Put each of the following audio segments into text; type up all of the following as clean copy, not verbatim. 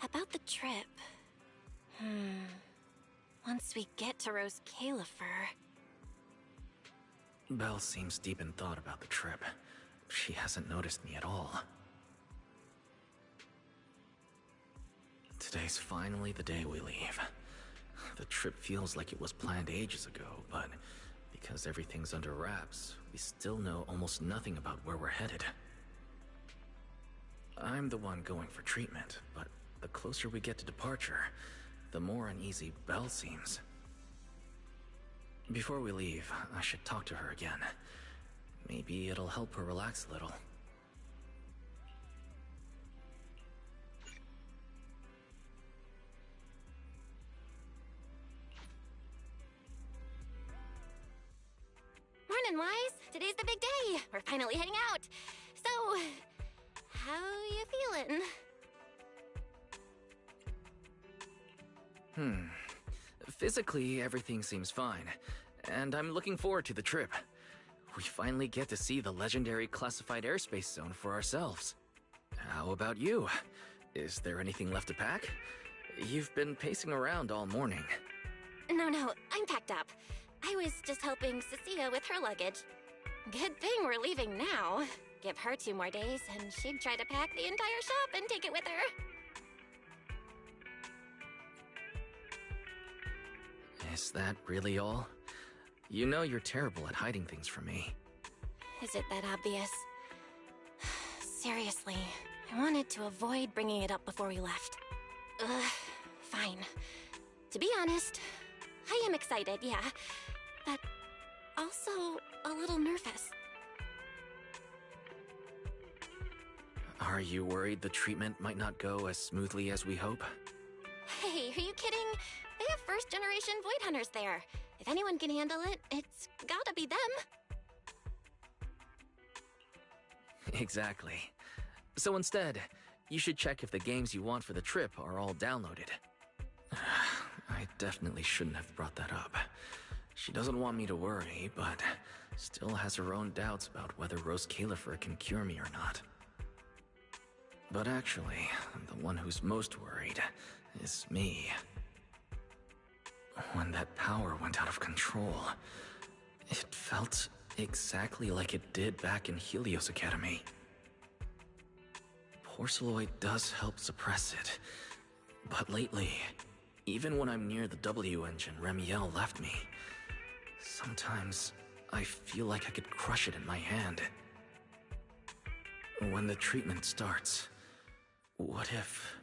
About the trip. Once we get to Rose Califer... Belle seems deep in thought about the trip. She hasn't noticed me at all. Today's finally the day we leave. The trip feels like it was planned ages ago, but because everything's under wraps, we still know almost nothing about where we're headed. I'm the one going for treatment, but the closer we get to departure, the more uneasy Belle seems. Before we leave, I should talk to her again. Maybe it'll help her relax a little. Morning, Wise! Today's the big day! We're finally heading out! So, how you feeling? Physically, everything seems fine, and I'm looking forward to the trip. We finally get to see the legendary classified airspace zone for ourselves. How about you? Is there anything left to pack? You've been pacing around all morning. No, I'm packed up. I was just helping Cecilia with her luggage. Good thing we're leaving now. Give her 2 more days, and she'd try to pack the entire shop and take it with her. Is that really all? You know you're terrible at hiding things from me. Is it that obvious? Seriously, I wanted to avoid bringing it up before we left. Fine. To be honest, I am excited, yeah, but also a little nervous. Are you worried the treatment might not go as smoothly as we hope? Hey, are you kidding? They have first-generation Void Hunters there. If anyone can handle it, it's gotta be them. Exactly. So instead, you should check if the games you want for the trip are all downloaded. I definitely shouldn't have brought that up. She doesn't want me to worry, but still has her own doubts about whether Rose Califer can cure me or not. But actually, the one who's most worried is me. When that power went out of control, it felt exactly like it did back in Helios Academy. Porceloid does help suppress it, but lately, even when I'm near the W engine Remiel left me, sometimes I feel like I could crush it in my hand. When the treatment starts, what if...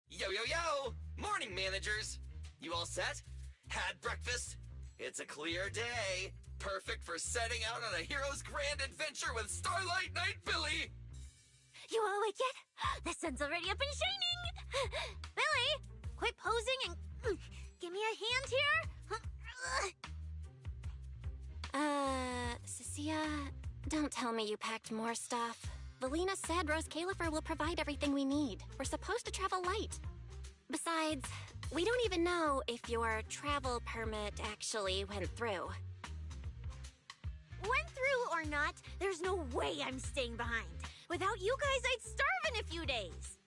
Yo, yo, yo! Morning, managers! You all set? Had breakfast? It's a clear day. Perfect for setting out on a hero's grand adventure with Starlight Knight Billy! You all awake yet? The sun's already up and shining! Billy! Quit posing and give me a hand here! Cecilia, don't tell me you packed more stuff. Valina said Rose Califer will provide everything we need. We're supposed to travel light. Besides, we don't even know if your travel permit actually went through. Went through or not, there's no way I'm staying behind. Without you guys, I'd starve in a few days.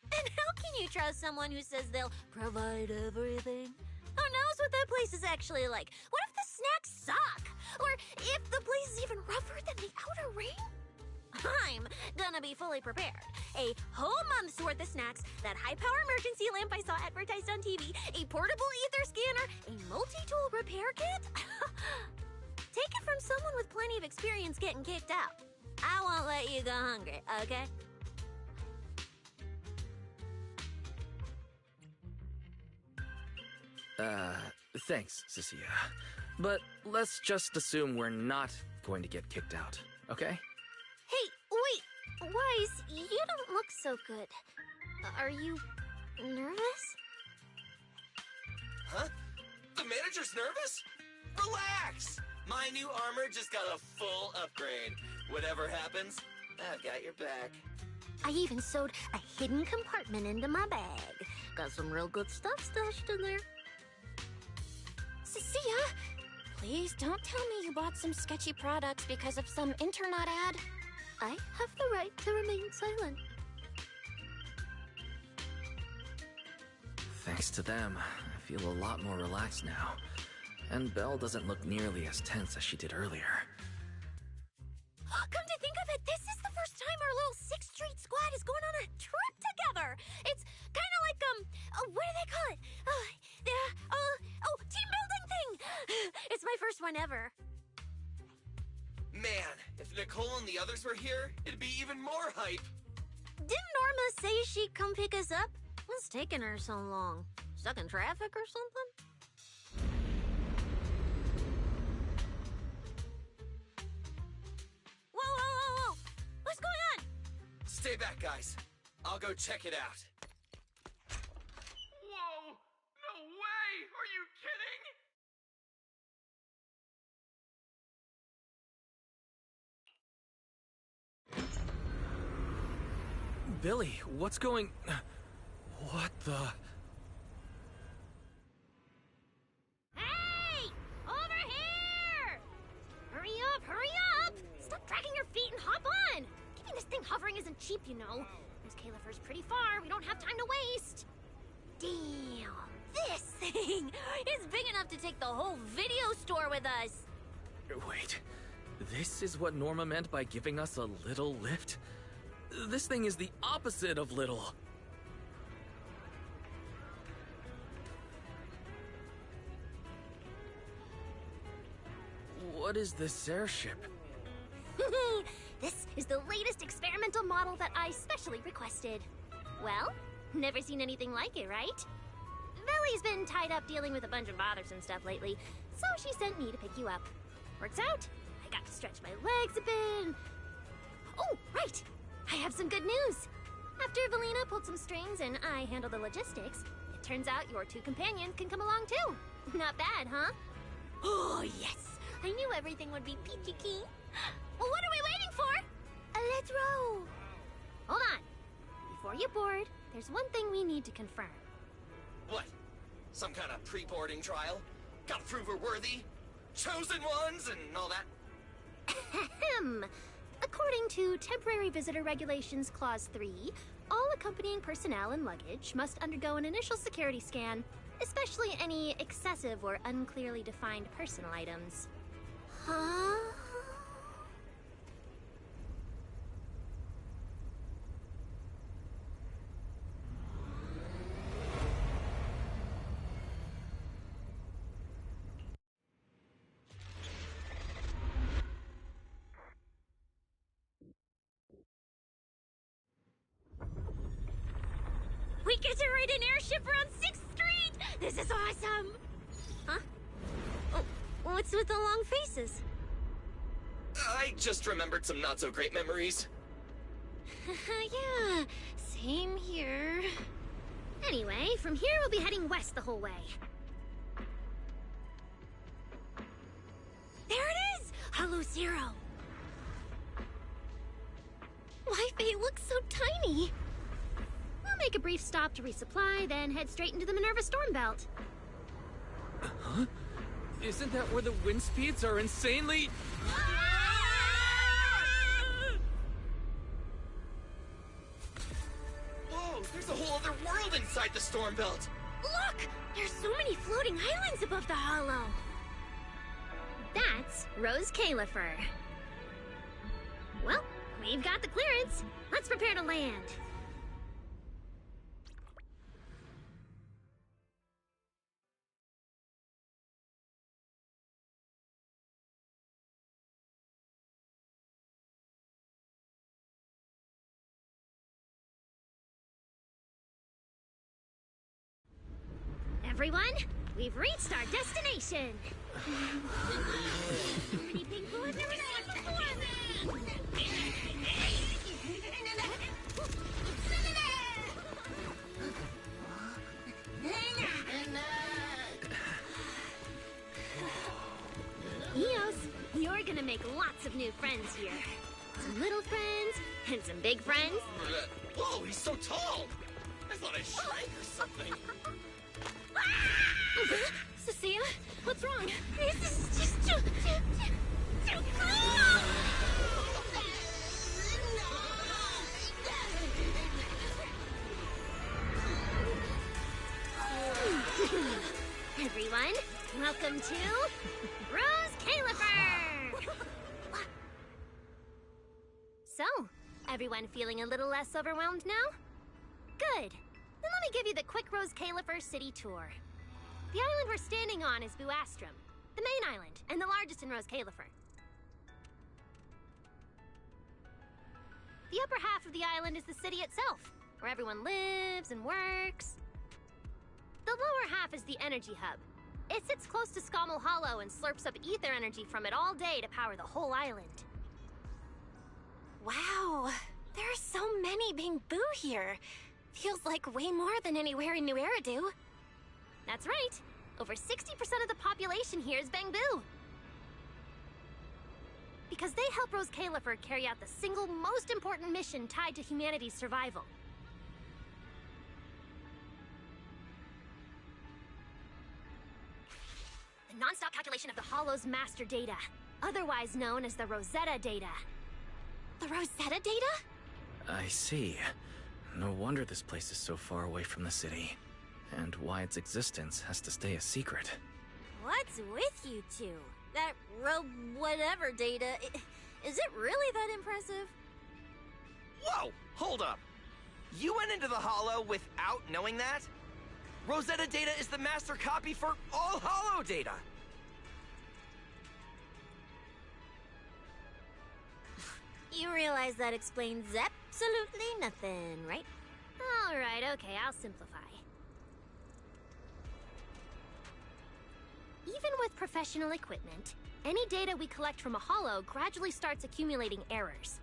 And how can you trust someone who says they'll provide everything? Who knows what that place is actually like? What if the snacks suck? Or if the place is even rougher than the outer ring? I'm gonna be fully prepared. A whole month's worth of snacks, that high-power emergency lamp I saw advertised on TV, a portable ether scanner, a multi-tool repair kit. Take it from someone with plenty of experience getting kicked out. I won't let you go hungry, okay? Thanks, Cecilia. But let's just assume we're not going to get kicked out, okay? Hey, wait! Wise, you don't look so good. Are you nervous? Huh? The manager's nervous? Relax! My new armor just got a full upgrade. Whatever happens, I've got your back. I even sewed a hidden compartment into my bag. Got some real good stuff stashed in there. Cecilia, please don't tell me you bought some sketchy products because of some internet ad. I have the right to remain silent. Thanks to them, I feel a lot more relaxed now. And Belle doesn't look nearly as tense as she did earlier. Come to think of it, this is the first time our little 6th Street squad is going on a trip together. It's kind of like, what do they call it? Team building thing. It's my first one ever. Man, if Nicole and the others were here, it'd be even more hype. Didn't Norma say she'd come pick us up? What's taking her so long? Stuck in traffic or something? Whoa! What's going on? Stay back, guys. I'll go check it out. Whoa! No way! Are you kidding? Billy, what's going... What the... Hey! Over here! Hurry up! Stop dragging your feet and hop on! Keeping this thing hovering isn't cheap, you know. This Califer's pretty far. We don't have time to waste. Damn! This thing is big enough to take the whole video store with us. Wait, this is what Norma meant by giving us a little lift? This thing is the opposite of little. What is this airship? This is the latest experimental model that I specially requested. Well, never seen anything like it, right? Velly's been tied up dealing with a bunch of bothersome stuff lately, so she sent me to pick you up. Works out. I got to stretch my legs a bit. Oh, right! I have some good news. After Valina pulled some strings and I handled the logistics, it turns out your 2 companions can come along too. Not bad, huh? Oh, yes! I knew everything would be peachy keen. Well, what are we waiting for? Let's roll. Hold on. Before you board, there's one thing we need to confirm. What? Some kind of pre-boarding trial? Gotta prove we're worthy? Chosen ones and all that? Ahem. According to Temporary Visitor Regulations Clause 3, all accompanying personnel and luggage must undergo an initial security scan, especially any excessive or unclearly defined personal items. Huh? We get to ride an airship around 6th Street! This is awesome! Huh? Oh, what's with the long faces? I just remembered some not-so-great memories. Yeah, same here. Anyway, from here we'll be heading west the whole way. There it is! Hollow Zero! Why, they look so tiny! We'll make a brief stop to resupply, then head straight into the Minerva Storm Belt. Huh? Isn't that where the wind speeds are insanely... Whoa, there's a whole other world inside the Storm Belt! Look! There's so many floating islands above the hollow! That's Rose Califer. Well, we've got the clearance. Let's prepare to land. Everyone, we've reached our destination. Pretty pink blue I've never seen before. Eos, you're gonna make lots of new friends here. Some little friends and some big friends. Whoa, he's so tall! I thought I shrank or something. Cecilia, what's wrong? This is just too cool! Welcome to Rose Califer! So, everyone feeling a little less overwhelmed now? Good. Then let me give you the quick Rose Califer city tour. The island we're standing on is Buastrum, the main island, and the largest in Rose Califer. The upper half of the island is the city itself, where everyone lives and works. The lower half is the energy hub. It sits close to Scommel Hollow and slurps up ether energy from it all day to power the whole island. Wow, there are so many Bamboo here. Feels like way more than anywhere in New Eridu. That's right. Over 60% of the population here is Bamboo. Because they help Rose Califer carry out the single most important mission tied to humanity's survival. The non-stop calculation of the Hollow's master data, otherwise known as the Rosetta data. The Rosetta data? I see. No wonder this place is so far away from the city. And why its existence has to stay a secret. What's with you two? That whatever data, is it really that impressive? Whoa! Hold up! You went into the Hollow without knowing that? Rosetta data is the master copy for all Hollow data! You realize that explains absolutely nothing, right? Alright, okay, I'll simplify. Even with professional equipment, any data we collect from a Hollow gradually starts accumulating errors.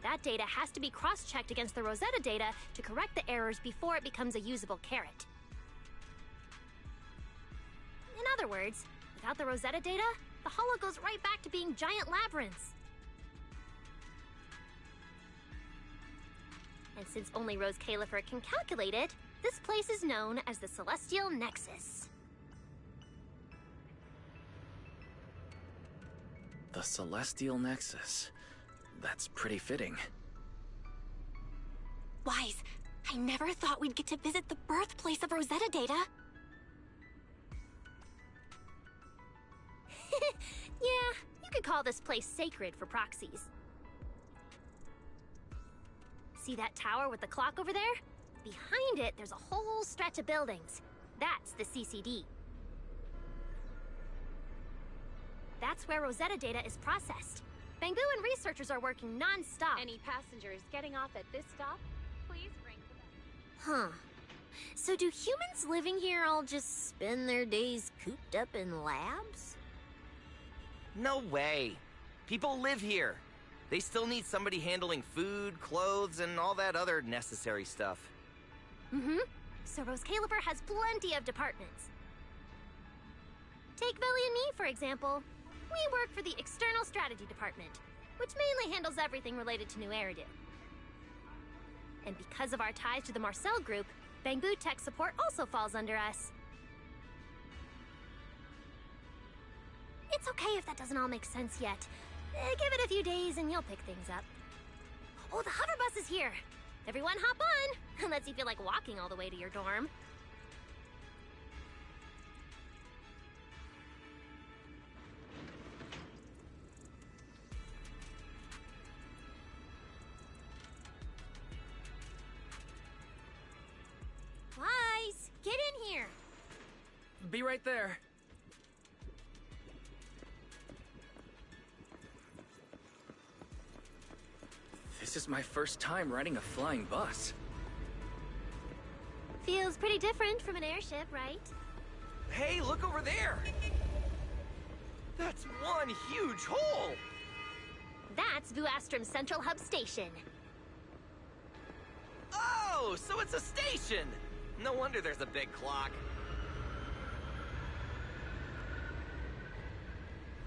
That data has to be cross-checked against the Rosetta data to correct the errors before it becomes a usable carrot. In other words, without the Rosetta data, the Hollow goes right back to being giant labyrinths. And since only Rose Califer can calculate it, this place is known as the Celestial Nexus. The Celestial Nexus. That's pretty fitting. Wise, I never thought we'd get to visit the birthplace of Rosetta data. Yeah, you could call this place sacred for proxies. See that tower with the clock over there? Behind it, there's a whole stretch of buildings. That's the CCD. That's where Rosetta data is processed. Bamboo and researchers are working non-stop. Any passengers getting off at this stop, please ring the bell. Huh. So do humans living here all just spend their days cooped up in labs? No way! People live here. They still need somebody handling food, clothes, and all that other necessary stuff. Mm-hmm. So Rose Califer has plenty of departments. Take Velly and me, for example. We work for the External Strategy Department, which mainly handles everything related to New Eridu. And because of our ties to the Marcel Group, Bamboo Tech Support also falls under us. It's okay if that doesn't all make sense yet. Give it a few days and you'll pick things up. Oh, the hover bus is here! Everyone hop on! Unless you feel like walking all the way to your dorm. Wise! Get in here! Be right there. This is my first time riding a flying bus. Feels pretty different from an airship, right? Hey, look over there! That's one huge hole! That's Buastrum Central Hub Station. Oh, so it's a station! No wonder there's a big clock.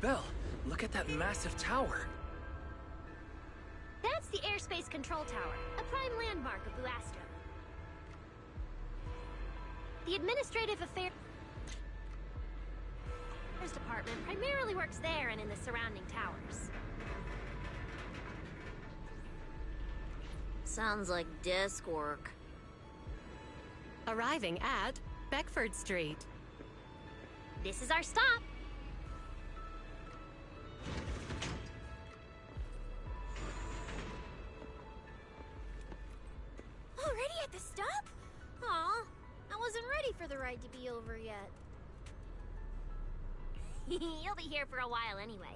Belle, look at that massive tower. That's the Airspace Control Tower, a prime landmark of Buastrum. The Administrative Affairs Department primarily works there and in the surrounding towers. Sounds like desk work. Arriving at Beckford Street. This is our stop. Already at the stop? Aw, I wasn't ready for the ride to be over yet. You'll be here for a while anyway.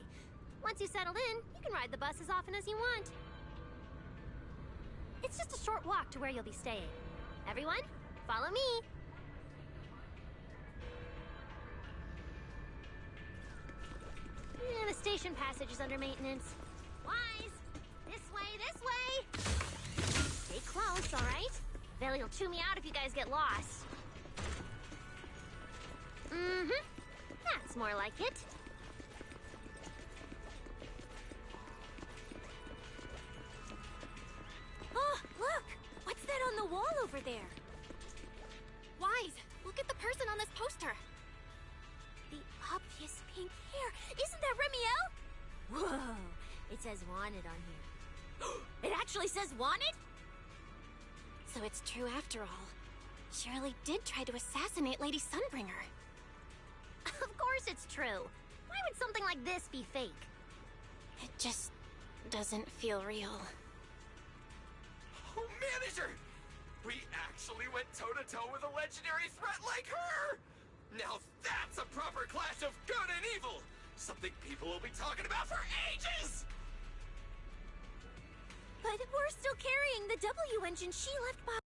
Once you settled in, you can ride the bus as often as you want. It's just a short walk to where you'll be staying. Everyone, follow me. The station passage is under maintenance. Wise! This way, this way! Stay close, alright? Velly will chew me out if you guys get lost. Mm-hmm. That's more like it. Oh, look! What's that on the wall over there? Wise, look at the person on this poster. The obvious pink hair. Isn't that Remiel? Whoa! It says wanted on here. It actually says wanted? So it's true after all. Shirley did try to assassinate Lady Sunbringer. Of course it's true. Why would something like this be fake? It just doesn't feel real. Oh, manager! We actually went toe-to-toe with a legendary threat like her! Now that's a proper clash of good and evil! Something people will be talking about for ages! But we're still carrying the W engine she left behind.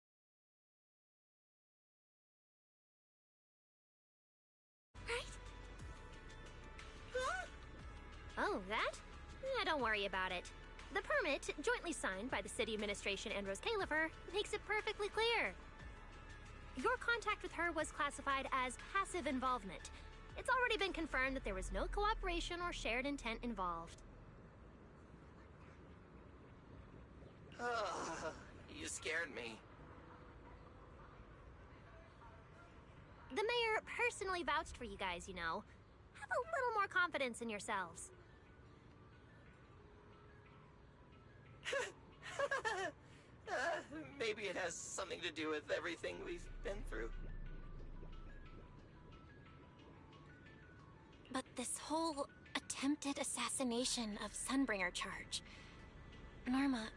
Right? Huh? Oh, that? Don't worry about it. The permit, jointly signed by the city administration and Rose Califer, makes it perfectly clear. Your contact with her was classified as passive involvement. It's already been confirmed that there was no cooperation or shared intent involved. You scared me. The mayor personally vouched for you guys, you know. Have a little more confidence in yourselves. Maybe it has something to do with everything we've been through. But this whole attempted assassination of Sunbringer charge... Norma,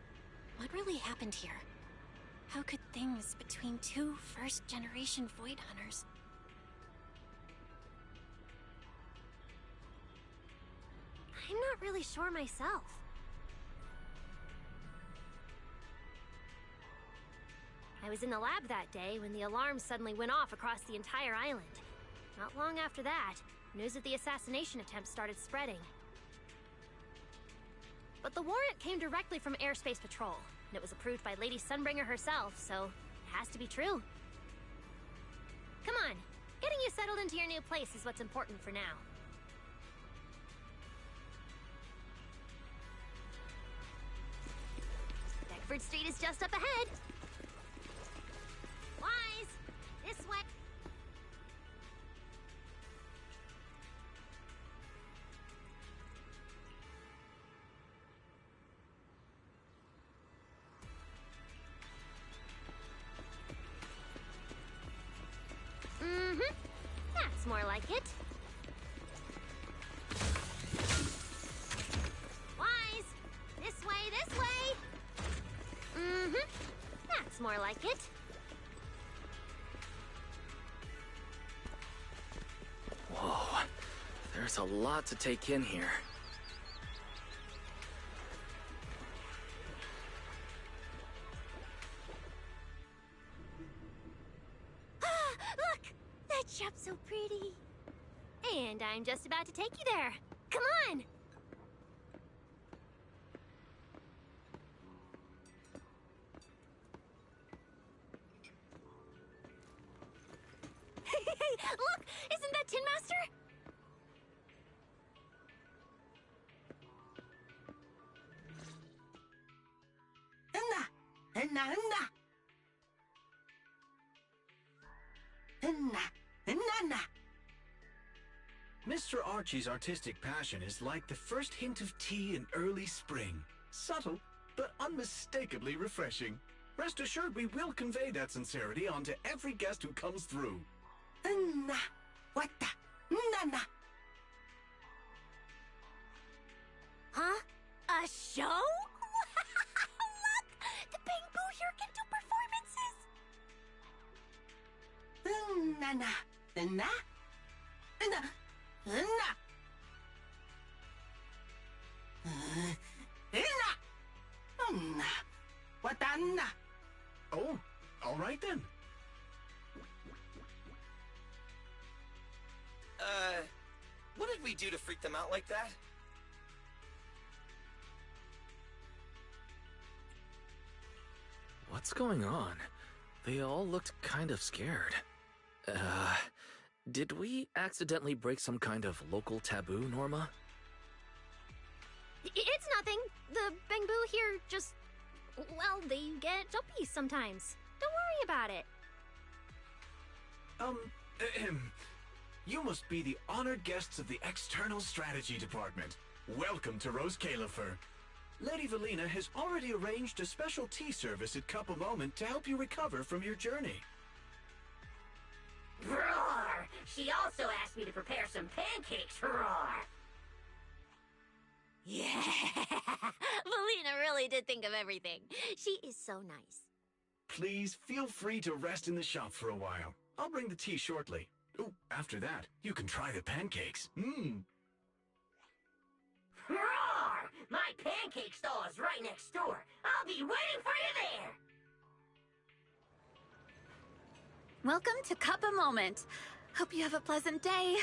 what really happened here? How could things between two first-generation Void Hunters... I'm not really sure myself. I was in the lab that day when the alarm suddenly went off across the entire island. Not long after that, news of the assassination attempt started spreading. But the warrant came directly from Airspace Patrol, and it was approved by Lady Sunbringer herself, so it has to be true. Come on, getting you settled into your new place is what's important for now. Beckford Street is just up ahead. Wise! This way! Mm-hmm. That's more like it. Wise! This way, this way! Mm-hmm. That's more like it. Whoa, there's a lot to take in here. Look! That shop's so pretty. And I'm just about to take you there. Come on! Hey, look! Isn't that Tin Master? Mr. Archie's artistic passion is like the first hint of tea in early spring. Subtle, but unmistakably refreshing. Rest assured we will convey that sincerity onto every guest who comes through. Na. Wata. Nana. Huh? A show? Look! The Bamboo here can do performances! Nana. Na. Na. Na. Na. Wata na. Oh, all right then. What did we do to freak them out like that? What's going on? They all looked kind of scared. Did we accidentally break some kind of local taboo, Norma? It's nothing. The Bamboo here just... well, they get jumpy sometimes. Don't worry about it. You must be the honored guests of the External Strategy Department. Welcome to Rose Califer. Lady Valina has already arranged a special tea service at Cup a Moment to help you recover from your journey. Roar! She also asked me to prepare some pancakes, roar! Yeah! Valina really did think of everything. She is so nice. Please feel free to rest in the shop for a while. I'll bring the tea shortly. Oh, after that, you can try the pancakes. Roar! My pancake stall is right next door. I'll be waiting for you there! Welcome to Cup a Moment. Hope you have a pleasant day.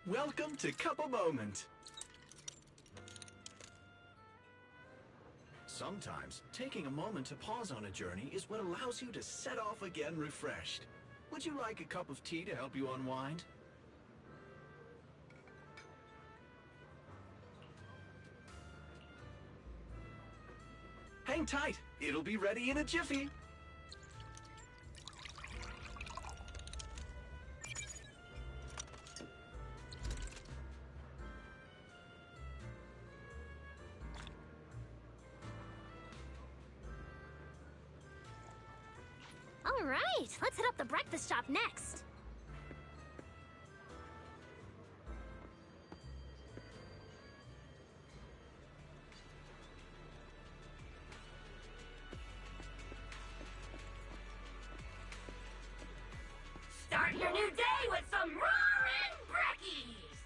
Welcome to Cup a Moment. Sometimes, taking a moment to pause on a journey is what allows you to set off again refreshed. Would you like a cup of tea to help you unwind? Hang tight, it'll be ready in a jiffy. All right, let's hit up the breakfast shop next. Start your new day with some roaring brekkies!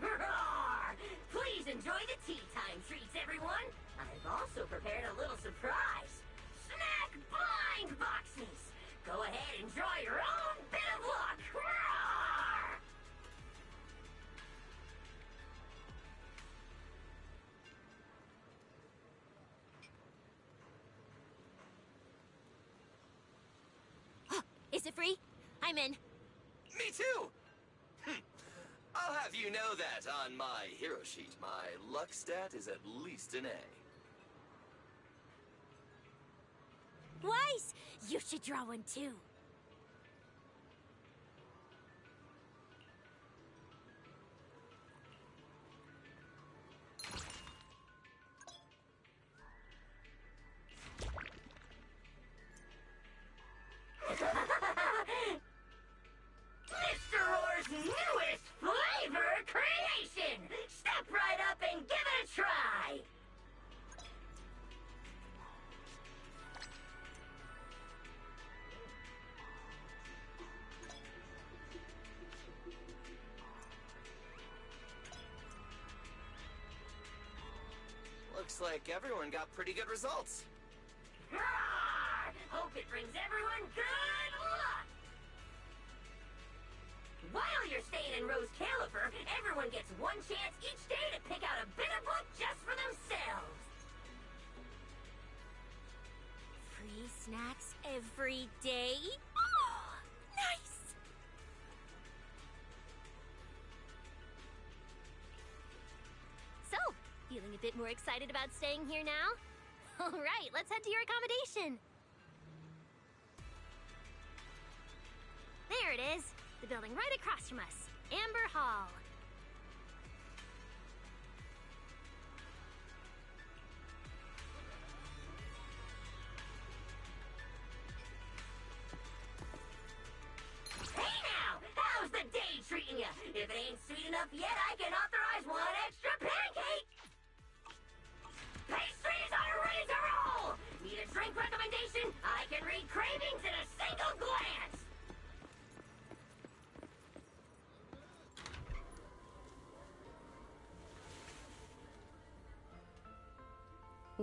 Roar! Please enjoy the tea time treats, everyone! I've also prepared a little surprise. Snack blind boxes! Go ahead and draw your own bit of luck! Roar! Is it free? I'm in. Me too! I'll have you know that on my hero sheet, my luck stat is at least an A. Weiss, you should draw one too. Mr. Roar's newest flavor creation! Step right up and give it a try! Looks like everyone got pretty good results. Roar! Hope it brings everyone good luck! While you're staying in Rose Califer, everyone gets one chance each day to pick out a bit of luck just for themselves! Free snacks every day? Oh, nice! So, feeling a bit more excited about staying here now? All right, let's head to your accommodation. There it is. The building right across from us. Amber Hall.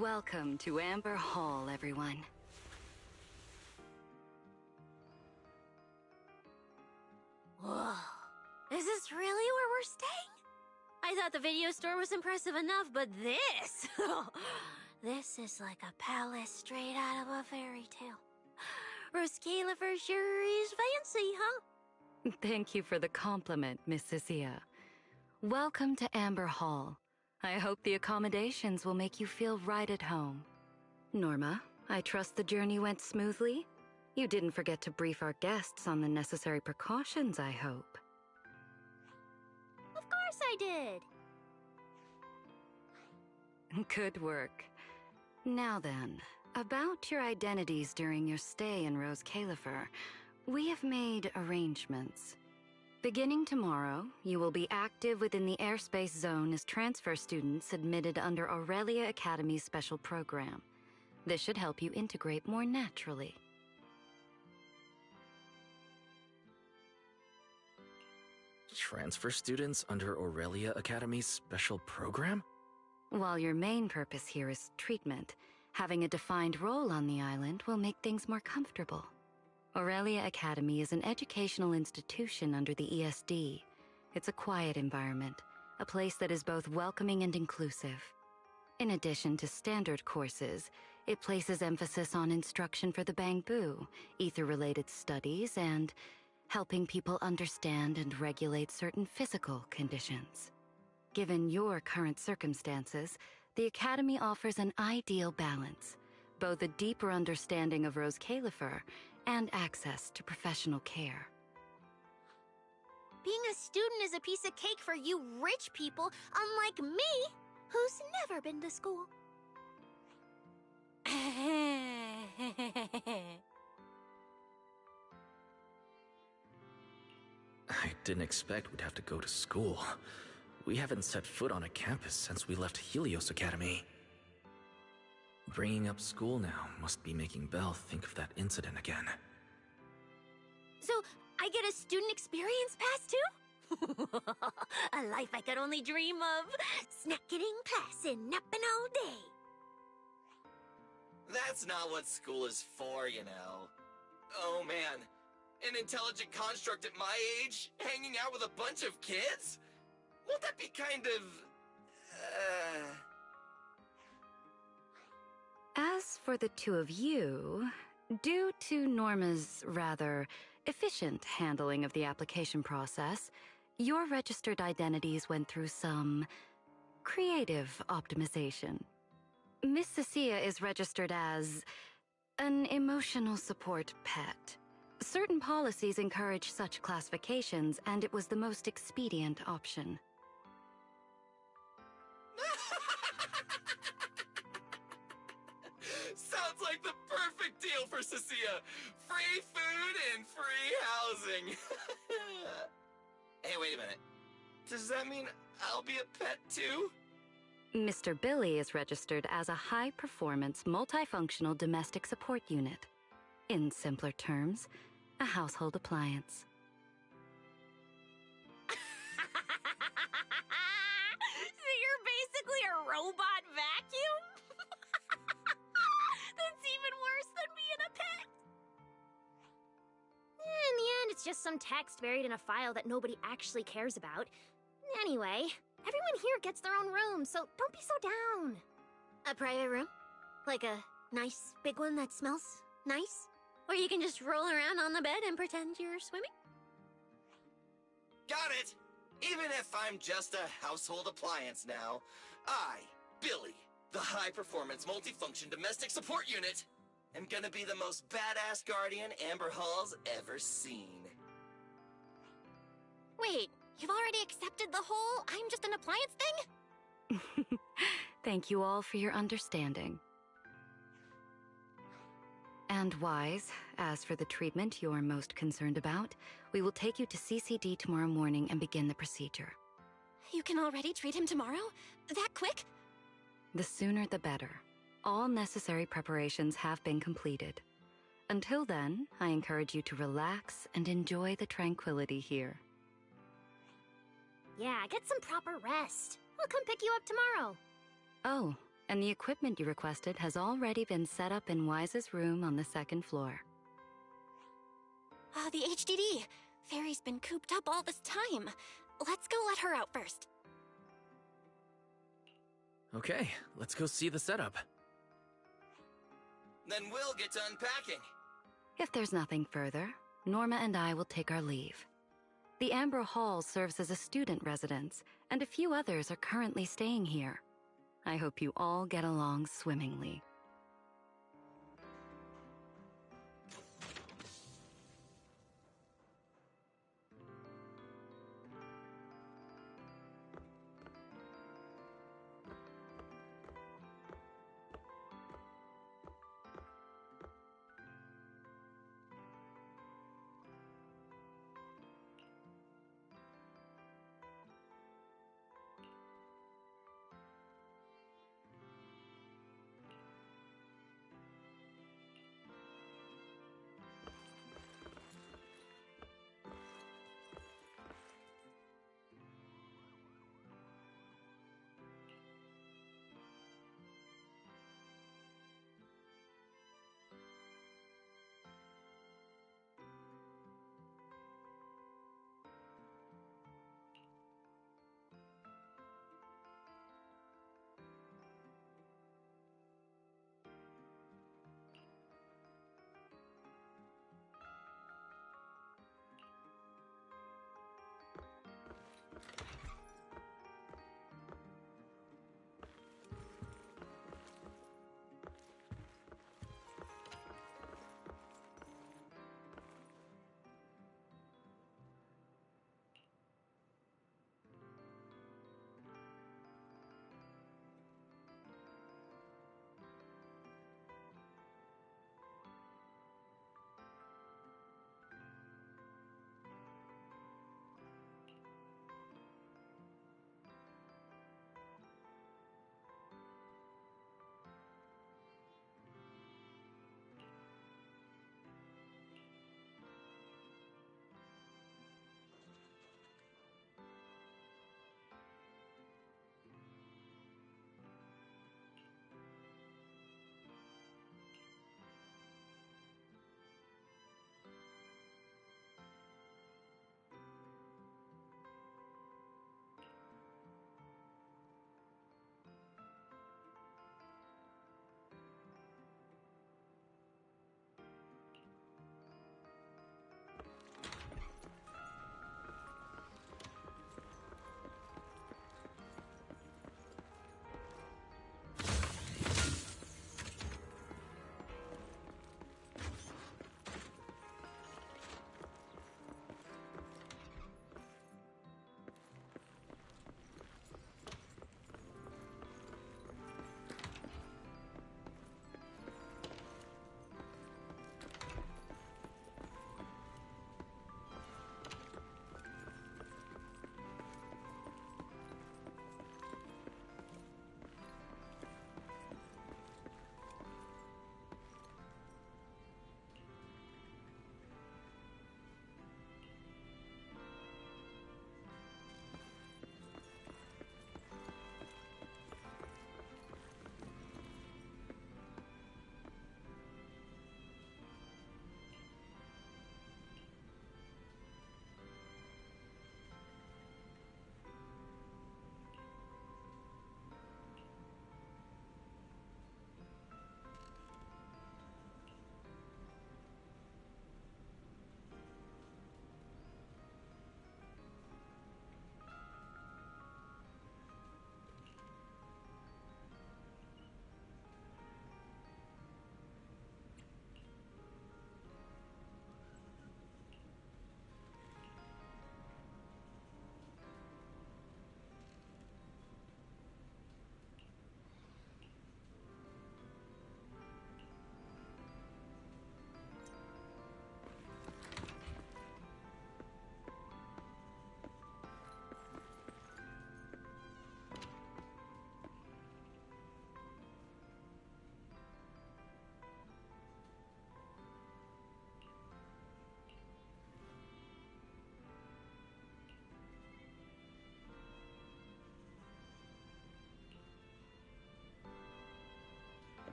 Welcome to Amber Hall, everyone. Whoa. Is this really where we're staying? I thought the video store was impressive enough, but this... this is like a palace straight out of a fairy tale. Rose Califer sure is fancy, huh? Thank you for the compliment, Miss Cecilia. Welcome to Amber Hall. I hope the accommodations will make you feel right at home. Norma, I trust the journey went smoothly? You didn't forget to brief our guests on the necessary precautions, I hope. Of course I did. Good work. Now then, about your identities during your stay in Rose Califer, we have made arrangements. Beginning tomorrow, you will be active within the airspace zone as transfer students admitted under Aurelia Academy's special program. This should help you integrate more naturally. Transfer students under Aurelia Academy's special program? While your main purpose here is treatment, having a defined role on the island will make things more comfortable. Aurelia Academy is an educational institution under the ESD. It's a quiet environment, a place that is both welcoming and inclusive. In addition to standard courses, it places emphasis on instruction for the Bangbu, ether-related studies, and helping people understand and regulate certain physical conditions. Given your current circumstances, the Academy offers an ideal balance, both a deeper understanding of Rose Califer and access to professional care. Being a student is a piece of cake for you rich people, unlike me, who's never been to school. I didn't expect we'd have to go to school. We haven't set foot on a campus since we left Helios Academy. Bringing up school now must be making Belle think of that incident again. So, I get a student experience pass too? A life I could only dream of. Snacking in class and napping all day. That's not what school is for, you know. Oh man, an intelligent construct at my age, hanging out with a bunch of kids? Won't that be kind of... As for the two of you, due to Norma's rather efficient handling of the application process, your registered identities went through some creative optimization. Miss Cecilia is registered as an emotional support pet. Certain policies encourage such classifications, and it was the most expedient option. Sounds like the perfect deal for Cecilia. Free food and free housing. Hey, wait a minute. Does that mean I'll be a pet too? Mr. Billy is registered as a high-performance, multifunctional domestic support unit. In simpler terms, a household appliance. So you're basically a robot vacuum? That's even worse than being a pet. In the end, it's just some text buried in a file that nobody actually cares about. Anyway, everyone here gets their own room, so don't be so down. A private room? Like a nice big one that smells nice? Where you can just roll around on the bed and pretend you're swimming? Got it! Even if I'm just a household appliance now, I, Billy, the high-performance multifunction domestic support unit, am gonna be the most badass guardian Amber Hall's ever seen. Wait, you've already accepted the whole I'm just an appliance thing? Thank you all for your understanding. And Wise, as for the treatment you're most concerned about, we will take you to CCD tomorrow morning and begin the procedure. You can already treat him tomorrow? That quick? The sooner the better. All necessary preparations have been completed. Until then, I encourage you to relax and enjoy the tranquility here. Yeah, get some proper rest. We'll come pick you up tomorrow. Oh, and the equipment you requested has already been set up in Wise's room on the second floor. The HDD. Fairy's been cooped up all this time. Let's go let her out first. Okay, let's go see the setup. Then we'll get to unpacking. If there's nothing further, Norma and I will take our leave. The Amber Hall serves as a student residence, and a few others are currently staying here. I hope you all get along swimmingly.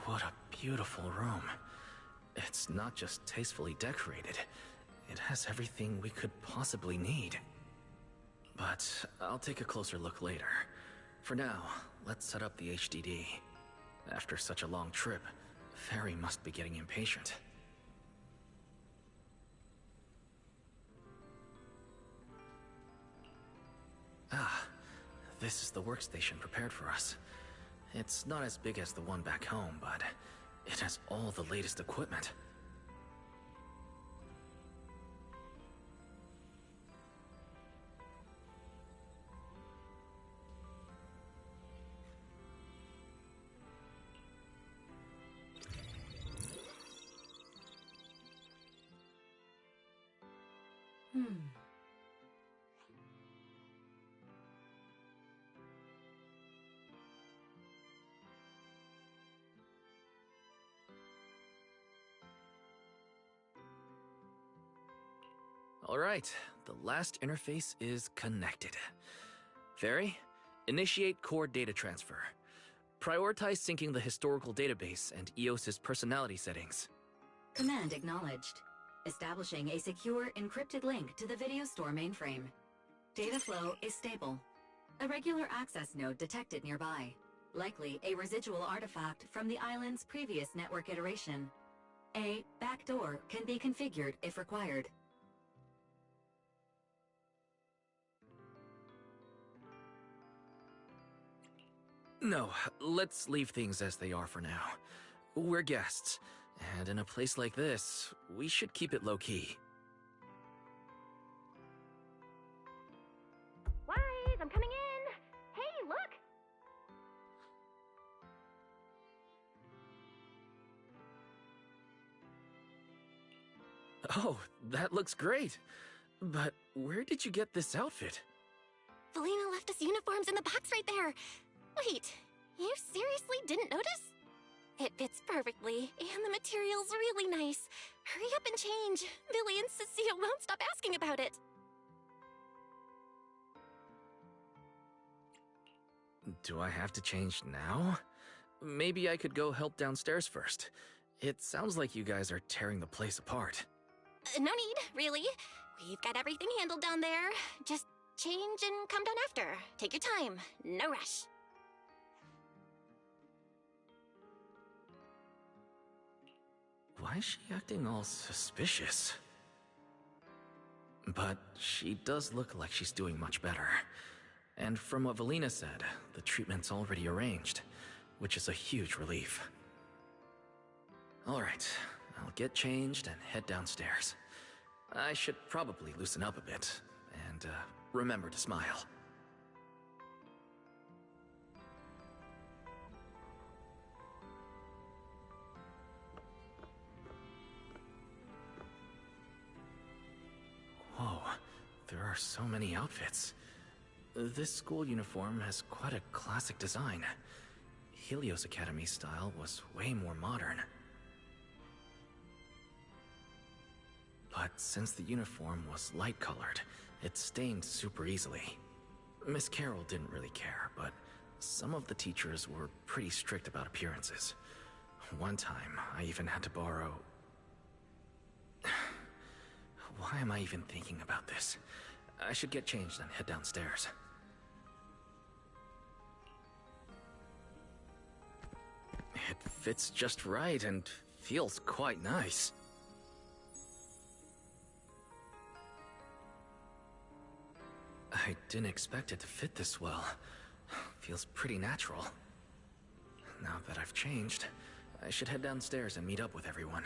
What a beautiful room. It's not just tastefully decorated, it has everything we could possibly need. But I'll take a closer look later. For now, let's set up the HDD. After such a long trip, Fairy must be getting impatient. Ah, this is the workstation prepared for us. It's not as big as the one back home, but it has all the latest equipment. Alright, the last interface is connected. Fairy, initiate core data transfer. Prioritize syncing the historical database and EOS's personality settings. Command acknowledged. Establishing a secure, encrypted link to the video store mainframe. Data flow is stable. A regular access node detected nearby. Likely a residual artifact from the island's previous network iteration. A backdoor can be configured if required. No, let's leave things as they are for now. We're guests, and in a place like this, we should keep it low-key. Wise, I'm coming in! Hey, look! Oh, that looks great! But where did you get this outfit? Valina left us uniforms in the box right there. Wait, you seriously didn't notice? It fits perfectly, and the material's really nice. Hurry up and change. Billy and Cecile won't stop asking about it. Do I have to change now? Maybe I could go help downstairs first. It sounds like you guys are tearing the place apart. No need, really. We've got everything handled down there. Just change and come down after. Take your time. No rush. Why is she acting all suspicious? But she does look like she's doing much better. And from what Valina said, the treatment's already arranged, which is a huge relief. Alright, I'll get changed and head downstairs. I should probably loosen up a bit, and remember to smile. Whoa, there are so many outfits. This school uniform has quite a classic design. Helios Academy style was way more modern. But since the uniform was light-colored, it stained super easily. Miss Carroll didn't really care, but some of the teachers were pretty strict about appearances. One time, I even had to borrow... Why am I even thinking about this? I should get changed and head downstairs. It fits just right and feels quite nice. I didn't expect it to fit this well. Feels pretty natural. Now that I've changed, I should head downstairs and meet up with everyone.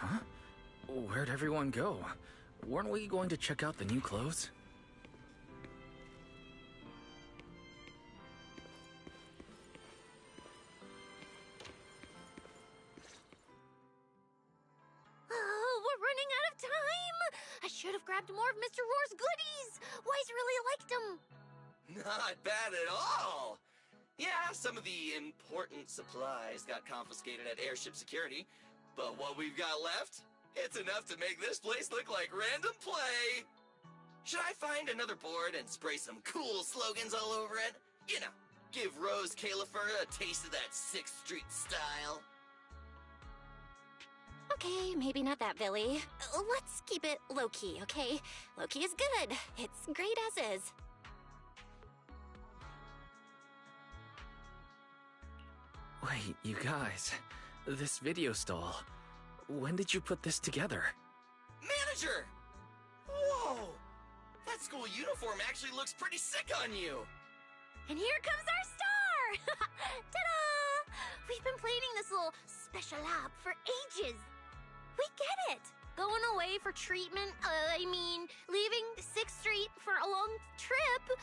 Huh? Where'd everyone go? Weren't we going to check out the new clothes? Oh, we're running out of time! I sure should have grabbed more of Mr. Roar's goodies. Wise really liked them. Not bad at all! Yeah, some of the important supplies got confiscated at airship security, but what we've got left, it's enough to make this place look like random play! Should I find another board and spray some cool slogans all over it? You know, give Rose Califer a taste of that 6th Street style. Okay, maybe not that, Billy. Let's keep it low-key, okay? Low-key is good. It's great as is. Wait, you guys. This video stall. When did you put this together? Manager! Whoa! That school uniform actually looks pretty sick on you! And here comes our star! Ta-da! We've been planning this little special op for ages. We get it. Going away for treatment, leaving 6th Street for a long trip.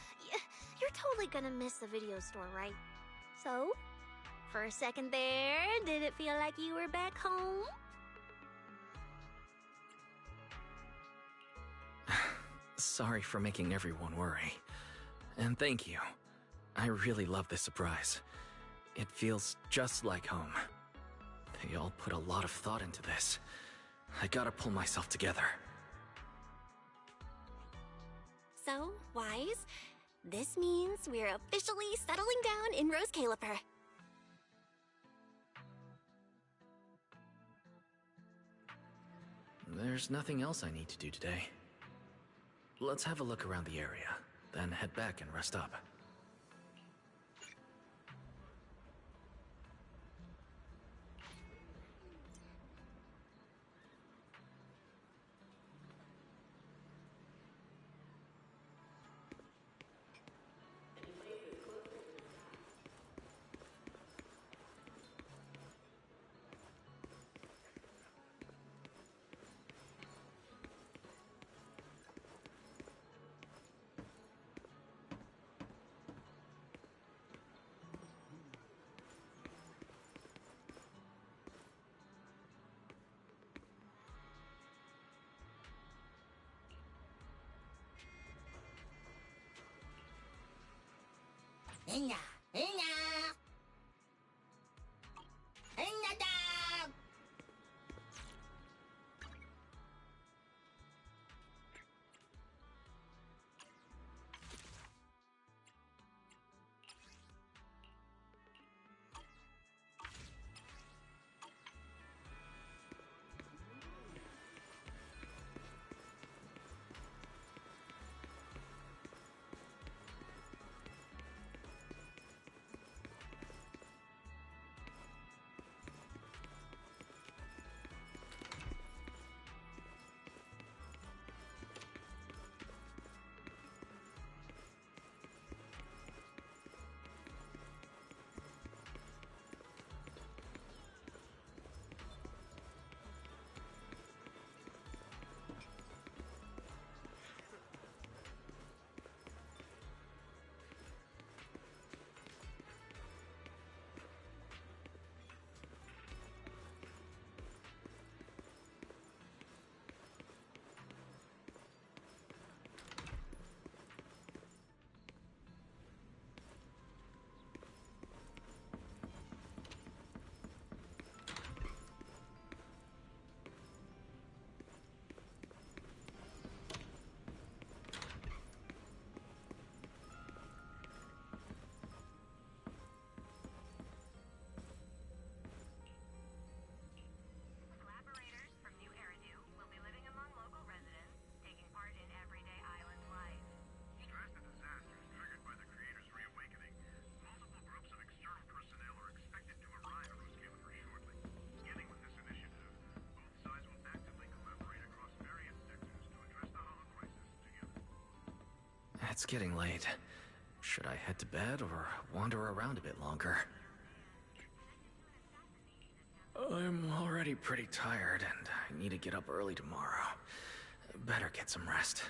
You're totally gonna miss the video store, right? So, for a second there, did it feel like you were back home? Sorry for making everyone worry. And thank you. I really love this surprise. It feels just like home. They all put a lot of thought into this. I gotta pull myself together. So, Wise, this means we're officially settling down in Rose Califer. There's nothing else I need to do today. Let's have a look around the area, then head back and rest up. Hinya! Hinya! Hinya dog! It's getting late. Should I head to bed or wander around a bit longer? I'm already pretty tired and I need to get up early tomorrow. Better get some rest.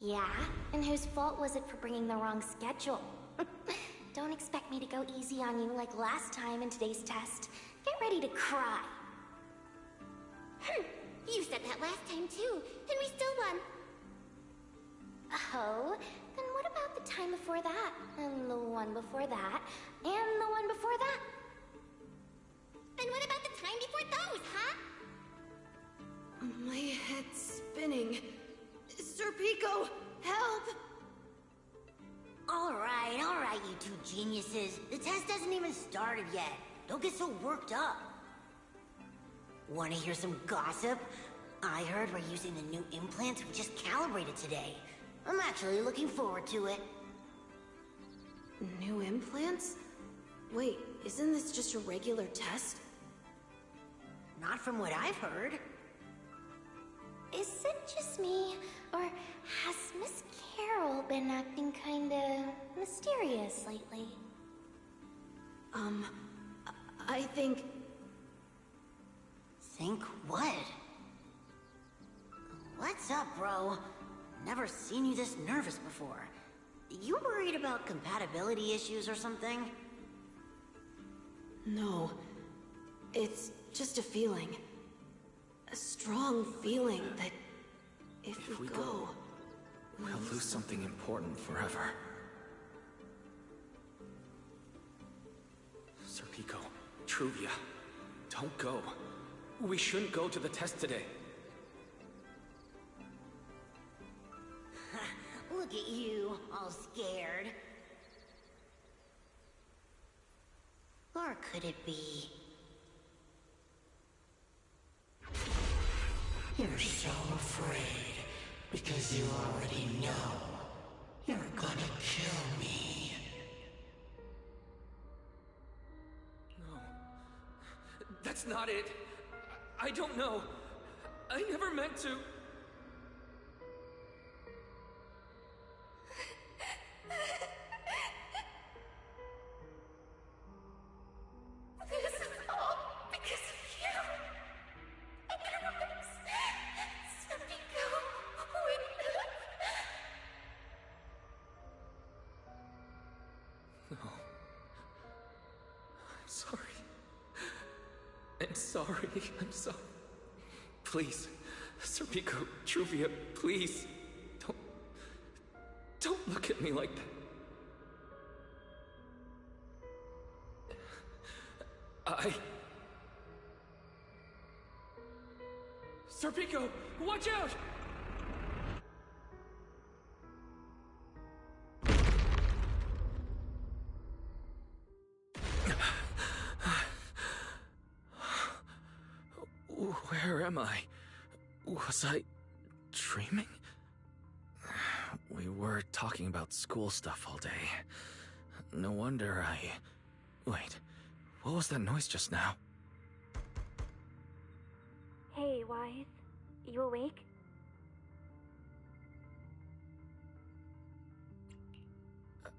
Yeah? And whose fault was it for bringing the wrong schedule? Don't expect me to go easy on you like last time in today's test. Get ready to cry. You said that last time too, and we still won. Oh, then what about the time before that? And the one before that? And the one before that? And what about the time before those, huh? My head's spinning. Sir Pico, help! All right, you two geniuses. The test hasn't even started yet. Don't get so worked up. Want to hear some gossip? I heard we're using the new implants we just calibrated today. I'm actually looking forward to it. New implants? Wait, isn't this just a regular test? Not from what I've heard. Is it just me, or has Miss Carol been acting kinda mysterious lately? I think... Think what? What's up, bro? Never seen you this nervous before. You worried about compatibility issues or something? No. It's just a feeling. A strong feeling that if we go... We'll lose something important forever. Sir Pico, Truvia, don't go. We shouldn't go to the test today. Look at you, all scared. Or could it be... You're so afraid, because you already know. You're gonna kill me. No. That's not it. I don't know. I never meant to. This is all because of you. I promise. Sir Pico would live. No. I'm sorry. I'm sorry. I'm sorry. Please, Sir Pico, Truvia, please. Don't look at me like that. Sir Pico, watch out! Where am I? Was I dreaming? We were talking about school stuff all day. No wonder I... Wait, what was that noise just now? Hey, Wise. You awake?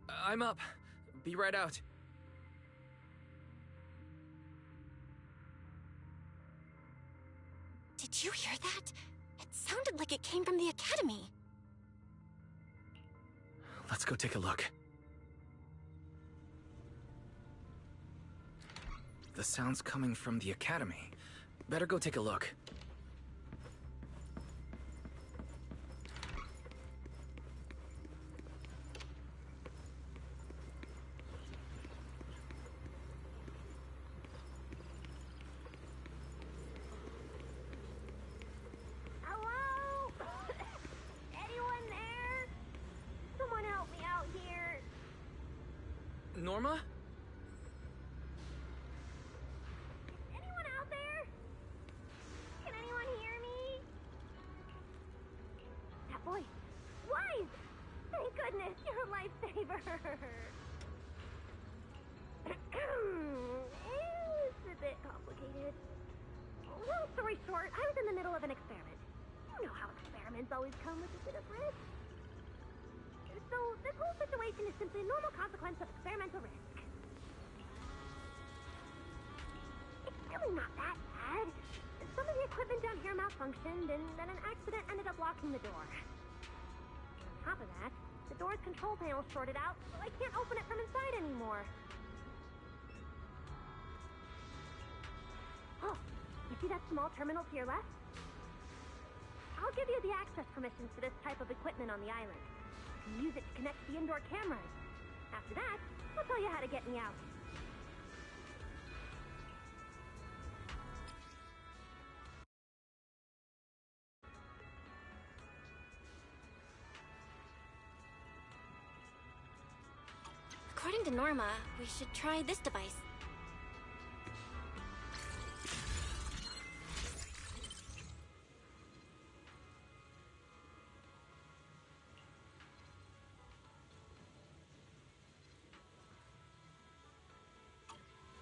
I'm up. Be right out. Did you hear that? It sounded like it came from the academy. Let's go take a look. The sound's coming from the academy. Better go take a look. Hello? Anyone there? Someone help me out here. Norma? Anyone out there? Can anyone hear me? That voice. Wise! Thank goodness, you're a lifesaver. it. Long story short, I was in the middle of an experiment. You know how experiments always come with a bit of risk. So, this whole situation is simply a normal consequence of experimental risk. It's really not that bad. Some of the equipment down here malfunctioned, and then an accident ended up locking the door. On top of that, the door's control panel shorted out, so I can't open it from inside anymore. Oh, you see that small terminal to your left? I'll give you the access permissions for this type of equipment on the island. You can use it to connect to the indoor cameras. After that, I'll tell you how to get me out. According to Norma, we should try this device.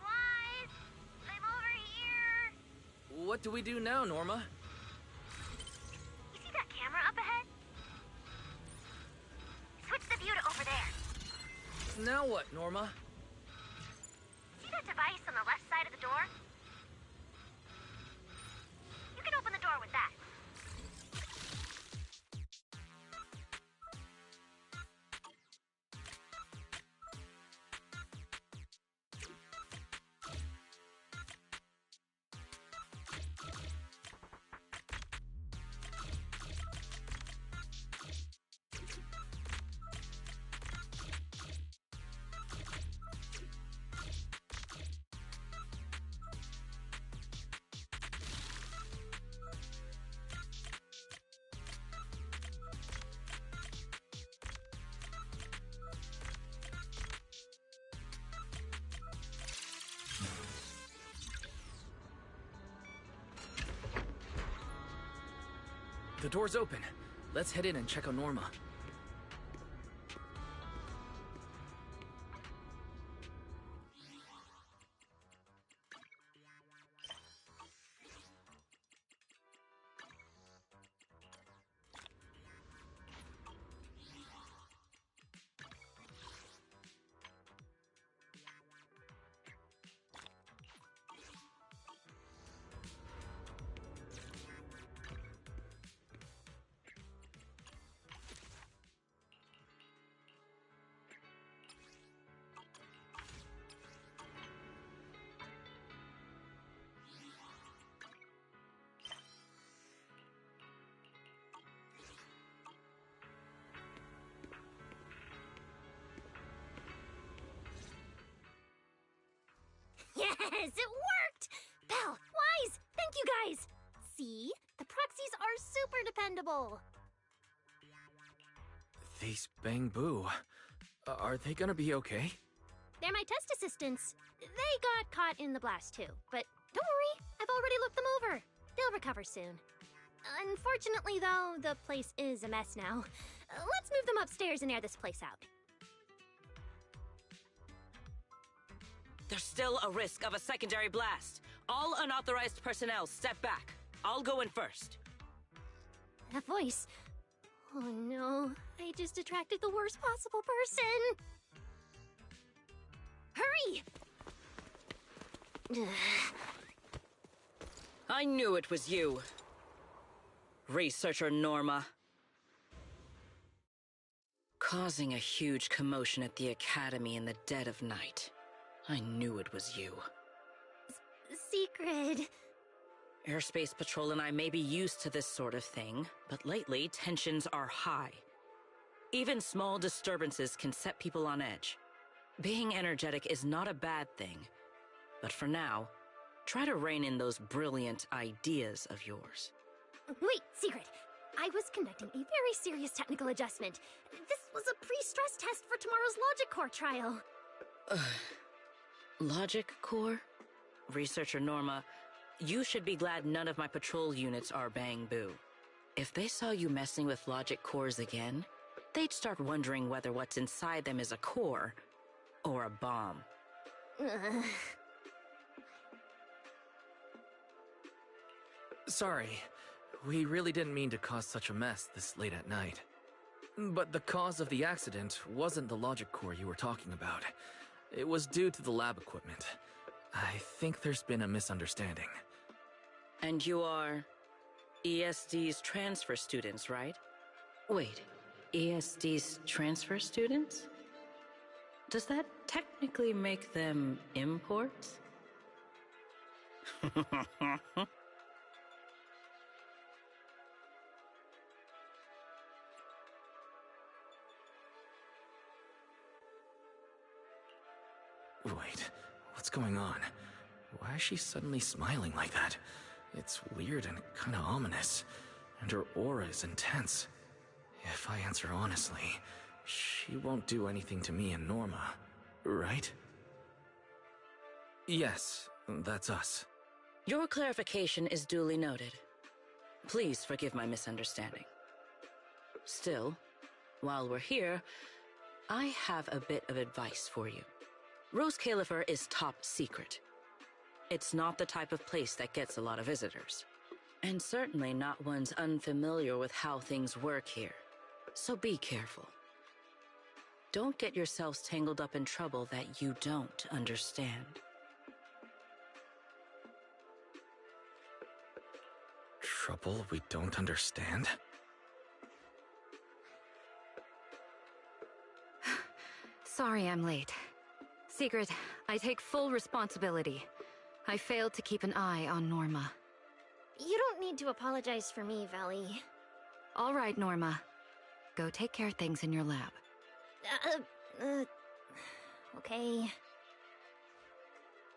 Wise! I'm over here! What do we do now, Norma? You see that camera up ahead? Switch the view to over there. Now what, Norma? See that device on the left side of the door? You can open the door with that. The door's open. Let's head in and check on Norma. Yes, it worked! Belle, Wise, thank you guys! See? The proxies are super dependable. These Bang Boo. Are they gonna be okay? They're my test assistants. They got caught in the blast too, but don't worry, I've already looked them over. They'll recover soon. Unfortunately, though, the place is a mess now. Let's move them upstairs and air this place out. There's still a risk of a secondary blast. All unauthorized personnel, step back. I'll go in first. That voice. Oh no, I just attracted the worst possible person. Hurry! I knew it was you. Researcher Norma. Causing a huge commotion at the Academy in the dead of night. I knew it was you. Secret. Airspace Patrol and I may be used to this sort of thing, but lately tensions are high. Even small disturbances can set people on edge. Being energetic is not a bad thing, but for now, try to rein in those brilliant ideas of yours. Wait, Secret. I was conducting a very serious technical adjustment. This was a pre-stress test for tomorrow's Logic Core trial. Logic Core? Researcher Norma, you should be glad none of my patrol units are Bang Boo. If they saw you messing with Logic Cores again, they'd start wondering whether what's inside them is a core or a bomb. Sorry. We really didn't mean to cause such a mess this late at night. But the cause of the accident wasn't the logic core you were talking about. It was due to the lab equipment. I think there's been a misunderstanding. And you are ESD's transfer students, right? Wait, ESD's transfer students? Does that technically make them imports? Wait, what's going on? Why is she suddenly smiling like that? It's weird and kinda ominous, and her aura is intense. If I answer honestly, she won't do anything to me and Norma, right? Yes, that's us. Your clarification is duly noted. Please forgive my misunderstanding. Still, while we're here, I have a bit of advice for you. Rose Califer is top secret. It's not the type of place that gets a lot of visitors. And certainly not ones unfamiliar with how things work here. So be careful. Don't get yourselves tangled up in trouble that you don't understand. Trouble we don't understand? Sorry I'm late. Secret, I take full responsibility. I failed to keep an eye on Norma. You don't need to apologize for me, Valley. All right, Norma. Go take care of things in your lab. Okay.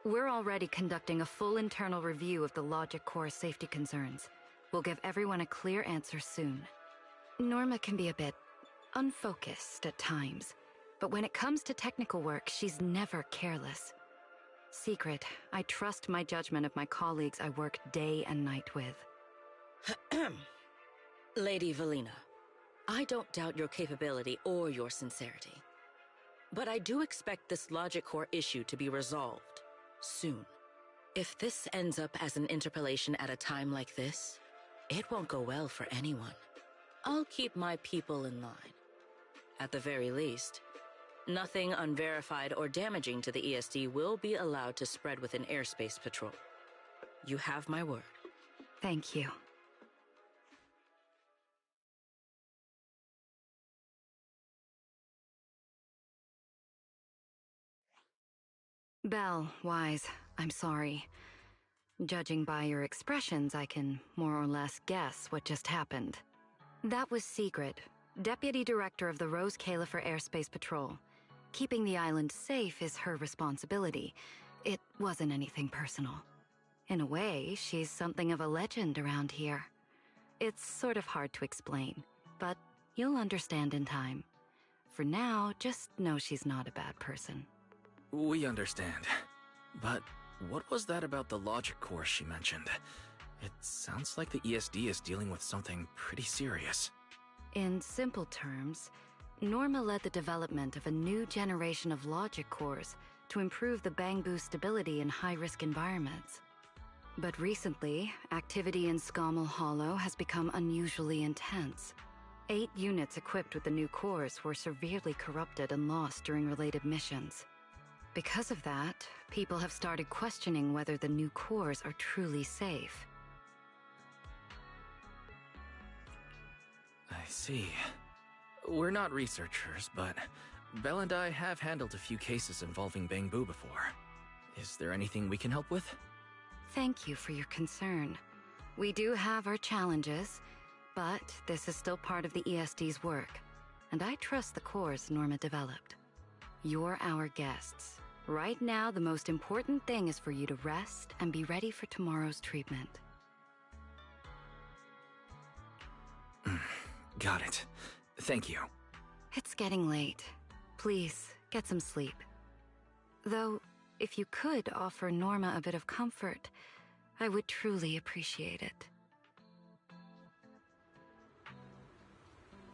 We're already conducting a full internal review of the logic core safety concerns. We'll give everyone a clear answer soon. Norma can be a bit unfocused at times, but when it comes to technical work, she's never careless. Secret, I trust my judgment of my colleagues I work day and night with. Lady Valina, I don't doubt your capability or your sincerity. But I do expect this logic core issue to be resolved soon. If this ends up as an interpolation at a time like this, it won't go well for anyone. I'll keep my people in line. At the very least, nothing unverified or damaging to the ESD will be allowed to spread within airspace patrol. You have my word. Thank you. Belle, Wise, I'm sorry. Judging by your expressions, I can more or less guess what just happened. That was Secret, Deputy Director of the Rose Califer Airspace Patrol. Keeping the island safe is her responsibility. It wasn't anything personal. In a way, she's something of a legend around here. It's sort of hard to explain, but you'll understand in time. For now, just know she's not a bad person. We understand. But what was that about the logic core she mentioned? It sounds like the ESD is dealing with something pretty serious. In simple terms, Norma led the development of a new generation of logic cores to improve the Bangbu stability in high-risk environments. But recently, activity in Scommel Hollow has become unusually intense. 8 units equipped with the new cores were severely corrupted and lost during related missions. Because of that, people have started questioning whether the new cores are truly safe. I see. We're not researchers, but Belle and I have handled a few cases involving Bangbu before. Is there anything we can help with? Thank you for your concern. We do have our challenges, but this is still part of the ESD's work, and I trust the cores Norma developed. You're our guests. Right now, the most important thing is for you to rest and be ready for tomorrow's treatment. Got it. Thank you. It's getting late. Please, get some sleep. Though, if you could offer Norma a bit of comfort, I would truly appreciate it.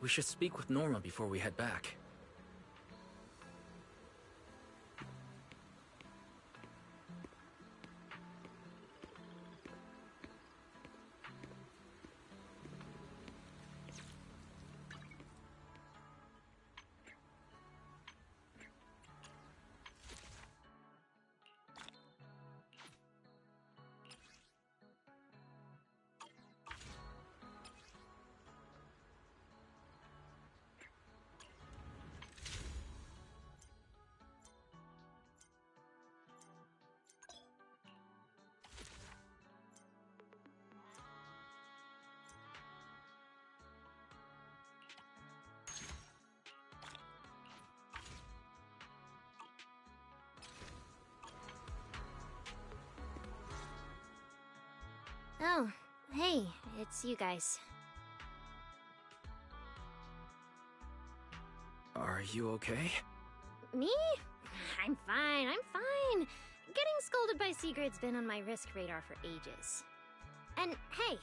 We should speak with Norma before we head back. Hey, it's you guys. Are you okay? Me? I'm fine, I'm fine. Getting scolded by Sigrid's been on my risk radar for ages. And hey,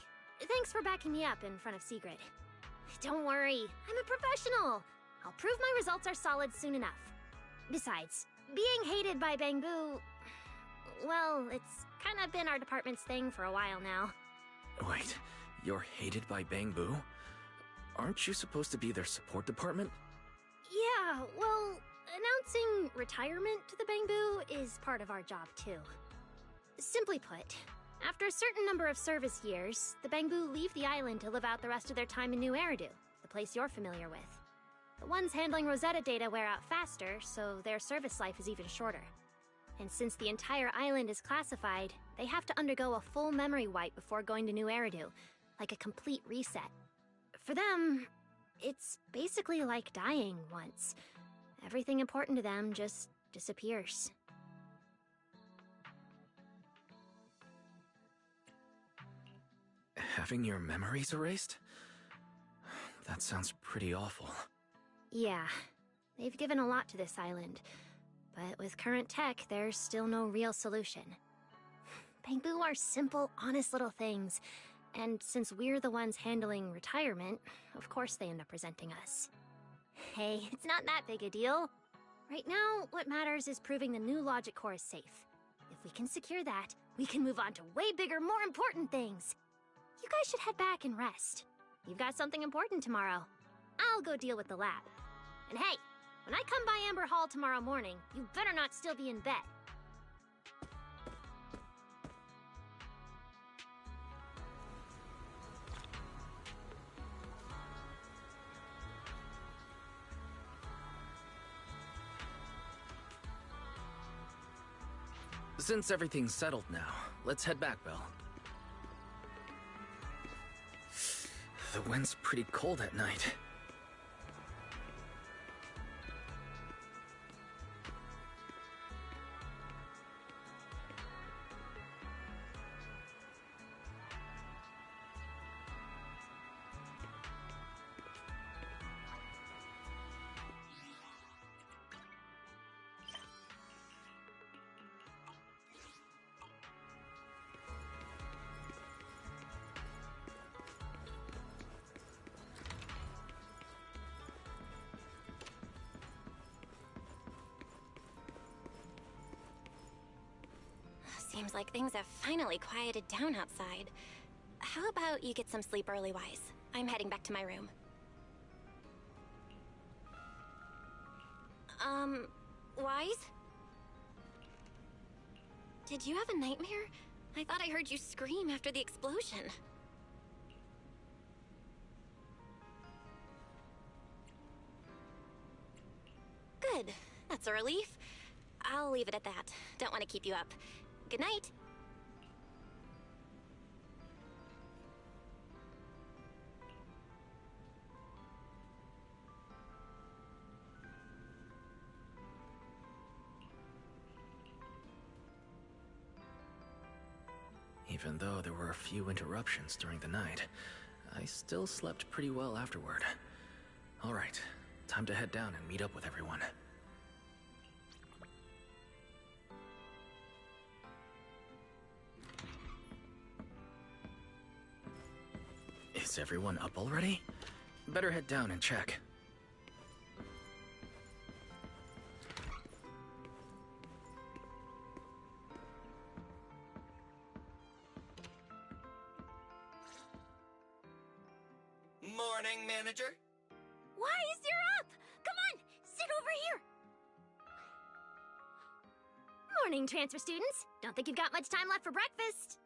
thanks for backing me up in front of Sigrid. Don't worry, I'm a professional. I'll prove my results are solid soon enough. Besides, being hated by Bangbu... well, it's kind of been our department's thing for a while now. Wait, you're hated by Bangbu? Aren't you supposed to be their support department? Yeah, well, announcing retirement to the Bangbu is part of our job too. Simply put, after a certain number of service years, the Bangbu leave the island to live out the rest of their time in New Eridu, the place you're familiar with. The ones handling Rosetta data wear out faster, so their service life is even shorter. And since the entire island is classified, they have to undergo a full memory wipe before going to New Eridu, like a complete reset. For them, it's basically like dying once. Everything important to them just disappears. Having your memories erased? That sounds pretty awful. Yeah, they've given a lot to this island, but with current tech, there's still no real solution. Bangbu are simple, honest little things, and since we're the ones handling retirement, of course they end up resenting us. Hey, it's not that big a deal. Right now, what matters is proving the new logic core is safe. If we can secure that, we can move on to way bigger, more important things. You guys should head back and rest. You've got something important tomorrow. I'll go deal with the lab. And hey, when I come by Amber Hall tomorrow morning, you better not still be in bed. Since everything's settled now, let's head back, Belle. The wind's pretty cold at night. Seems like things have finally quieted down outside. How about you get some sleep early, Wise? I'm heading back to my room. Wise? Did you have a nightmare? I thought I heard you scream after the explosion. Good. That's a relief. I'll leave it at that. Don't want to keep you up. Good night. Even though there were a few interruptions during the night, I still slept pretty well afterward. All right, time to head down and meet up with everyone. Is everyone up already? Better head down and check. Morning, manager. Wise, you're up! Come on, sit over here! Morning, transfer students. Don't think you've got much time left for breakfast.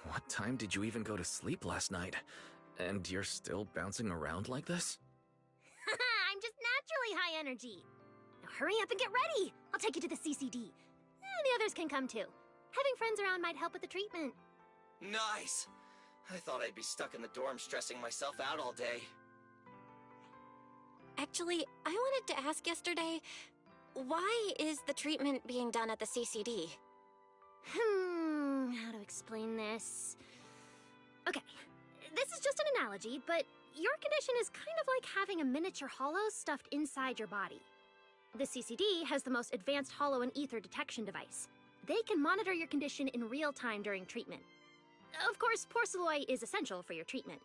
What time did you even go to sleep last night? And you're still bouncing around like this? I'm just naturally high energy. Now hurry up and get ready. I'll take you to the CCD. The others can come too. Having friends around might help with the treatment. Nice. I thought I'd be stuck in the dorm stressing myself out all day. Actually, I wanted to ask yesterday, Why is the treatment being done at the CCD? How to explain this? Okay, this is just an analogy, but your condition is kind of like having a miniature hollow stuffed inside your body. The CCD has the most advanced hollow and ether detection device. They can monitor your condition in real time during treatment. Of course, porcelloi is essential for your treatment.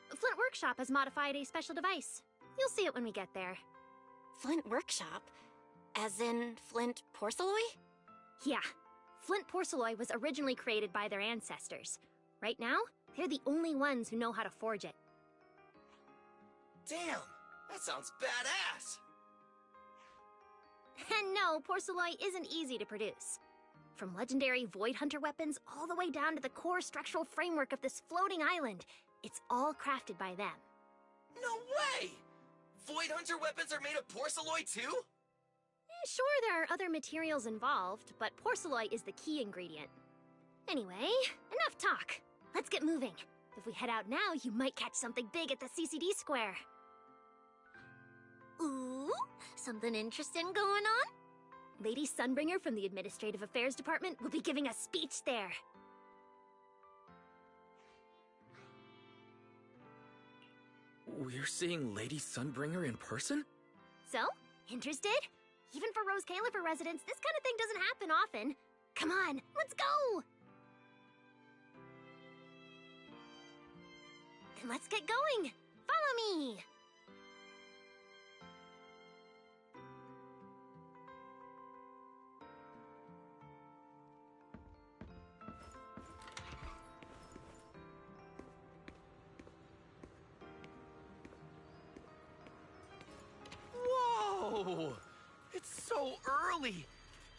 Flint Workshop has modified a special device. You'll see it when we get there. Flint Workshop? As in Flint porcelloi? Yeah. Flint porcelloi was originally created by their ancestors. Right now, they're the only ones who know how to forge it. Damn, that sounds badass. And no, porcelloi isn't easy to produce. From legendary Void Hunter weapons all the way down to the core structural framework of this floating island, it's all crafted by them. No way! Void Hunter weapons are made of porcelloi too? Sure, there are other materials involved, but porcelloi is the key ingredient. Anyway, enough talk. Let's get moving. If we head out now, you might catch something big at the CCD square. Ooh, something interesting going on? Lady Sunbringer from the Administrative Affairs Department will be giving a speech there. We're seeing Lady Sunbringer in person? So, interested? Even for Rose Califer residents, this kind of thing doesn't happen often. Come on, let's go! Then let's get going! Follow me! Whoa! It's so early,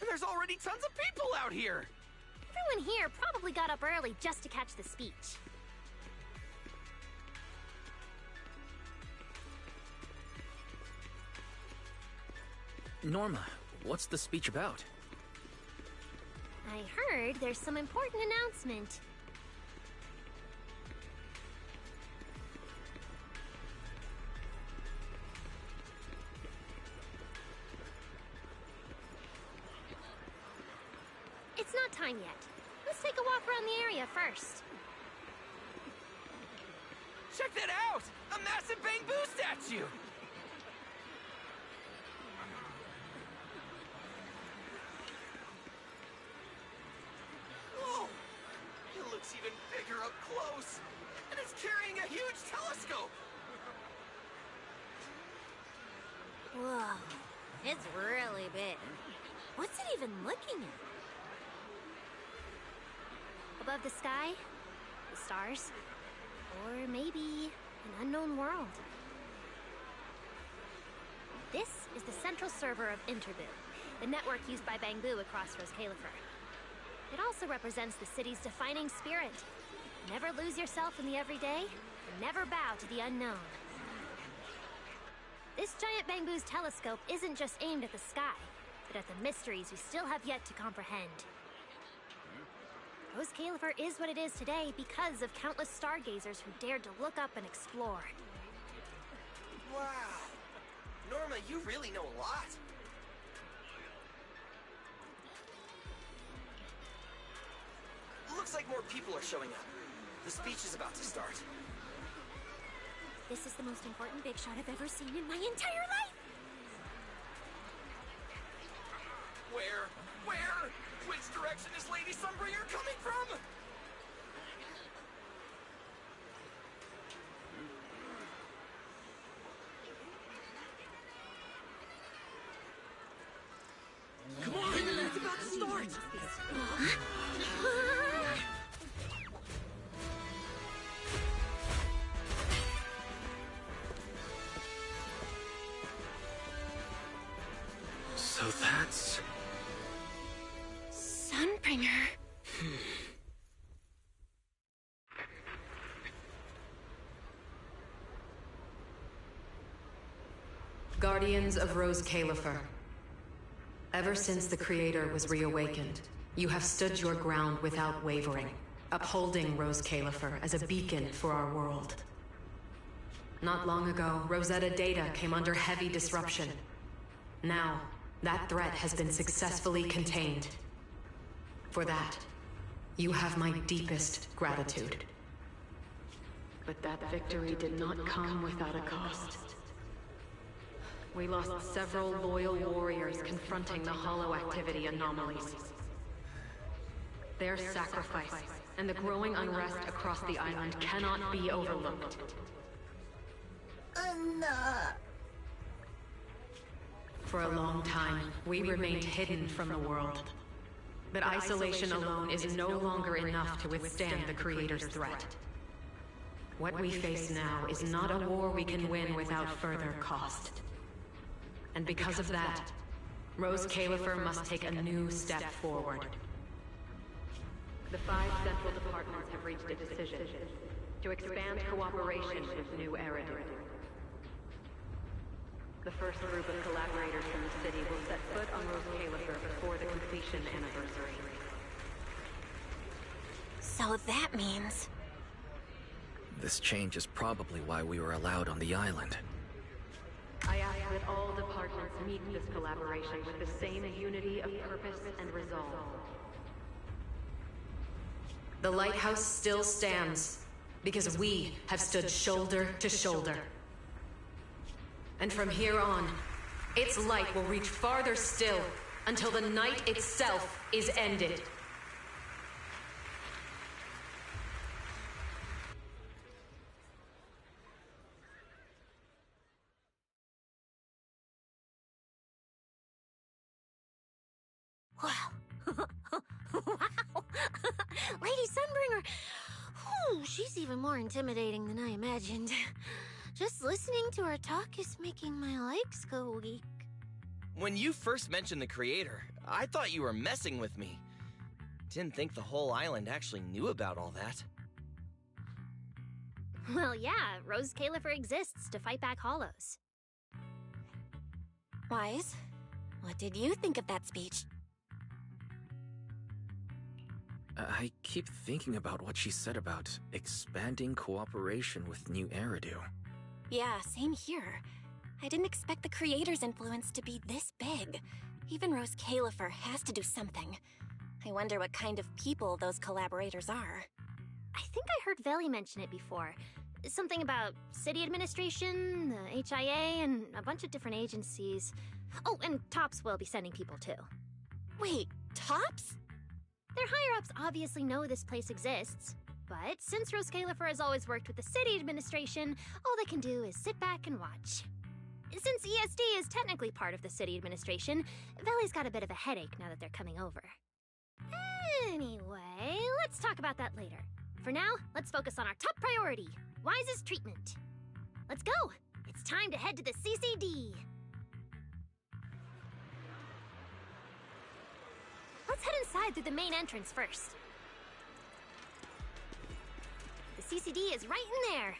and there's already tons of people out here! Everyone here probably got up early just to catch the speech. Norma, what's the speech about? I heard there's some important announcement. It's not time yet. Let's take a walk around the area first. Check that out! A massive bamboo statue! Whoa! It looks even bigger up close! And it's carrying a huge telescope! Whoa, it's really big. What's it even looking at? Above the sky, the stars, or maybe an unknown world. This is the central server of Interboo, the network used by Bangbu across Rose Califer. It also represents the city's defining spirit. Never lose yourself in the everyday, and never bow to the unknown. This giant Bangbu's telescope isn't just aimed at the sky, but at the mysteries we still have yet to comprehend. Rose Califer is what it is today because of countless stargazers who dared to look up and explore. Wow! Norma, you really know a lot! Looks like more people are showing up. The speech is about to start. This is the most important big shot I've ever seen in my entire life! Where? Where? Which direction is Lady Sunbringer coming from? Come on! It's about to start! So that's... Sunbringer. Guardians of Rose Califer. Ever since the Creator was reawakened, you have stood your ground without wavering, upholding Rose Califer as a beacon for our world. Not long ago, Rosetta data came under heavy disruption. Now, That threat has been successfully contained. For that, you have my deepest gratitude. But that victory did not come without a cost. We lost several loyal warriors confronting the hollow activity anomalies. Their sacrifice and the growing unrest across the island cannot be overlooked. For a long time, we remained hidden from the world. But isolation alone is no longer enough to withstand the Creator's threat. What we face now is not a war we can win without further cost. And because of that, Rose Califer must take a new step forward. The 5 central departments have reached a decision to expand cooperation with New Eridu. The first group of collaborators from the city will set foot on Rose Califer before the completion anniversary. So that means... This change is probably why we were allowed on the island. I ask that all departments meet this collaboration with the same unity of purpose and resolve. The lighthouse still stands because we have stood shoulder to shoulder. And from here on, its light will reach farther still until the night itself is ended. Wow. Wow. Lady Sunbringer. Whew, she's even more intimidating than I imagined. Just listening to her talk is making my legs go weak. When you first mentioned the Creator, I thought you were messing with me. Didn't think the whole island actually knew about all that. Well, yeah, Rose Califer exists to fight back hollows. Wise, what did you think of that speech? I keep thinking about what she said about expanding cooperation with New Eridu. Yeah, same here. I didn't expect the Creator's influence to be this big. Even Rose Califer has to do something. I wonder what kind of people those collaborators are. I think I heard Veli mention it before. Something about city administration, the HIA, and a bunch of different agencies. Oh, and TOPS will be sending people too. Wait, TOPS? Their higher-ups obviously know this place exists, but since Rose Califer has always worked with the city administration, all they can do is sit back and watch. Since ESD is technically part of the city administration, Veli's got a bit of a headache now that they're coming over. Anyway, let's talk about that later. For now, let's focus on our top priority, Wise's treatment. Let's go! It's time to head to the CCD! Let's head inside through the main entrance first. The CCD is right in there.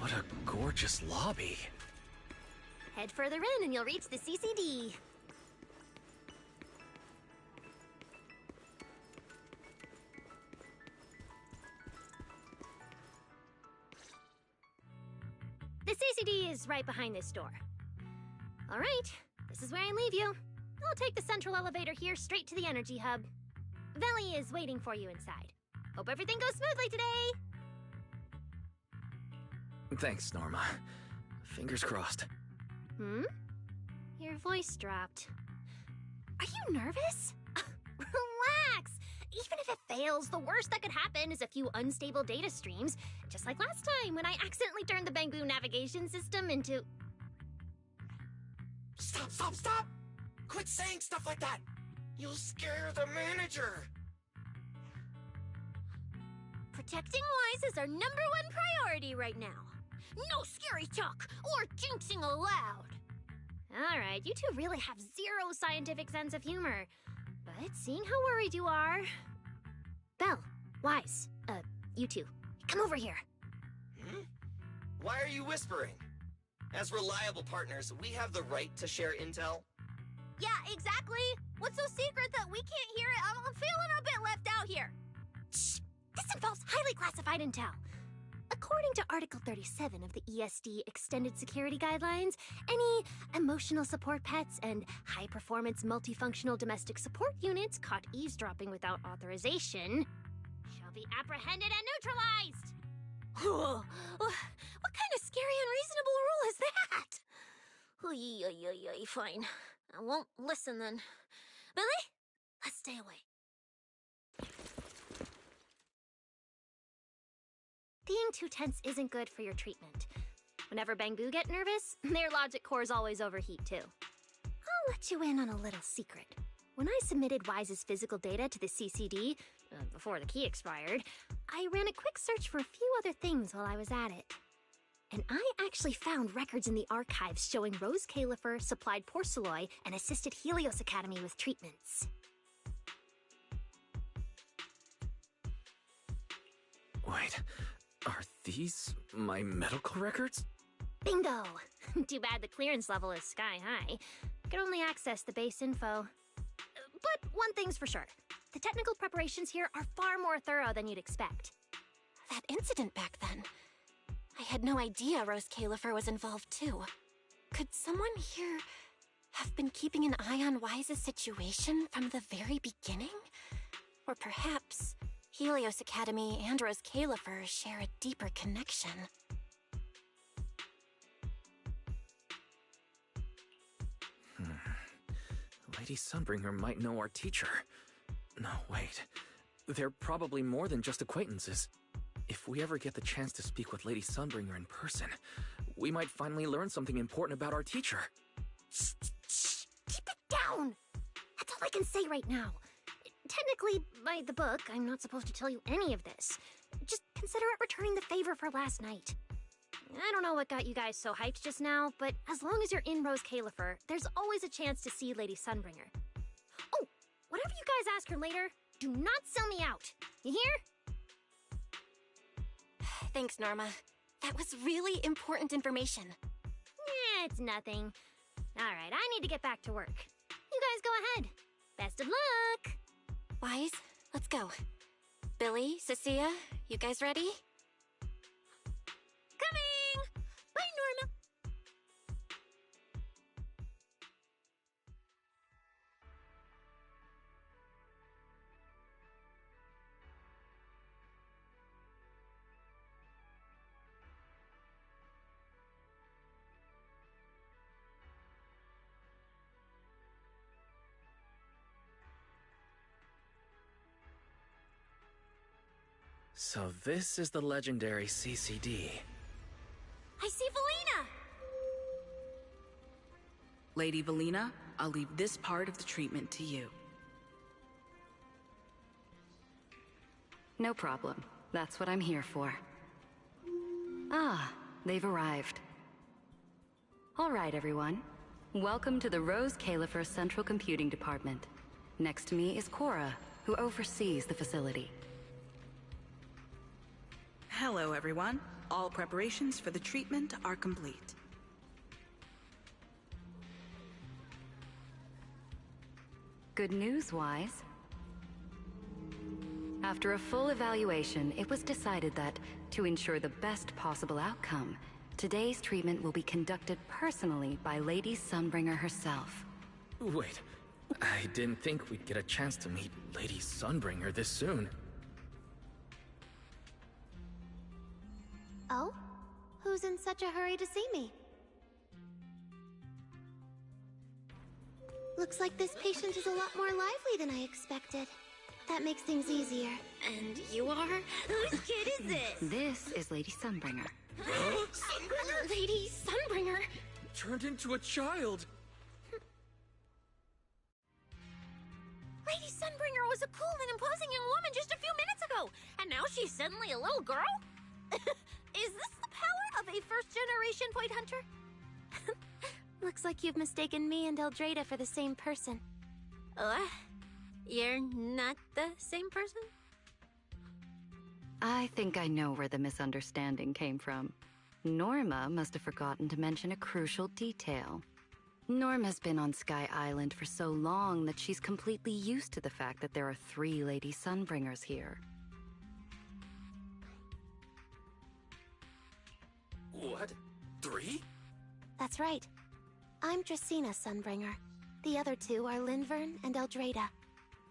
What a gorgeous lobby. Head further in and you'll reach the CCD. The CCD is right behind this door. All right, this is where I leave you. I'll take the central elevator here straight to the energy hub. Veli is waiting for you inside. Hope everything goes smoothly today. Thanks, Norma. Fingers crossed. Your voice dropped. Are you nervous? Relax! Even if it fails, the worst that could happen is a few unstable data streams, just like last time when I accidentally turned the Bangbu navigation system into... Stop, stop, stop! Quit saying stuff like that! You'll scare the manager! Protecting Wise is our #1 priority right now. No scary talk or jinxing allowed. Alright, you two really have zero scientific sense of humor. But seeing how worried you are... Belle, Wise, you two, come over here. Why are you whispering? As reliable partners, we have the right to share intel. Yeah, exactly. What's so secret that we can't hear it? I'm feeling a bit left out here. Shh! This involves highly classified intel. According to Article 37 of the ESD Extended Security Guidelines, any emotional support pets and high-performance multifunctional domestic support units caught eavesdropping without authorization shall be apprehended and neutralized. What kind of scary unreasonable rule is that? Fine. I won't listen then. Billy, let's stay away. Being too tense isn't good for your treatment. Whenever Bangboo get nervous, their logic cores always overheat too. I'll let you in on a little secret. When I submitted Wise's physical data to the CCD, before the key expired, I ran a quick search for a few other things while I was at it. And I actually found records in the archives showing Rose Califer supplied Porceloy and assisted Helios Academy with treatments. Wait, are these my medical records? Bingo! Too bad the clearance level is sky high. I can only access the base info. But one thing's for sure. The technical preparations here are far more thorough than you'd expect. That incident back then. I had no idea Rose Califer was involved too. Could someone here have been keeping an eye on Wise's situation from the very beginning? Or perhaps Helios Academy and Rose Califer share a deeper connection. Lady Sunbringer might know our teacher. No, wait. They're probably more than just acquaintances. If we ever get the chance to speak with Lady Sunbringer in person, we might finally learn something important about our teacher. Shh, shh, keep it down! That's all I can say right now. Technically, by the book, I'm not supposed to tell you any of this. Just consider it returning the favor for last night. I don't know what got you guys so hyped just now, but as long as you're in Rose Califer, there's always a chance to see Lady Sunbringer. Oh, whatever you guys ask her later, do not sell me out. You hear? Thanks, Norma. That was really important information. It's nothing. Alright, I need to get back to work. You guys go ahead. Best of luck! Wise, let's go. Billy, Cecilia, you guys ready? Coming! Bye, Norma! So this is the legendary CCD. I see Valina! Lady Valina, I'll leave this part of the treatment to you. No problem. That's what I'm here for. Ah, they've arrived. All right, everyone. Welcome to the Rose Califer Central Computing Department. Next to me is Cora, who oversees the facility. Hello, everyone. All preparations for the treatment are complete. Good news, Wise. After a full evaluation, it was decided that, to ensure the best possible outcome, today's treatment will be conducted personally by Lady Sunbringer herself. Wait, I didn't think we'd get a chance to meet Lady Sunbringer this soon. Oh? Who's in such a hurry to see me? Looks like this patient is a lot more lively than I expected. That makes things easier. And you are? Whose kid is this? This is Lady Sunbringer. Sunbringer? Lady Sunbringer! Turned into a child! Lady Sunbringer was a cool and imposing young woman just a few minutes ago, and now she's suddenly a little girl? Is this the power of a first-generation point hunter? Looks like you've mistaken me and Eldrada for the same person. What? You're not the same person? I think I know where the misunderstanding came from. Norma must have forgotten to mention a crucial detail. Norma's been on Sky Island for so long that she's completely used to the fact that there are 3 Lady Sunbringers here. What? 3? That's right. I'm Dracena Sunbringer. The other 2 are Lindvern and Eldrada.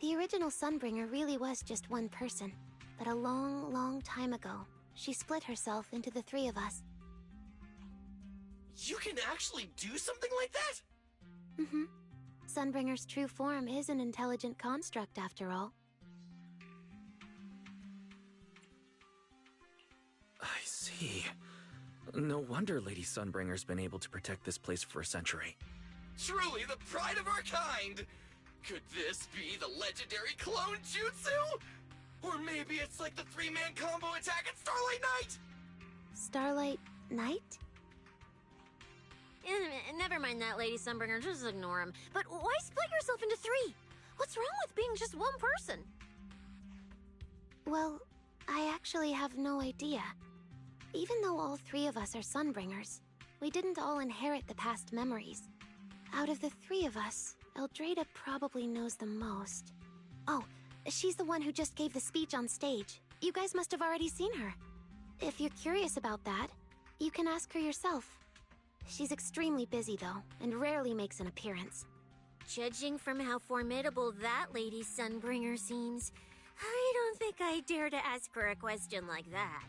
The original Sunbringer really was just one person, but a long, long time ago, she split herself into the 3 of us. You can actually do something like that? Mm-hmm. Sunbringer's true form is an intelligent construct, after all. I see. No wonder Lady Sunbringer's been able to protect this place for a century. Truly the pride of our kind! Could this be the legendary clone jutsu? Or maybe it's like the 3-man combo attack at Starlight Night? Starlight Night? Never mind that, Lady Sunbringer. Just ignore him. But why split yourself into 3? What's wrong with being just one person? Well, I actually have no idea. Even though all 3 of us are Sunbringers, we didn't all inherit the past memories. Out of the 3 of us, Eldrada probably knows the most. Oh, she's the one who just gave the speech on stage. You guys must have already seen her. If you're curious about that, you can ask her yourself. She's extremely busy, though, and rarely makes an appearance. Judging from how formidable that Lady Sunbringer seems, I don't think I dare to ask her a question like that.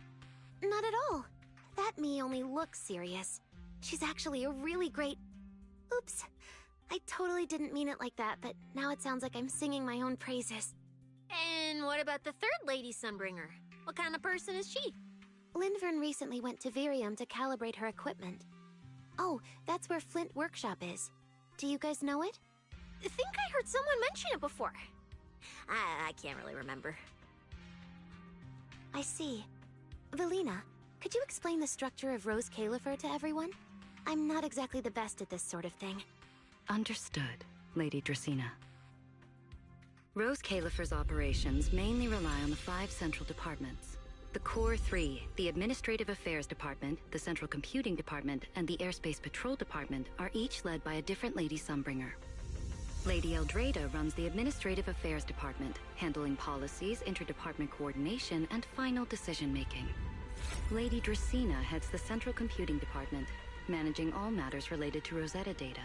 Not at all. That me only looks serious. She's actually a really great... Oops. I totally didn't mean it like that, but now it sounds like I'm singing my own praises. And what about the 3rd Lady Sunbringer? What kind of person is she? Lindvern recently went to Virium to calibrate her equipment. Oh, that's where Flint Workshop is. Do you guys know it? I think I heard someone mention it before. I can't really remember. I see. Velina, could you explain the structure of Rose Califer to everyone? I'm not exactly the best at this sort of thing. Understood, Lady Dracena. Rose Califer's operations mainly rely on the 5 central departments. The Core 3, the Administrative Affairs Department, the Central Computing Department, and the Airspace Patrol Department are each led by a different Lady Sunbringer. Lady Eldrada runs the Administrative Affairs Department, handling policies, interdepartment coordination, and final decision-making. Lady Dracena heads the Central Computing Department, managing all matters related to Rosetta data.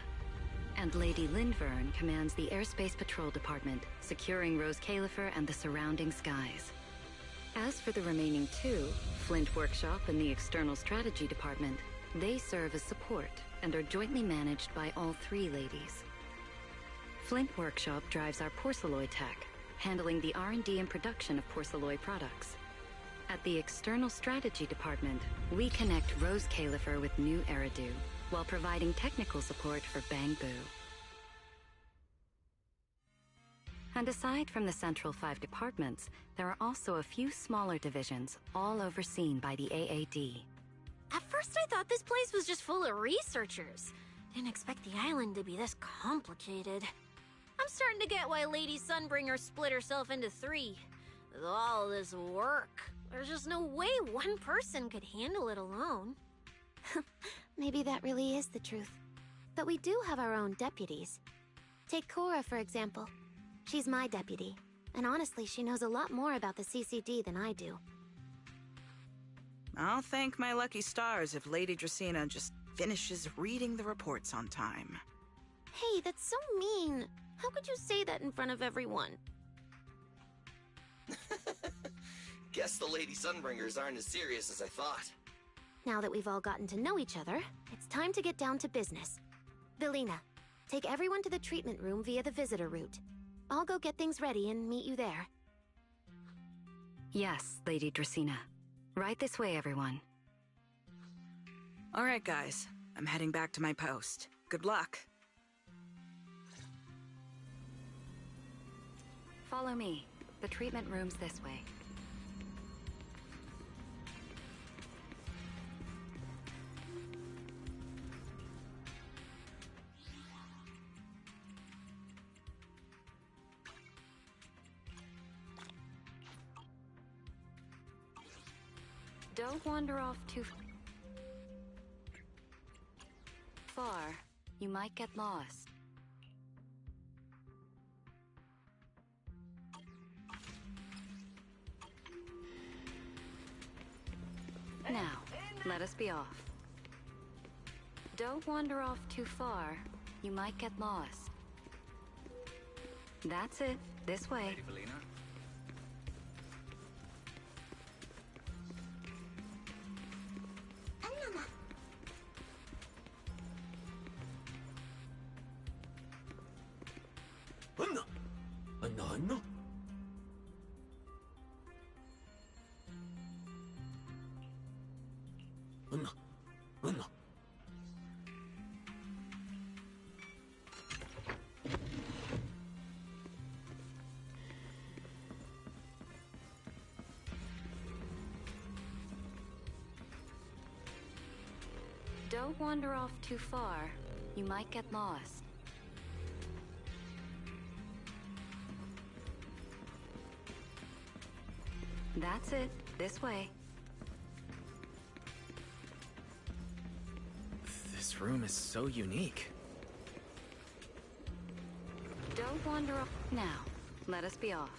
And Lady Lindvern commands the Airspace Patrol Department, securing Rose Califer and the surrounding skies. As for the remaining 2, Flint Workshop and the External Strategy Department, they serve as support and are jointly managed by all 3 ladies. Flint Workshop drives our porcelloid tech, handling the R&D and production of porcelloid products. At the External Strategy Department, we connect Rose Califer with new Eridu, while providing technical support for Bangbu. And aside from the central 5 departments, there are also a few smaller divisions, all overseen by the AAD. At first I thought this place was just full of researchers. Didn't expect the island to be this complicated. I'm starting to get why Lady Sunbringer split herself into 3. With all this work, there's just no way one person could handle it alone. Maybe that really is the truth. But we do have our own deputies. Take Cora, for example. She's my deputy, and honestly, she knows a lot more about the CCD than I do. I'll thank my lucky stars if Lady Dracena just finishes reading the reports on time. Hey, that's so mean. How could you say that in front of everyone? Guess the Lady Sunbringers aren't as serious as I thought. Now that we've all gotten to know each other, it's time to get down to business. Velina, take everyone to the treatment room via the visitor route. I'll go get things ready and meet you there. Yes, Lady Dracena. Right this way, everyone. All right, guys. I'm heading back to my post. Good luck. Follow me. The treatment room's this way. Don't wander off too... you might get lost. Now, let us be off. Don't wander off too far. You might get lost. That's it. This way. Lady Valina? Anna? Anna. Don't wander off too far. You might get lost. That's it. This way. This room is so unique. Don't wander off. Now, let us be off.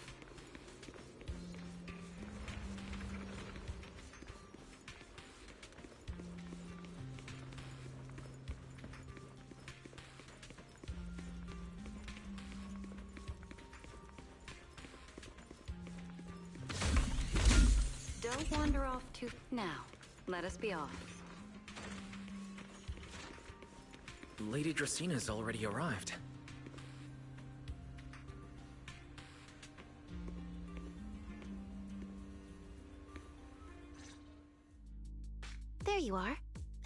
Don't wander off too... Now, let us be off. Lady Dracena's already arrived. There you are.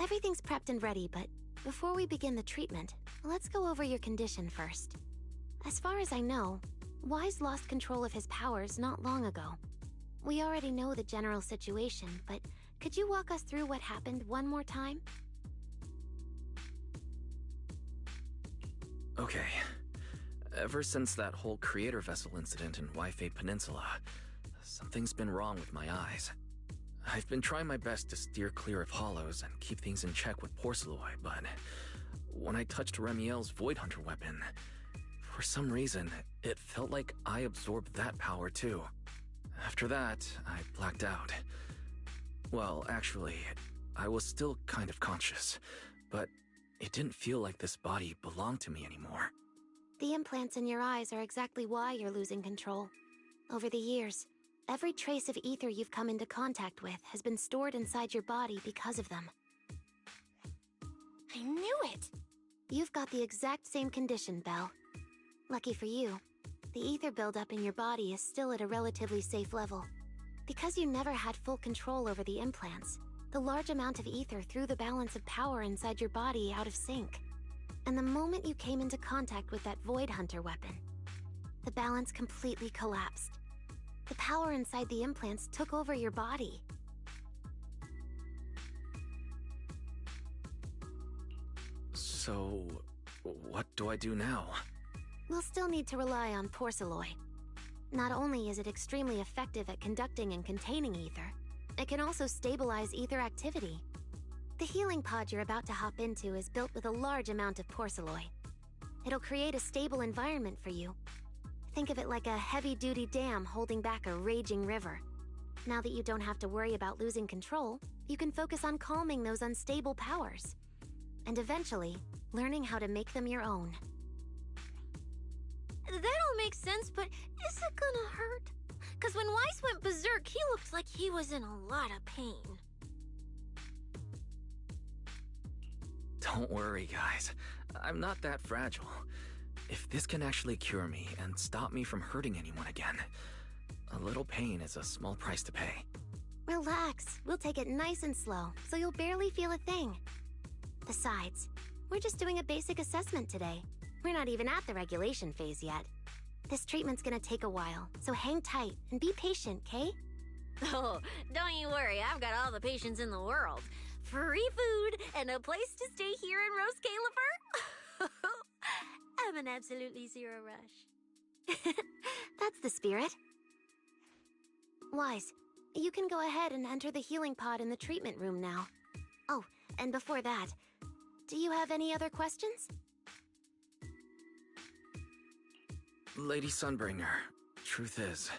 Everything's prepped and ready, but before we begin the treatment, let's go over your condition first. As far as I know, Wise lost control of his powers not long ago. We already know the general situation, but could you walk us through what happened one more time? Okay. Ever since that whole creator vessel incident in Waifei Peninsula, something's been wrong with my eyes. I've been trying my best to steer clear of hollows and keep things in check with Porceloi, but when I touched Remiel's Void Hunter weapon, for some reason, it felt like I absorbed that power too. After that, I blacked out. Well, actually, I was still kind of conscious, but it didn't feel like this body belonged to me anymore. The implants in your eyes are exactly why you're losing control. Over the years, every trace of ether you've come into contact with has been stored inside your body because of them. I knew it! You've got the exact same condition, Belle. Lucky for you, the ether buildup in your body is still at a relatively safe level. Because you never had full control over the implants, the large amount of ether threw the balance of power inside your body out of sync. And the moment you came into contact with that Void Hunter weapon, the balance completely collapsed. The power inside the implants took over your body. So, what do I do now? We'll still need to rely on Porceloi. Not only is it extremely effective at conducting and containing ether, it can also stabilize ether activity. The healing pod you're about to hop into is built with a large amount of Porceloi. It'll create a stable environment for you. Think of it like a heavy-duty dam holding back a raging river. Now that you don't have to worry about losing control, you can focus on calming those unstable powers. And eventually, learning how to make them your own. That all makes sense, but is it gonna hurt? Because when Weiss went berserk, he looked like he was in a lot of pain. Don't worry, guys. I'm not that fragile. If this can actually cure me and stop me from hurting anyone again, a little pain is a small price to pay. Relax. We'll take it nice and slow, so you'll barely feel a thing. Besides, we're just doing a basic assessment today. We're not even at the regulation phase yet. This treatment's gonna take a while, so hang tight and be patient, Kay? Oh, don't you worry, I've got all the patience in the world. Free food and a place to stay here in Rose Califer. I'm an absolutely zero rush. That's the spirit. Wise, you can go ahead and enter the healing pod in the treatment room now. Oh, and before that, do you have any other questions? Lady Sunbringer, truth is,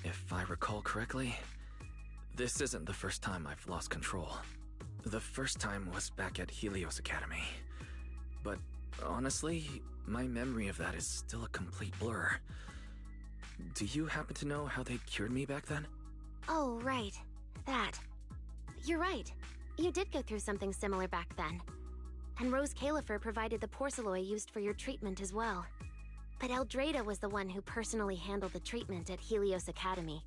if I recall correctly, this isn't the first time I've lost control. The first time was back at Helios Academy. But honestly, my memory of that is still a complete blur. Do you happen to know how they cured me back then? Oh, right. That. You're right. You did go through something similar back then. And Rose Califer provided the porcelain used for your treatment as well. But Eldrada was the one who personally handled the treatment at Helios Academy.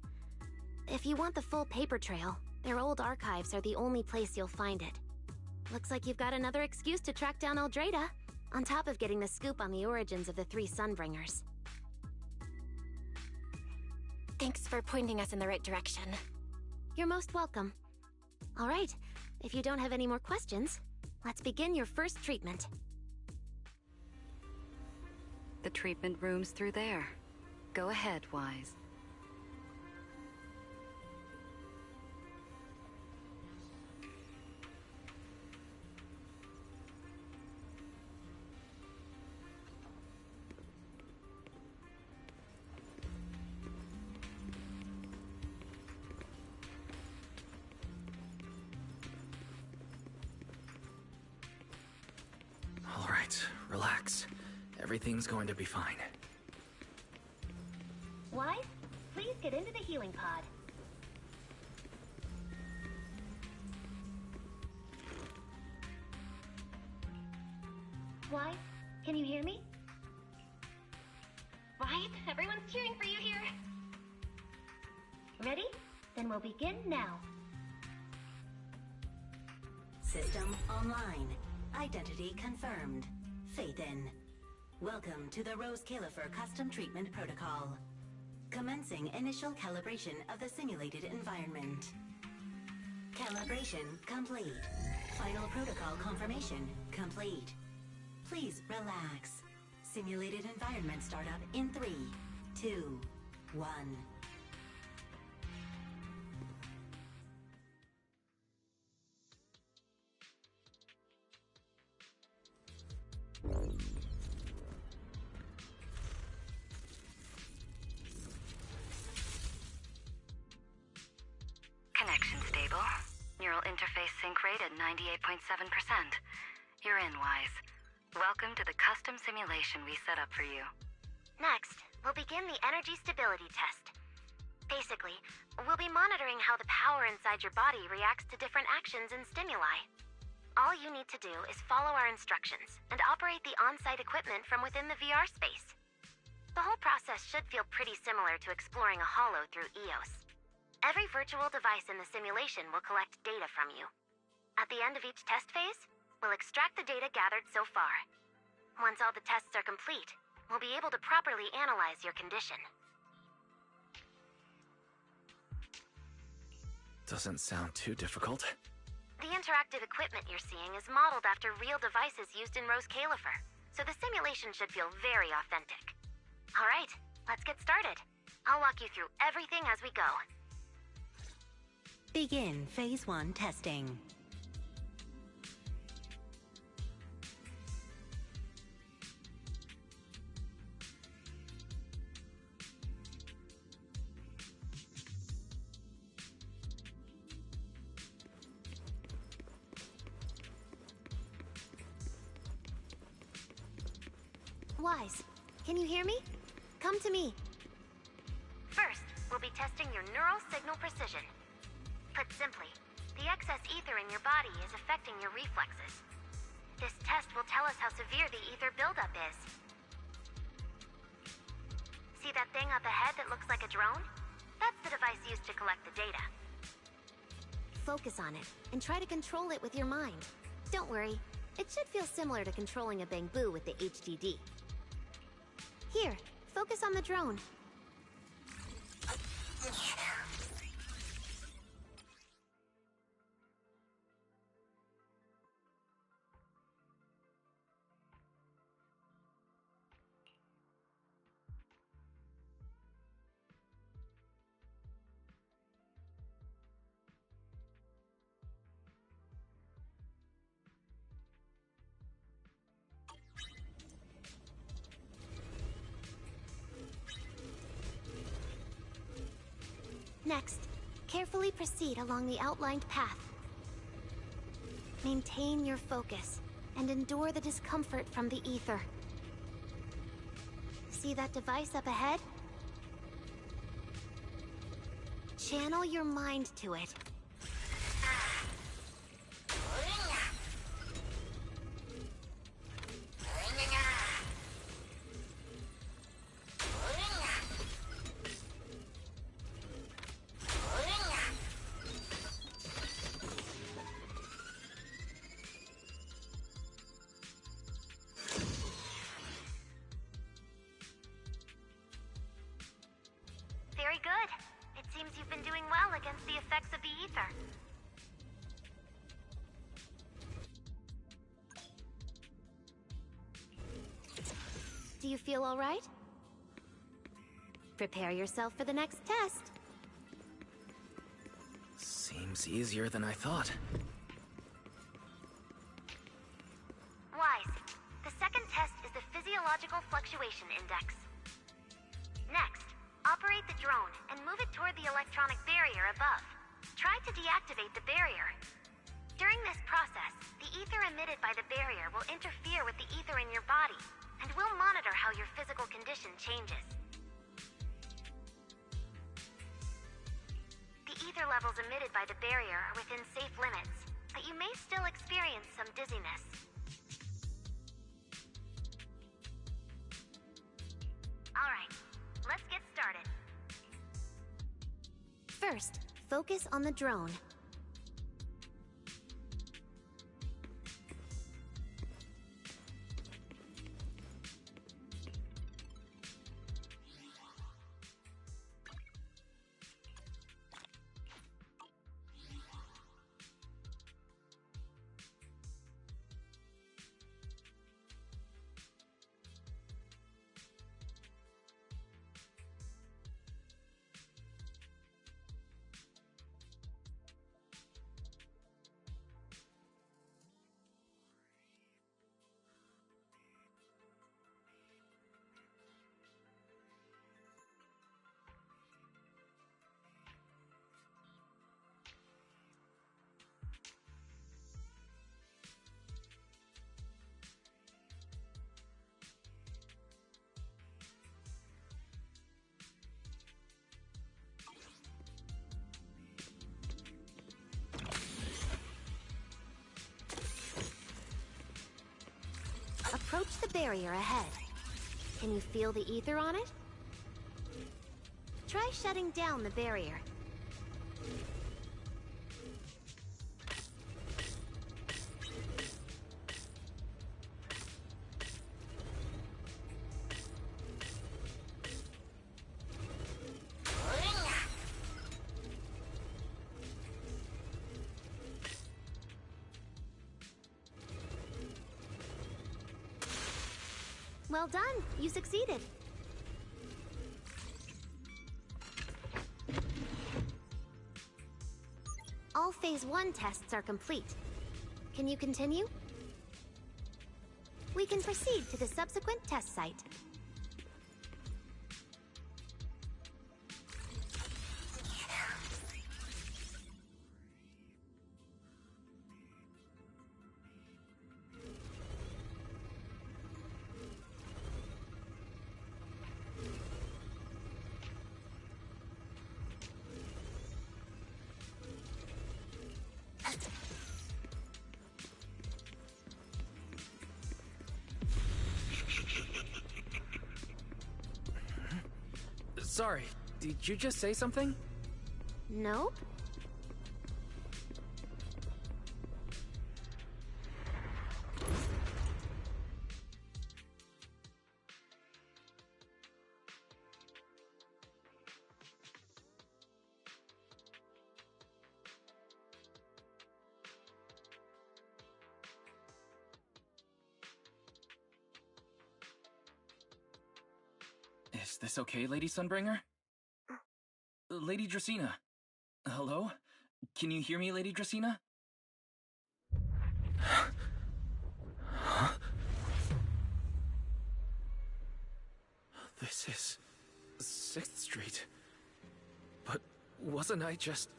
If you want the full paper trail, their old archives are the only place you'll find it. Looks like you've got another excuse to track down Eldrada, on top of getting the scoop on the origins of the three Sunbringers. Thanks for pointing us in the right direction. You're most welcome. All right, if you don't have any more questions, let's begin your first treatment. The treatment room's through there. Go ahead, Wise. All right, relax. Everything's going to be fine. Wise, please get into the healing pod. Wise, can you hear me? Wise, everyone's cheering for you here. Ready? Then we'll begin now. System online. Identity confirmed. Faith in. Welcome to the Rose Califer Custom Treatment Protocol. Commencing initial calibration of the simulated environment. Calibration complete. Final protocol confirmation complete. Please relax. Simulated environment startup in 3, 2, 1. Connection stable. Neural interface sync rate at 98.7%. You're in, Wise. Welcome to the custom simulation we set up for you. Next, we'll begin the energy stability test. Basically, we'll be monitoring how the power inside your body reacts to different actions and stimuli. All you need to do is follow our instructions and operate the on-site equipment from within the VR space. The whole process should feel pretty similar to exploring a holo through EOS. Every virtual device in the simulation will collect data from you. At the end of each test phase, we'll extract the data gathered so far. Once all the tests are complete, we'll be able to properly analyze your condition. Doesn't sound too difficult. The interactive equipment you're seeing is modeled after real devices used in Rose Califer, so the simulation should feel very authentic. All right, let's get started. I'll walk you through everything as we go. Begin Phase 1 testing. Wise, can you hear me? Come to me. First, we'll be testing your neural signal precision. Put simply, the excess ether in your body is affecting your reflexes. This test will tell us how severe the ether buildup is. See that thing up ahead that looks like a drone? That's the device used to collect the data. Focus on it, and try to control it with your mind. Don't worry, it should feel similar to controlling a bamboo with the HDD. Here, focus on the drone. Next, carefully proceed along the outlined path. Maintain your focus and endure the discomfort from the ether. See that device up ahead? Channel your mind to it. Very good. It seems you've been doing well against the effects of the ether. Do you feel all right? Prepare yourself for the next test. Seems easier than I thought. Wise. The second test is the Physiological Fluctuation Index. Next, operate the drone and move it toward the electronic barrier above. Try to deactivate the barrier. During this process, the ether emitted by the barrier will interfere with the ether in your body, and we'll monitor how your physical condition changes. The ether levels emitted by the barrier are within safe limits, but you may still experience some dizziness. Alright, let's get started. First, focus on the drone. Approach the barrier ahead. Can you feel the ether on it? Try shutting down the barrier. Well done, you succeeded. All Phase 1 tests are complete. Can you continue? We can proceed to the subsequent test site. Sorry, did you just say something? Nope. Is this okay, Lady Sunbringer? Lady Dracaena? Hello? Can you hear me, Lady Dracaena? Huh? This is 6th Street. But Wasn't I just...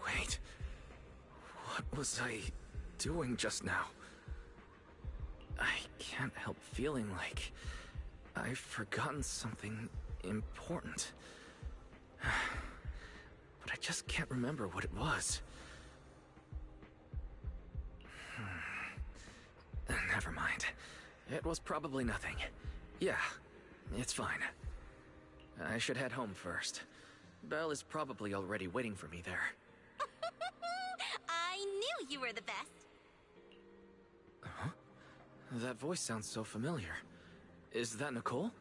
Wait. What was I doing just now? I can't help feeling like I've forgotten something important. But I just can't remember what it was. Never mind. It was probably nothing. Yeah, it's fine. I should head home first. Belle is probably already waiting for me there. I knew you were the best. Huh? That voice sounds so familiar. Is that Nicole?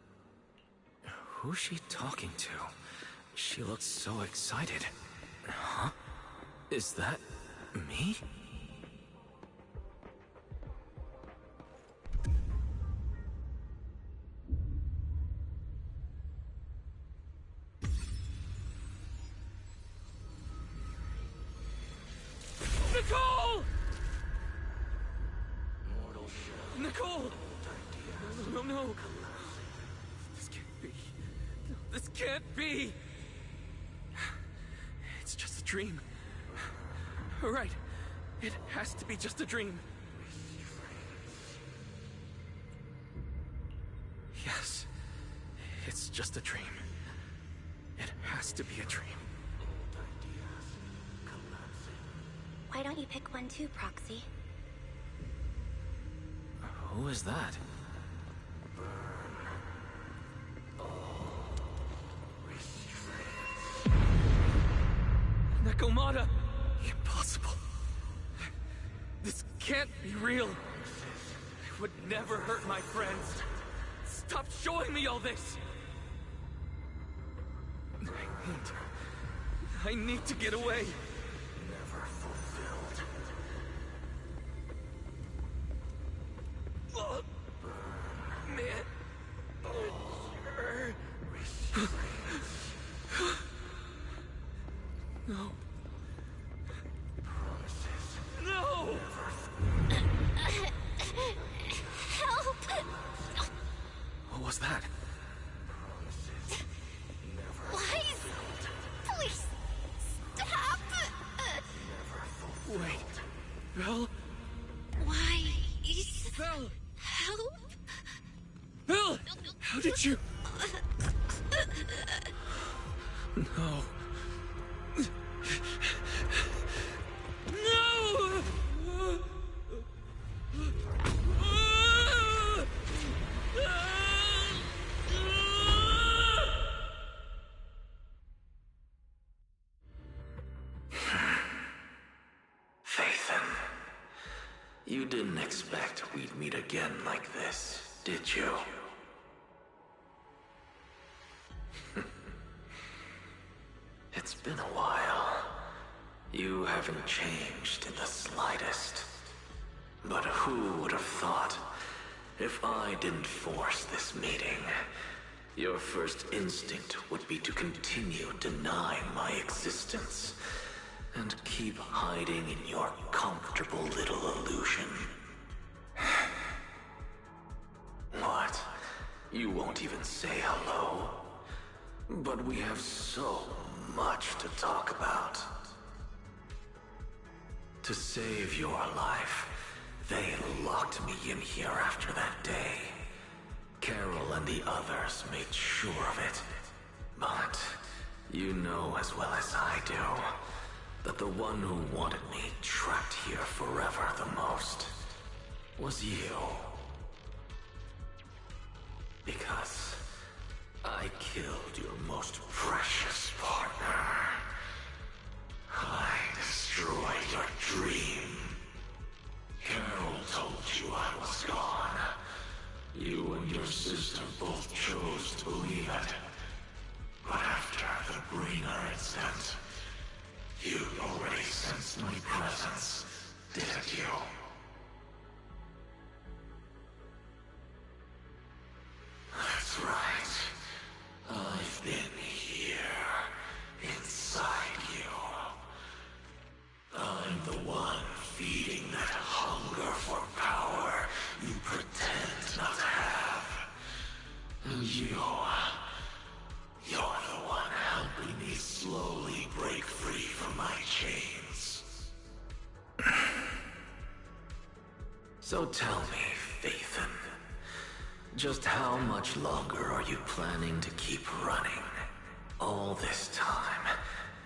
Who's she talking to? She looks so excited. Huh? Is that me? Nicole! Nicole! No, no, no. This can't be. This can't be. It's just a dream. Right. It has to be just a dream. Yes. It's just a dream. It has to be a dream. Why don't you pick one too, Proxy? Who is that? Nakomata! Impossible. This can't be real. I would never hurt my friends. Stop showing me all this! I need to get away. Never fulfilled. Man. No. Promises. No! Help! What was that? Promises. Never Please! Please! Stop! Wait. Belle? Why? Belle! Help? Belle! How did you... No. No! Fathan, you didn't expect we'd meet again like this, did you? It's been a while. You haven't changed in the slightest. But who would have thought, if I didn't force this meeting, your first instinct would be to continue denying my existence and keep hiding in your comfortable little illusion. What? You won't even say hello? But we have so much to talk about. To save your life, they locked me in here after that day. Carol and the others made sure of it. But you know as well as I do that the one who wanted me trapped here forever the most was you. Because I killed your most precious partner. I destroyed your dream. Carol told you I was gone. You and your sister both chose to believe it. But after the Greener incident, you'd already sensed my presence, didn't you? That's right. I've been here, inside you. I'm the one feeding that hunger for power you pretend not to have. And you're the one helping me slowly break free from my chains. So tell me, Phaethon, just how much longer are you planning to keep running? All this time,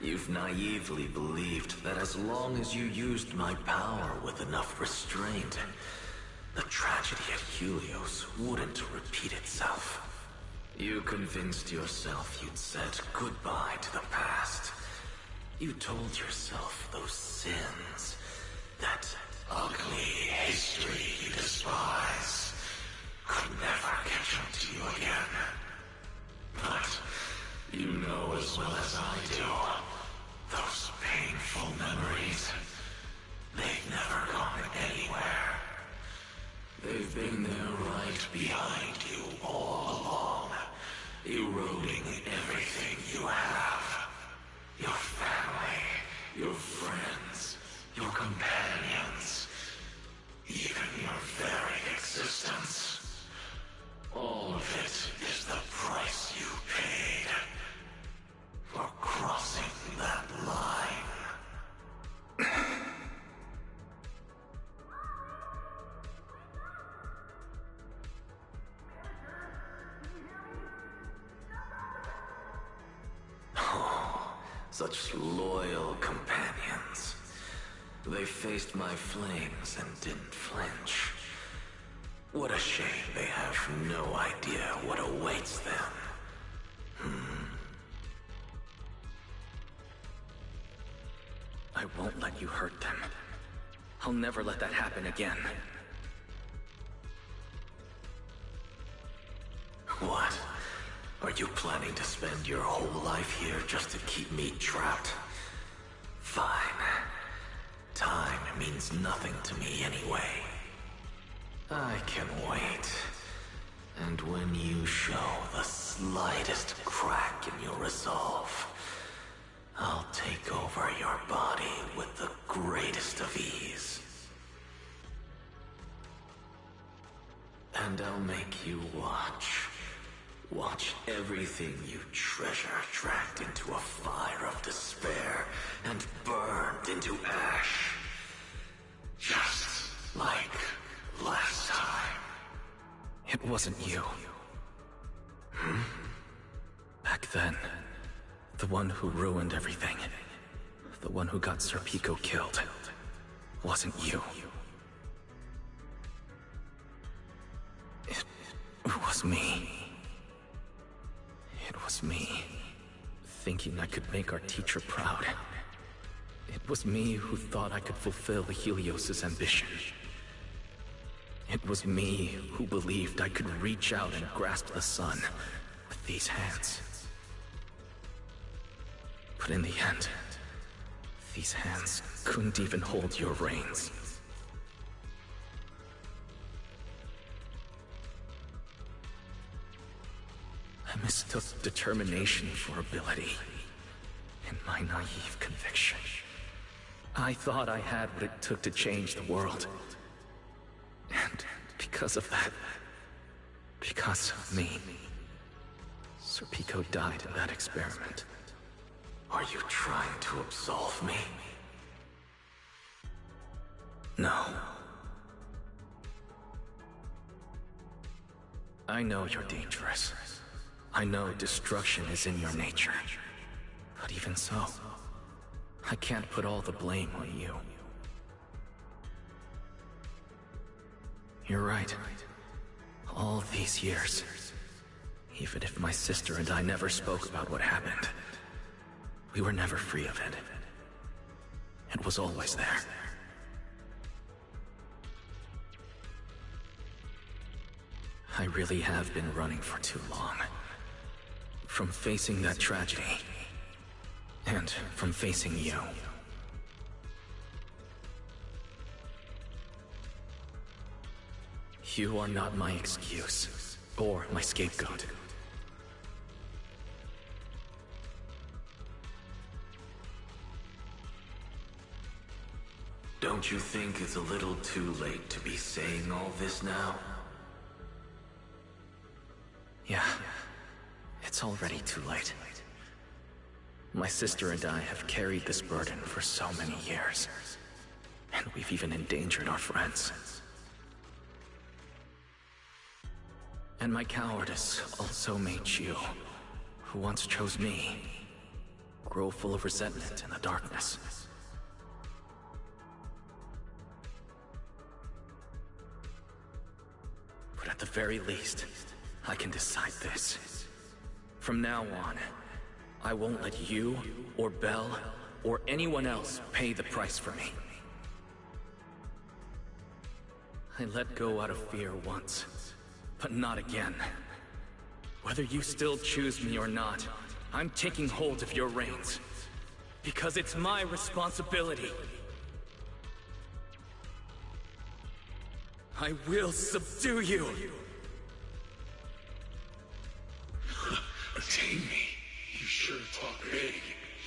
you've naively believed that as long as you used my power with enough restraint, the tragedy at Helios wouldn't repeat itself. You convinced yourself you'd said goodbye to the past. You told yourself those sins, that ugly history you despise, could never catch up to you again. But you know as well as I do, those painful memories, they've never gone anywhere. They've been there right behind you all along, eroding everything you have. Your family, your friends, your companions, even your very existence. All of it is the price you paid for crossing that line. Oh, such loyal companions. They faced my flames and didn't flinch. What a shame they have no idea what awaits them. I won't let you hurt them. I'll never let that happen again. What? Are you planning to spend your whole life here just to keep me trapped? Fine. Time means nothing to me anyway. I can wait. And when you show the slightest crack in your resolve, I'll take over your body with the greatest of ease. And I'll make you watch. Watch everything you treasure dragged into a fire of despair and burned into ash. Just like last time. It wasn't you. Back then, the one who ruined everything, the one who got Sir Pico killed, wasn't you. It was me. It was me, thinking I could make our teacher proud. It was me who thought I could fulfill Helios' ambition. It was me who believed I could reach out and grasp the sun with these hands. But in the end, these hands couldn't even hold your reins. I mistook determination for ability in my naive conviction. I thought I had what it took to change the world. And because of that, because of me, Sir Pico died in that experiment. Are you trying to absolve me? No. I know you're dangerous. I know destruction is in your nature. But even so, I can't put all the blame on you. You're right. All these years, Even if my sister and I never spoke about what happened, we were never free of it. It was always there. I really have been running for too long. From facing that tragedy, and from facing you. You are not my excuse, or my scapegoat. Don't you think it's a little too late to be saying all this now? Yeah, it's already too late. My sister and I have carried this burden for so many years, and we've even endangered our friends. And my cowardice also made you, who once chose me, grow full of resentment in the darkness. But at the very least, I can decide this. From now on, I won't let you, or Belle, or anyone else pay the price for me. I let go out of fear once, but not again. Whether you still choose me or not, I'm taking hold of your reins. Because it's my responsibility. I will subdue you! Tame me? You sure talk big.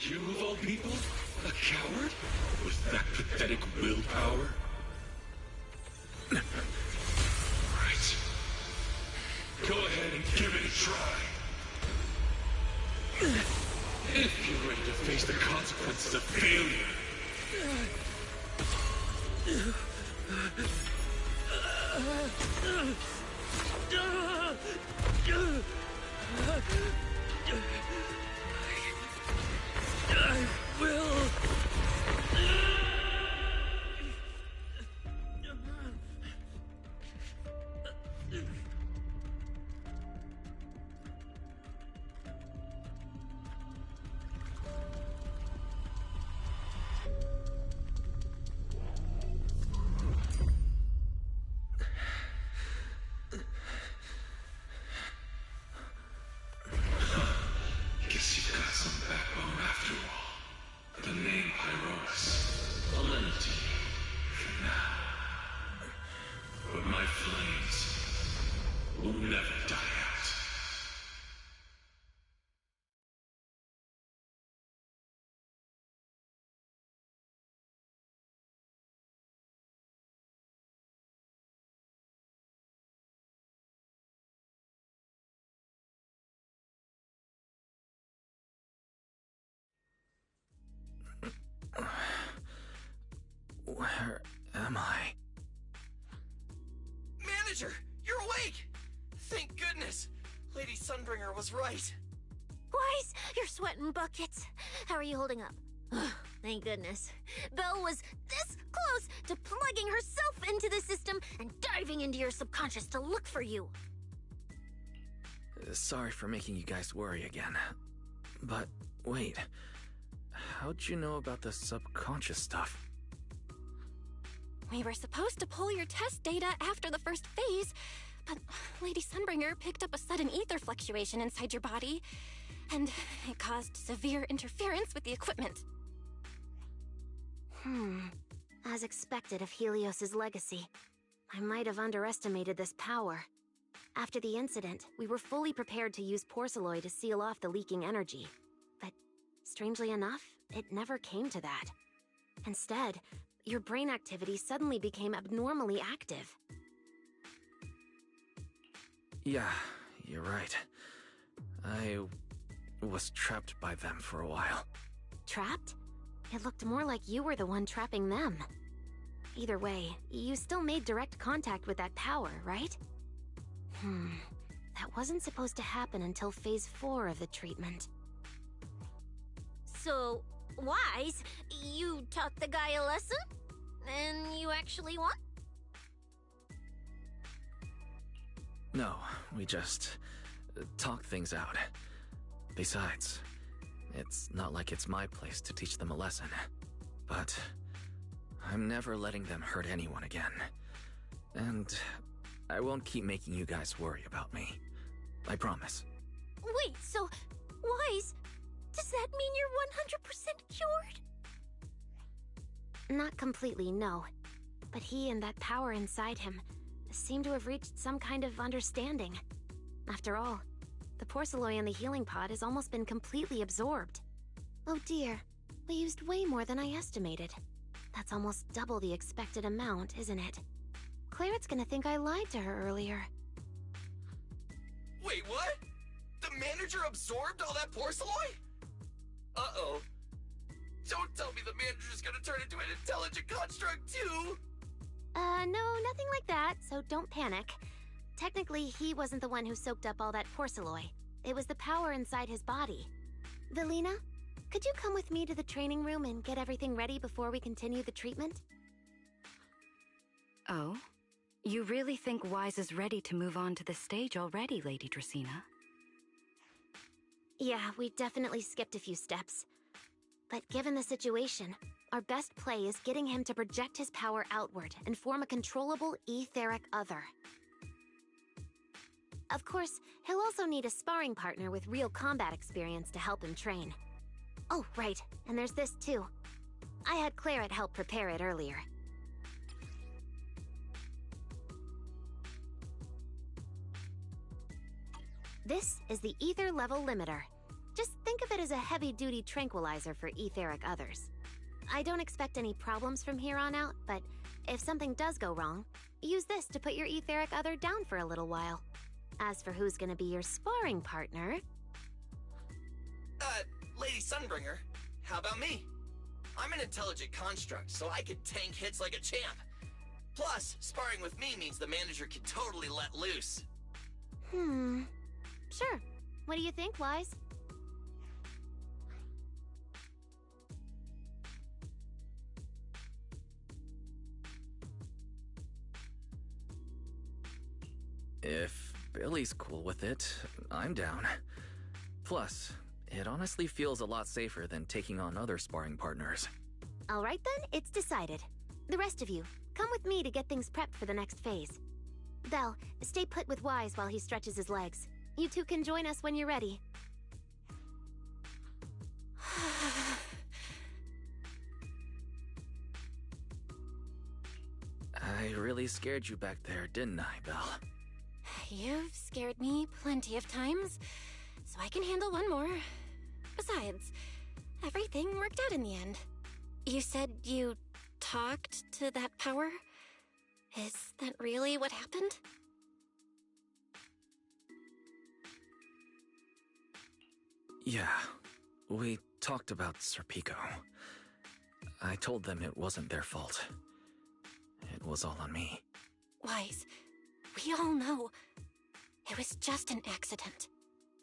You of all people? A coward? With that pathetic willpower? Right. Go ahead and give it a try. If you're ready to face the consequences of failure. I will... Guess you've got some backbone after all. The name Pyroas. I'll lend it to you. For now. But my flames will never die out. Where am I? Manager, you're awake! Thank goodness! Lady Sunbringer was right. Wise, you're sweating buckets. How are you holding up? Thank goodness. Belle was this close to plugging herself into the system and diving into your subconscious to look for you. Sorry for making you guys worry again. But, wait. How'd you know about the subconscious stuff? We were supposed to pull your test data after the first phase, but Lady Sunbringer picked up a sudden ether fluctuation inside your body, and it caused severe interference with the equipment. As expected of Helios's legacy, I might have underestimated this power. After the incident, we were fully prepared to use Porceloid to seal off the leaking energy. But, strangely enough, it never came to that. Instead, your brain activity suddenly became abnormally active. Yeah, you're right. I was trapped by them for a while. Trapped? It looked more like you were the one trapping them. Either way, you still made direct contact with that power, right? That wasn't supposed to happen until Phase 4 of the treatment. So, Wise, you taught the guy a lesson? And you actually won? No, we just talk things out. Besides, it's not like it's my place to teach them a lesson. But I'm never letting them hurt anyone again. And I won't keep making you guys worry about me. I promise. Wait, so, Wise, does that mean you're 100% cured? Not completely, no. But he and that power inside him seem to have reached some kind of understanding. After all, the porcelain in the healing pod has almost been completely absorbed. Oh dear, we used way more than I estimated. That's almost double the expected amount, isn't it? Claret's gonna think I lied to her earlier. Wait, what? The manager absorbed all that porcelain? Uh-oh. Don't tell me the manager's gonna turn into an intelligent construct too! No, nothing like that, so don't panic. Technically, he wasn't the one who soaked up all that porcelain. It was the power inside his body. Velina, could you come with me to the training room and get everything ready before we continue the treatment? Oh? You really think Wise is ready to move on to the stage already, Lady Dracaena? Yeah, we definitely skipped a few steps. But given the situation, our best play is getting him to project his power outward and form a controllable etheric other. Of course, he'll also need a sparring partner with real combat experience to help him train. Oh, right, and there's this too. I had Claret help prepare it earlier. This is the ether level limiter. Just think of it as a heavy-duty tranquilizer for etheric others. I don't expect any problems from here on out, but if something does go wrong, use this to put your etheric other down for a little while. As for who's gonna be your sparring partner... Lady Sunbringer, how about me? I'm an intelligent construct, so I can tank hits like a champ. Plus, sparring with me means the manager can totally let loose. Sure. What do you think, Wise? If Billy's cool with it, I'm down. Plus, it honestly feels a lot safer than taking on other sparring partners. All right then, it's decided. The rest of you, come with me to get things prepped for the next phase. Belle, stay put with Wise while he stretches his legs. You two can join us when you're ready. I really scared you back there, didn't I, Belle? You've scared me plenty of times, so I can handle one more. Besides, everything worked out in the end. You said you talked to that power? Is that really what happened? Yeah, we talked about Serpico. I told them it wasn't their fault. It was all on me. Wise, we all know. It was just an accident.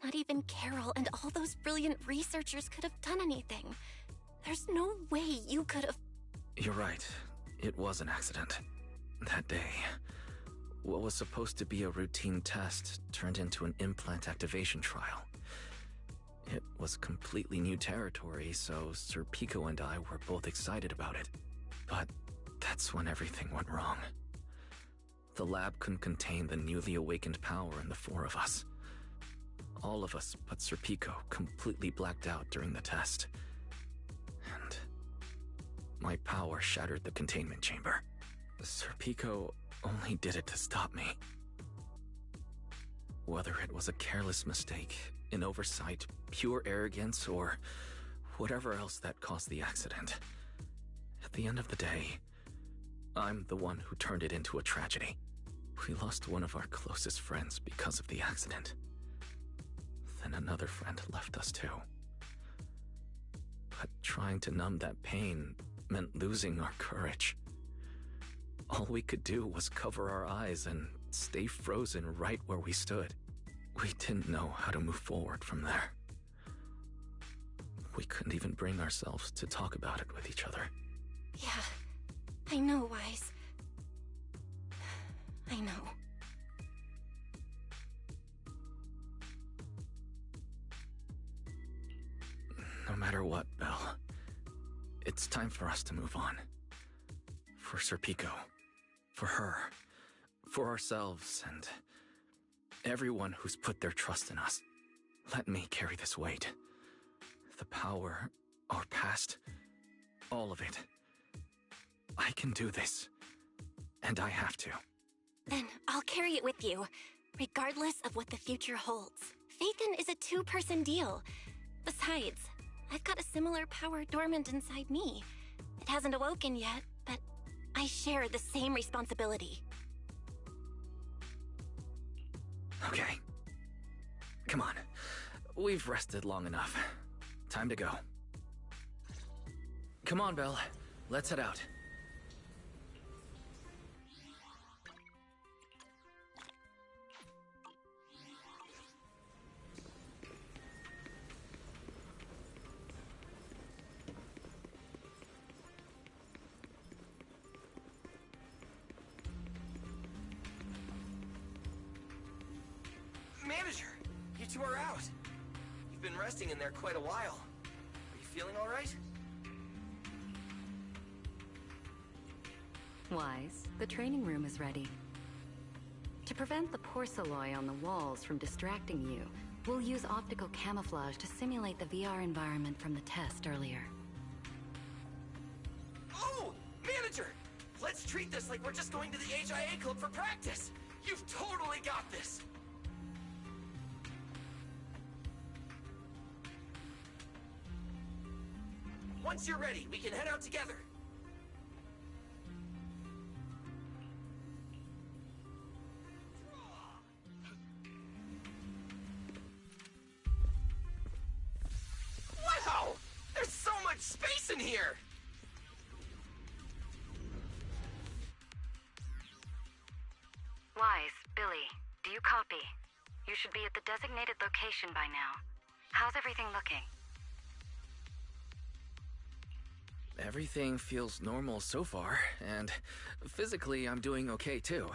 Not even Carol and all those brilliant researchers could have done anything. There's no way you could have... You're right. It was an accident. That day, what was supposed to be a routine test turned into an implant activation trial. It was completely new territory, so Sir Pico and I were both excited about it. But that's when everything went wrong. The lab couldn't contain the newly awakened power in the four of us. All of us but Sir Pico completely blacked out during the test. And my power shattered the containment chamber. Sir Pico only did it to stop me. Whether it was a careless mistake, an oversight, pure arrogance, or whatever else that caused the accident. At the end of the day, I'm the one who turned it into a tragedy. We lost one of our closest friends because of the accident. Then another friend left us too. But trying to numb that pain meant losing our courage. All we could do was cover our eyes and stay frozen right where we stood. We didn't know how to move forward from there. We couldn't even bring ourselves to talk about it with each other. Yeah, I know, Wise. I know. matter what, Belle, it's time for us to move on. For Serpico, for her, for ourselves, and everyone who's put their trust in us. Let me carry this weight. The power, our past, all of it. I can do this, and I have to. Then I'll carry it with you, regardless of what the future holds. Faithin is a two-person deal. Besides, I've got a similar power dormant inside me. It hasn't awoken yet, but I share the same responsibility. Okay. Come on. We've rested long enough. Time to go. Come on, Belle. Let's head out. Manager, you two are out. You've been resting in there quite a while. Are you feeling all right? Wise, the training room is ready. To prevent the porcelain on the walls from distracting you, we'll use optical camouflage to simulate the VR environment from the test earlier. Oh, manager! Let's treat this like we're just going to the HIA club for practice. You've totally got this. Once you're ready, we can head out together. Wow! There's so much space in here! Wise, Billy, do you copy? You should be at the designated location by now. How's everything looking? Everything feels normal so far, and physically I'm doing okay too.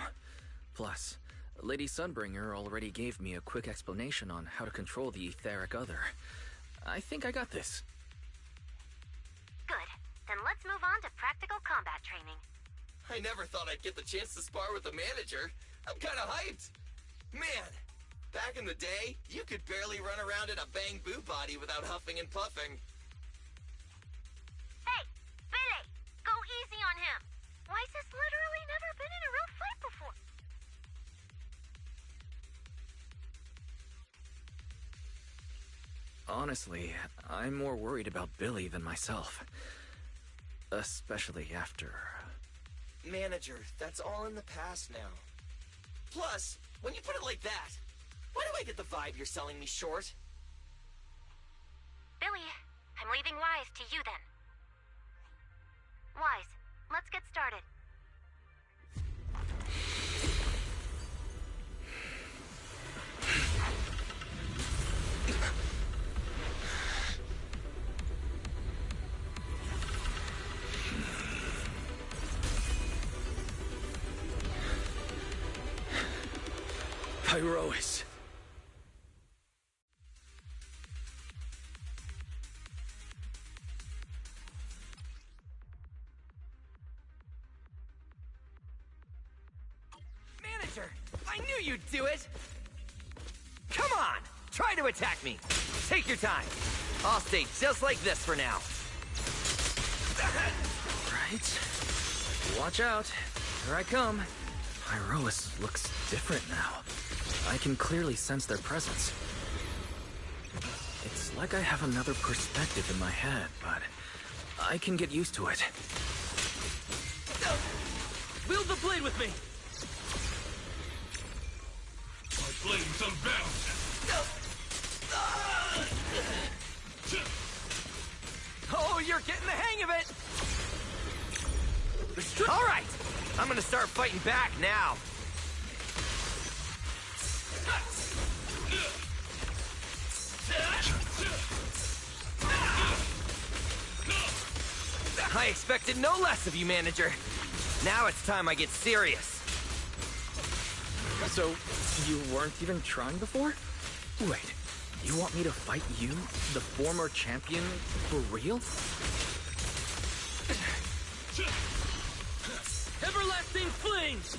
Plus, Lady Sunbringer already gave me a quick explanation on how to control the etheric other. I think I got this. Good. Then let's move on to practical combat training. I never thought I'd get the chance to spar with the manager. I'm kinda hyped. Man, back in the day, you could barely run around in a bang-boo body without huffing and puffing. Hey, Billy! Go easy on him! Weiss has literally never been in a real fight before. Honestly, I'm more worried about Billy than myself. Especially after... Manager, that's all in the past now. Plus, when you put it like that, why do I get the vibe you're selling me short? Billy, I'm leaving Wise to you then. Wise, let's get started. Pyrois. Manager, I knew you'd do it! Come on! Try to attack me! Take your time. I'll stay just like this for now. Right. Watch out. Here I come. Pyrois looks different now. I can clearly sense their presence. It's like I have another perspective in my head, but I can get used to it. Wield the blade with me! My flames unbound! Oh, you're getting the hang of it! All right, I'm gonna start fighting back now. I expected no less of you, manager. Now it's time I get serious. So, you weren't even trying before? Wait, You want me to fight you, the former champion, for real? Everlasting flames!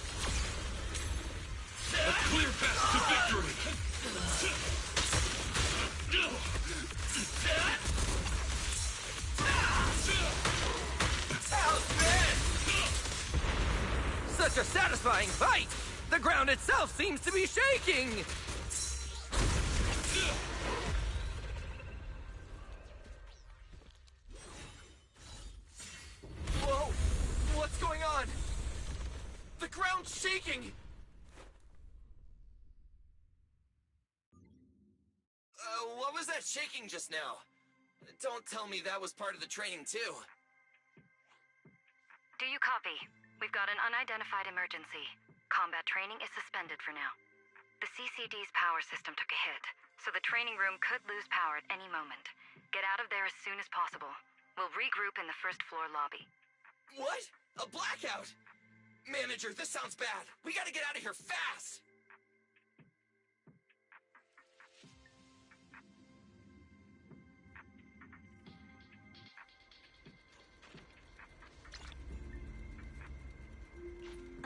A clear path to victory! How's this? Such a satisfying fight! The ground itself seems to be shaking! Whoa! What's going on? The ground's shaking! What was that shaking just now? Don't tell me that was part of the training, too. Do you copy? We've got an unidentified emergency. Combat training is suspended for now. The CCD's power system took a hit, so the training room could lose power at any moment. Get out of there as soon as possible. We'll regroup in the first floor lobby. What? A blackout? Manager, this sounds bad. We gotta get out of here fast!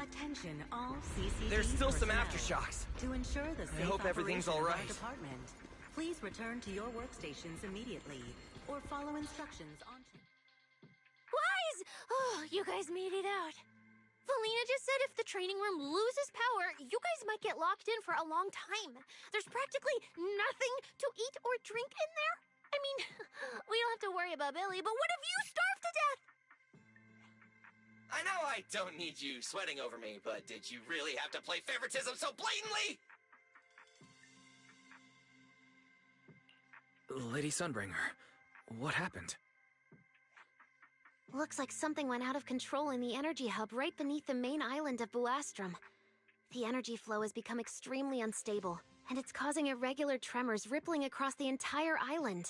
Attention, all CCD There's still some personnel. aftershocks. To ensure the safe I hope everything's operation all of our right. department, please return to your workstations immediately, or follow instructions on. Wise! Oh, you guys made it out. Valina just said if the training room loses power, you guys might get locked in for a long time. There's practically nothing to eat or drink in there. I mean, we don't have to worry about Billy, but what if you starve to death? I know I don't need you sweating over me, but did you really have to play favoritism so blatantly? Lady Sunbringer, what happened? Looks like something went out of control in the energy hub right beneath the main island of Buastrum. The energy flow has become extremely unstable, and it's causing irregular tremors rippling across the entire island.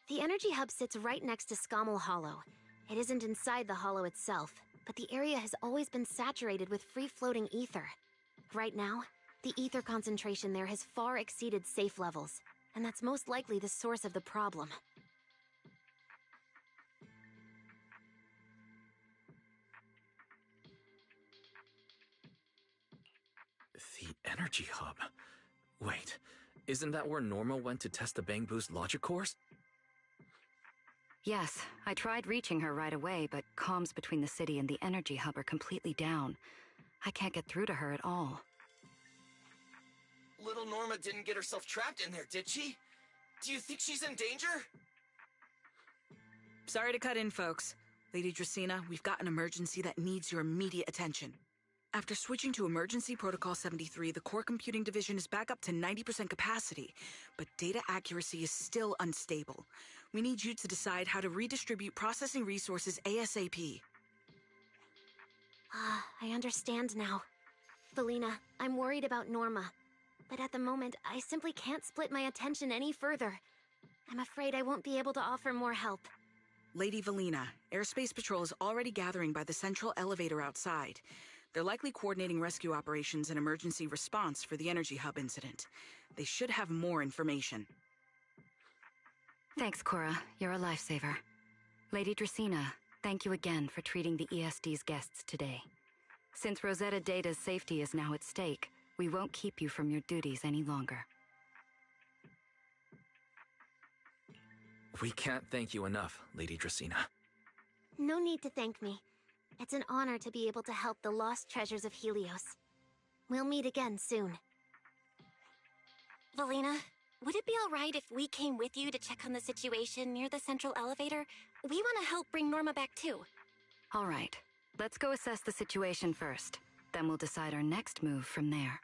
The energy hub sits right next to Scommel Hollow. It isn't inside the hollow itself, but the area has always been saturated with free-floating ether. Right now, the ether concentration there has far exceeded safe levels, and that's most likely the source of the problem. The energy hub? Wait, isn't that where Norma went to test the Bang Boost logic cores? Yes, I tried reaching her right away, but comms between the city and the energy hub are completely down. I can't get through to her at all. Little Norma didn't get herself trapped in there, did she? Do you think she's in danger? Sorry to cut in, folks. Lady Dracaena, we've got an emergency that needs your immediate attention. After switching to Emergency Protocol 73, the Core Computing Division is back up to 90% capacity, but data accuracy is still unstable. We need you to decide how to redistribute processing resources ASAP. I understand now. Valina, I'm worried about Norma. But at the moment, I simply can't split my attention any further. I'm afraid I won't be able to offer more help. Lady Valina, Airspace Patrol is already gathering by the central elevator outside. They're likely coordinating rescue operations and emergency response for the energy hub incident. They should have more information. Thanks, Cora. You're a lifesaver. Lady Dracaena, thank you again for treating the ESD's guests today. Since Rosetta Data's safety is now at stake, we won't keep you from your duties any longer. We can't thank you enough, Lady Dracaena. No need to thank me. It's an honor to be able to help the lost treasures of Helios. We'll meet again soon. Valina, would it be alright if we came with you to check on the situation near the central elevator? We want to help bring Norma back too. All right, let's go assess the situation first. Then we'll decide our next move from there.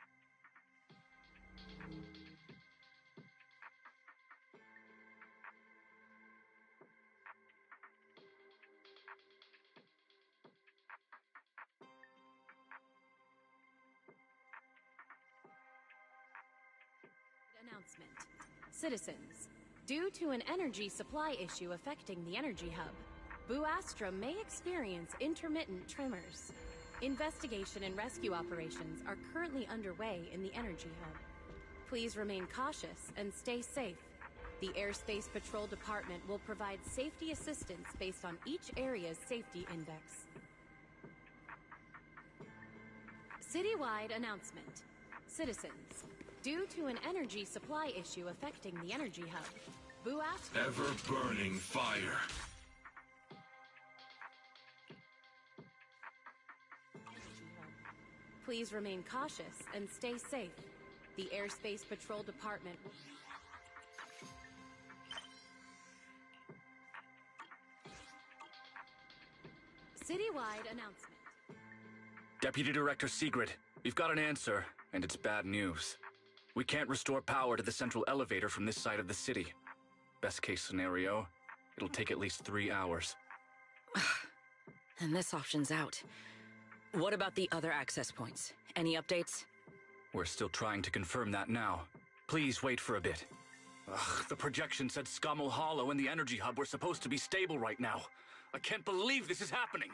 Announcement. Citizens, due to an energy supply issue affecting the energy hub, Buastrum may experience intermittent tremors. Investigation and rescue operations are currently underway in the energy hub. Please remain cautious and stay safe. The Airspace Patrol Department will provide safety assistance based on each area's safety index. Citywide announcement. Citizens, due to an energy supply issue affecting the energy hub, Boo Astro... Ever-burning fire. Please remain cautious and stay safe. The Airspace Patrol Department will... Citywide announcement. Deputy Director Sigrid, we've got an answer, and it's bad news. We can't restore power to the central elevator from this side of the city. Best case scenario, it'll take at least 3 hours. And this option's out. What about the other access points? Any updates? We're still trying to confirm that now. Please wait for a bit. Ugh, the projection said Scommel Hollow and the energy hub were supposed to be stable right now. I can't believe this is happening.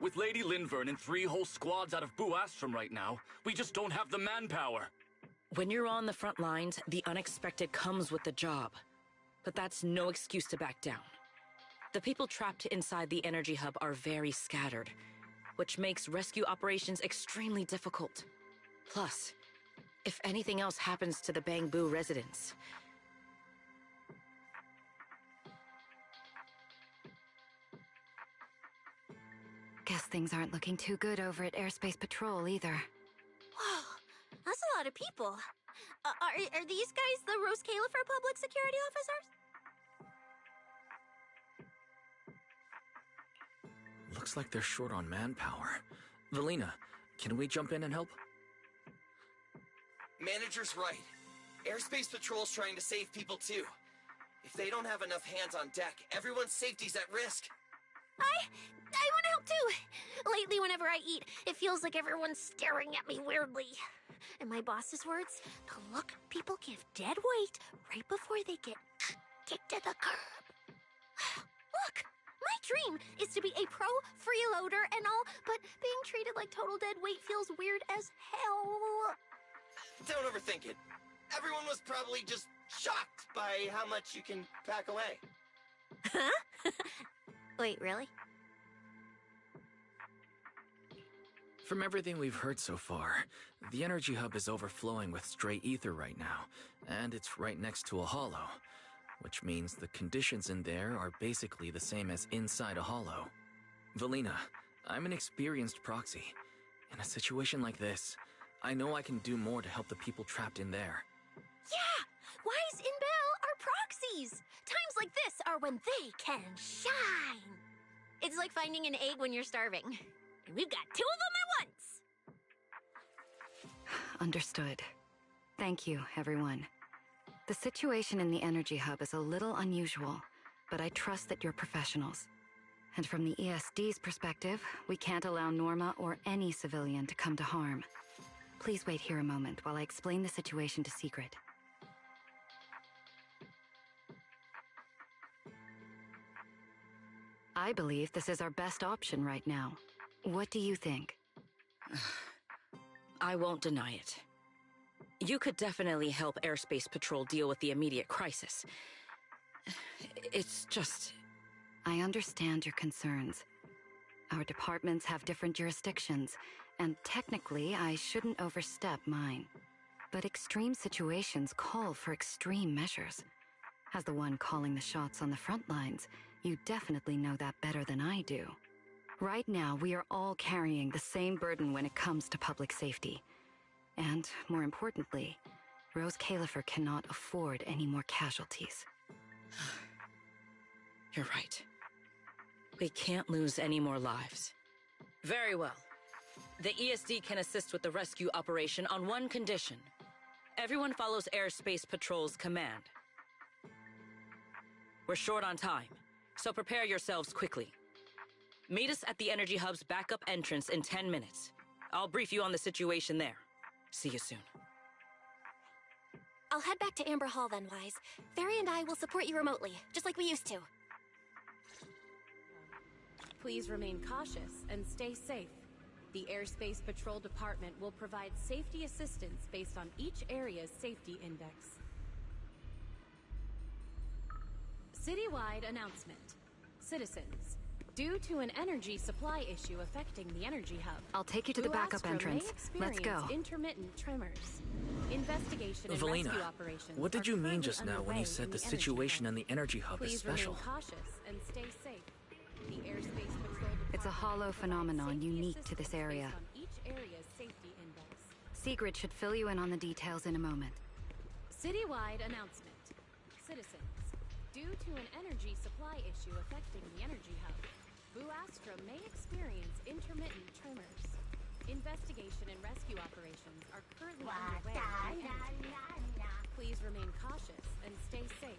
With Lady Linvern and 3 whole squads out of Boo Astrom right now, we just don't have the manpower. When you're on the front lines, the unexpected comes with the job. But that's no excuse to back down. The people trapped inside the energy hub are very scattered, which makes rescue operations extremely difficult. Plus, if anything else happens to the Bangbu residents... Guess things aren't looking too good over at Airspace Patrol either. Whoa, that's a lot of people. Are these guys the Rose Califer public security officers? Looks like they're short on manpower. Valina, can we jump in and help? Manager's right. Airspace Patrol's trying to save people too. If they don't have enough hands on deck, everyone's safety's at risk. I want to help too. Lately, whenever I eat, it feels like everyone's staring at me weirdly. In my boss's words, the look people give dead weight right before they get kicked to the curb. Look, my dream is to be a pro freeloader and all, but being treated like total dead weight feels weird as hell. Don't overthink it. Everyone was probably just shocked by how much you can pack away. Huh? Wait, really? From everything we've heard so far, the energy hub is overflowing with stray ether right now, and it's right next to a hollow, which means the conditions in there are basically the same as inside a hollow. Valina, I'm an experienced proxy. In a situation like this, I know I can do more to help the people trapped in there. Yeah! Wise and Belle are proxies! Times like this are when they can shine! It's like finding an egg when you're starving. And we've got 2 of them at once! Understood. Thank you, everyone. The situation in the energy hub is a little unusual, but I trust that you're professionals. And from the ESD's perspective, we can't allow Norma or any civilian to come to harm. Please wait here a moment while I explain the situation to Sigrid. I believe this is our best option right now. What do you think? I won't deny it. You could definitely help Airspace Patrol deal with the immediate crisis. It's just... I understand your concerns. Our departments have different jurisdictions, and technically I shouldn't overstep mine. But extreme situations call for extreme measures. As the one calling the shots on the front lines, you definitely know that better than I do. Right now, we are all carrying the same burden when it comes to public safety. And, more importantly, Rose Califer cannot afford any more casualties. You're right. We can't lose any more lives. Very well. The ESD can assist with the rescue operation on one condition. Everyone follows Airspace Patrol's command. We're short on time, so prepare yourselves quickly. Meet us at the Energy Hub's backup entrance in 10 minutes. I'll brief you on the situation there. See you soon. I'll head back to Amber Hall then, Wise. Fairy and I will support you remotely, just like we used to. Please remain cautious and stay safe. The Airspace Patrol Department will provide safety assistance based on each area's safety index. Citywide announcement. Citizens, due to an energy supply issue affecting the energy hub, I'll take you to the backup entrance. Let's go. Intermittent tremors. Investigation and Valina, rescue operations. what did you mean just now when you underway said in the the energy situation hub. in the energy hub is Please special? remain cautious and stay safe. The Airspace Patrol It's a hollow phenomenon unique to this area. based on each area's safety index. Sigrid should fill you in on the details in a moment. Citywide announcement. Citizens, due to an energy supply issue affecting the energy hub, Buastra may experience intermittent tremors. Investigation and rescue operations are currently underway. in the energy hub. Please remain cautious and stay safe.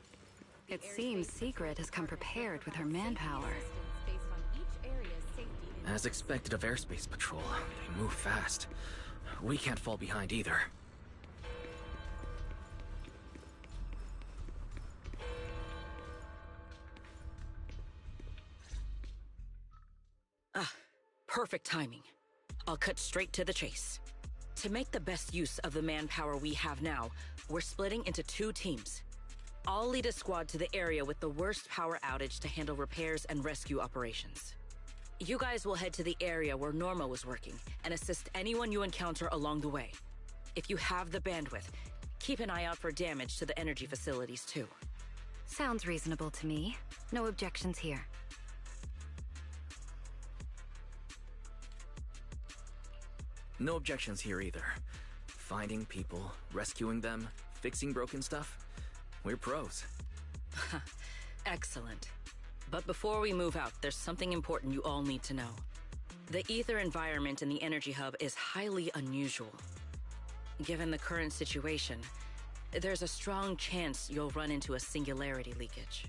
The It seems Sigrid has come prepared with her manpower. assistance based on each area's safety index. As expected of Airspace Patrol, they move fast. We can't fall behind either. Perfect timing. I'll cut straight to the chase. To make the best use of the manpower we have now, we're splitting into 2 teams. I'll lead a squad to the area with the worst power outage to handle repairs and rescue operations. You guys will head to the area where Norma was working and assist anyone you encounter along the way. If you have the bandwidth, keep an eye out for damage to the energy facilities too. Sounds reasonable to me. No objections here. No objections here either. Finding people, rescuing them, fixing broken stuff. We're pros. Excellent. But before we move out, there's something important you all need to know. The ether environment in the energy hub is highly unusual. Given the current situation, there's a strong chance you'll run into a singularity leakage.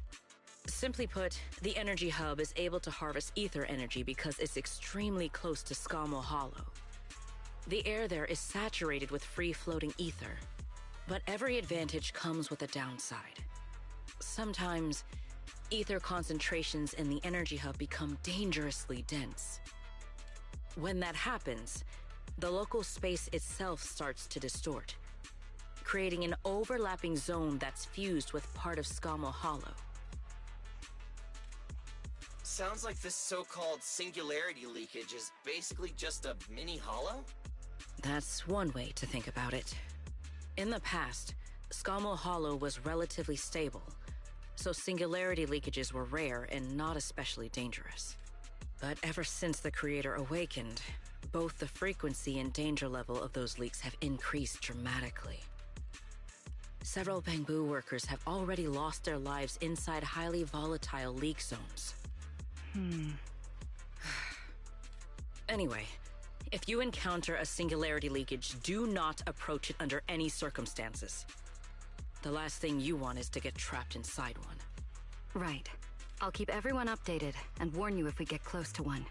Simply put, the energy hub is able to harvest ether energy because it's extremely close to Skamo Hollow. The air there is saturated with free-floating ether, but every advantage comes with a downside. Sometimes, ether concentrations in the energy hub become dangerously dense. When that happens, the local space itself starts to distort, creating an overlapping zone that's fused with part of Skamo Hollow. Sounds like this so-called singularity leakage is basically just a mini hollow? That's one way to think about it. In the past, Skamo Hollow was relatively stable, so singularity leakages were rare and not especially dangerous. But ever since the Creator awakened, both the frequency and danger level of those leaks have increased dramatically. Several Bangbu workers have already lost their lives inside highly volatile leak zones. Anyway, if you encounter a singularity leakage, do not approach it under any circumstances. The last thing you want is to get trapped inside one. Right. I'll keep everyone updated and warn you if we get close to one.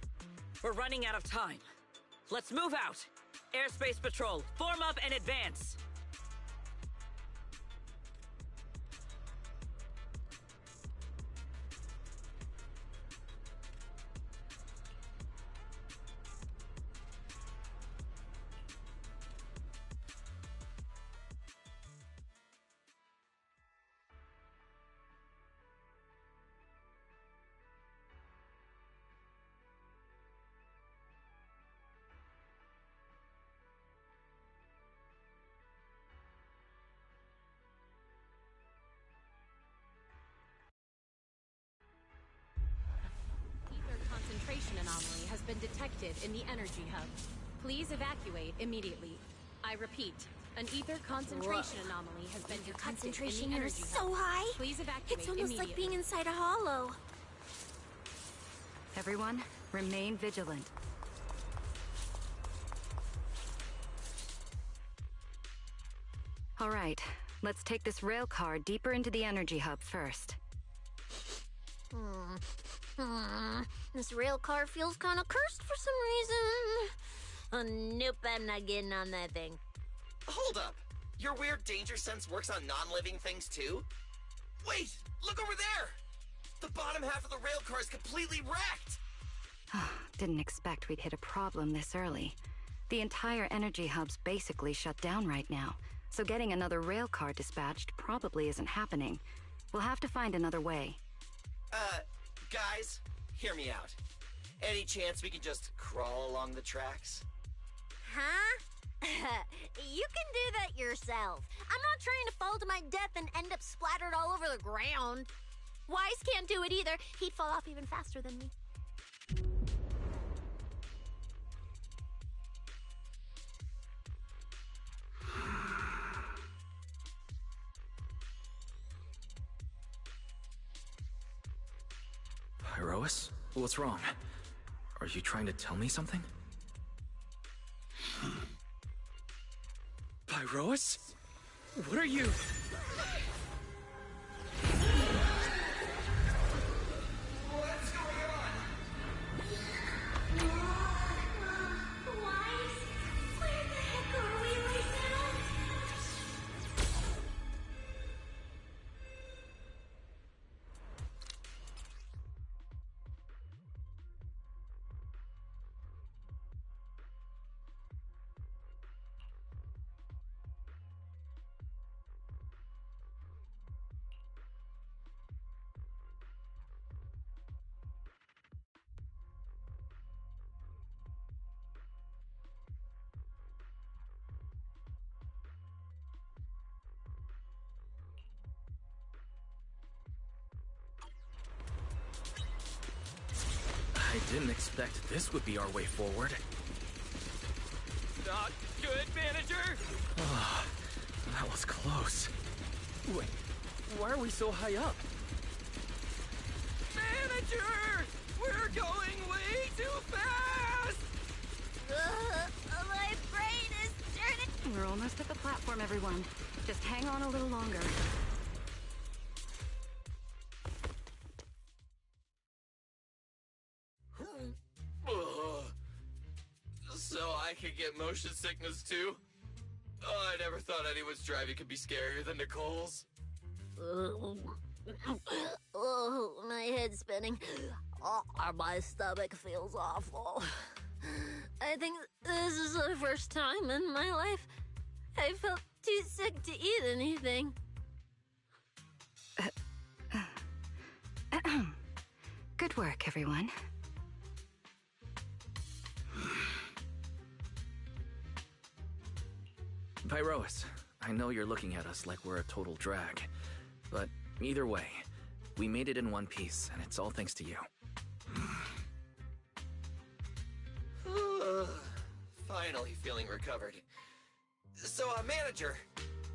We're running out of time. Let's move out! Airspace Patrol, form up and advance! Concentration anomaly has been detected in the energy hub. Please evacuate immediately. I repeat, an ether concentration anomaly has been detected Concentration in the here energy is hub. so high. Please evacuate It's almost immediately. like being inside a hollow. Everyone, remain vigilant. All right, let's take this rail car deeper into the energy hub first. This rail car feels kind of cursed for some reason. Nope, I'm not getting on that thing. Hold up! Your weird danger sense works on non-living things too? Wait! Look over there! The bottom half of the rail car is completely wrecked! Didn't expect we'd hit a problem this early. The entire energy hub's basically shut down right now, so getting another rail car dispatched probably isn't happening. We'll have to find another way. Guys, hear me out. Any chance we can just crawl along the tracks? Huh? You can do that yourself. I'm not trying to fall to my death and end up splattered all over the ground. Wise can't do it either. He'd fall off even faster than me. Iroas? What's wrong? Are you trying to tell me something? Pyroas? What are you? What's going on? Wise? Where the heck are we right now? I didn't expect this would be our way forward. Not good, manager! Oh, that was close. Wait, why are we so high up? Manager! We're going way too fast! My brain is turning. We're almost at the platform, everyone. Just hang on a little longer. So I could get motion sickness too? Oh, I never thought anyone's driving could be scarier than Nicole's. Oh, my head's spinning. Oh, my stomach feels awful. I think this is the first time in my life I felt too sick to eat anything. Good work, everyone. Pyroas, I know you're looking at us like we're a total drag, but either way, we made it in one piece, and it's all thanks to you. Finally feeling recovered. So, manager,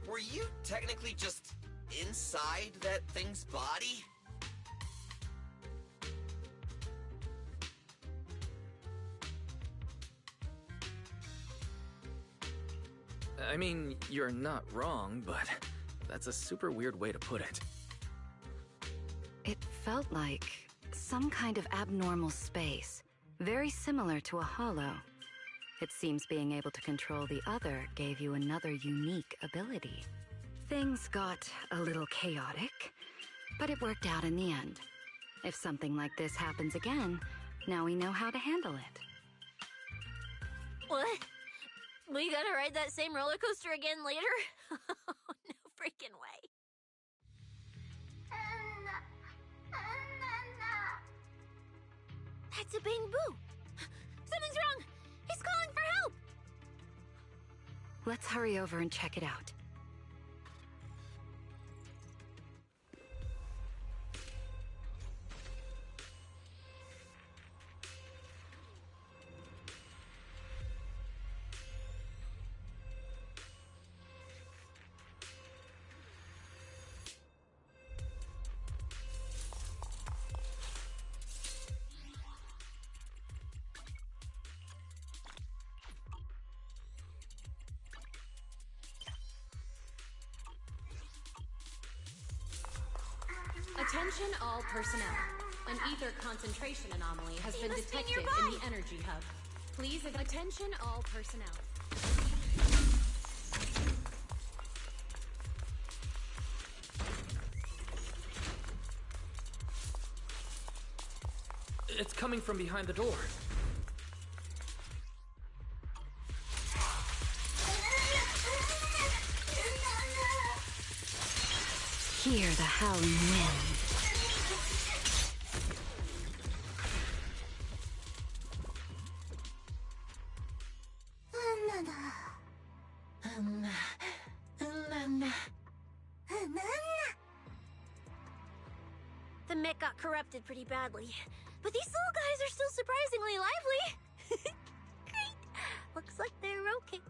were you technically just inside that thing's body? I mean, you're not wrong, but that's a super weird way to put it. It felt like some kind of abnormal space, very similar to a hollow. It seems being able to control the other gave you another unique ability. Things got a little chaotic, but it worked out in the end. If something like this happens again, now we know how to handle it. What? We gotta ride that same roller coaster again later? No freaking way. That's a Bing Boo. Something's wrong. He's calling for help. Let's hurry over and check it out. Attention all personnel. An ether concentration anomaly has been detected in the energy hub. Please attention all personnel. It's coming from behind the door. Hear the howling wind. The mech got corrupted pretty badly, but these little guys are still surprisingly lively. Great. Looks like they're okay.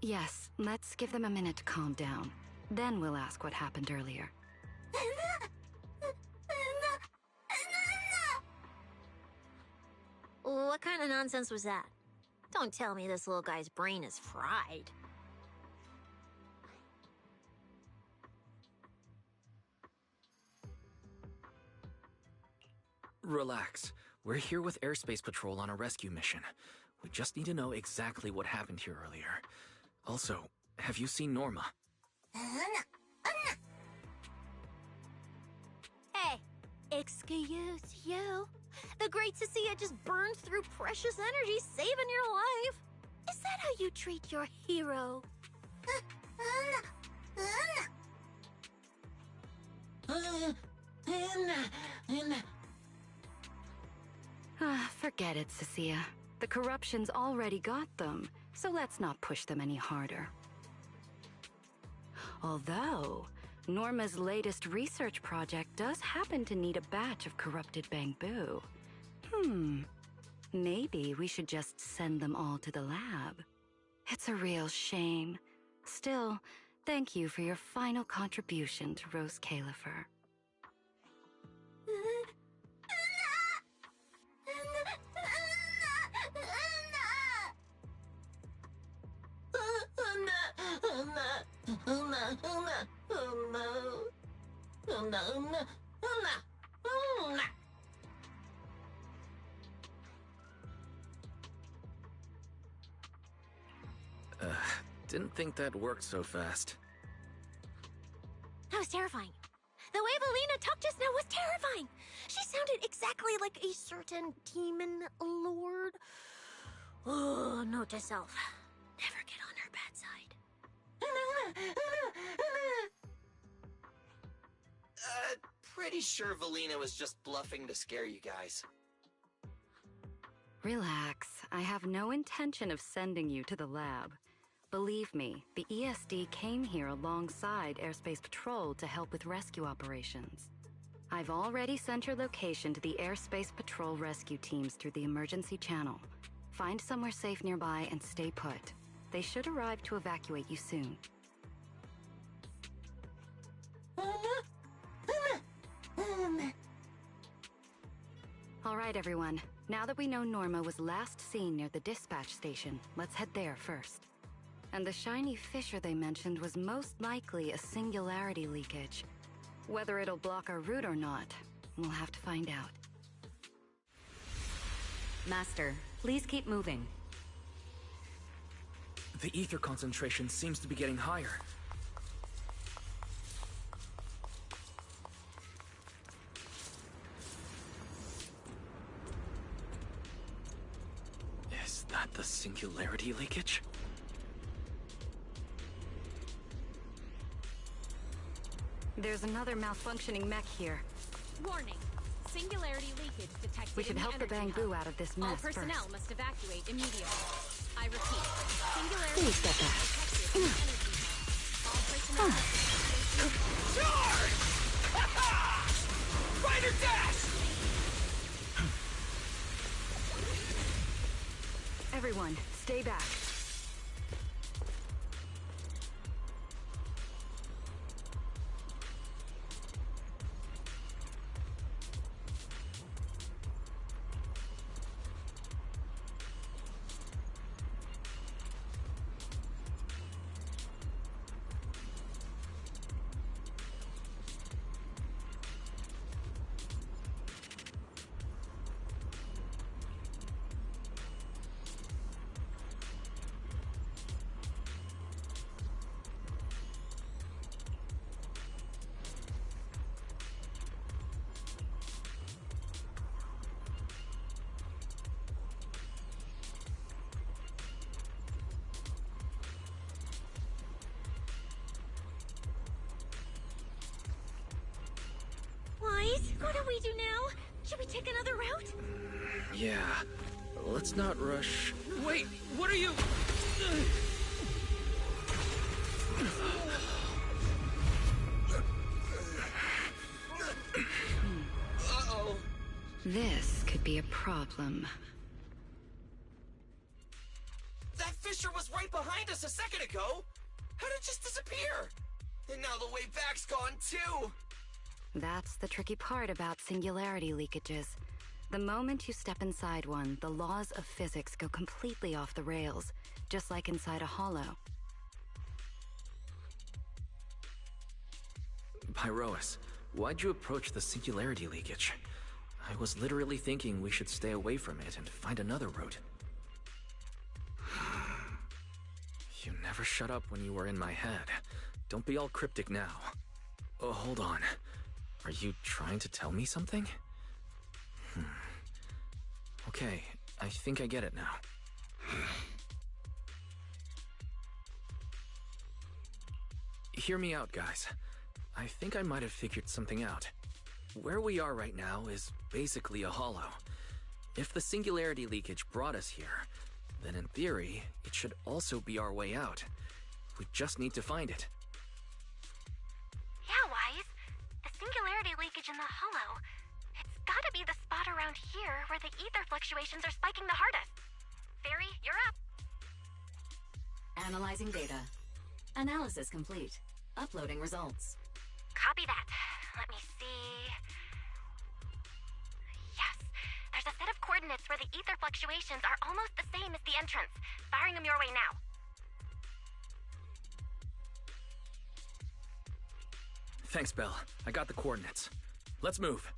Yes, let's give them a minute to calm down. Then we'll ask what happened earlier. What kind of nonsense was that? Don't tell me this little guy's brain is fried. Relax. We're here with Airspace Patrol on a rescue mission. We just need to know exactly what happened here earlier. Also, have you seen Norma? Hey, excuse you? The great Cecilia just burned through precious energy saving your life. Is that how you treat your hero? Forget it, Cecilia. The corruption's already got them, so let's not push them any harder. Although, Norma's latest research project does happen to need a batch of corrupted bamboo. Maybe we should just send them all to the lab. It's a real shame. Still, thank you for your final contribution to Rose Califer. Didn't think that worked so fast. That was terrifying. The way Valina talked just now was terrifying. She sounded exactly like a certain demon lord. Oh, note to self. Never get on her bad side. Pretty sure Valina was just bluffing to scare you guys. Relax. I have no intention of sending you to the lab. Believe me, the ESD came here alongside Airspace Patrol to help with rescue operations. I've already sent your location to the Airspace Patrol rescue teams through the emergency channel. Find somewhere safe nearby and stay put. They should arrive to evacuate you soon. All right, everyone. Now that we know Norma was last seen near the dispatch station, let's head there first. And the shiny fissure they mentioned was most likely a singularity leakage. Whether it'll block our route or not, we'll have to find out. Master, please keep moving. The ether concentration seems to be getting higher. Is that the singularity leakage? There's another malfunctioning mech here. Warning. Singularity leakage detected. We should in help the energy bamboo hub. out of this mess All personnel first. must evacuate immediately. I repeat. Singularity Please step back. detected in the energy hub. All personnel must Charge! Rider dash! Everyone, stay back. do we do now? Should we take another route? Yeah. Let's not rush. Wait, what are you? Uh-oh. This could be a problem. That fissure was right behind us a second ago. How'd it just disappear? And now the way back's gone too. That's the tricky part about singularity leakages. The moment you step inside one, the laws of physics go completely off the rails, just like inside a hollow. Pyrois, why'd you approach the singularity leakage? I was literally thinking we should stay away from it and find another route. You never shut up when you were in my head. Don't be all cryptic now. Oh, hold on. Are you trying to tell me something? Okay, I think I get it now. Hear me out, guys. I think I might have figured something out. Where we are right now is basically a hollow. If the singularity leakage brought us here, then in theory, it should also be our way out. We just need to find it. Yeah, Wise. The singularity leakage in the hollow. It's gotta be the spot around here where the ether fluctuations are spiking the hardest. Fairy, you're up. Analyzing data. Analysis complete. Uploading results. Copy that. Let me see. Yes. There's a set of coordinates where the ether fluctuations are almost the same as the entrance. Firing them your way now. Thanks, Belle. I got the coordinates. Let's move.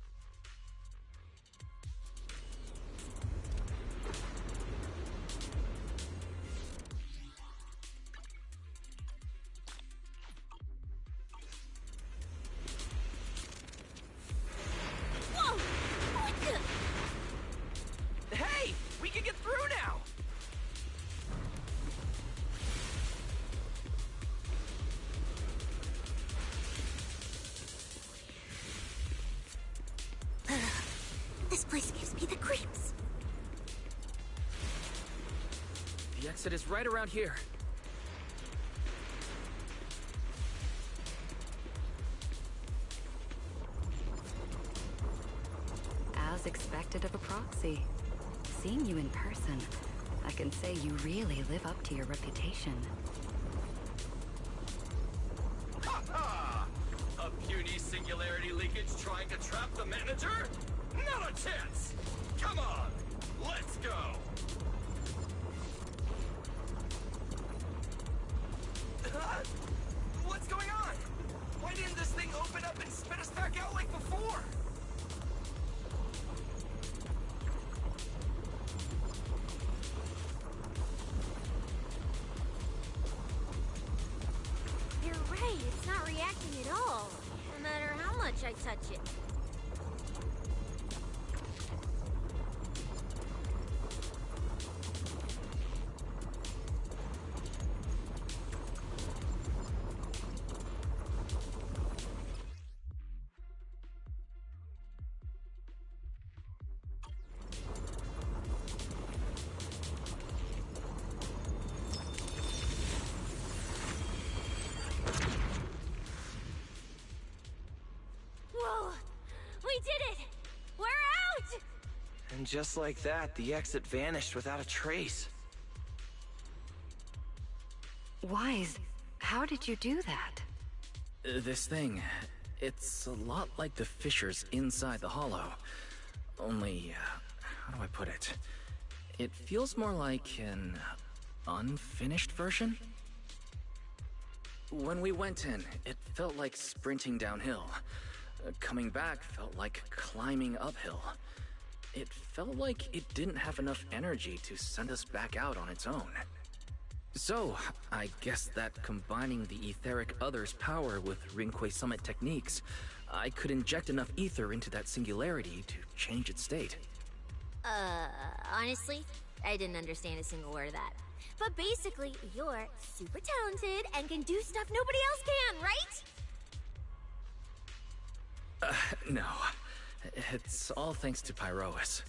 Whoa! What the? Hey, we can get through now. This place gives me the creeps. The exit is right around here. As expected of a proxy. Seeing you in person, I can say you really live up to your reputation. Ha ha! A puny singularity leakage trying to trap the manager? Not a chance! Come on, let's go! What's going on? Why didn't this thing open up and spit us back out like before? You're right, it's not reacting at all. No matter how much I touch it. Whoa! We did it! We're out! And just like that, the exit vanished without a trace. Wise, how did you do that? This thing, it's a lot like the fissures inside the hollow. Only, how do I put it? It feels more like an unfinished version? When we went in, it felt like sprinting downhill. Coming back felt like climbing uphill. It felt like it didn't have enough energy to send us back out on its own. So, I guess that combining the etheric other's power with Rinque Summit techniques, I could inject enough ether into that singularity to change its state. Honestly, I didn't understand a single word of that. But basically, you're super talented and can do stuff nobody else can, right? No. It's all thanks to Pyrois.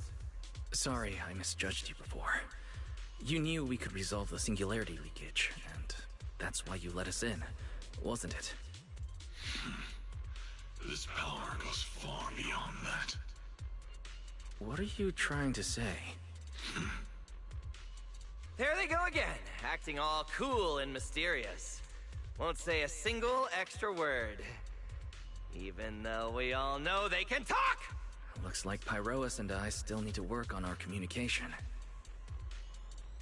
Sorry I misjudged you before. You knew we could resolve the singularity leakage, and that's why you let us in, wasn't it? This power goes far beyond that. What are you trying to say? There they go again, acting all cool and mysterious. Won't say a single extra word. Even though we all know they can talk! Looks like Pyrois and I still need to work on our communication.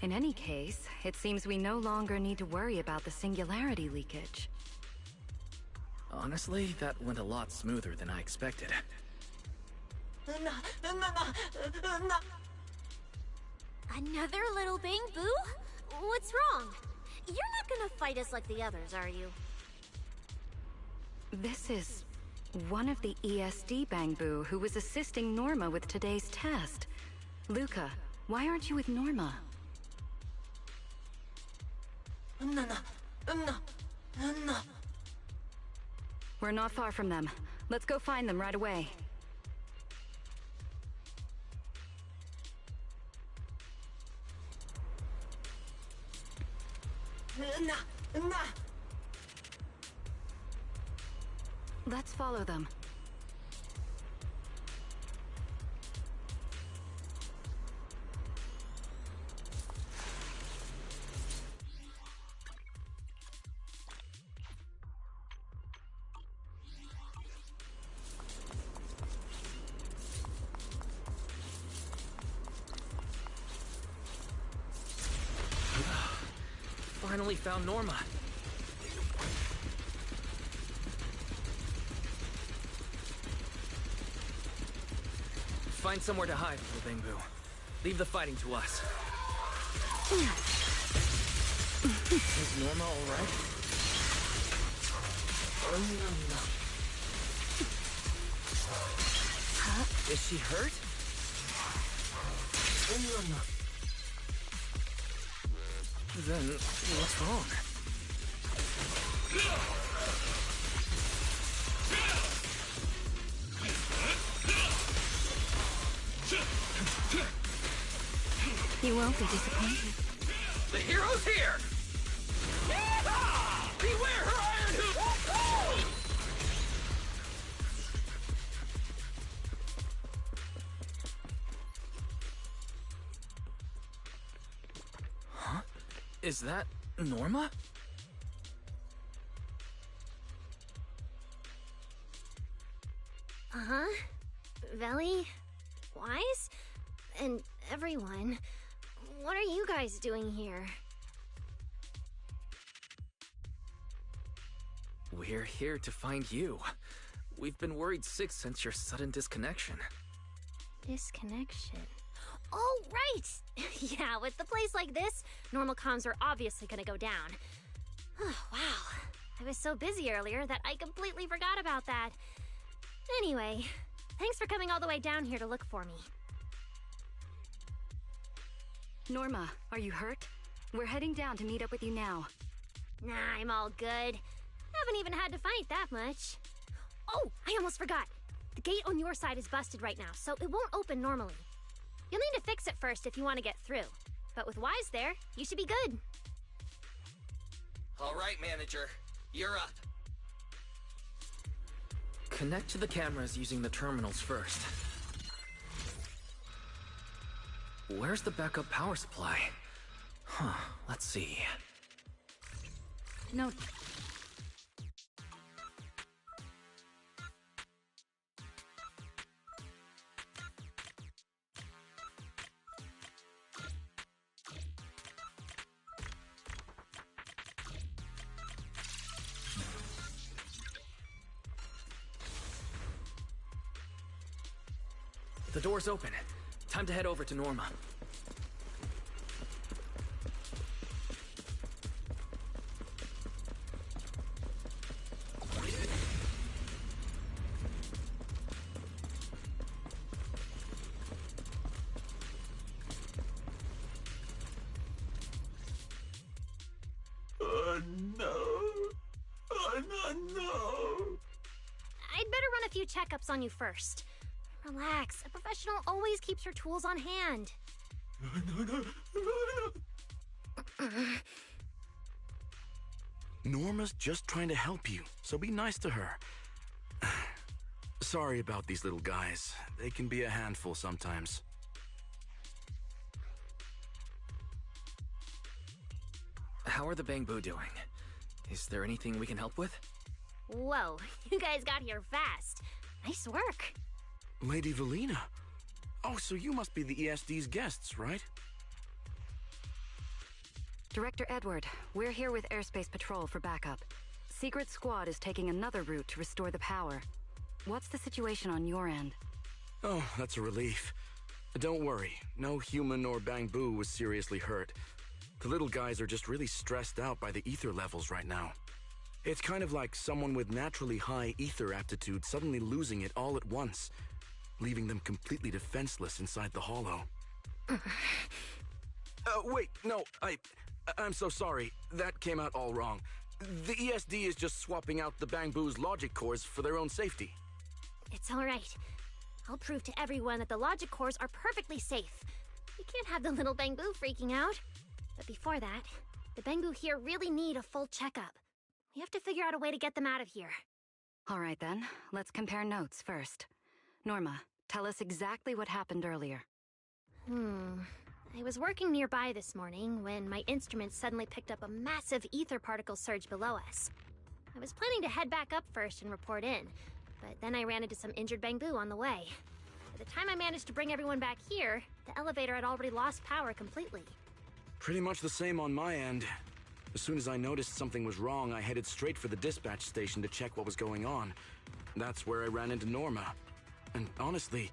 In any case, it seems we no longer need to worry about the singularity leakage. Honestly, that went a lot smoother than I expected. Another little bang boo? What's wrong? You're not gonna fight us like the others, are you? This is one of the ESD Bangbu who was assisting Norma with today's test. Luca, why aren't you with Norma? We're not far from them. Let's go find them right away. Let's follow them. Finally found Norma. Find somewhere to hide, little Bangbu. Leave the fighting to us. Is Norma alright? Is she hurt? Then, what's wrong? You won't be disappointed. The hero's here! Yeehaw! Beware her iron hoop! Huh? Is that Norma? Uh-huh. Veli, Wise, and everyone. What are you guys doing here? We're here to find you. We've been worried sick since your sudden disconnection. Disconnection. Oh, right! Yeah, with a place like this, normal comms are obviously gonna go down. Oh, wow. I was so busy earlier that I completely forgot about that. Anyway, thanks for coming all the way down here to look for me. Norma, are you hurt? We're heading down to meet up with you now. Nah, I'm all good. Haven't even had to fight that much. Oh, I almost forgot. The gate on your side is busted right now, so it won't open normally. You'll need to fix it first if you want to get through. But with Wise there, you should be good. All right, manager. You're up. Connect to the cameras using the terminals first. Where's the backup power supply? Huh, let's see. No. The door's open. Time to head over to Norma. I'd better run a few checkups on you first. Relax. A professional always keeps her tools on hand. Norma's just trying to help you, so be nice to her. Sorry about these little guys. They can be a handful sometimes. How are the Bangbu doing? Is there anything we can help with? Whoa, you guys got here fast. Nice work. Lady Valina. Oh, so you must be the ESD's guests, right? Director Edward, we're here with Airspace Patrol for backup. Secret Squad is taking another route to restore the power. What's the situation on your end? Oh, that's a relief. Don't worry, no human or Bangbu was seriously hurt. The little guys are just really stressed out by the ether levels right now. It's kind of like someone with naturally high ether aptitude suddenly losing it all at once, leaving them completely defenseless inside the hollow. Wait, no, I'm so sorry. That came out all wrong. The ESD is just swapping out the Bangbu's logic cores for their own safety. It's all right. I'll prove to everyone that the logic cores are perfectly safe. We can't have the little Bangbu freaking out. But before that, the Bangbu here really need a full checkup. We have to figure out a way to get them out of here. All right then, let's compare notes first. Norma, tell us exactly what happened earlier. I was working nearby this morning when my instruments suddenly picked up a massive ether particle surge below us. I was planning to head back up first and report in, but then I ran into some injured Bangbu on the way. By the time I managed to bring everyone back here, the elevator had already lost power completely. Pretty much the same on my end. As soon as I noticed something was wrong, I headed straight for the dispatch station to check what was going on. That's where I ran into Norma. And honestly,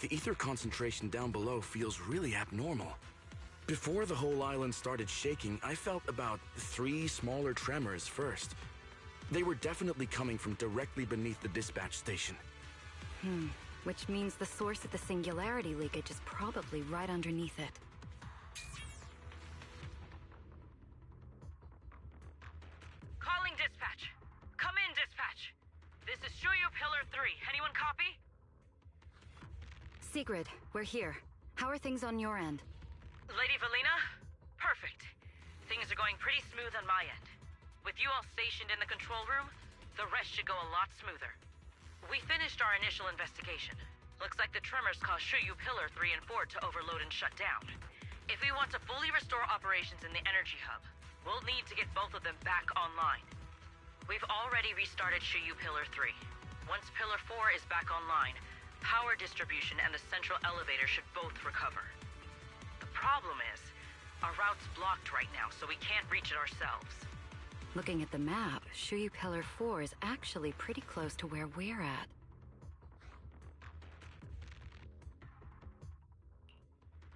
the ether concentration down below feels really abnormal. Before the whole island started shaking, I felt about 3 smaller tremors first. They were definitely coming from directly beneath the dispatch station. Which means the source of the singularity leakage is probably right underneath it. Calling dispatch. Come in, dispatch. This is Shuyu Pillar 3. Anyone copy? Sigrid, we're here. How are things on your end? Lady Valina? Perfect. Things are going pretty smooth on my end. With you all stationed in the control room, the rest should go a lot smoother. We finished our initial investigation. Looks like the tremors caused Shuyu Pillar 3 and 4 to overload and shut down. If we want to fully restore operations in the energy hub, we'll need to get both of them back online. We've already restarted Shuyu Pillar 3. Once Pillar 4 is back online, power distribution and the central elevator should both recover. The problem is, our route's blocked right now, so we can't reach it ourselves. Looking at the map, Shuyu Pillar 4 is actually pretty close to where we're at.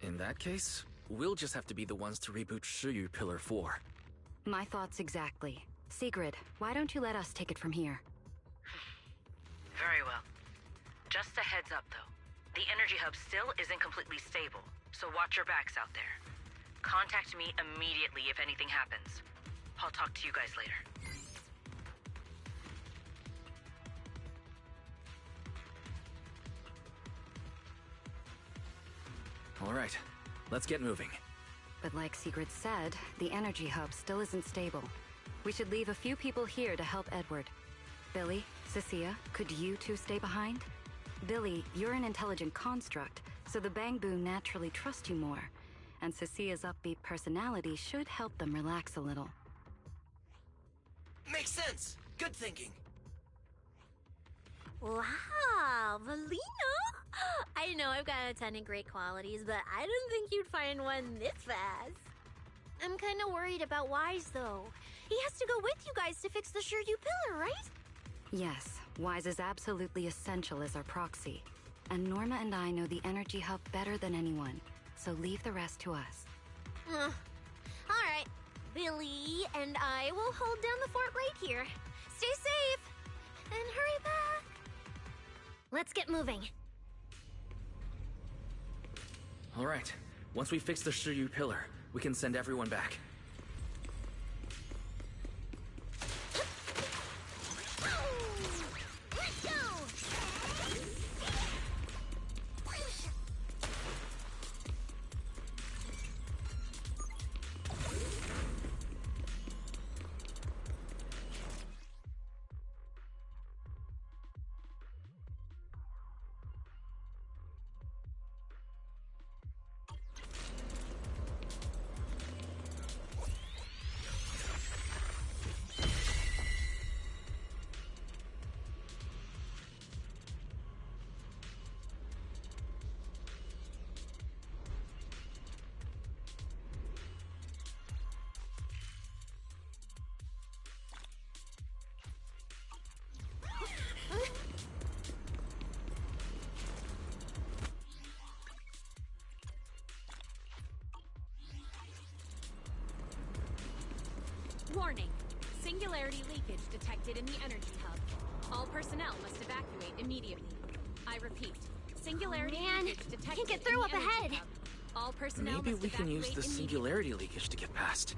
In that case, we'll just have to be the ones to reboot Shuyu Pillar 4. My thoughts exactly. Sigrid, why don't you let us take it from here? Very well. Just a heads up, though. The energy hub still isn't completely stable, so watch your backs out there. Contact me immediately if anything happens. I'll talk to you guys later. All right, let's get moving. But like Sigrid said, the energy hub still isn't stable. We should leave a few people here to help Edward. Billy, Cecilia, could you two stay behind? Billy, you're an intelligent construct, so the Bangbu naturally trust you more. And Cecilia's upbeat personality should help them relax a little. Makes sense. Good thinking. Wow, Valina! I know I've got a ton of great qualities, but I didn't think you'd find one this fast. I'm kind of worried about Wise, though. He has to go with you guys to fix the Shuyu Pillar, right? Yes, Wise is absolutely essential as our proxy. And Norma and I know the energy hub better than anyone, so leave the rest to us. All right. Billy and I will hold down the fort right here. Stay safe! And hurry back! Let's get moving. All right, once we fix the Shuyu Pillar, we can send everyone back. Let's go! Singularity leakage detected in the energy hub. All personnel must evacuate immediately. I repeat, singularity leakage detected can't get through in the up energy ahead. hub. All personnel Maybe must we can use evacuate the immediately. singularity leakage to get past.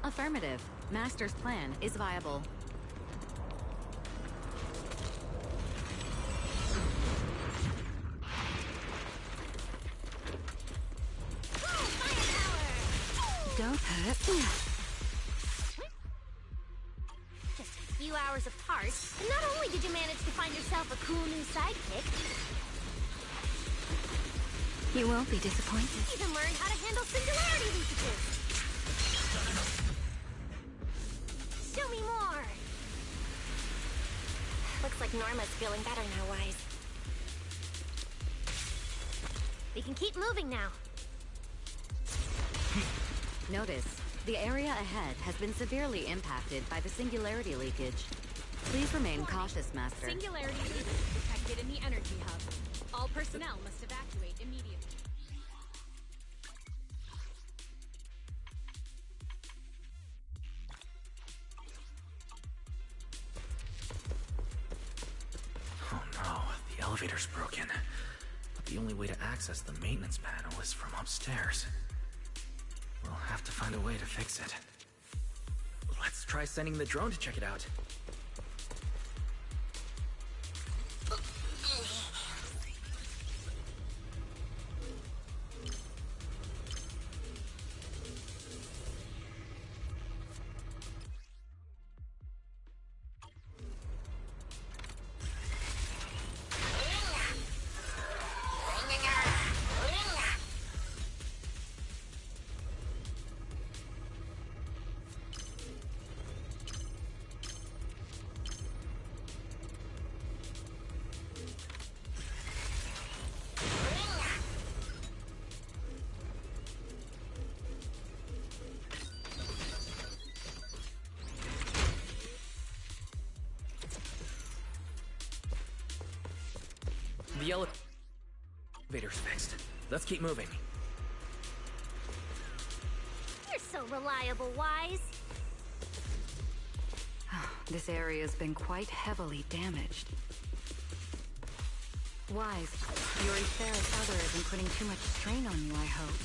Affirmative. Master's plan is viable. Don't hurt. Just a few hours apart, and not only did you manage to find yourself a cool new sidekick, You won't be disappointed. you even learned how to handle singularity leakages. Show me more. Looks like Norma's feeling better now, Wise. We can keep moving now. Notice, the area ahead has been severely impacted by the singularity leakage. Please remain cautious, Master. Singularity leakage detected in the energy hub. All personnel must evacuate immediately. Oh no, the elevator's broken. But the only way to access the maintenance panel is from upstairs. We'll have to find a way to fix it. Let's try sending the drone to check it out. The elevator's fixed. Let's keep moving. You're so reliable, Wise. This area's been quite heavily damaged. Wise, your Ferris other isn't putting too much strain on you, I hope.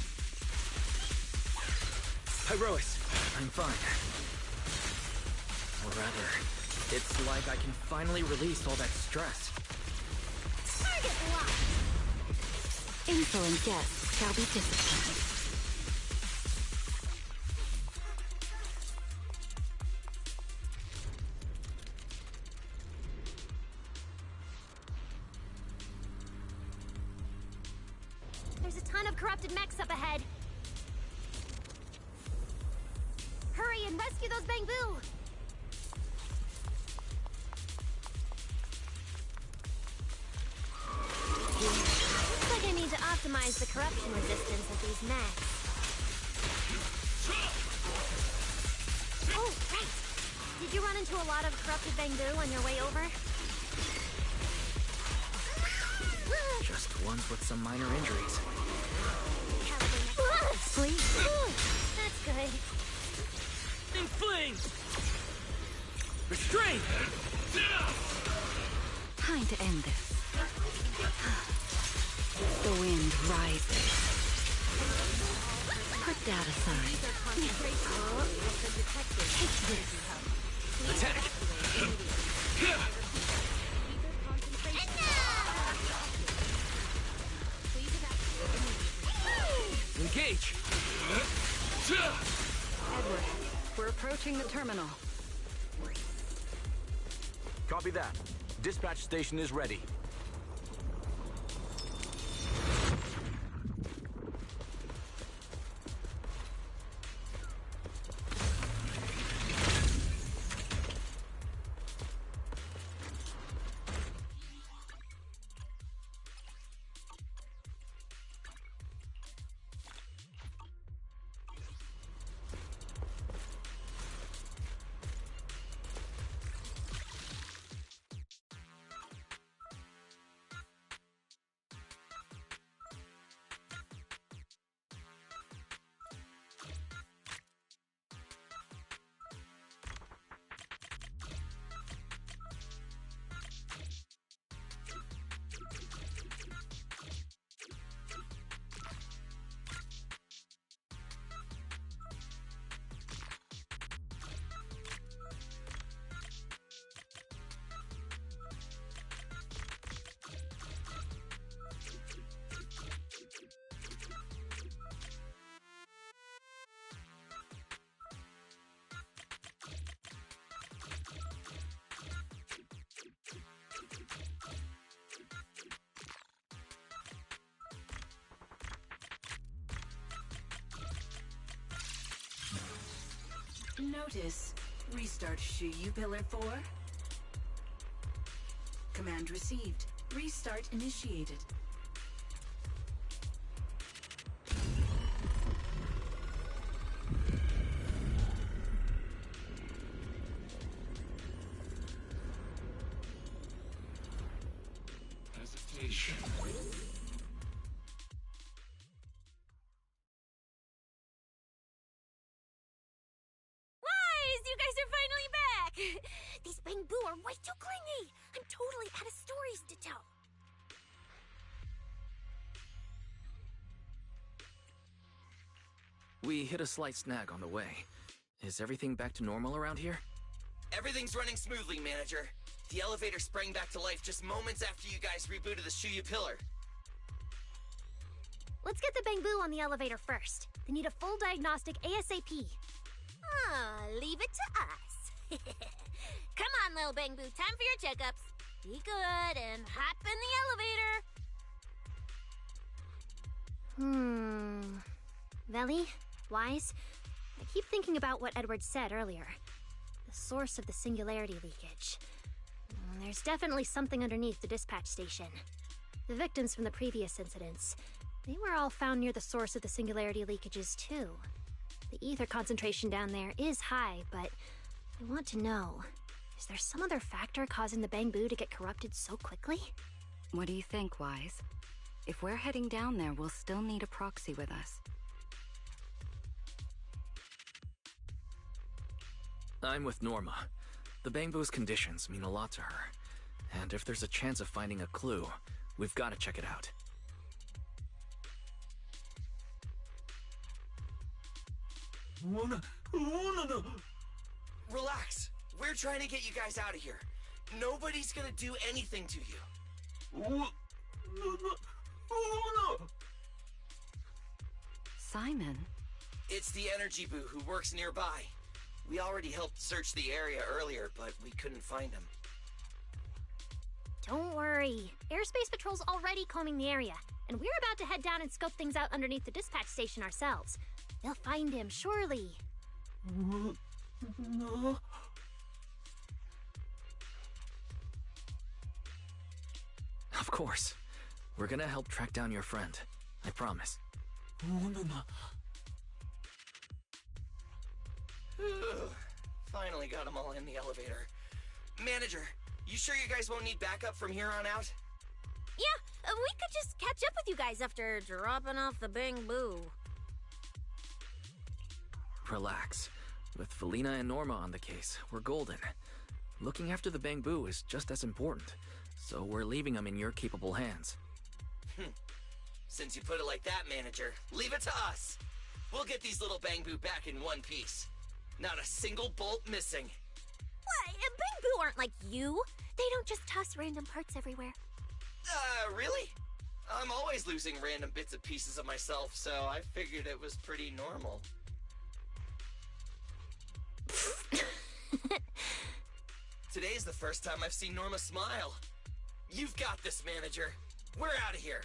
Hyrois, I'm fine. Or rather, it's like I can finally release all that stress. Target locked. Insolent guests shall be disciplined. There's a ton of corrupted mechs up ahead. Hurry and rescue those Bangbu! Looks like I need to optimize the corruption resistance of these mechs. Oh, right! Did you run into a lot of corrupted Bangbu on your way over? Just ones with some minor injuries. Please. That's good. In flames! Restrain! Time to end this. The wind rises. Put that aside. Take this. Attack! Engage! Edward, we're approaching the terminal. Copy that. Dispatch station is ready. Notice. Restart Shuyu Pillar 4. Command received. Restart initiated. Hesitation. You guys are finally back! These Bangbu are way too clingy! I'm totally out of stories to tell. We hit a slight snag on the way. Is everything back to normal around here? Everything's running smoothly, Manager. The elevator sprang back to life just moments after you guys rebooted the Shuyu Pillar. Let's get the Bangbu on the elevator first. They need a full diagnostic ASAP. Leave it to us. Come on, little Bangbu, time for your checkups. Be good and hop in the elevator. Veli, Wise, I keep thinking about what Edward said earlier. The source of the singularity leakage. There's definitely something underneath the dispatch station. The victims from the previous incidents, they were all found near the source of the singularity leakages too. The ether concentration down there is high, but I want to know, is there some other factor causing the Bangbu to get corrupted so quickly? What do you think, Wise? If we're heading down there, we'll still need a proxy with us. I'm with Norma. The Bangbu's conditions mean a lot to her. And if there's a chance of finding a clue, we've got to check it out. Relax. We're trying to get you guys out of here. Nobody's gonna do anything to you. Simon? It's the Energy Boo who works nearby. We already helped search the area earlier, but we couldn't find him. Don't worry. Airspace Patrol's already combing the area, and we're about to head down and scope things out underneath the dispatch station ourselves. They'll find him, surely. Of course. We're gonna help track down your friend. I promise. Finally got them all in the elevator. Manager, you sure you guys won't need backup from here on out? Yeah, we could just catch up with you guys after dropping off the Bangbu. Relax. With Felina and Norma on the case, we're golden. Looking after the Bangbu is just as important, so we're leaving them in your capable hands. Since you put it like that, Manager, leave it to us. We'll get these little Bangbu back in one piece. Not a single bolt missing. What? Bangbu aren't like you. They don't just toss random parts everywhere. Really? I'm always losing random bits and pieces of myself, so I figured it was pretty normal. Today's the first time I've seen Norma smile. You've got this, Manager. We're out of here.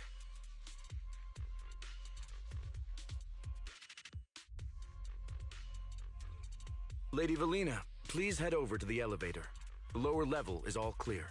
Lady Valina, please head over to the elevator. The lower level is all clear.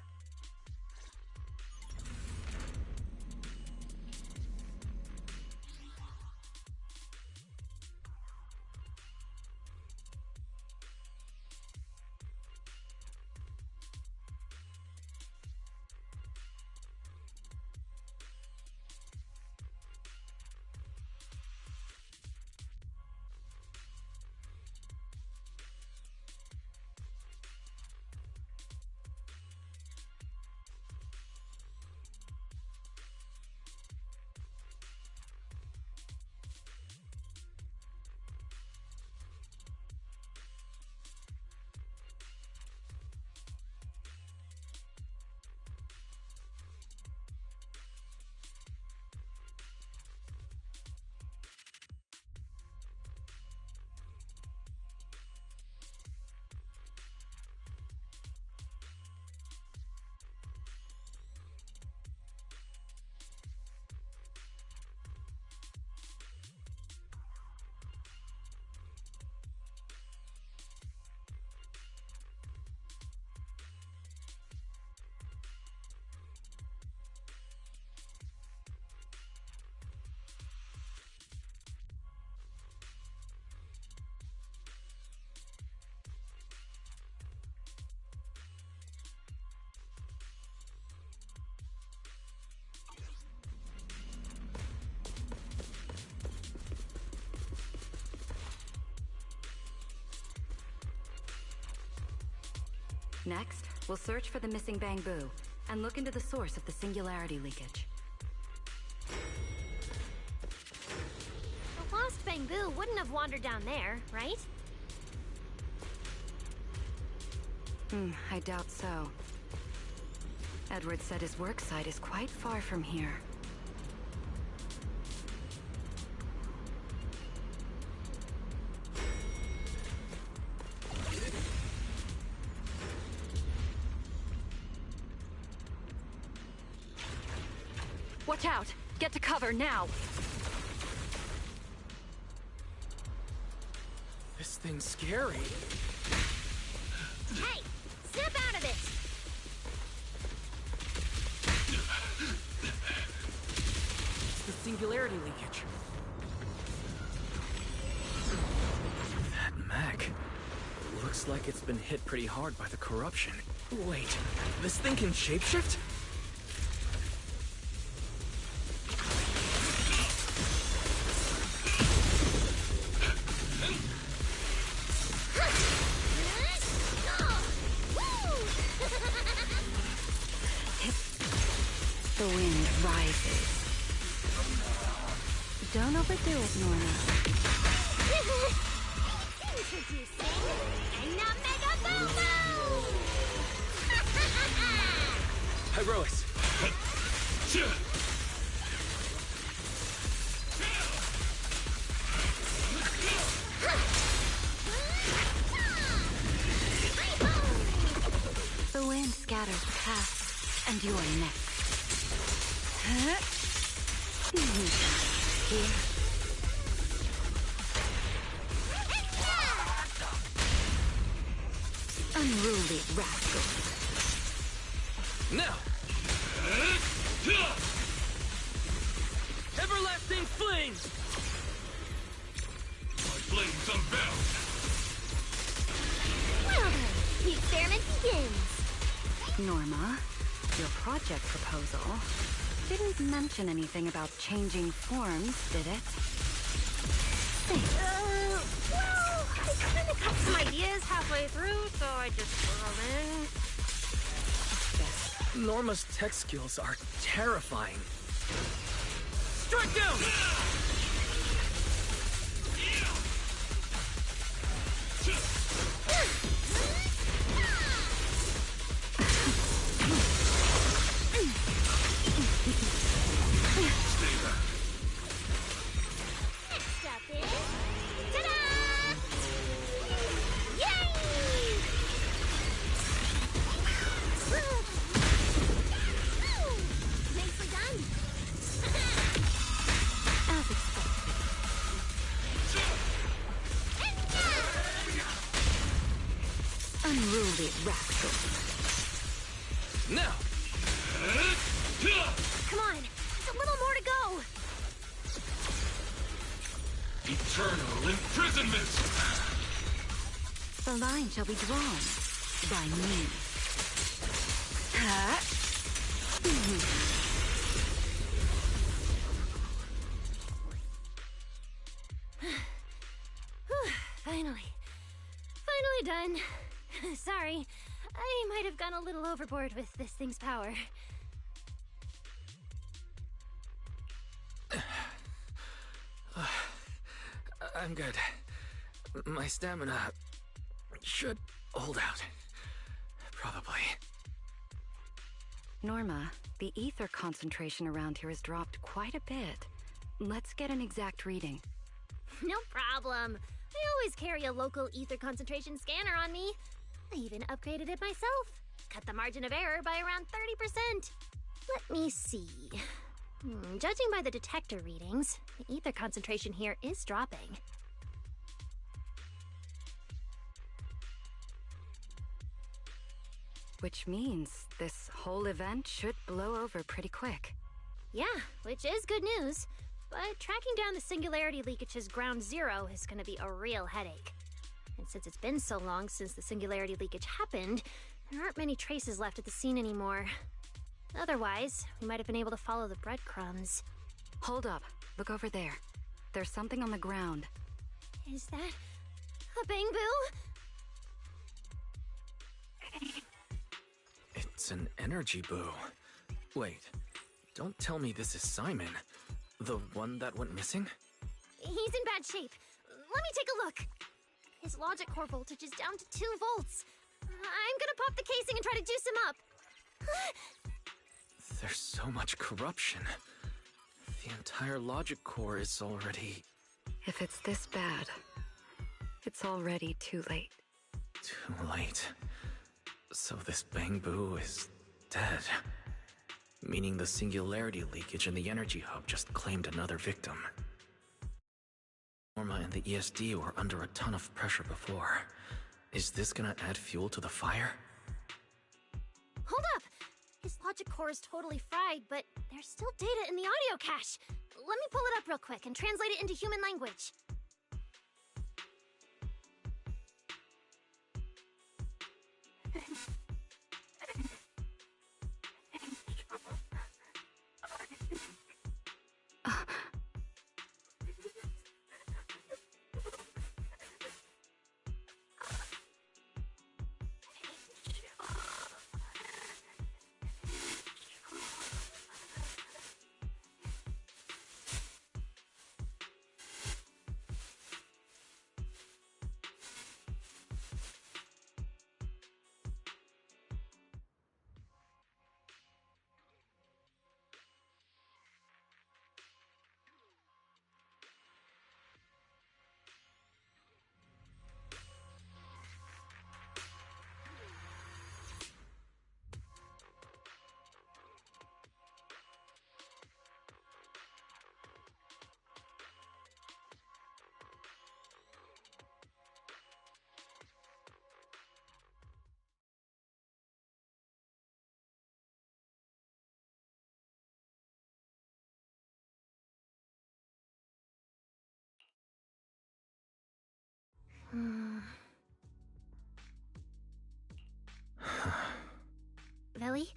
Next, we'll search for the missing bamboo and look into the source of the singularity leakage. The lost bamboo wouldn't have wandered down there, right? I doubt so. Edward said his work site is quite far from here. Watch out! Get to cover now! This thing's scary. Hey! Snap out of it! It's the singularity leakage. That mech. Looks like it's been hit pretty hard by the corruption. Wait, this thing can shapeshift? The wind rises. Don't overdo it, Norma. Introducing the Mega Boo-Boo! Hyrois! The wind scatters the past, and you're next. Here. Unruly rascal. Now! Everlasting flames! My flames unbound! Well then, the experiment begins. Norma, your project proposal didn't mention anything about changing forms, did it? Well, I kind of got some ideas halfway through, so I just threw them in. Norma's tech skills are terrifying. Strike down! Next up is... Ta-da! Yay! Nicely done. As expected. Unruly rascal. Now! Come on, there's a little more to go. Eternal imprisonment! The line shall be drawn by me. Ha! Finally. Finally done. Sorry, I might have gone a little overboard with this thing's power. I'm good. My stamina should hold out. Probably. Norma, the ether concentration around here has dropped quite a bit. Let's get an exact reading. No problem. I always carry a local ether concentration scanner on me. I even upgraded it myself. Cut the margin of error by around 30%. Let me see. Judging by the detector readings, the ether concentration here is dropping. Which means this whole event should blow over pretty quick. Yeah, which is good news. But tracking down the singularity leakage's ground zero is going to be a real headache. And since it's been so long since the singularity leakage happened, there aren't many traces left at the scene anymore. Otherwise, we might have been able to follow the breadcrumbs. Hold up. Look over there. There's something on the ground. Is that a bamboo? It's an energy boo. Wait, don't tell me this is Simon, the one that went missing? He's in bad shape. Let me take a look. His logic core voltage is down to 2 volts. I'm gonna pop the casing and try to juice him up. There's so much corruption. The entire logic core is already... If it's this bad, it's already too late. Too late. So this Bang Boo is dead. Meaning the singularity leakage in the energy hub just claimed another victim. Norma and the ESD were under a ton of pressure before. Is this gonna add fuel to the fire? Hold up! His logic core is totally fried, but there's still data in the audio cache. Let me pull it up real quick and translate it into human language. Velly,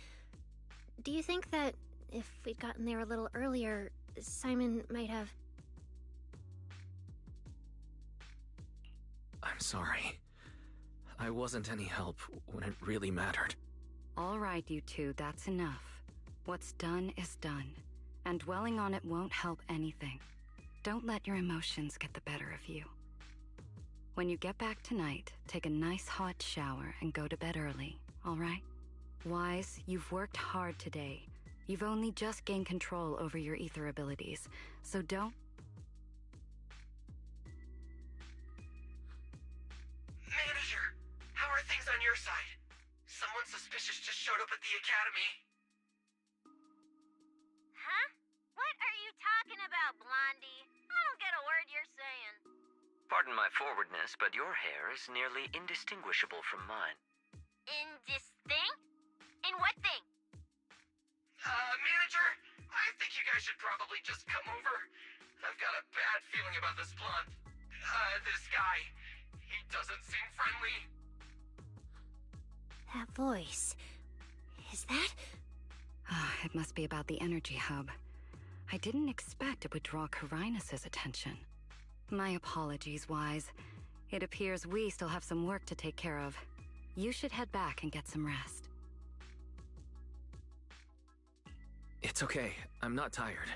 do you think that if we'd gotten there a little earlier, Simon might have... I'm sorry. I wasn't any help when it really mattered. All right, you two, that's enough. What's done is done, and dwelling on it won't help anything. Don't let your emotions get the better of you. When you get back tonight, take a nice hot shower and go to bed early, all right? Wise, you've worked hard today. You've only just gained control over your ether abilities, so don't... Manager, how are things on your side? Someone suspicious just showed up at the academy. Huh? What are you talking about, Blondie? I don't get a word you're saying. Pardon my forwardness, but your hair is nearly indistinguishable from mine. In this thing? In what thing? Manager, I think you guys should probably just come over. I've got a bad feeling about this blonde. This guy. He doesn't seem friendly. That voice... is that... It must be about the energy hub. I didn't expect it would draw Carinus' attention. My apologies, Wise. It appears we still have some work to take care of. You should head back and get some rest. It's okay. I'm not tired.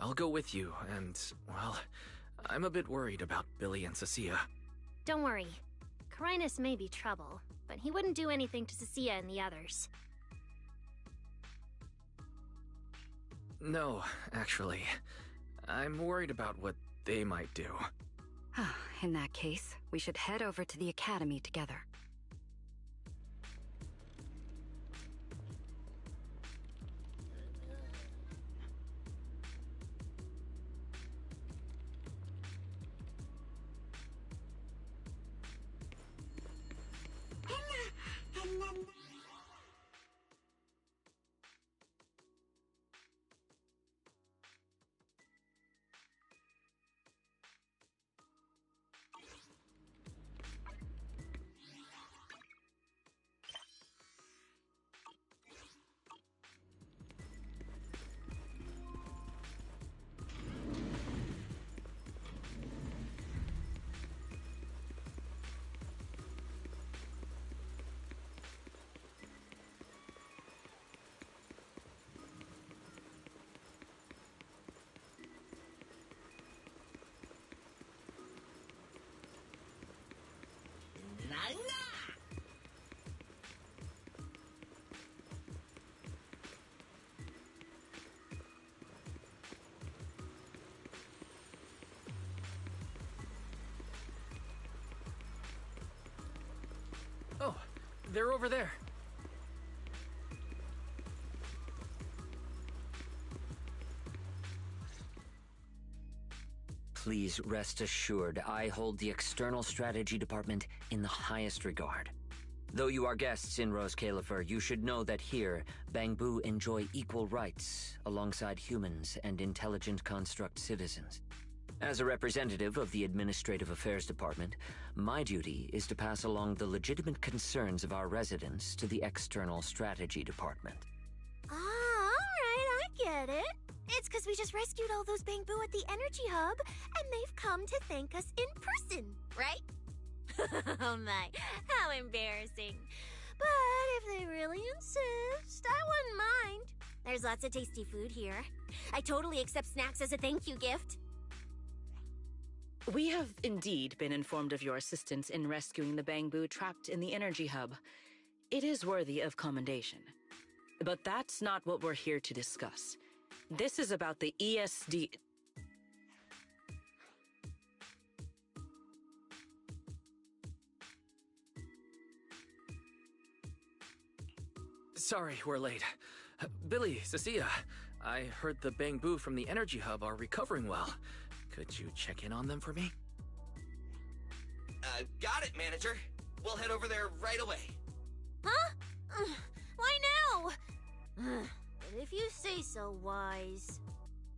I'll go with you, and, well, I'm a bit worried about Billy and Cecilia. Don't worry. Carinus may be trouble, but he wouldn't do anything to Cecilia and the others. No, actually. I'm worried about what they might do. In that case, we should head over to the academy together. They're over there. Please rest assured, I hold the External Strategy Department in the highest regard. Though you are guests in Rose Califer, you should know that here, Bangbu enjoy equal rights alongside humans and intelligent construct citizens. As a representative of the Administrative Affairs Department, my duty is to pass along the legitimate concerns of our residents to the External Strategy Department. Ah, alright, I get it. It's because we just rescued all those Bangbu at the Energy Hub, and they've come to thank us in person, right? Oh my, how embarrassing. But if they really insist, I wouldn't mind. There's lots of tasty food here. I totally accept snacks as a thank you gift. We have indeed been informed of your assistance in rescuing the Bangbu trapped in the Energy Hub. It is worthy of commendation. But that's not what we're here to discuss. This is about the ESD... Sorry, we're late. Billy, Cecilia, I heard the Bangbu from the Energy Hub are recovering well. Could you check in on them for me? Got it, manager. We'll head over there right away. Huh? Why now? But if you say so, Wise.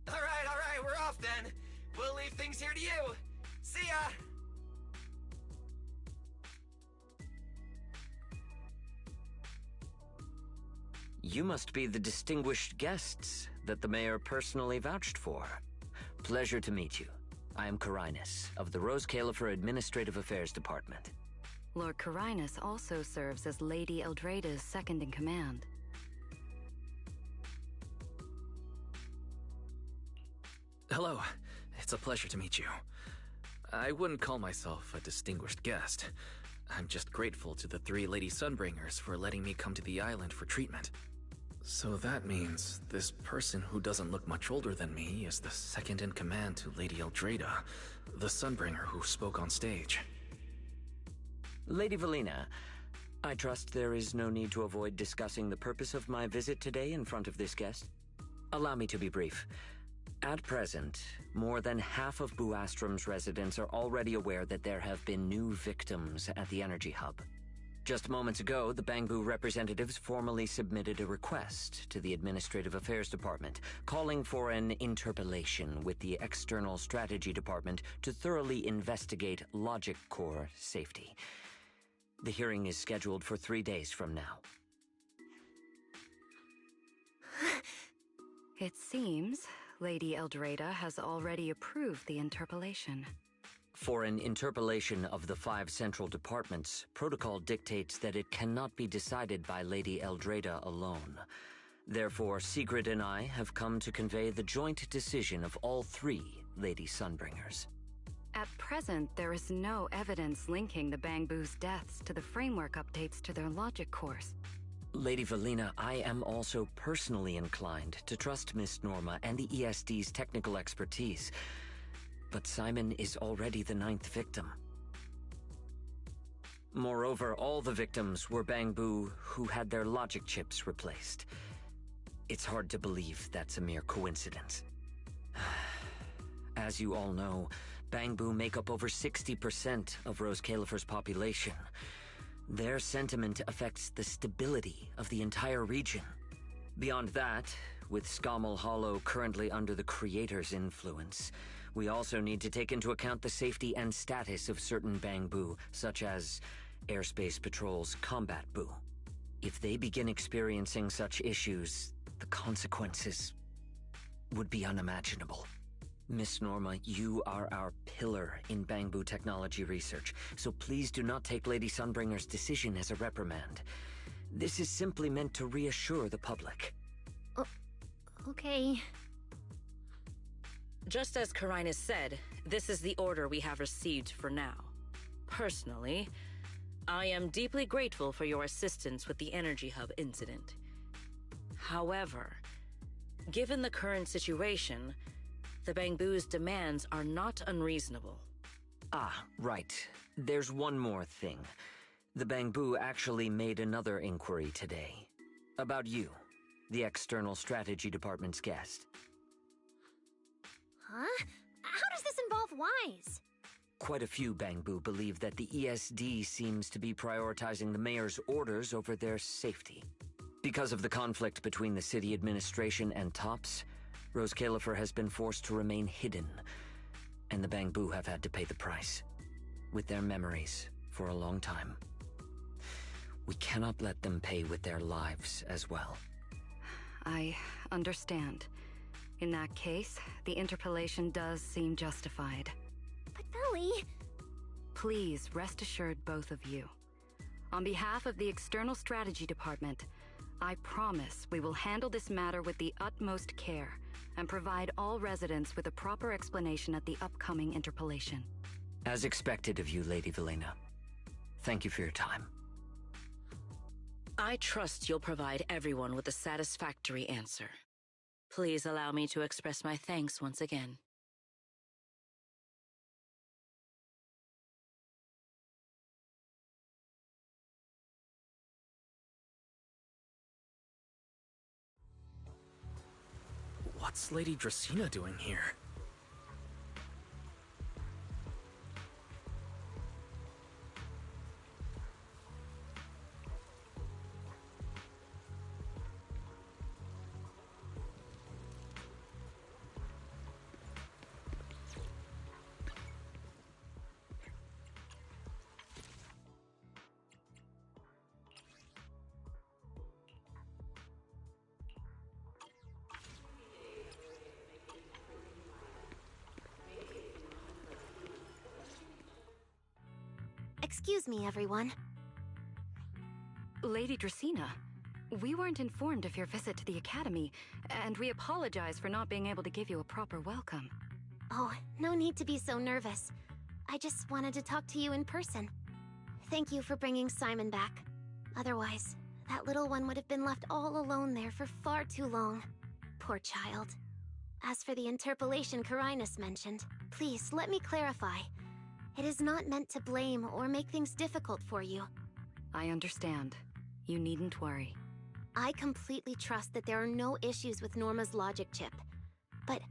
All right, we're off then. We'll leave things here to you. See ya! You must be the distinguished guests that the mayor personally vouched for. Pleasure to meet you. I am Carinus, of the Rose Califer Administrative Affairs Department. Lord Carinus also serves as Lady Eldrada's second-in-command. Hello. It's a pleasure to meet you. I wouldn't call myself a distinguished guest. I'm just grateful to the 3 Lady Sunbringers for letting me come to the island for treatment. So that means this person who doesn't look much older than me is the second-in-command to Lady Eldrada, the Sunbringer who spoke on stage. Lady Valina, I trust there is no need to avoid discussing the purpose of my visit today in front of this guest. Allow me to be brief. At present, more than half of Buastrom's residents are already aware that there have been new victims at the Energy Hub. Just moments ago, the Bangbu representatives formally submitted a request to the Administrative Affairs Department, calling for an interpellation with the External Strategy Department to thoroughly investigate Logic Core safety. The hearing is scheduled for 3 days from now. It seems Lady Eldrada has already approved the interpellation. For an interpellation of the 5 central departments, protocol dictates that it cannot be decided by Lady Eldrada alone. Therefore, Sigrid and I have come to convey the joint decision of all 3 Lady Sunbringers. At present, there is no evidence linking the Bangbu's deaths to the framework updates to their logic cores. Lady Valina, I am also personally inclined to trust Miss Norma and the ESD's technical expertise. But Simon is already the 9th victim. Moreover, all the victims were Bangbu who had their logic chips replaced. It's hard to believe that's a mere coincidence. As you all know, Bangbu make up over 60% of Rose Califer's population. Their sentiment affects the stability of the entire region. Beyond that, with Scommel Hollow currently under the Creator's influence, we also need to take into account the safety and status of certain Bangbu, such as Airspace Patrol's Combat Bu. If they begin experiencing such issues, the consequences would be unimaginable. Miss Norma, you are our pillar in Bangbu technology research, so please do not take Lady Sunbringer's decision as a reprimand. This is simply meant to reassure the public. Okay. Just as Carinus said, this is the order we have received for now. Personally, I am deeply grateful for your assistance with the Energy Hub incident. However, given the current situation, the Bangbu's demands are not unreasonable. Ah, right. There's one more thing. The Bangbu actually made another inquiry today. About you, the External Strategy Department's guest. Huh? How does this involve Wise? Quite a few Bangbu believe that the ESD seems to be prioritizing the mayor's orders over their safety. Because of the conflict between the city administration and TOPS, Rose Califer has been forced to remain hidden, and the Bangbu have had to pay the price, with their memories, for a long time. We cannot let them pay with their lives as well. I understand. In that case, the interpolation does seem justified. But Veli... Please rest assured, both of you. On behalf of the External Strategy Department, I promise we will handle this matter with the utmost care and provide all residents with a proper explanation at the upcoming interpolation. As expected of you, Lady Valina. Thank you for your time. I trust you'll provide everyone with a satisfactory answer. Please allow me to express my thanks once again. What's Lady Dracena doing here? Excuse me, everyone. Lady Dracena, we weren't informed of your visit to the Academy, and we apologize for not being able to give you a proper welcome. Oh, no need to be so nervous. I just wanted to talk to you in person. Thank you for bringing Simon back. Otherwise, that little one would have been left all alone there for far too long. Poor child. As for the interpolation Carinus mentioned, please let me clarify. It is not meant to blame or make things difficult for you. I understand. You needn't worry. I completely trust that there are no issues with Norma's logic chip. But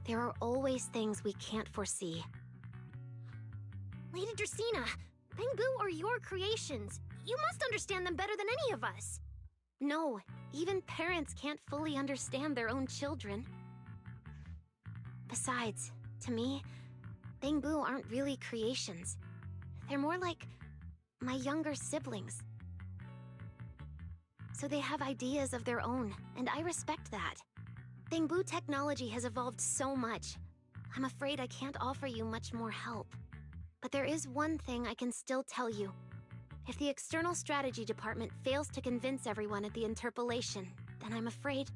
there are always things we can't foresee. Lady Dracena, Bangbu are your creations. You must understand them better than any of us. No, even parents can't fully understand their own children. Besides, to me, Bangbu aren't really creations. They're more like my younger siblings. So they have ideas of their own, and I respect that. Bangbu technology has evolved so much. I'm afraid I can't offer you much more help. But there is one thing I can still tell you. If the External Strategy Department fails to convince everyone at the interpolation, then I'm afraid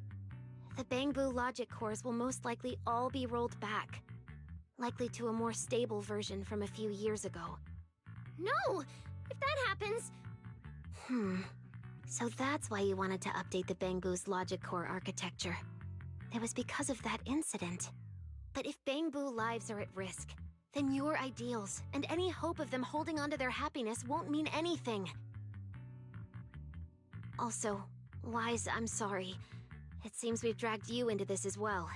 the Bangbu logic cores will most likely all be rolled back. Likely to a more stable version from a few years ago. No! If that happens... So that's why you wanted to update the Bangbu's logic core architecture. It was because of that incident. But if Bangbu lives are at risk, then your ideals and any hope of them holding onto their happiness won't mean anything. Also, Wise, I'm sorry. It seems we've dragged you into this as well.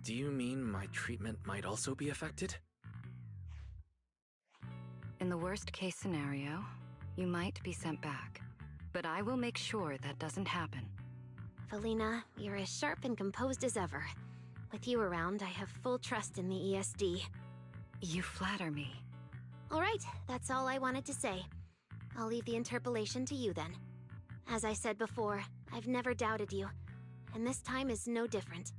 Do you mean my treatment might also be affected? In the worst-case scenario, you might be sent back. But I will make sure that doesn't happen. Valina, you're as sharp and composed as ever. With you around, I have full trust in the ESD. You flatter me. All right, that's all I wanted to say. I'll leave the interpolation to you then. As I said before, I've never doubted you, and this time is no different.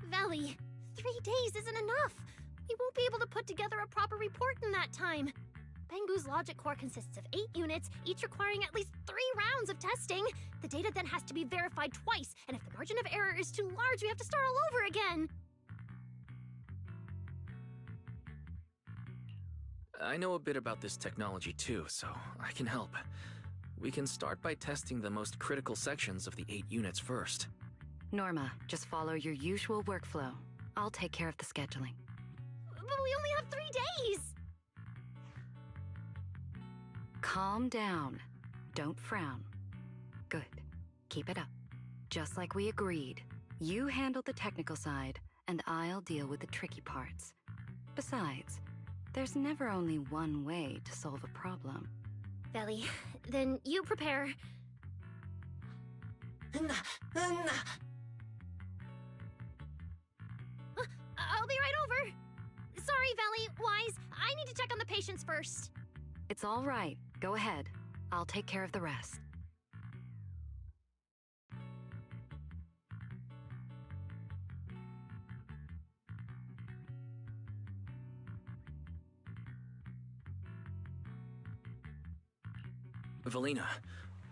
Veli, 3 days isn't enough. We won't be able to put together a proper report in that time. Bangbu's logic core consists of 8 units, each requiring at least 3 rounds of testing. The data then has to be verified twice, and if the margin of error is too large, we have to start all over again. I know a bit about this technology too, so I can help. We can start by testing the most critical sections of the 8 units first. Norma, just follow your usual workflow. I'll take care of the scheduling. But we only have 3 days! Calm down. Don't frown. Good. Keep it up. Just like we agreed. You handle the technical side, and I'll deal with the tricky parts. Besides, there's never only one way to solve a problem. Veli, then you prepare. I'll be right over. Sorry, Veli, Wise, I need to check on the patients first. It's all right. Go ahead. I'll take care of the rest. Valina,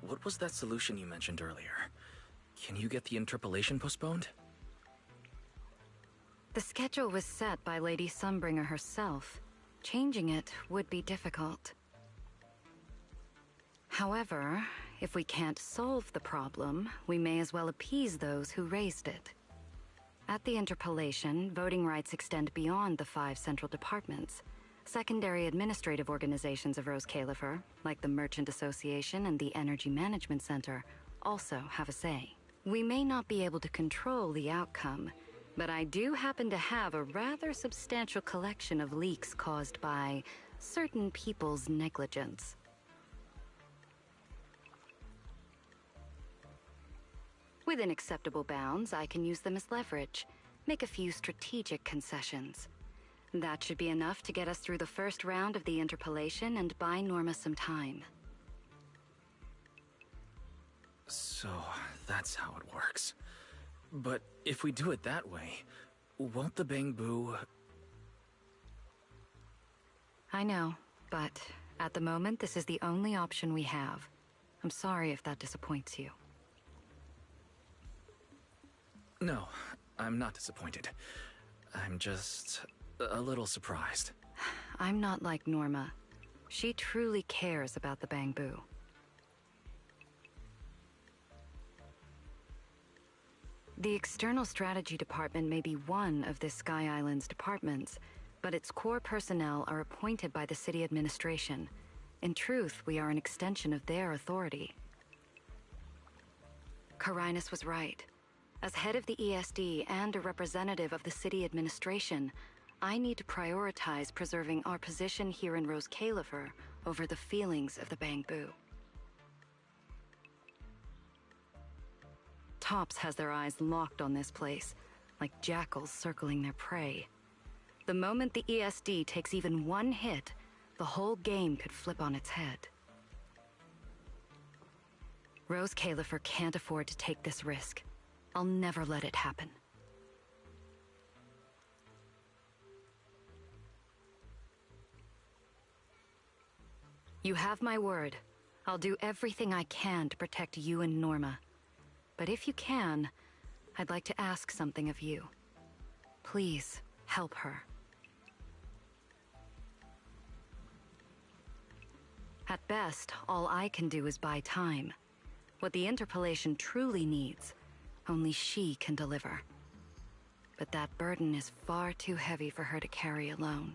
what was that solution you mentioned earlier? Can you get the interpolation postponed? The schedule was set by Lady Sunbringer herself. Changing it would be difficult. However, if we can't solve the problem, we may as well appease those who raised it. At the interpolation, voting rights extend beyond the 5 central departments. Secondary administrative organizations of Rose Califer, like the Merchant Association and the Energy Management Center, also have a say. We may not be able to control the outcome, but I do happen to have a rather substantial collection of leaks caused by certain people's negligence. Within acceptable bounds, I can use them as leverage, make a few strategic concessions. That should be enough to get us through the first round of the interpolation and buy Norma some time. So, that's how it works. But if we do it that way, won't the Bangbu... I know, but at the moment, this is the only option we have. I'm sorry if that disappoints you. No, I'm not disappointed. I'm just a little surprised. I'm not like Norma. She truly cares about the Bangbu. The External Strategy Department may be one of this Sky Island's departments, but its core personnel are appointed by the city administration. In truth, we are an extension of their authority. Carinus was right. As head of the ESD and a representative of the city administration, I need to prioritize preserving our position here in Rose Califer over the feelings of the Bangbu. Tops has their eyes locked on this place, like jackals circling their prey. The moment the ESD takes even one hit, the whole game could flip on its head. Rose Califer can't afford to take this risk. I'll never let it happen. You have my word. I'll do everything I can to protect you and Norma. But if you can, I'd like to ask something of you. Please, help her. At best, all I can do is buy time. What the interpolation truly needs, only she can deliver. But that burden is far too heavy for her to carry alone.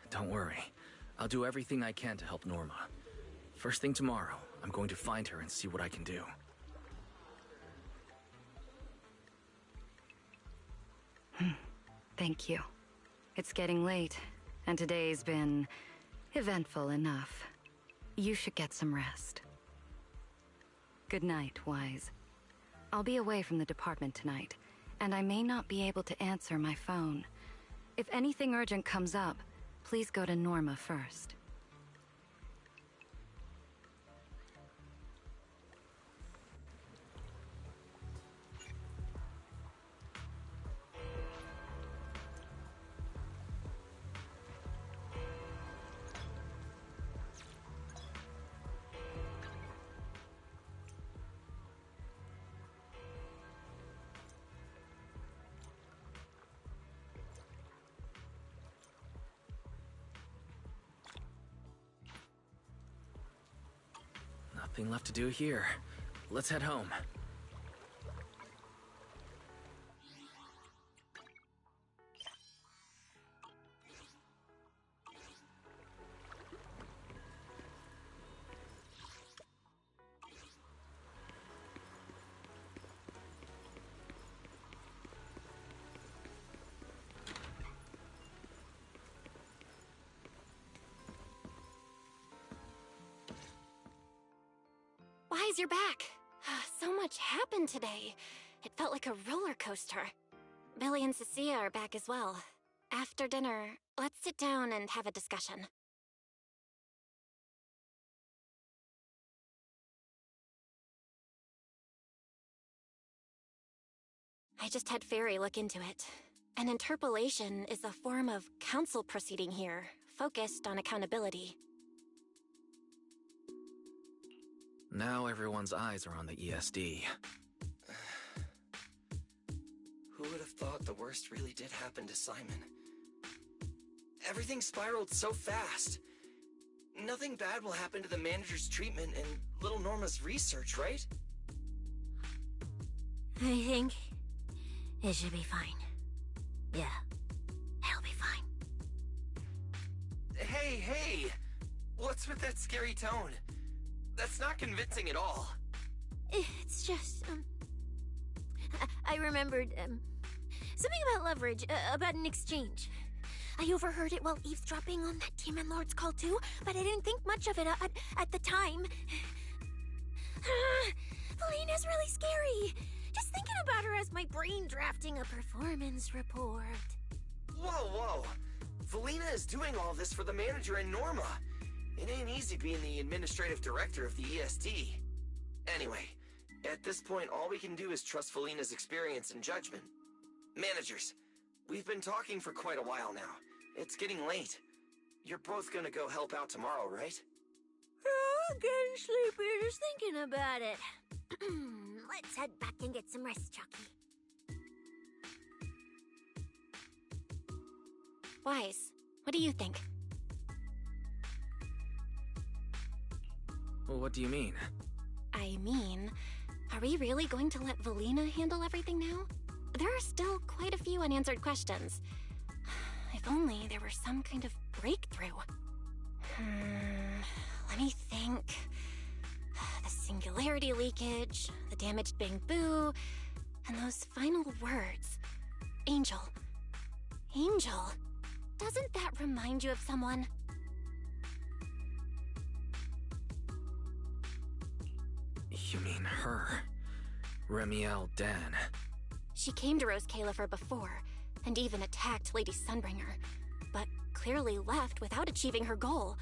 Don't worry. I'll do everything I can to help Norma. First thing tomorrow, I'm going to find her and see what I can do. Thank you. It's getting late, and today's been eventful enough. You should get some rest. Good night, Wise. I'll be away from the department tonight, and I may not be able to answer my phone. If anything urgent comes up, please go to Norma first. Nothing left to do here. Let's head home. Wise, you're back. So much happened today. It felt like a roller coaster. Billy and Cecilia are back as well. After dinner, let's sit down and have a discussion. I just had Fairy look into it. An interpolation is a form of council proceeding here, focused on accountability. Now everyone's eyes are on the ESD. Who would have thought the worst really did happen to Simon? Everything spiraled so fast. Nothing bad will happen to the manager's treatment and little Norma's research, right? I think it should be fine. Yeah, it'll be fine. Hey! What's with that scary tone? That's not convincing at all. It's just, I remembered, something about leverage, about an exchange. I overheard it while eavesdropping on that Demon Lord's call too, but I didn't think much of it at the time. Felina's really scary. Just thinking about her as my brain drafting a performance report. Whoa! Felina is doing all this for the manager and Norma. It ain't easy being the administrative director of the ESD. Anyway, at this point, all we can do is trust Felina's experience and judgment. Managers, we've been talking for quite a while now. It's getting late. You're both gonna go help out tomorrow, right? Oh, getting sleepy just thinking about it. Let's head back and get some rest, Chucky. Wise, what do you think? What do you mean? I mean, are we really going to let Valina handle everything now? There are still quite a few unanswered questions. If only there were some kind of breakthrough. Let me think. The singularity leakage, the damaged bamboo, and those final words. Angel. Angel. Doesn't that remind you of someone? You mean her? Remiel Dan. She came to Rose Califer before, and even attacked Lady Sunbringer, but clearly left without achieving her goal.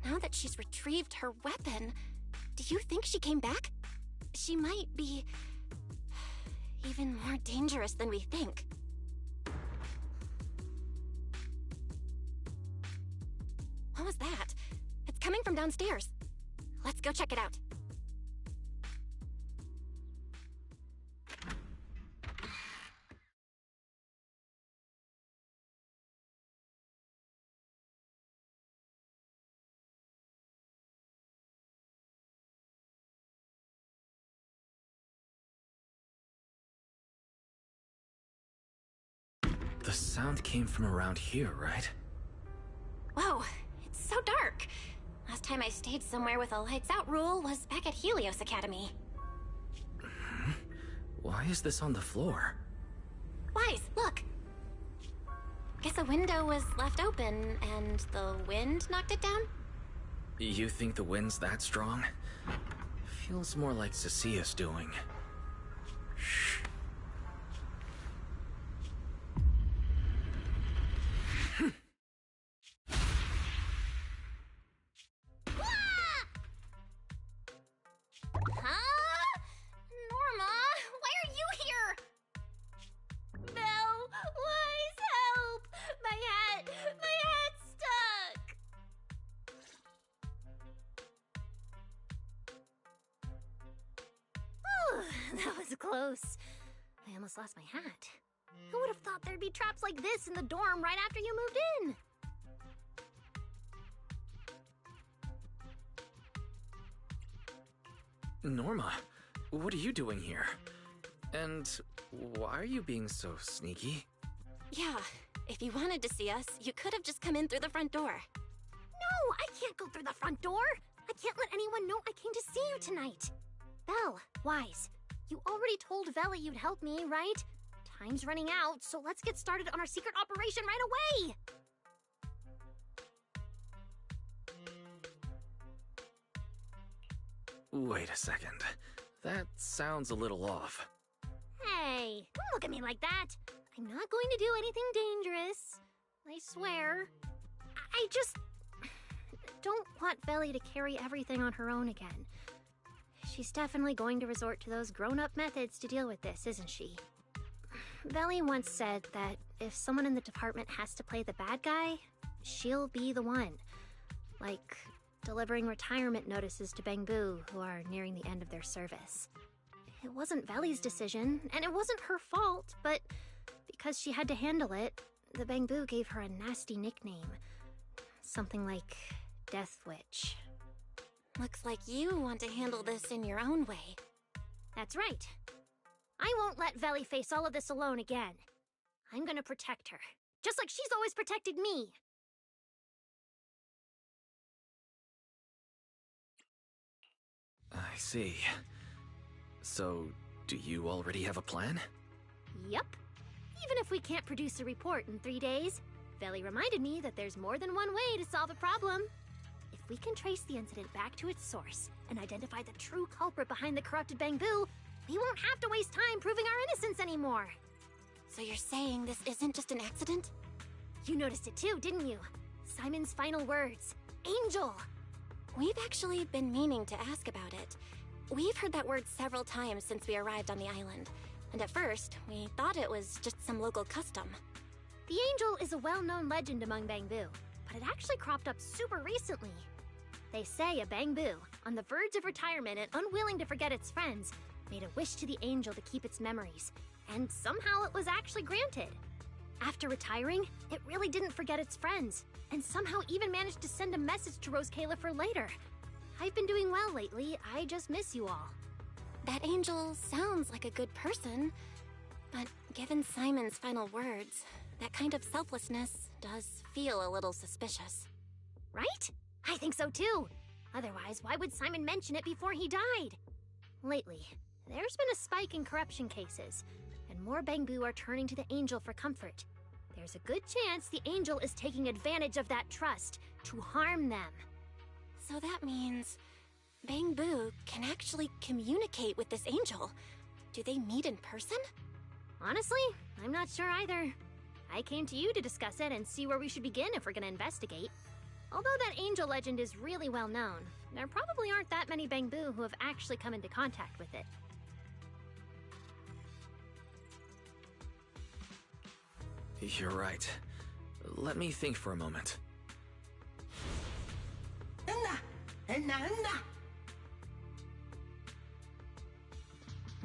Now that she's retrieved her weapon, do you think she came back? She might be even more dangerous than we think. What was that? It's coming from downstairs. Let's go check it out. The sound came from around here, right? Whoa, it's so dark. Last time I stayed somewhere with a lights out rule was back at Helios Academy. Why is this on the floor? Wise, look. Guess a window was left open and the wind knocked it down? You think the wind's that strong? Feels more like Cecilia's doing. Shh. Huh? Norma, why are you here? Belle, Wise, help! My hat's stuck! Ooh, that was close. I almost lost my hat. Who would have thought there'd be traps like this in the dorm right after you moved in? Norma, what are you doing here? And why are you being so sneaky? Yeah, if you wanted to see us, you could have just come in through the front door. No, I can't go through the front door. I can't let anyone know I came to see you tonight. Belle, Wise, you already told Veli you'd help me, right? Time's running out, so let's get started on our secret operation right away! Wait a second. That sounds a little off. Hey, don't look at me like that. I'm not going to do anything dangerous. I swear. I just don't want Veli to carry everything on her own again. She's definitely going to resort to those grown-up methods to deal with this, isn't she? Veli once said that if someone in the department has to play the bad guy, she'll be the one. Like delivering retirement notices to Bangbu who are nearing the end of their service. It wasn't Veli's decision, and it wasn't her fault, but because she had to handle it, the Bangbu gave her a nasty nickname. Something like Death Witch. Looks like you want to handle this in your own way. That's right. I won't let Veli face all of this alone again. I'm gonna protect her, just like she's always protected me. I see. So, do you already have a plan? Yup. Even if we can't produce a report in 3 days, Veli reminded me that there's more than one way to solve a problem. If we can trace the incident back to its source and identify the true culprit behind the corrupted Bangbu, we won't have to waste time proving our innocence anymore. So you're saying this isn't just an accident? You noticed it too, didn't you? Simon's final words. Angel! We've actually been meaning to ask about it. We've heard that word several times since we arrived on the island. And at first, we thought it was just some local custom. The Angel is a well-known legend among Bangbu, but it actually cropped up super recently. They say a Bangbu, on the verge of retirement and unwilling to forget its friends, made a wish to the Angel to keep its memories, and somehow it was actually granted. After retiring, it really didn't forget its friends, and somehow even managed to send a message to Rose Califer later. I've been doing well lately, I just miss you all. That Angel sounds like a good person, but given Simon's final words, that kind of selflessness does feel a little suspicious. Right? I think so too. Otherwise, why would Simon mention it before he died? Lately, there's been a spike in corruption cases, and more Bangbu are turning to the Angel for comfort. There's a good chance the Angel is taking advantage of that trust to harm them. So that means Bangbu can actually communicate with this Angel. Do they meet in person? Honestly, I'm not sure either. I came to you to discuss it and see where we should begin if we're gonna investigate. Although that Angel legend is really well known, there probably aren't that many Bangbu who have actually come into contact with it. You're right. Let me think for a moment.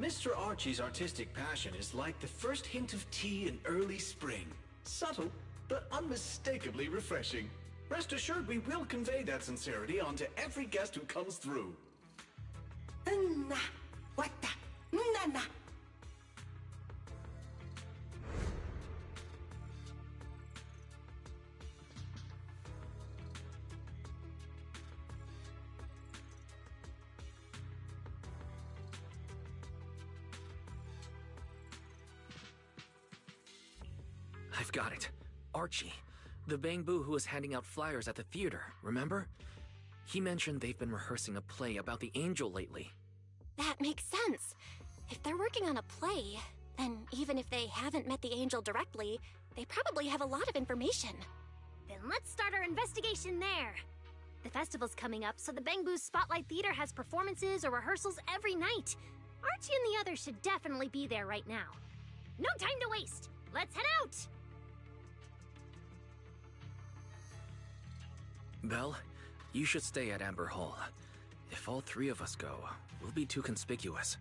Mr. Archie's artistic passion is like the first hint of tea in early spring. Subtle, but unmistakably refreshing. Rest assured we will convey that sincerity onto every guest who comes through. I've got it. Archie. The Bangbu who was handing out flyers at the theater, remember? He mentioned they've been rehearsing a play about the Angel lately. That makes sense. If they're working on a play, then even if they haven't met the Angel directly, they probably have a lot of information. Then let's start our investigation there. The festival's coming up, so the Bangbu Spotlight Theater has performances or rehearsals every night. Archie and the others should definitely be there right now. No time to waste! Let's head out! Belle, you should stay at Amber Hall. If all three of us go, we'll be too conspicuous.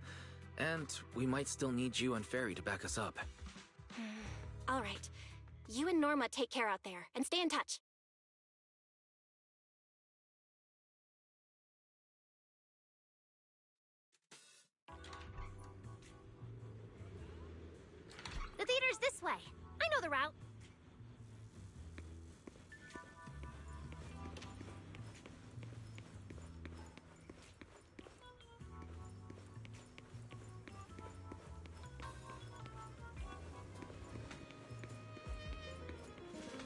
And we might still need you and Fairy to back us up. All right. You and Norma take care out there, and stay in touch. The theater's this way. I know the route.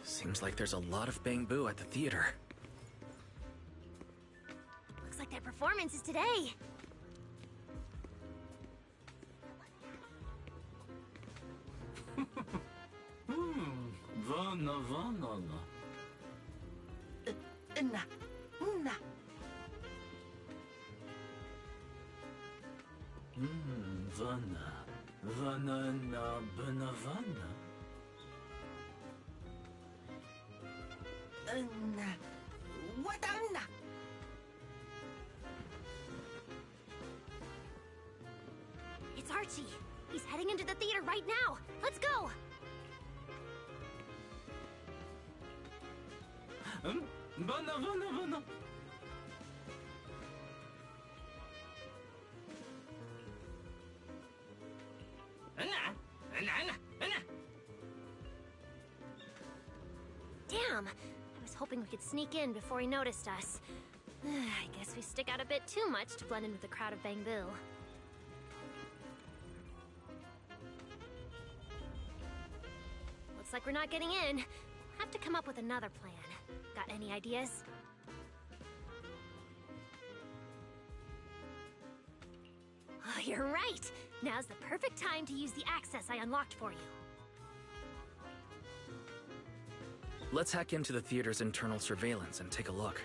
Seems like there's a lot of bamboo at the theater. Looks like their performance is today. Vana, vana. Na. Vana. Vana na benavana. Wadana. It's Archie. He's heading into the theater right now. Let's go. Vana, vana, vana. Damn. I was hoping we could sneak in before he noticed us. I guess we stick out a bit too much to blend in with the crowd of bamboo. Looks like we're not getting in. We'll have to come up with another plan. Got any ideas? Oh, you're right! Now's the perfect time to use the access I unlocked for you. Let's hack into the theater's internal surveillance and take a look.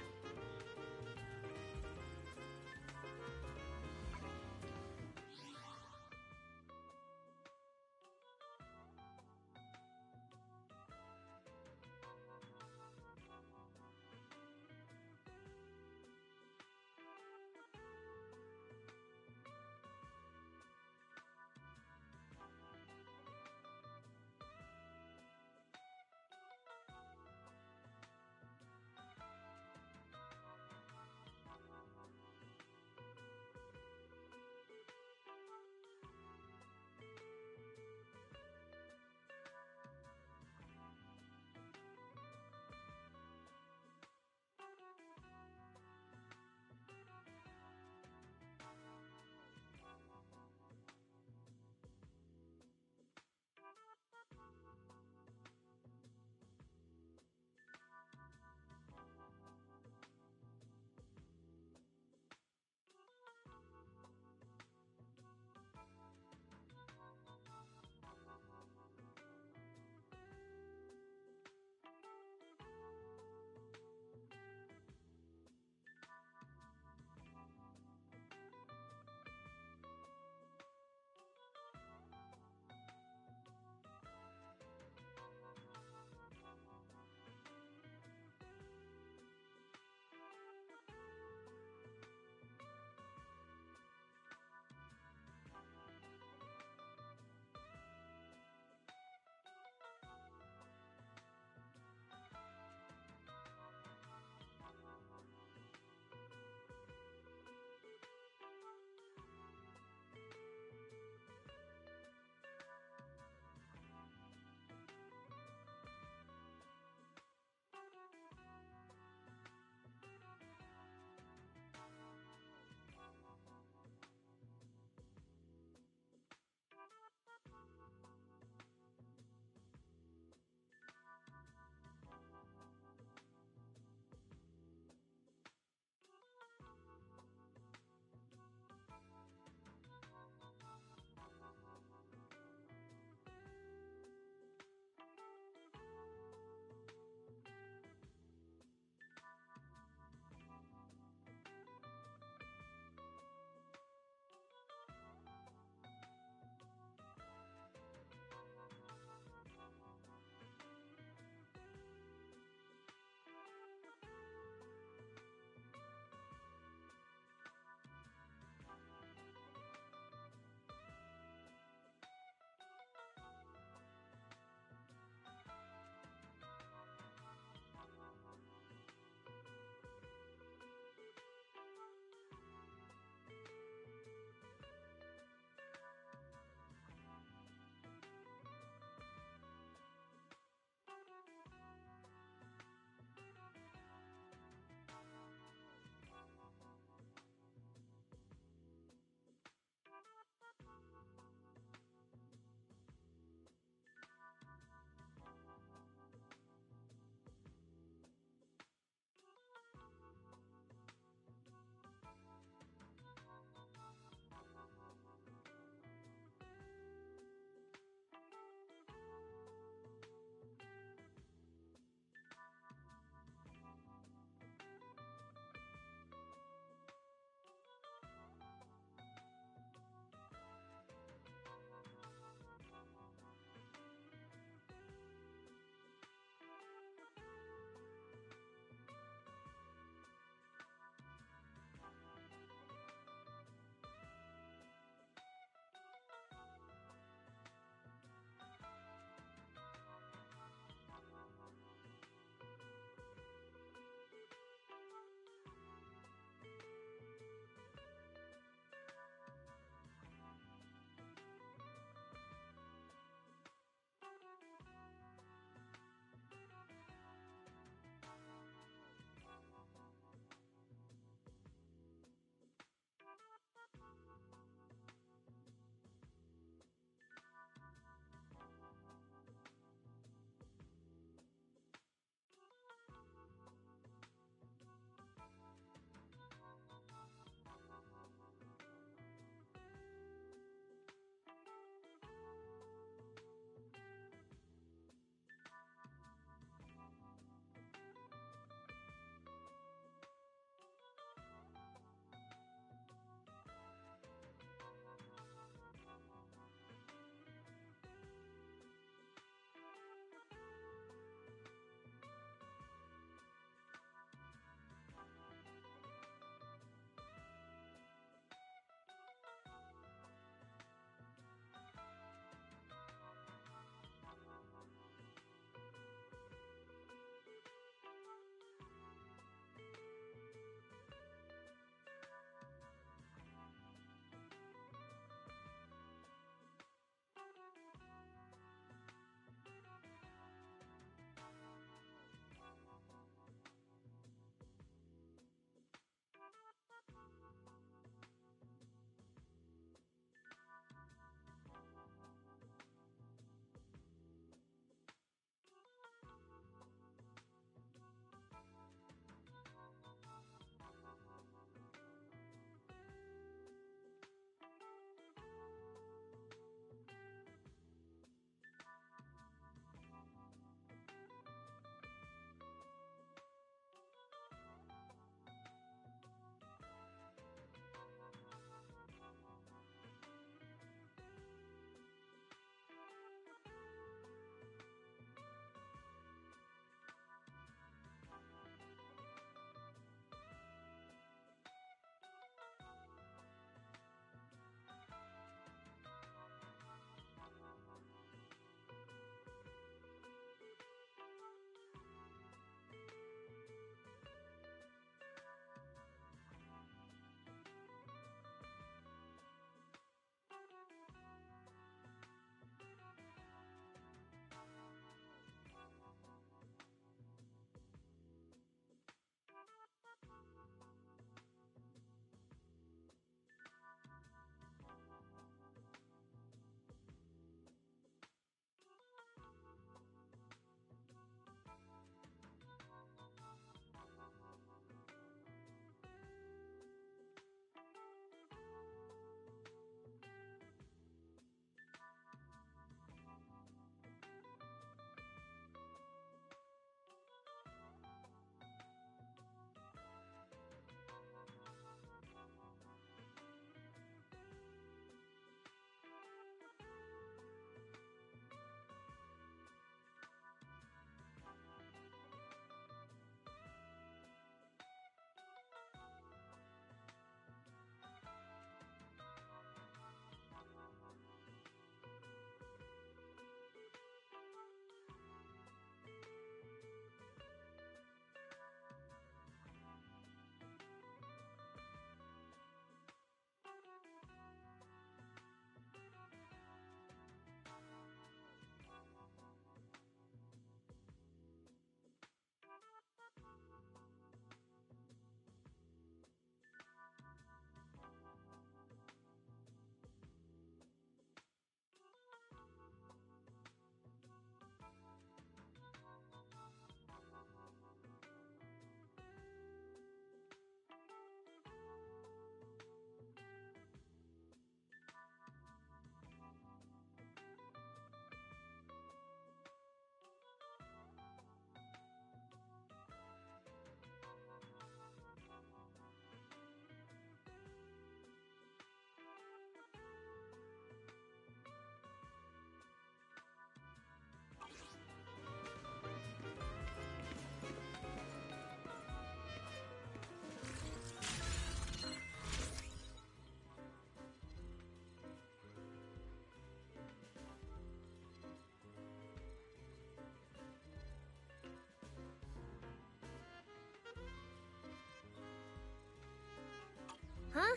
Huh?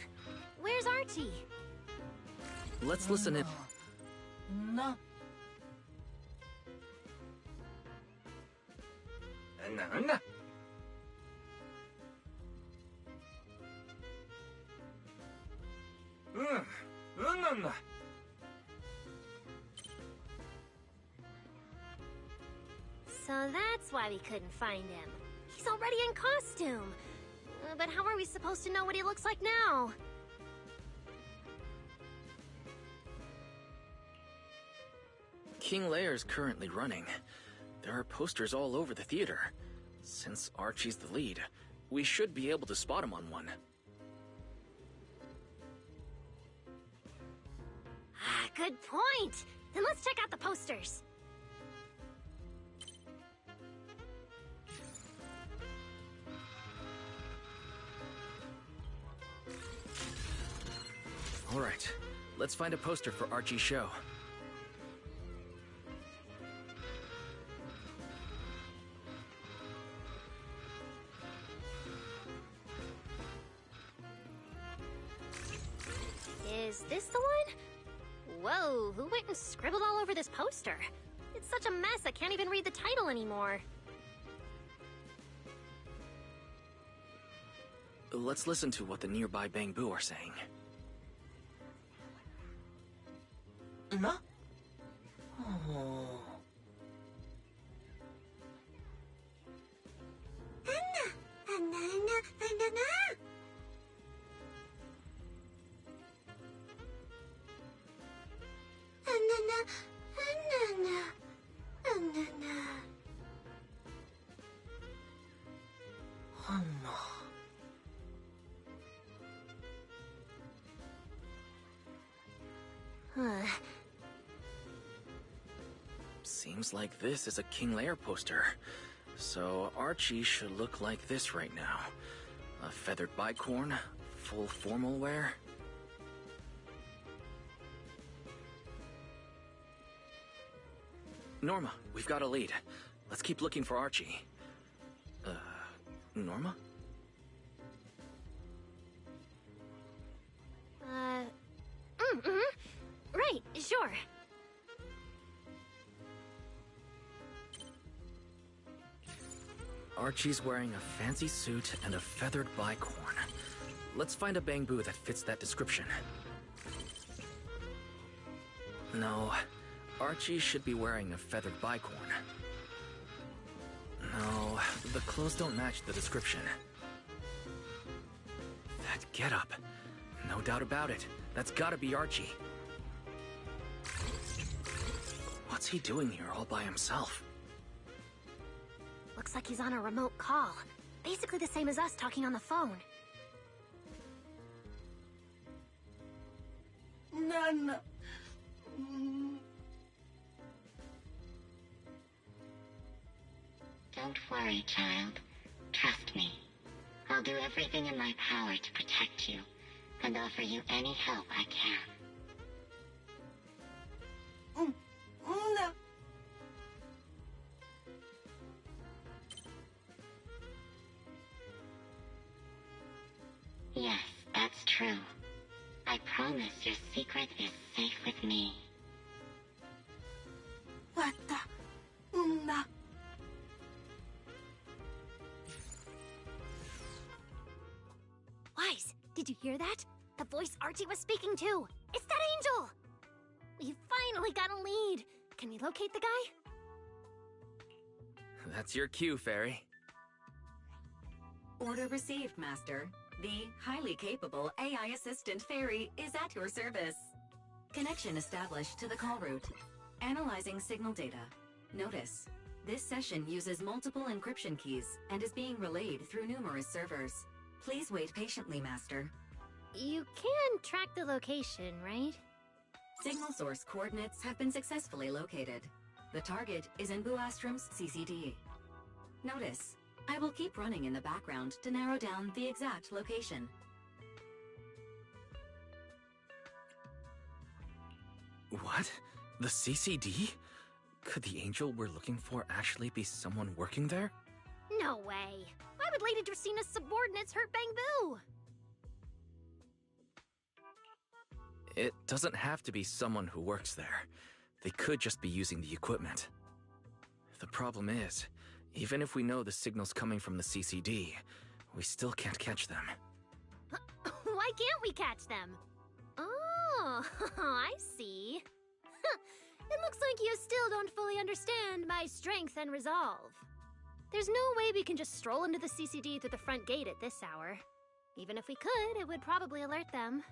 Where's Archie? Let's listen in. No. No. No. So that's why we couldn't find him. He's already in costume. But how are we supposed to know what he looks like now? King Lear's currently running. There are posters all over the theater. Since Archie's the lead, we should be able to spot him on one. Ah, good point. Then let's check out the posters. All right, let's find a poster for Archie's show. Is this the one? Whoa, who went and scribbled all over this poster? It's such a mess I can't even read the title anymore. Let's listen to what the nearby Bangbu are saying. No? Oh. Seems like this is a King Lear poster. So Archie should look like this right now. A feathered bicorn, full formal wear. Norma, we've got a lead. Let's keep looking for Archie. Norma? Right, sure. Archie's wearing a fancy suit and a feathered bicorn. Let's find a Bangbu that fits that description. No, Archie should be wearing a feathered bicorn. No, the clothes don't match the description. That getup. No doubt about it. That's gotta be Archie. What's he doing here all by himself? Looks like he's on a remote call. Basically the same as us talking on the phone. None. Don't worry, child. Trust me. I'll do everything in my power to protect you, and offer you any help I can. No. Yes, that's true. I promise your secret is safe with me. What the? No. Wise, did you hear that? The voice Archie was speaking to. It's that angel! We finally got a lead. Can we locate the guy? That's your cue, Fairy. Order received, Master. The highly capable AI assistant Fairy is at your service. Connection established to the call route. Analyzing signal data. Notice, this session uses multiple encryption keys and is being relayed through numerous servers. Please wait patiently, Master. You can track the location, right? Signal source coordinates have been successfully located. The target is in Buastrom's CCD. Notice, I will keep running in the background to narrow down the exact location. What? The CCD? Could the angel we're looking for actually be someone working there? No way. Why would Lady Dracina's subordinates hurt Bangbu? It doesn't have to be someone who works there. They could just be using the equipment. The problem is, even if we know the signal's coming from the CCD, we still can't catch them. Why can't we catch them? Oh, I see. It looks like you still don't fully understand my strength and resolve. There's no way we can just stroll into the CCD through the front gate at this hour. Even if we could, it would probably alert them.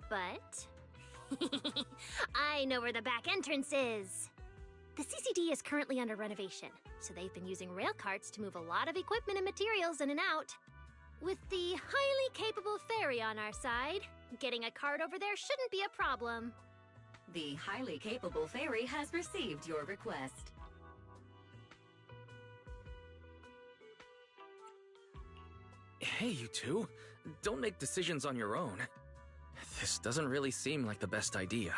But... I know where the back entrance is! The CCD is currently under renovation, so they've been using rail carts to move a lot of equipment and materials in and out. With the highly capable ferry on our side, getting a cart over there shouldn't be a problem. The highly capable ferry has received your request. Hey, you two. Don't make decisions on your own. This doesn't really seem like the best idea.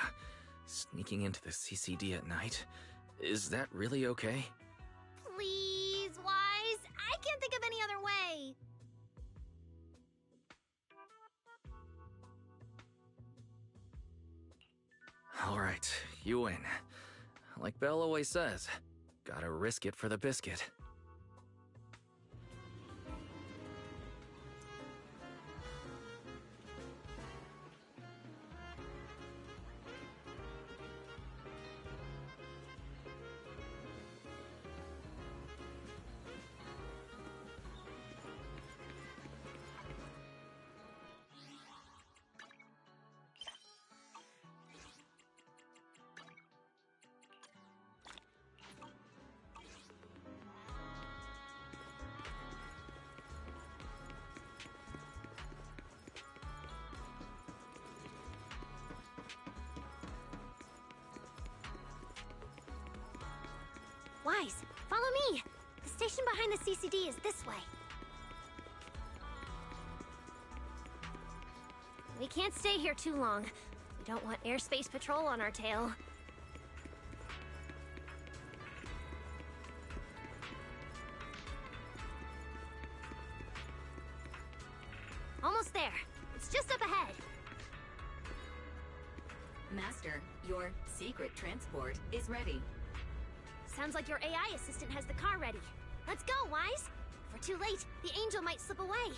Sneaking into the CCD at night. Is that really okay? Please, Wise. I can't think of any other way. Alright, you win. Like Belle always says, gotta risk it for the biscuit. Wise, follow me! The station behind the CCD is this way. We can't stay here too long. We don't want airspace patrol on our tail. Almost there. It's just up ahead. Master, your secret transport is ready. Sounds like your AI assistant has the car ready. Let's go, Wise! If we're too late, the angel might slip away.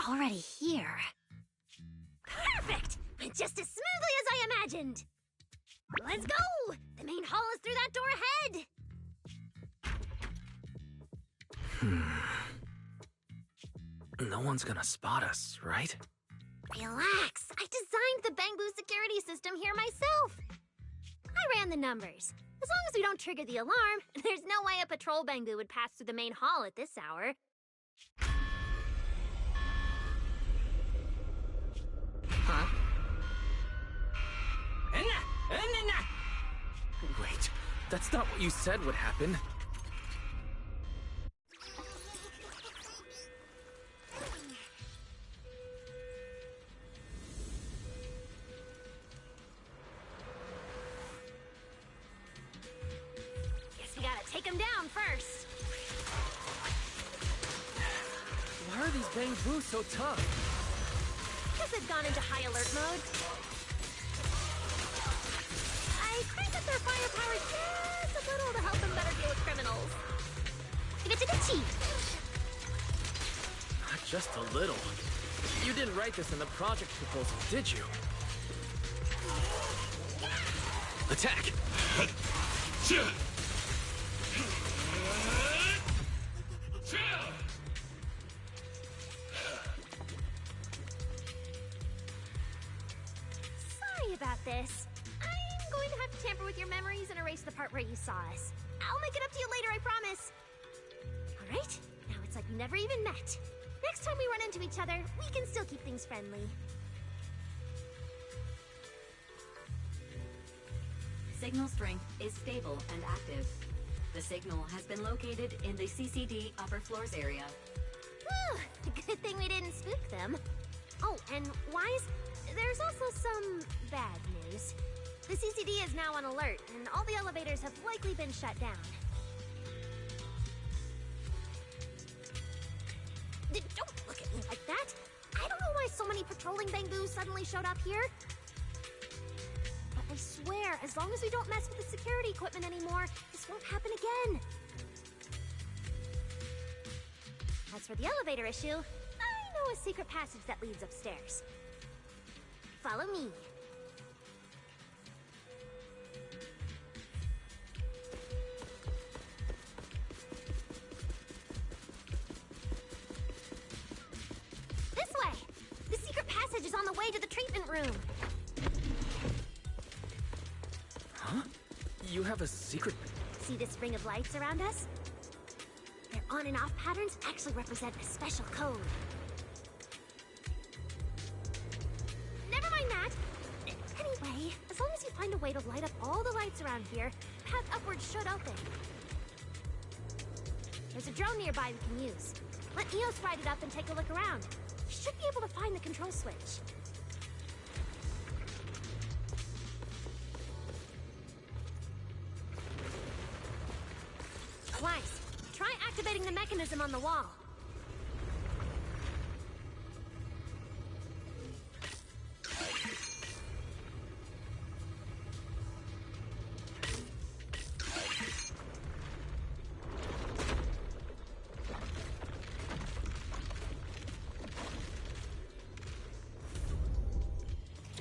Already here. Perfect! Went just as smoothly as I imagined! Let's go! The main hall is through that door ahead! No one's gonna spot us, right? Relax! I designed the Bangbu security system here myself! I ran the numbers. As long as we don't trigger the alarm, there's no way a patrol Bangbu would pass through the main hall at this hour. Huh? Wait, that's not what you said would happen. Guess we gotta take him down first. Why are these Bangbu so tough? Guess they've gone into high alert mode. I cranked up their firepower just a little to help them better deal with criminals. Give it to the chief. Not just a little. You didn't write this in the project proposal, did you? Attack! Sorry about this. I'm going to have to tamper with your memories and erase the part where you saw us. I'll make it up to you later, I promise. All right, now it's like we never even met. Next time we run into each other, we can still keep things friendly. Signal strength is stable and active. The signal has been located in the CCD upper floors area. Whew, good thing we didn't spook them. Oh, and Wise, there's also some bad news. The CCD is now on alert, and all the elevators have likely been shut down. Don't look at me like that! I don't know why so many patrolling Bangbus suddenly showed up here. But I swear, as long as we don't mess with the security equipment anymore, this won't happen again. As for the elevator issue, I know a secret passage that leads upstairs. Follow me. This way! The secret passage is on the way to the treatment room. Huh? You have a secret... See this ring of lights around us? Their on and off patterns actually represent a special code. Never mind that. Anyway, as long as you find a way to light up all the lights around here, the path upwards should open. There's a drone nearby we can use. Let Eos ride it up and take a look around. You should be able to find the control switch. Wise, try activating the mechanism on the wall.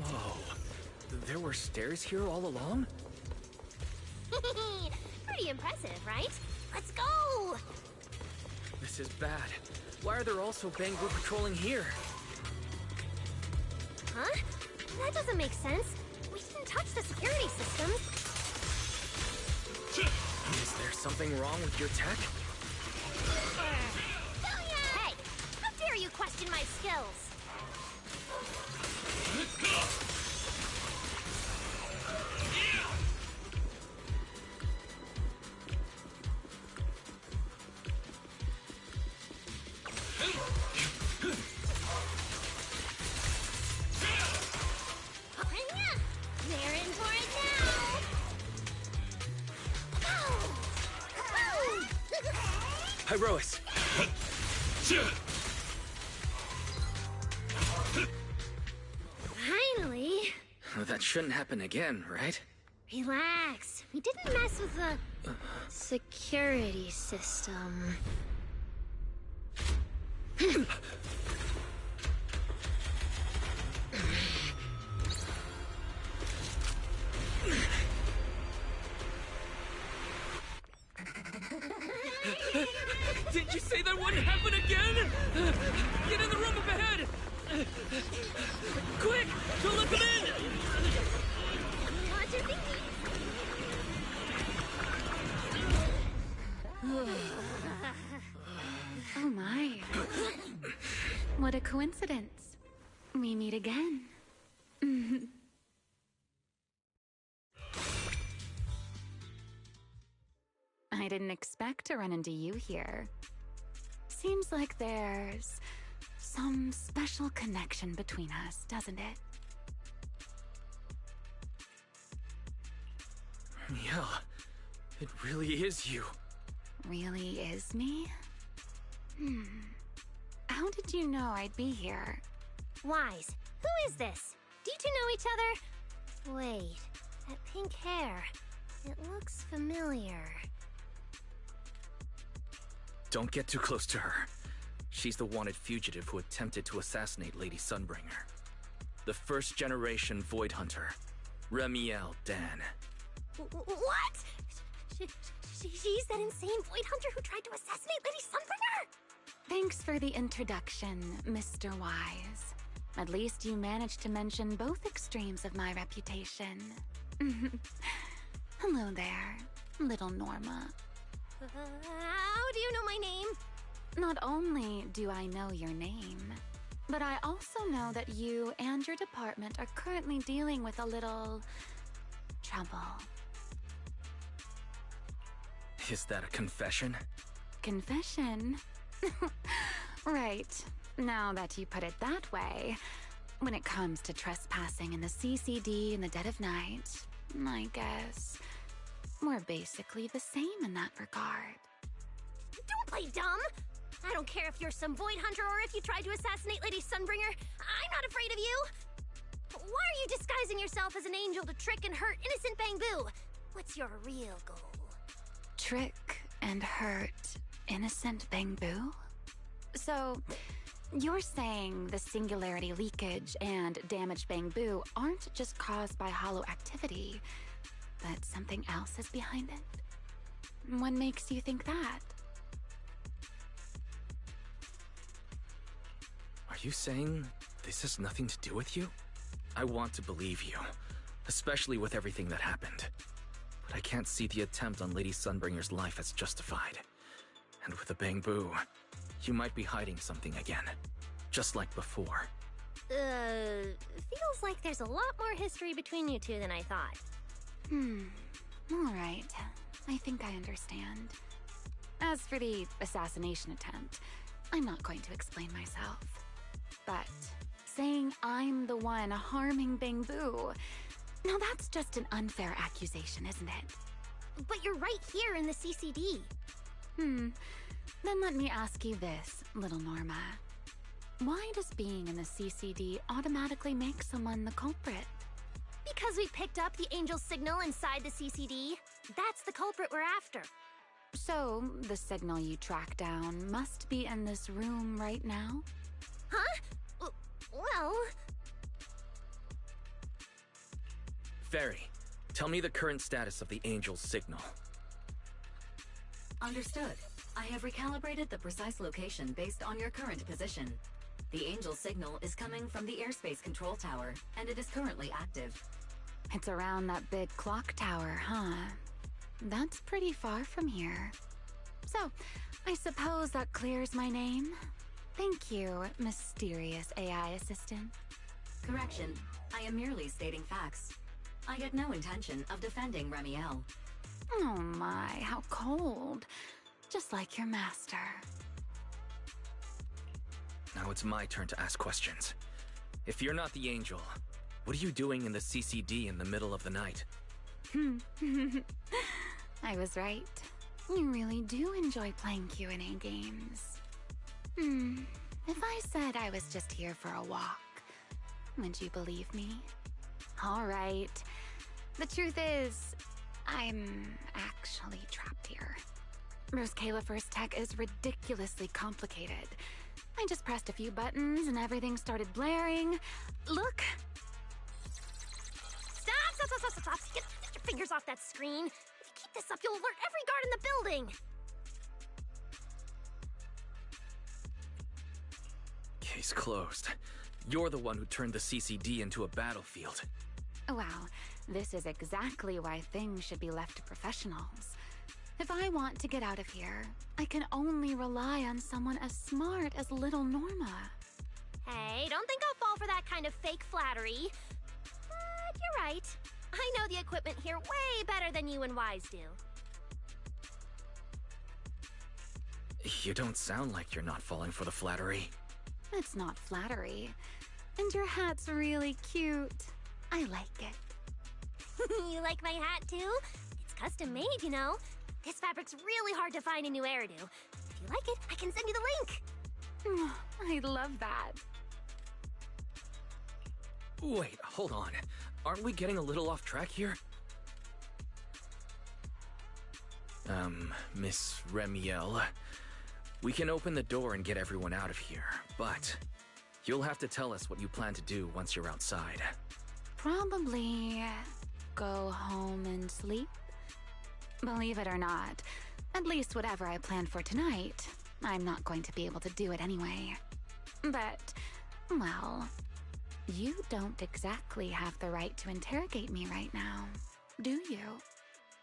Whoa. There were stairs here all along? Pretty impressive, right? Let's go! This is bad. Why are there also Bangboo patrolling here? Huh? That doesn't make sense. We didn't touch the security systems. Is there something wrong with your tech? Hey! How dare you question my skills? They're in for it now! Pyrois! Finally! That shouldn't happen again, right? Relax. We didn't mess with the security system. Did you say that wouldn't happen again? Get in the room up ahead! Quick! Don't let them in! Watch your thinking. Oh my. What a coincidence. We meet again. I didn't expect to run into you here. Seems like there's some special connection between us, doesn't it? Yeah, it really is you. Really is me? How did you know I'd be here? Wise, who is this? Do you two know each other? Wait, that pink hair. It looks familiar. Don't get too close to her. She's the wanted fugitive who attempted to assassinate Lady Sunbringer. The first generation Void Hunter, Remiel Dan. What? She's that insane Void Hunter who tried to assassinate Lady Sunbringer? Thanks for the introduction, Mr. Wise. At least you managed to mention both extremes of my reputation. Hello there, little Norma. How do you know my name? Not only do I know your name, but I also know that you and your department are currently dealing with a little trouble. Is that a confession? Confession? Right. Now that you put it that way, when it comes to trespassing in the CCD in the dead of night, I guess we're basically the same in that regard. Don't play dumb! I don't care if you're some void hunter or if you tried to assassinate Lady Sunbringer. I'm not afraid of you! Why are you disguising yourself as an angel to trick and hurt innocent Bangbu? What's your real goal? Trick and hurt innocent Bangbu? So, you're saying the singularity leakage and damaged Bangbu aren't just caused by hollow activity, but something else is behind it? What makes you think that? Are you saying this has nothing to do with you? I want to believe you, especially with everything that happened. But I can't see the attempt on Lady Sunbringer's life as justified. And with the Bangbu, you might be hiding something again, just like before. Feels like there's a lot more history between you two than I thought. All right. I think I understand. As for the assassination attempt, I'm not going to explain myself. But saying I'm the one harming Bangbu, now that's just an unfair accusation, isn't it? But you're right here in the CCD. Then let me ask you this, little Norma. Why does being in the CCD automatically make someone the culprit? Because we picked up the angel's signal inside the CCD. That's the culprit we're after. So, the signal you track down must be in this room right now? Huh? Well... Fairy, tell me the current status of the angel's signal. Understood. I have recalibrated the precise location based on your current position. The angel signal is coming from the airspace control tower, and it is currently active. It's around that big clock tower, huh? That's pretty far from here. So, I suppose that clears my name? Thank you, mysterious AI assistant. Correction. I am merely stating facts. I had no intention of defending Remiel. Oh my, how cold. Just like your master. Now it's my turn to ask questions. If you're not the angel, what are you doing in the CCD in the middle of the night? I was right. You really do enjoy playing Q&A games. If I said I was just here for a walk, would you believe me? All right. The truth is, I'm actually trapped here. Rose Califer's tech is ridiculously complicated. I just pressed a few buttons and everything started blaring. Look! Stop! Get your fingers off that screen. If you keep this up, you'll alert every guard in the building. Case closed. You're the one who turned the CCD into a battlefield. Wow, this is exactly why things should be left to professionals. If I want to get out of here, I can only rely on someone as smart as little Norma. Hey, don't think I'll fall for that kind of fake flattery. But you're right. I know the equipment here way better than you and Wise do. You don't sound like you're not falling for the flattery. It's not flattery. And your hat's really cute. I like it. You like my hat too? It's custom made, you know. This fabric's really hard to find in New Eridu. If you like it, I can send you the link. I love that. Wait, hold on. Aren't we getting a little off track here? Miss Remiel, we can open the door and get everyone out of here, but you'll have to tell us what you plan to do once you're outside. Probably go home and sleep. Believe it or not, at least whatever I planned for tonight, I'm not going to be able to do it anyway. But, well, you don't exactly have the right to interrogate me right now. do you?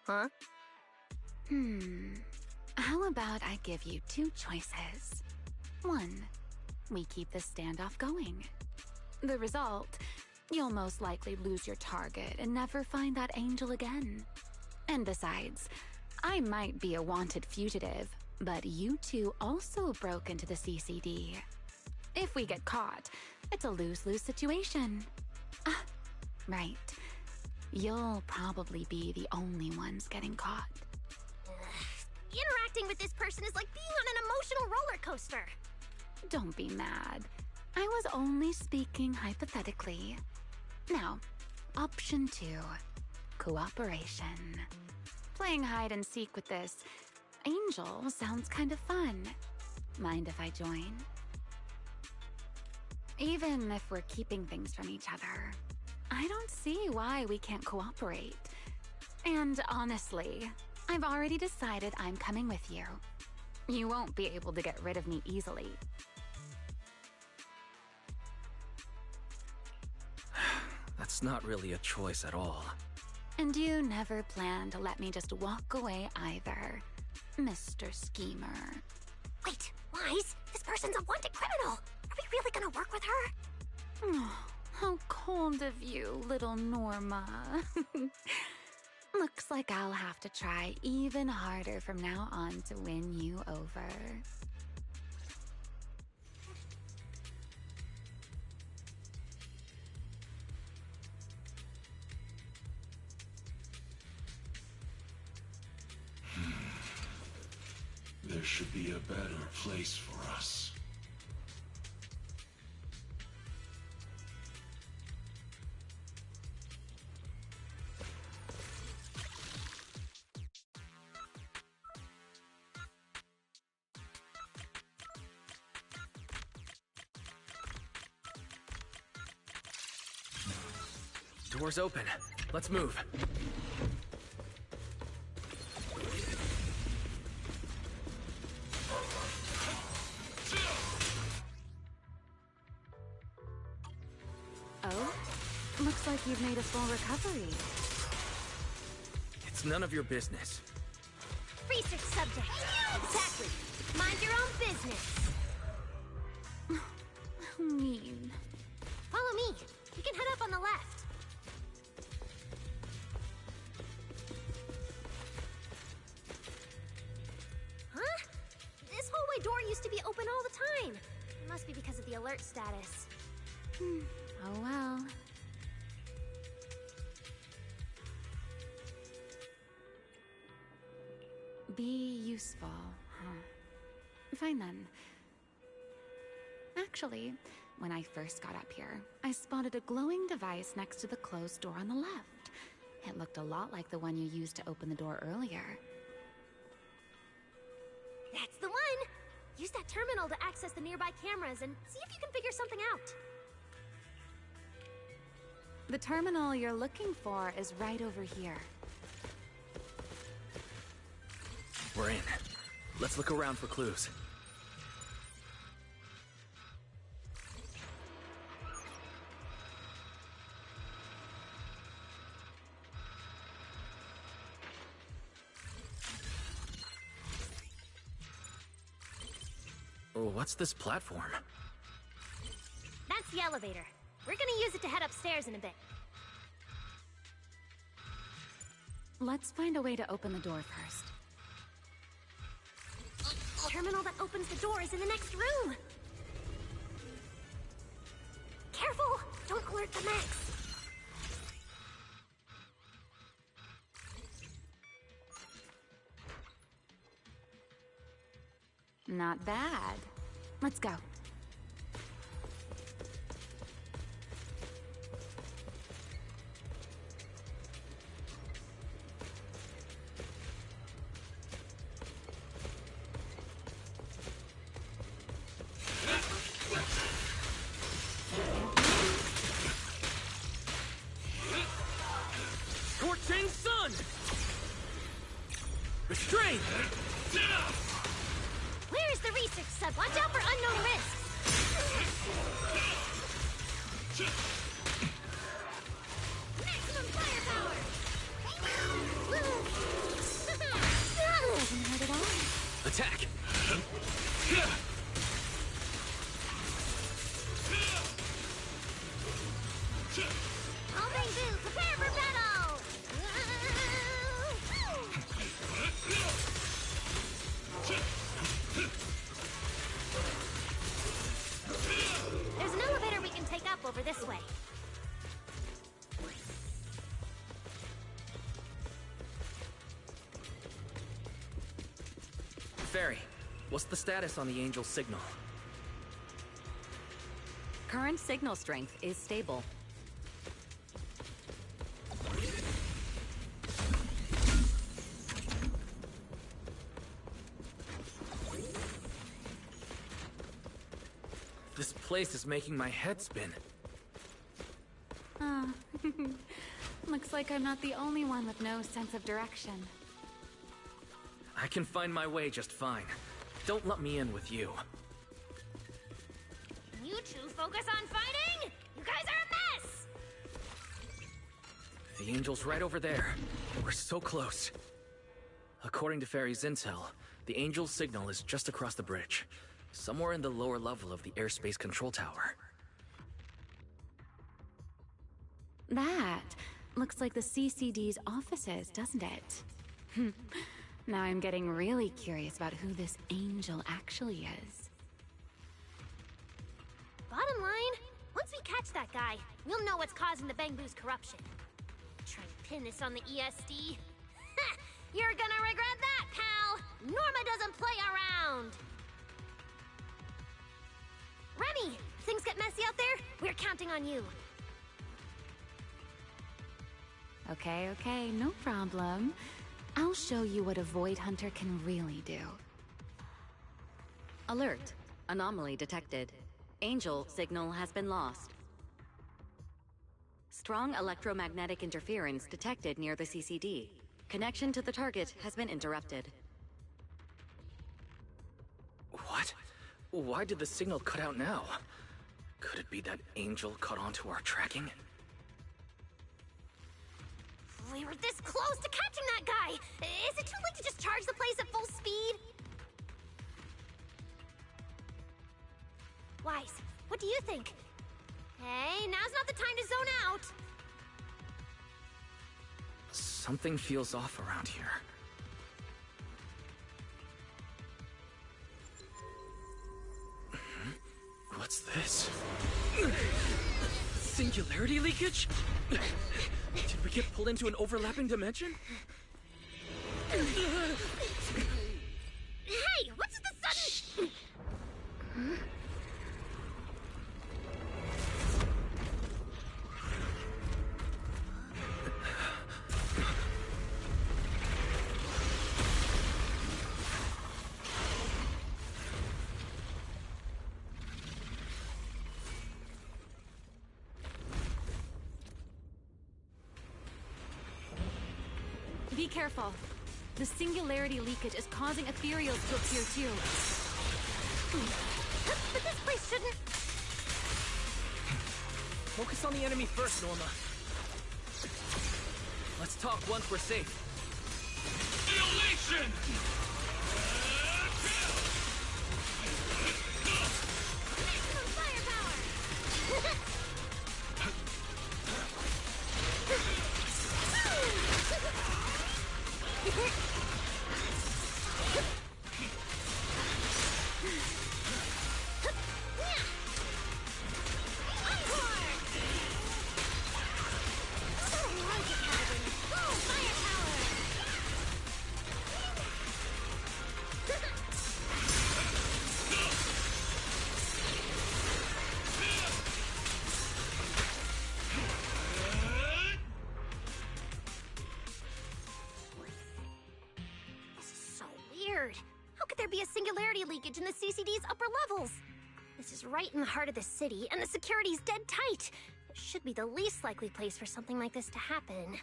Huh? How about I give you two choices? One, we keep this standoff going. The result, you'll most likely lose your target and never find that angel again. And besides, I might be a wanted fugitive, but you two also broke into the CCD. If we get caught, it's a lose-lose situation. Ah, right. You'll probably be the only ones getting caught. Interacting with this person is like being on an emotional roller coaster. Don't be mad. I was only speaking hypothetically. Now, option 2. Cooperation. Playing hide and seek with this angel sounds kind of fun. Mind if I join? Even if we're keeping things from each other, I don't see why we can't cooperate. And honestly, I've already decided I'm coming with you. You won't be able to get rid of me easily. That's not really a choice at all. And you never plan to let me just walk away either, Mr. Schemer. Wait, Wise, this person's a wanted criminal. Are we really gonna work with her? Oh, how cold of you, little Norma. Looks like I'll have to try even harder from now on to win you over. There should be a better place for us. Door's open. Let's move. Oh? Looks like you've made a full recovery. It's none of your business. Research subject. Exactly. Mind your own business. How mean. Follow me. We can head up on the left. Huh? This hallway door used to be open all the time. It must be because of the alert status. Oh well. Be useful, huh? Fine then. Actually, when I first got up here, I spotted a glowing device next to the closed door on the left. It looked a lot like the one you used to open the door earlier. That's the one! Use that terminal to access the nearby cameras and see if you can figure something out. The terminal you're looking for is right over here. We're in. Let's look around for clues. Oh, what's this platform? That's the elevator. We're gonna use it to head upstairs in a bit. Let's find a way to open the door first. The terminal that opens the door is in the next room. Careful! Don't alert the Max. Not bad. Let's go. Scorching sun! Restraint! Where is the research sub? Watch out for unknown risks! All Bamboo, prepare for battle! There's an elevator we can take up over this way. Fairy, what's the status on the Angel's signal? Current signal strength is stable. This place is making my head spin. Oh. Looks like I'm not the only one with no sense of direction. I can find my way just fine. Don't let me in with you. Can you two focus on fighting? You guys are a mess! The Angel's right over there. We're so close. According to Fairy's intel, the Angel's signal is just across the bridge. Somewhere in the lower level of the airspace control tower. That looks like the CCD's offices, doesn't it? Now I'm getting really curious about who this angel actually is. Bottom line, once we catch that guy, we'll know what's causing the Bangboo's corruption. Try to pin this on the ESD? Ha! You're gonna regret that, pal! Norma doesn't play around! Remy, things get messy out there? We're counting on you. Okay, no problem. I'll show you what a Void Hunter can really do. Alert. Anomaly detected. Angel signal has been lost. Strong electromagnetic interference detected near the CCD. Connection to the target has been interrupted. What? Why did the signal cut out now? Could it be that Angel caught onto our tracking? We were this close to catching that guy! Is it too late to just charge the place at full speed? Wise, what do you think? Hey, now's not the time to zone out! Something feels off around here. What's this? Singularity leakage? Did we get pulled into an overlapping dimension? Hey, what's the sudden... Be careful. The singularity leakage is causing ethereals to appear too. But this place shouldn't... Focus on the enemy first, Norma. Let's talk once we're safe. Annihilation! Maximum firepower! How could there be a singularity leakage in the CCD's upper levels? This is right in the heart of the city, and the security's dead tight. It should be the least likely place for something like this to happen.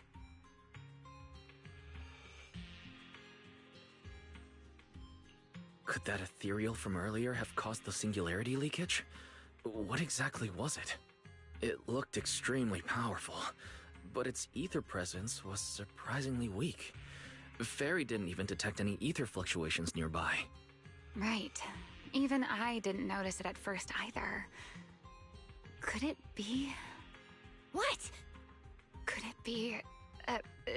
Could that ethereal from earlier have caused the singularity leakage? What exactly was it? It looked extremely powerful, but its ether presence was surprisingly weak. Fairy didn't even detect any ether fluctuations nearby. Right. Even I didn't notice it at first either. Could it be? Wise, be,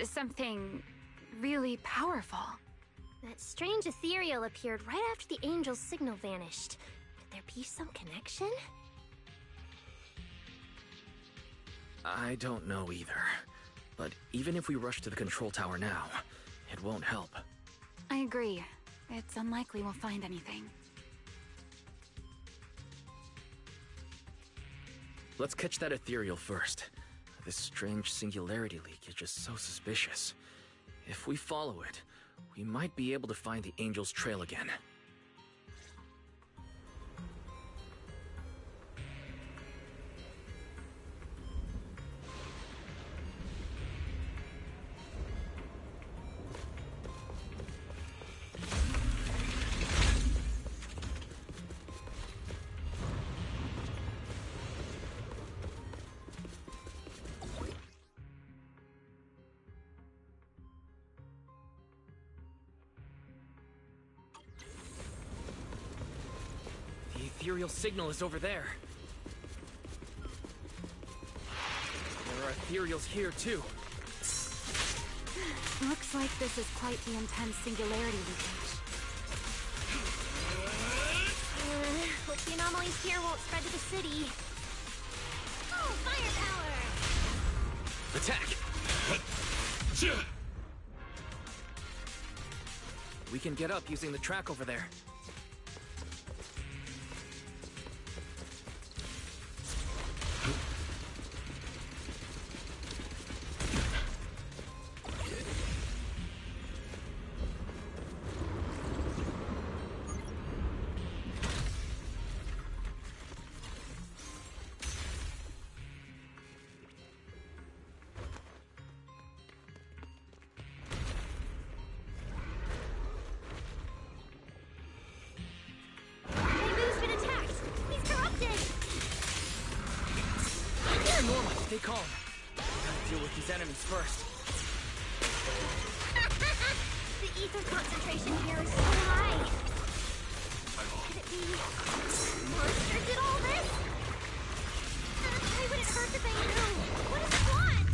something really powerful. That strange ethereal appeared right after the angel's signal vanished. Could there be some connection? I don't know either. But even if we rush to the control tower now, it won't help. I agree. It's unlikely we'll find anything. Let's catch that ethereal first. This strange singularity leakage is so suspicious. If we follow it, we might be able to find the angel's trail again. The ethereal signal is over there. There are ethereals here, too. Looks like this is quite the intense singularity leakage. Hope the anomalies here won't spread to the city. Oh, firepower! Attack! We can get up using the track over there. Stay calm. Gotta deal with these enemies first. The ether concentration here is so high. Could it be monsters did all this? Why would it hurt if they knew? What does it want?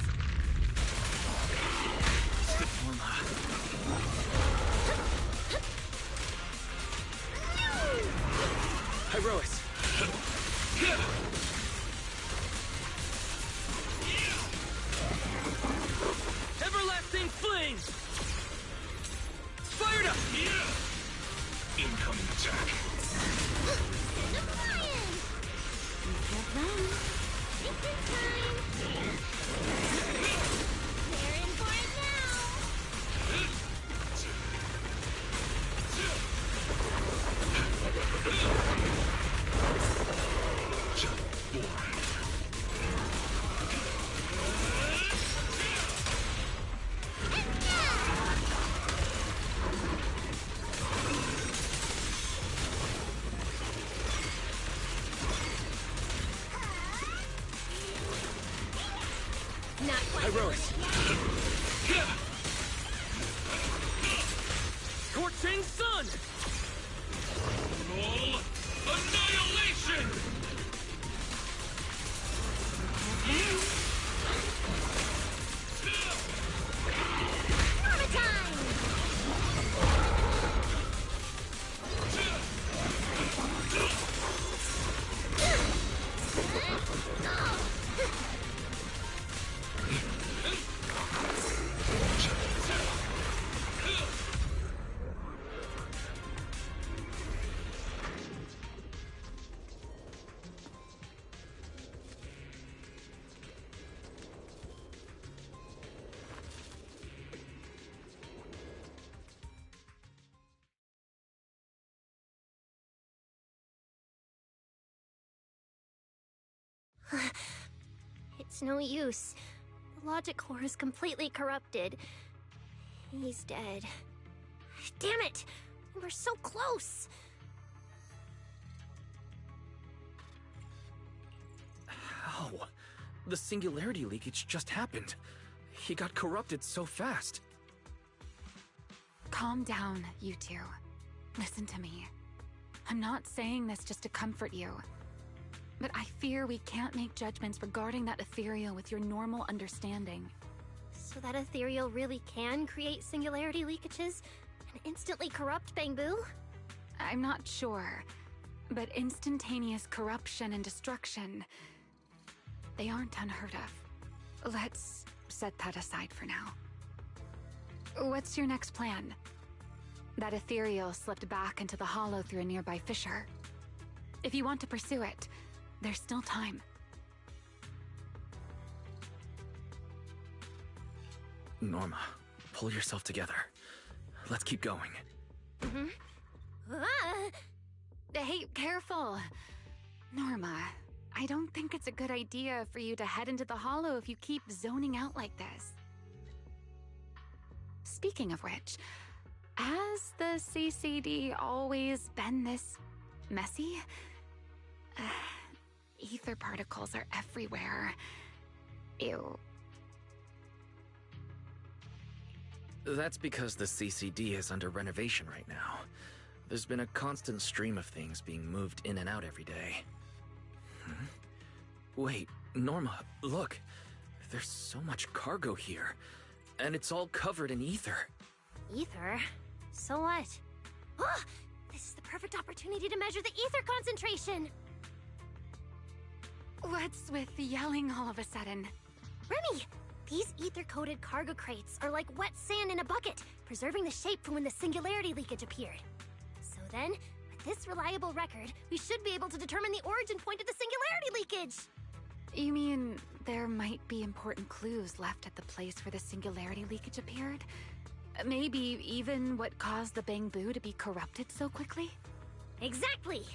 Hyrois! Everlasting flames! Fired up! Incoming attack. The flying! Can't run. Instant time! They're in for it Just boring. Not quite. Hyrois! Scorching sun! Roll annihilation! Norma time! It's no use. The logic core is completely corrupted. He's dead. Damn it! We were so close! How? The singularity leakage just happened. He got corrupted so fast. Calm down, you two. Listen to me. I'm not saying this just to comfort you. But I fear we can't make judgments regarding that ethereal with your normal understanding. So that ethereal really can create singularity leakages and instantly corrupt Bangbu? I'm not sure, but instantaneous corruption and destruction, they aren't unheard of. Let's set that aside for now. What's your next plan? That ethereal slipped back into the hollow through a nearby fissure. If you want to pursue it, there's still time. Norma, pull yourself together. Let's keep going. Hey, careful. Norma, I don't think it's a good idea for you to head into the hollow if you keep zoning out like this. Speaking of which, has the CCD always been this messy? Ether particles are everywhere. Ew. That's because the CCD is under renovation right now. There's been a constant stream of things being moved in and out every day. Wait, Norma, look. There's so much cargo here, and it's all covered in ether. Ether? So what? Oh, this is the perfect opportunity to measure the ether concentration! What's with yelling all of a sudden? Remy! These ether-coated cargo crates are like wet sand in a bucket, preserving the shape from when the singularity leakage appeared. So then, with this reliable record, we should be able to determine the origin point of the singularity leakage! You mean there might be important clues left at the place where the singularity leakage appeared? Maybe even what caused the Bangbu to be corrupted so quickly? Exactly!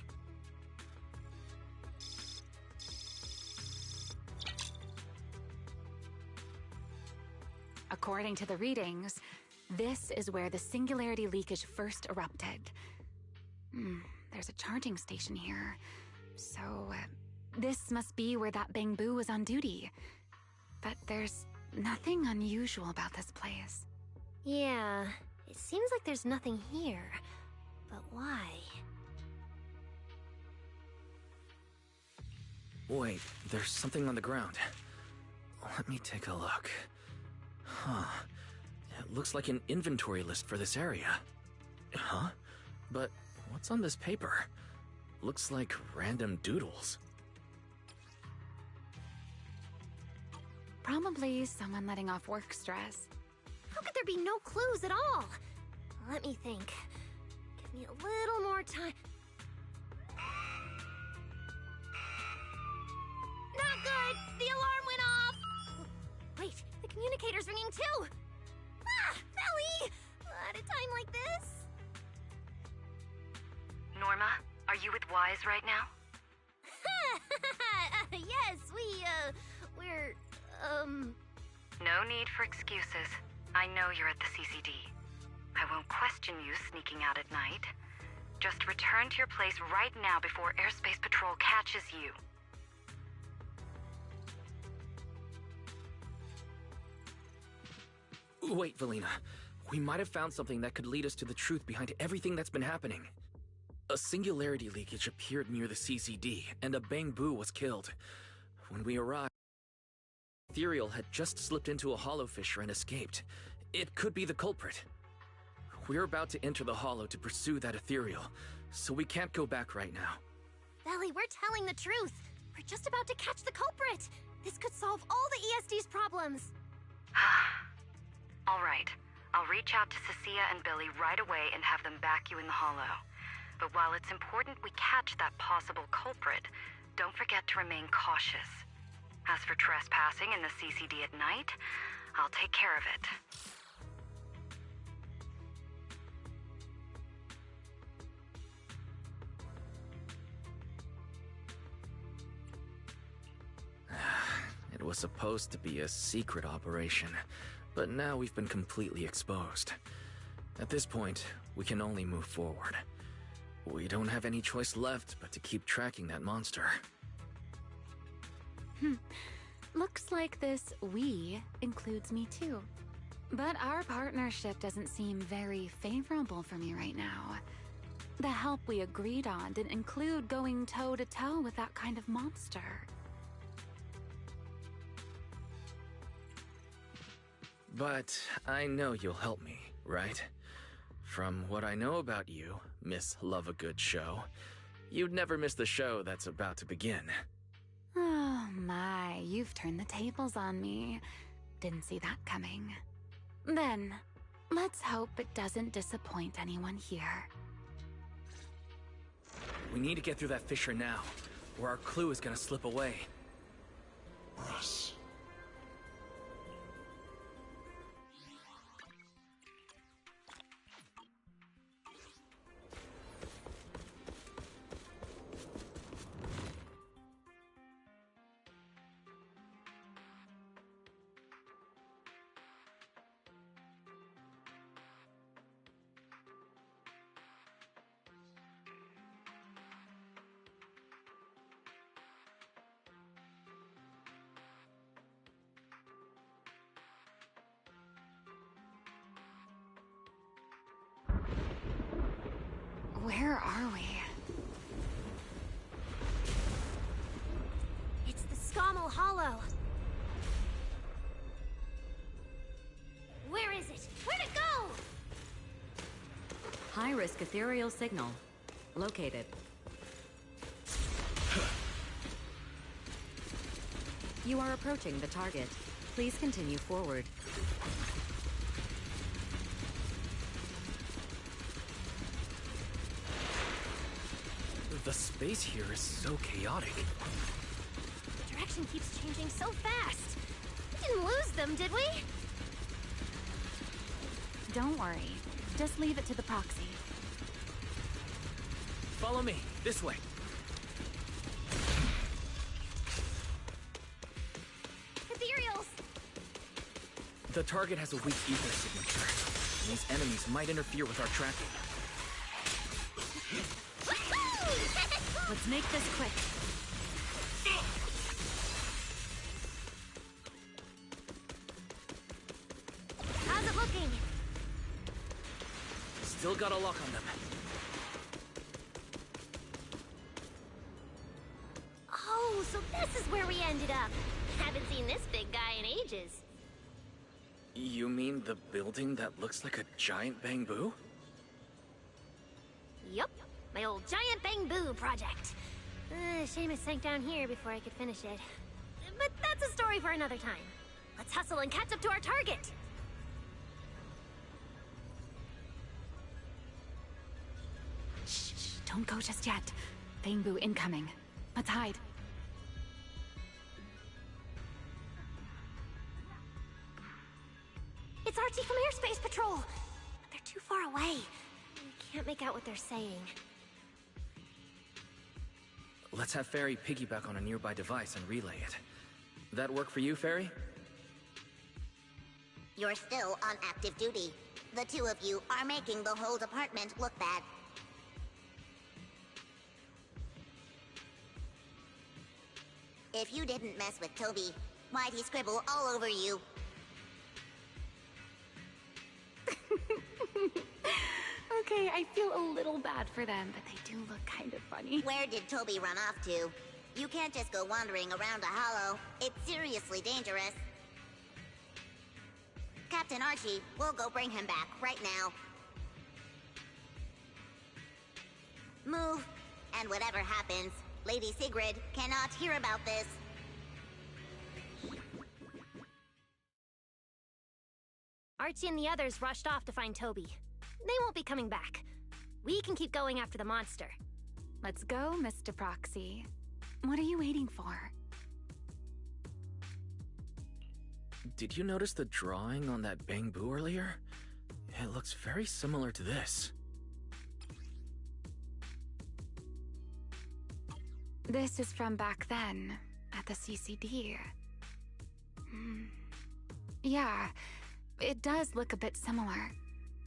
According to the readings, this is where the singularity leakage first erupted. There's a charging station here. So, this must be where that Bangbu was on duty. But there's nothing unusual about this place. Yeah, it seems like there's nothing here. But why? Wait, there's something on the ground. Let me take a look. Huh. It looks like an inventory list for this area. Huh? But what's on this paper? Looks like random doodles. Probably someone letting off work stress. How could there be no clues at all? Let me think. Give me a little more time. Not good! The alarm went off! Wait, the communicator's ringing too! Ah! Belly! At a time like this? Norma, are you with Wise right now? Yes, we're, No need for excuses. I know you're at the CCD. I won't question you sneaking out at night. Just return to your place right now before Airspace Patrol catches you. Wait, Valina. We might have found something that could lead us to the truth behind everything that's been happening. A singularity leakage appeared near the CCD, and a Bangbu was killed. When we arrived, Ethereal had just slipped into a hollow fissure and escaped. It could be the culprit. We're about to enter the hollow to pursue that Ethereal, so we can't go back right now. Belly, we're telling the truth. We're just about to catch the culprit. This could solve all the ESD's problems. All right. I'll reach out to Cecilia and Billy right away and have them back you in the hollow. But while it's important we catch that possible culprit, don't forget to remain cautious. As for trespassing in the CCD at night, I'll take care of it. It was supposed to be a secret operation, but now we've been completely exposed. At this point, we can only move forward. We don't have any choice left but to keep tracking that monster. Looks like this "we" includes me too. But our partnership doesn't seem very favorable for me right now. The help we agreed on didn't include going toe-to-toe with that kind of monster. But I know you'll help me, right? From what I know about you, Miss Love a Good Show, you'd never miss the show that's about to begin. Oh my, you've turned the tables on me. Didn't see that coming. Then, let's hope it doesn't disappoint anyone here. We need to get through that fissure now, or our clue is gonna slip away. Russ. Where are we? It's the Scommel Hollow. Where is it? Where'd it go? High-risk ethereal signal. Located. You are approaching the target. Please continue forward. The space here is so chaotic. The direction keeps changing so fast. We didn't lose them, did we? Don't worry. Just leave it to the proxy. Follow me, this way. Ethereals! The target has a weak ether signature. These enemies might interfere with our tracking. Let's make this quick. How's it looking? Still got a lock on them. Oh, so this is where we ended up. Haven't seen this big guy in ages. You mean the building that looks like a giant bamboo? Yup, my old giant bamboo project. Shame it sank down here before I could finish it. But that's a story for another time. Let's hustle and catch up to our target. Shh, don't go just yet. Bamboo incoming. Let's hide. It's Archie from Airspace Patrol. But they're too far away. I can't make out what they're saying. Let's have Fairy piggyback on a nearby device and relay it. That work for you, Fairy? You're still on active duty. The two of you are making the whole department look bad. If you didn't mess with Toby, why'd he scribble all over you? Okay, I feel a little bad for them, but they do look kind of funny. Where did Toby run off to? You can't just go wandering around a hollow. It's seriously dangerous. Captain Archie, we'll go bring him back right now. Move, and whatever happens, Lady Sigrid cannot hear about this. Archie and the others rushed off to find Toby. They won't be coming back. We can keep going after the monster. Let's go, Mr. Proxy. What are you waiting for? Did you notice the drawing on that bamboo earlier? It looks very similar to this. This is from back then, at the CCD. Yeah, it does look a bit similar.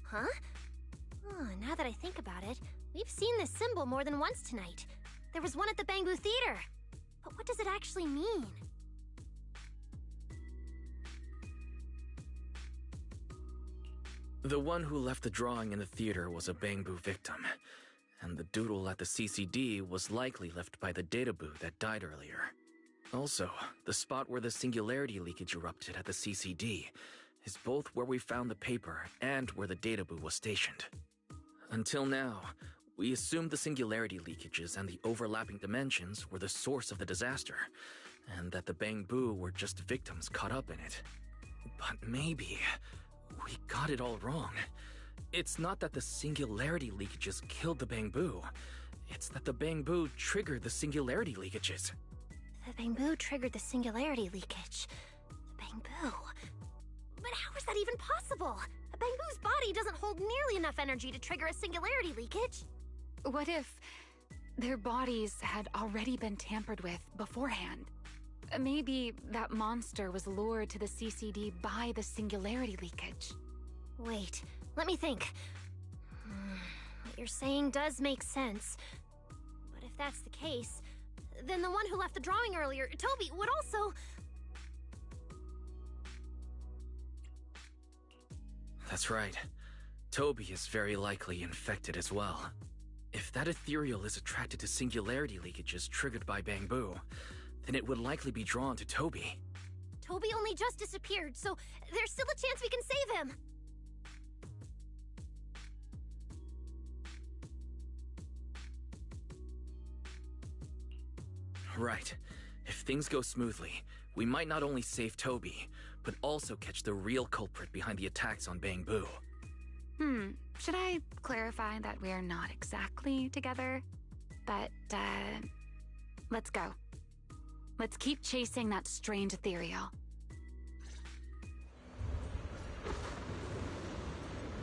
Huh? Oh, now that I think about it, we've seen this symbol more than once tonight. There was one at the Bamboo Theater. But what does it actually mean? The one who left the drawing in the theater was a bamboo victim, and the doodle at the CCD was likely left by the databoo that died earlier. Also, the spot where the singularity leakage erupted at the CCD is both where we found the paper and where the data boo was stationed. Until now, we assumed the singularity leakages and the overlapping dimensions were the source of the disaster, and that the Bang Boo were just victims caught up in it. But maybe we got it all wrong. It's not that the singularity leakages killed the Bang Boo. It's that the Bang Boo triggered the singularity leakages. The Bang Boo triggered the singularity leakage. The Bang Boo. But how is that even possible? A Bang Boo's body doesn't hold nearly enough energy to trigger a singularity leakage. What if their bodies had already been tampered with beforehand? Maybe that monster was lured to the CCD by the singularity leakage. Wait, let me think. What you're saying does make sense. But if that's the case, then the one who left the drawing earlier, Toby, would also... That's right. Toby is very likely infected as well. If that ethereal is attracted to singularity leakages triggered by Bang Boo, then it would likely be drawn to Toby. Toby only just disappeared, so there's still a chance we can save him. Right. If things go smoothly, we might not only save Toby, but also catch the real culprit behind the attacks on Bang Boo. Should I clarify that we're not exactly together? But, let's go. Let's keep chasing that strange ethereal.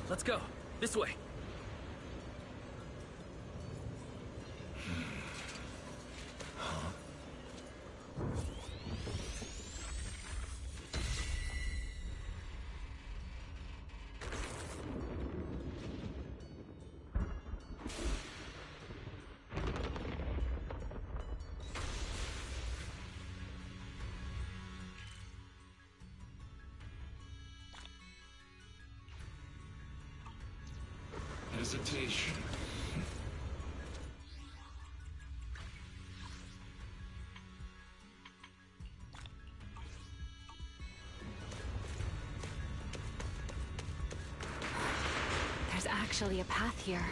Let's go. This way. Hesitation. There's actually a path here.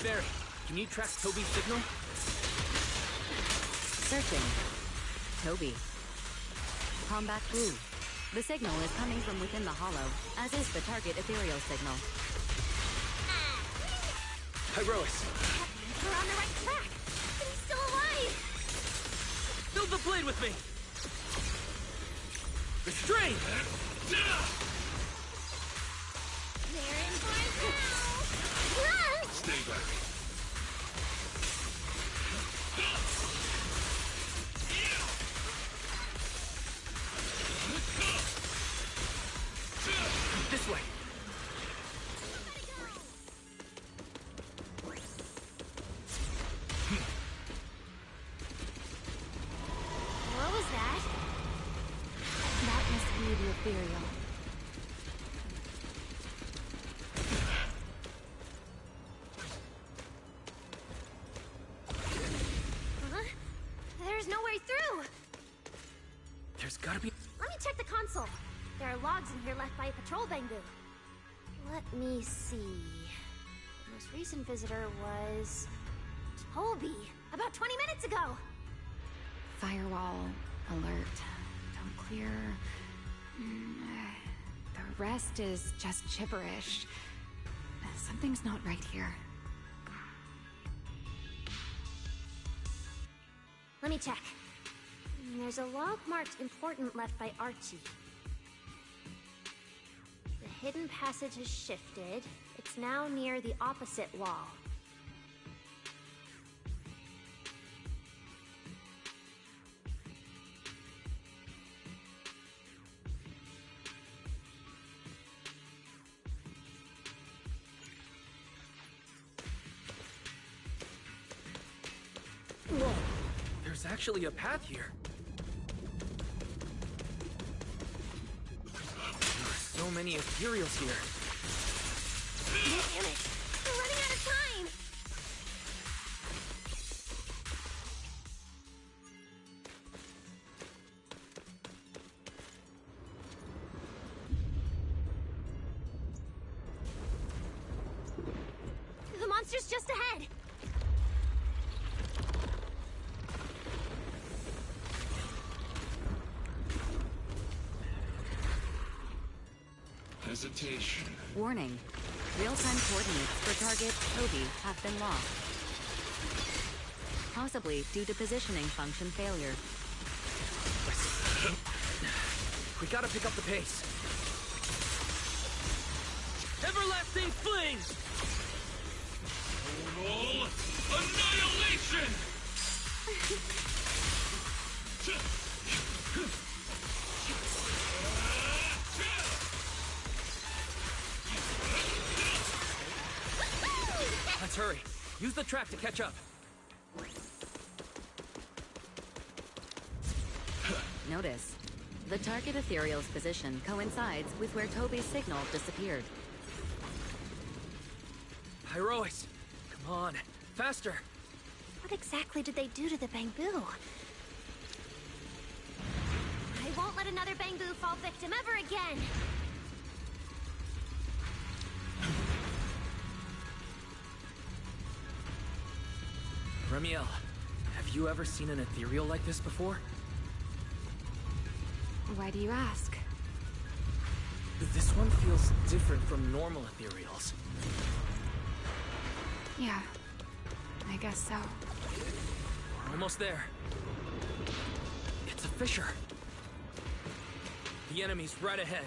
Barry, can you track Toby's signal? Searching. Toby. Combat Boo. The signal is coming from within the hollow, as is the target ethereal signal. Hyrois. We're on the right track. He's still alive. Build the blade with me. Restrain! They're in for it now. Stay back. This way. What was that? That must be the ethereal. Huh? There's no way through. There's gotta be... Let me check the console. There are logs in here left by a patrol Bang Boo. Let me see. The most recent visitor was... Toby, about 20 minutes ago. Firewall alert. Don't clear. The rest is just gibberish. Something's not right here. Let me check. There's a log marked important left by Archie. The hidden passage has shifted. It's now near the opposite wall. Whoa! There's actually a path here. There are so many ethereals here. Damn it! We're running out of time! monster's just ahead. Hesitation. Warning. Real-time coordinates for target Toby have been lost. Possibly due to positioning function failure. We gotta pick up the pace. Everlasting fling! Total annihilation! Let's hurry. Use the track to catch up. Notice. The target ethereal's position coincides with where Toby's signal disappeared. Pyrois, come on, faster! What exactly did they do to the Bangbu? I won't let another Bangbu fall victim ever again! Remiel, have you ever seen an ethereal like this before? Why do you ask? This one feels different from normal ethereals. Yeah, I guess so. We're almost there. It's a fissure. The enemy's right ahead.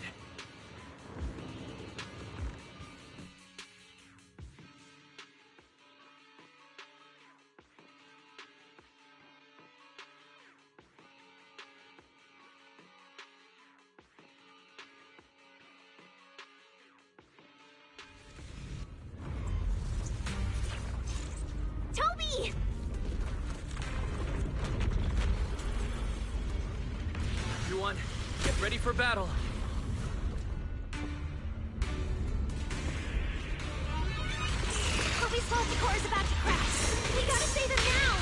Toby! Everyone, get ready for battle. Toby's faulty core is about to crash. We gotta save him now!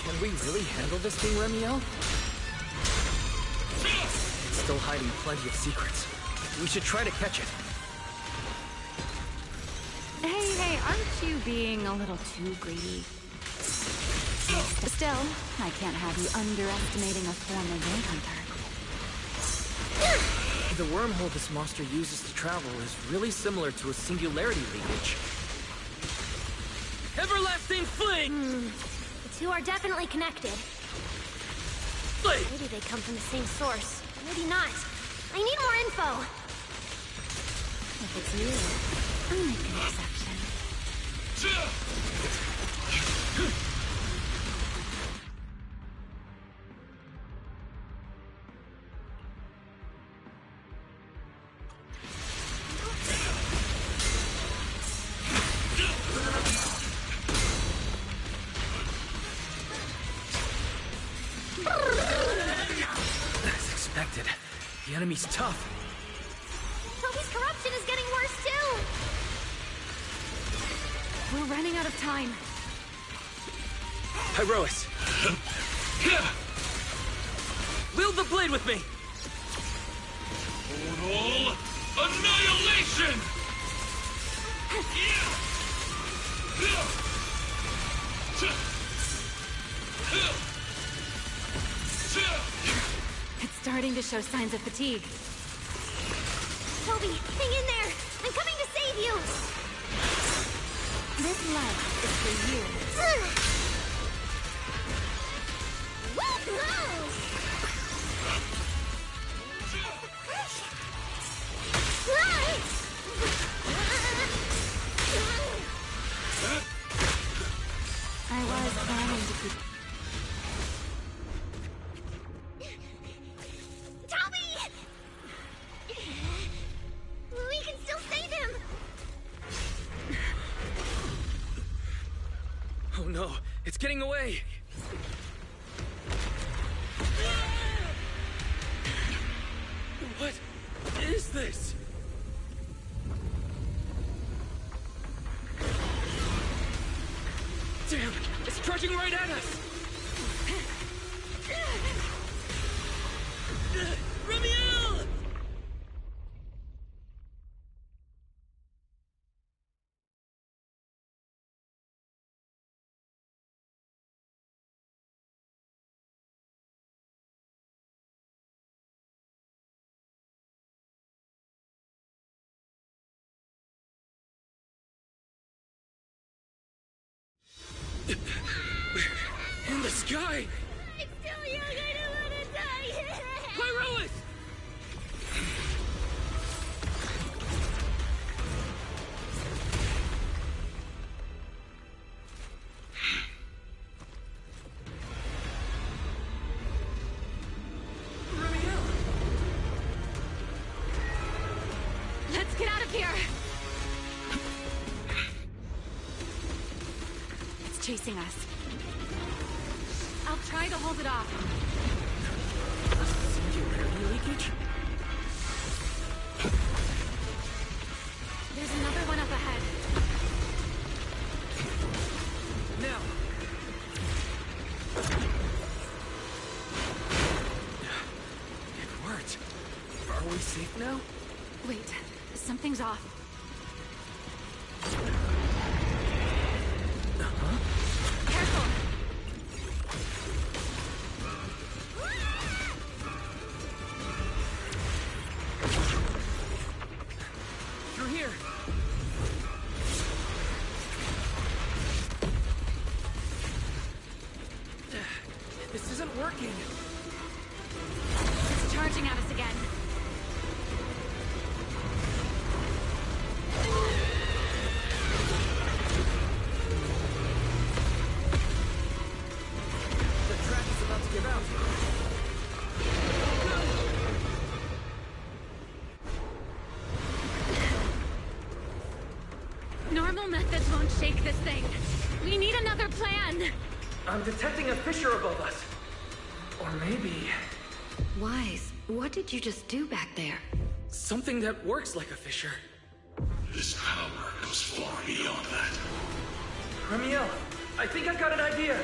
Can we really handle this thing, Remiel? It's still hiding plenty of secrets. We should try to catch it. Hey, aren't you being a little too greedy? Still, I can't have you underestimating a former Vague Hunter. The wormhole this monster uses to travel is really similar to a singularity leakage. Everlasting fling! The two are definitely connected. Maybe they come from the same source. Maybe not. I need more info. If it's you, I'll make an exception. As expected, the enemy's tough. Toby's corruption is getting worse too! We're running out of time. Pyrois! Wield the blade with me! Total annihilation! It's starting to show signs of fatigue. Toby, hang in there! I'm coming to save you! This life is for you. I was planning to keep... Toby! We can still save him! Oh no, it's getting away! What is this? Damn, it's charging right at us! Remiel! In the sky! I'm still young, I don't want to die! Pyrois! Let's get out of here! It's chasing us. I'll try to hold it off. Singularity leakage? There's another one up ahead. Now! It worked. Are we safe now? Wait, something's off. Careful! Through here! This isn't working! It's charging at us again. The track is about to give out. Normal methods won't shake this thing. We need another plan. I'm detecting a fissure above us. Or maybe... Wise, what did you just do back there? something that works like a fissure. His power goes far beyond that. Ramiel, I think I've got an idea.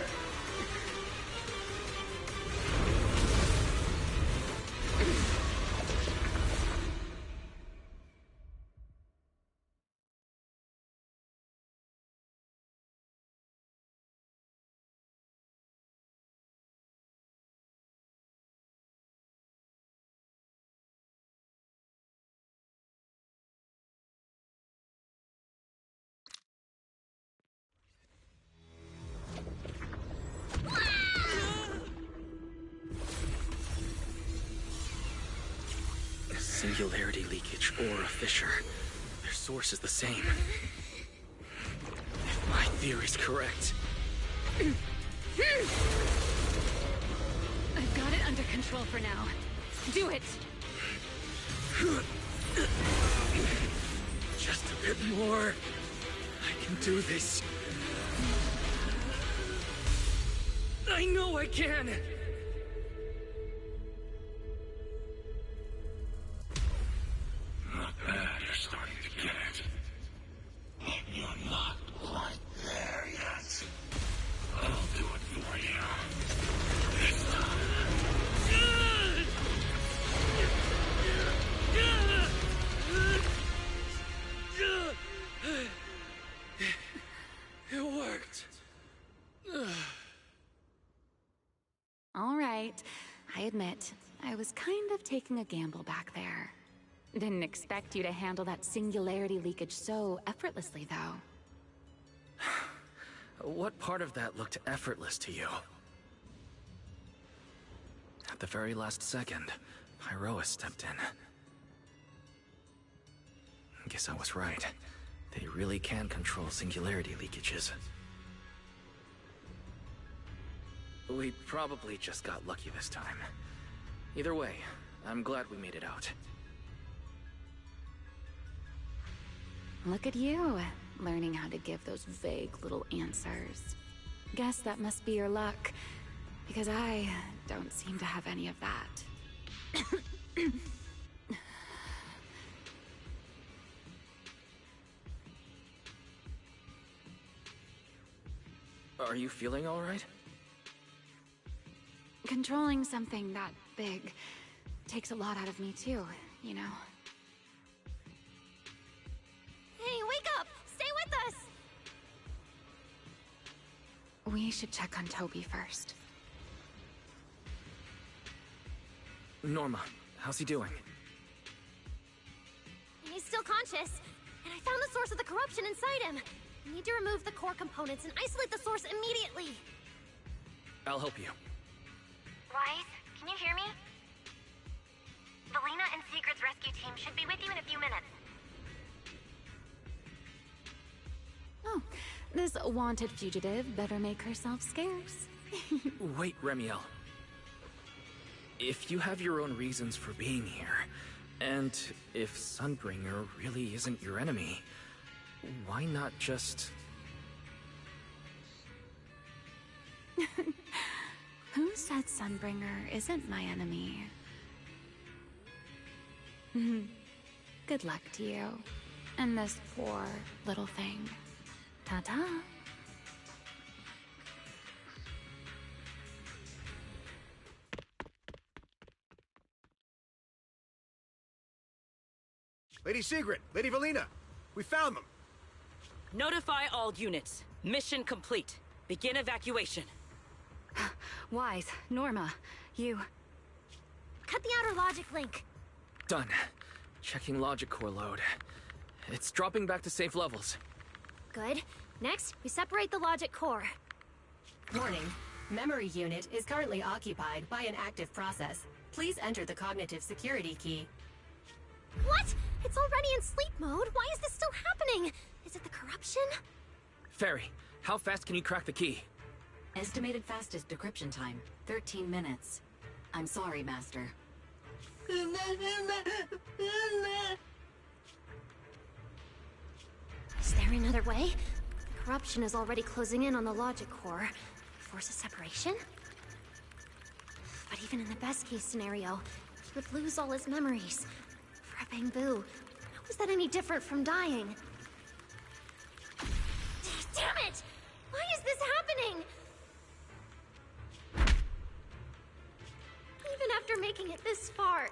Singularity leakage or a fissure. Their source is the same. If my theory's correct. I've got it under control for now. Do it! Just a bit more. I can do this. I know I can! Not bad, you're starting to get it. But you're not quite there yet. I'll do it for you. This time. It worked. All right, I admit, I was kind of taking a gamble back there. Didn't expect you to handle that singularity leakage so effortlessly, though. What part of that looked effortless to you? At the very last second, Pyroa stepped in. Guess I was right. They really can control singularity leakages. We probably just got lucky this time. Either way, I'm glad we made it out. Look at you, learning how to give those vague little answers. Guess that must be your luck, because I don't seem to have any of that. Are you feeling all right? Controlling something that big takes a lot out of me too, you know? Hey, wake up! Stay with us! We should check on Toby first. Norma, how's he doing? He's still conscious, and I found the source of the corruption inside him. We need to remove the core components and isolate the source immediately. I'll help you. Wise, can you hear me? Valina and Sigrid's rescue team should be with you in a few minutes. Oh, this wanted fugitive better make herself scarce. Wait, Remiel. If you have your own reasons for being here, and if Sunbringer really isn't your enemy, why not just... Who said Sunbringer isn't my enemy? Good luck to you. And this poor little thing. Ta-ta. Lady Sigrid, Lady Valina, we found them. Notify all units. Mission complete. Begin evacuation. Wise, Norma, you... Cut the outer logic link. Done. Checking logic core load. It's dropping back to safe levels. Good. Next, we separate the logic core. Warning. Memory unit is currently occupied by an active process. Please enter the cognitive security key. What? It's already in sleep mode. Why is this still happening? Is it the corruption? Fairy, how fast can you crack the key? Estimated fastest decryption time, 13 minutes. I'm sorry, Master. Is there another way? The corruption is already closing in on the logic core. Force a separation? But even in the best case scenario, he would lose all his memories. For a Bangbu, how is that any different from dying? Damn it! Why is this happening? Even after making it this far,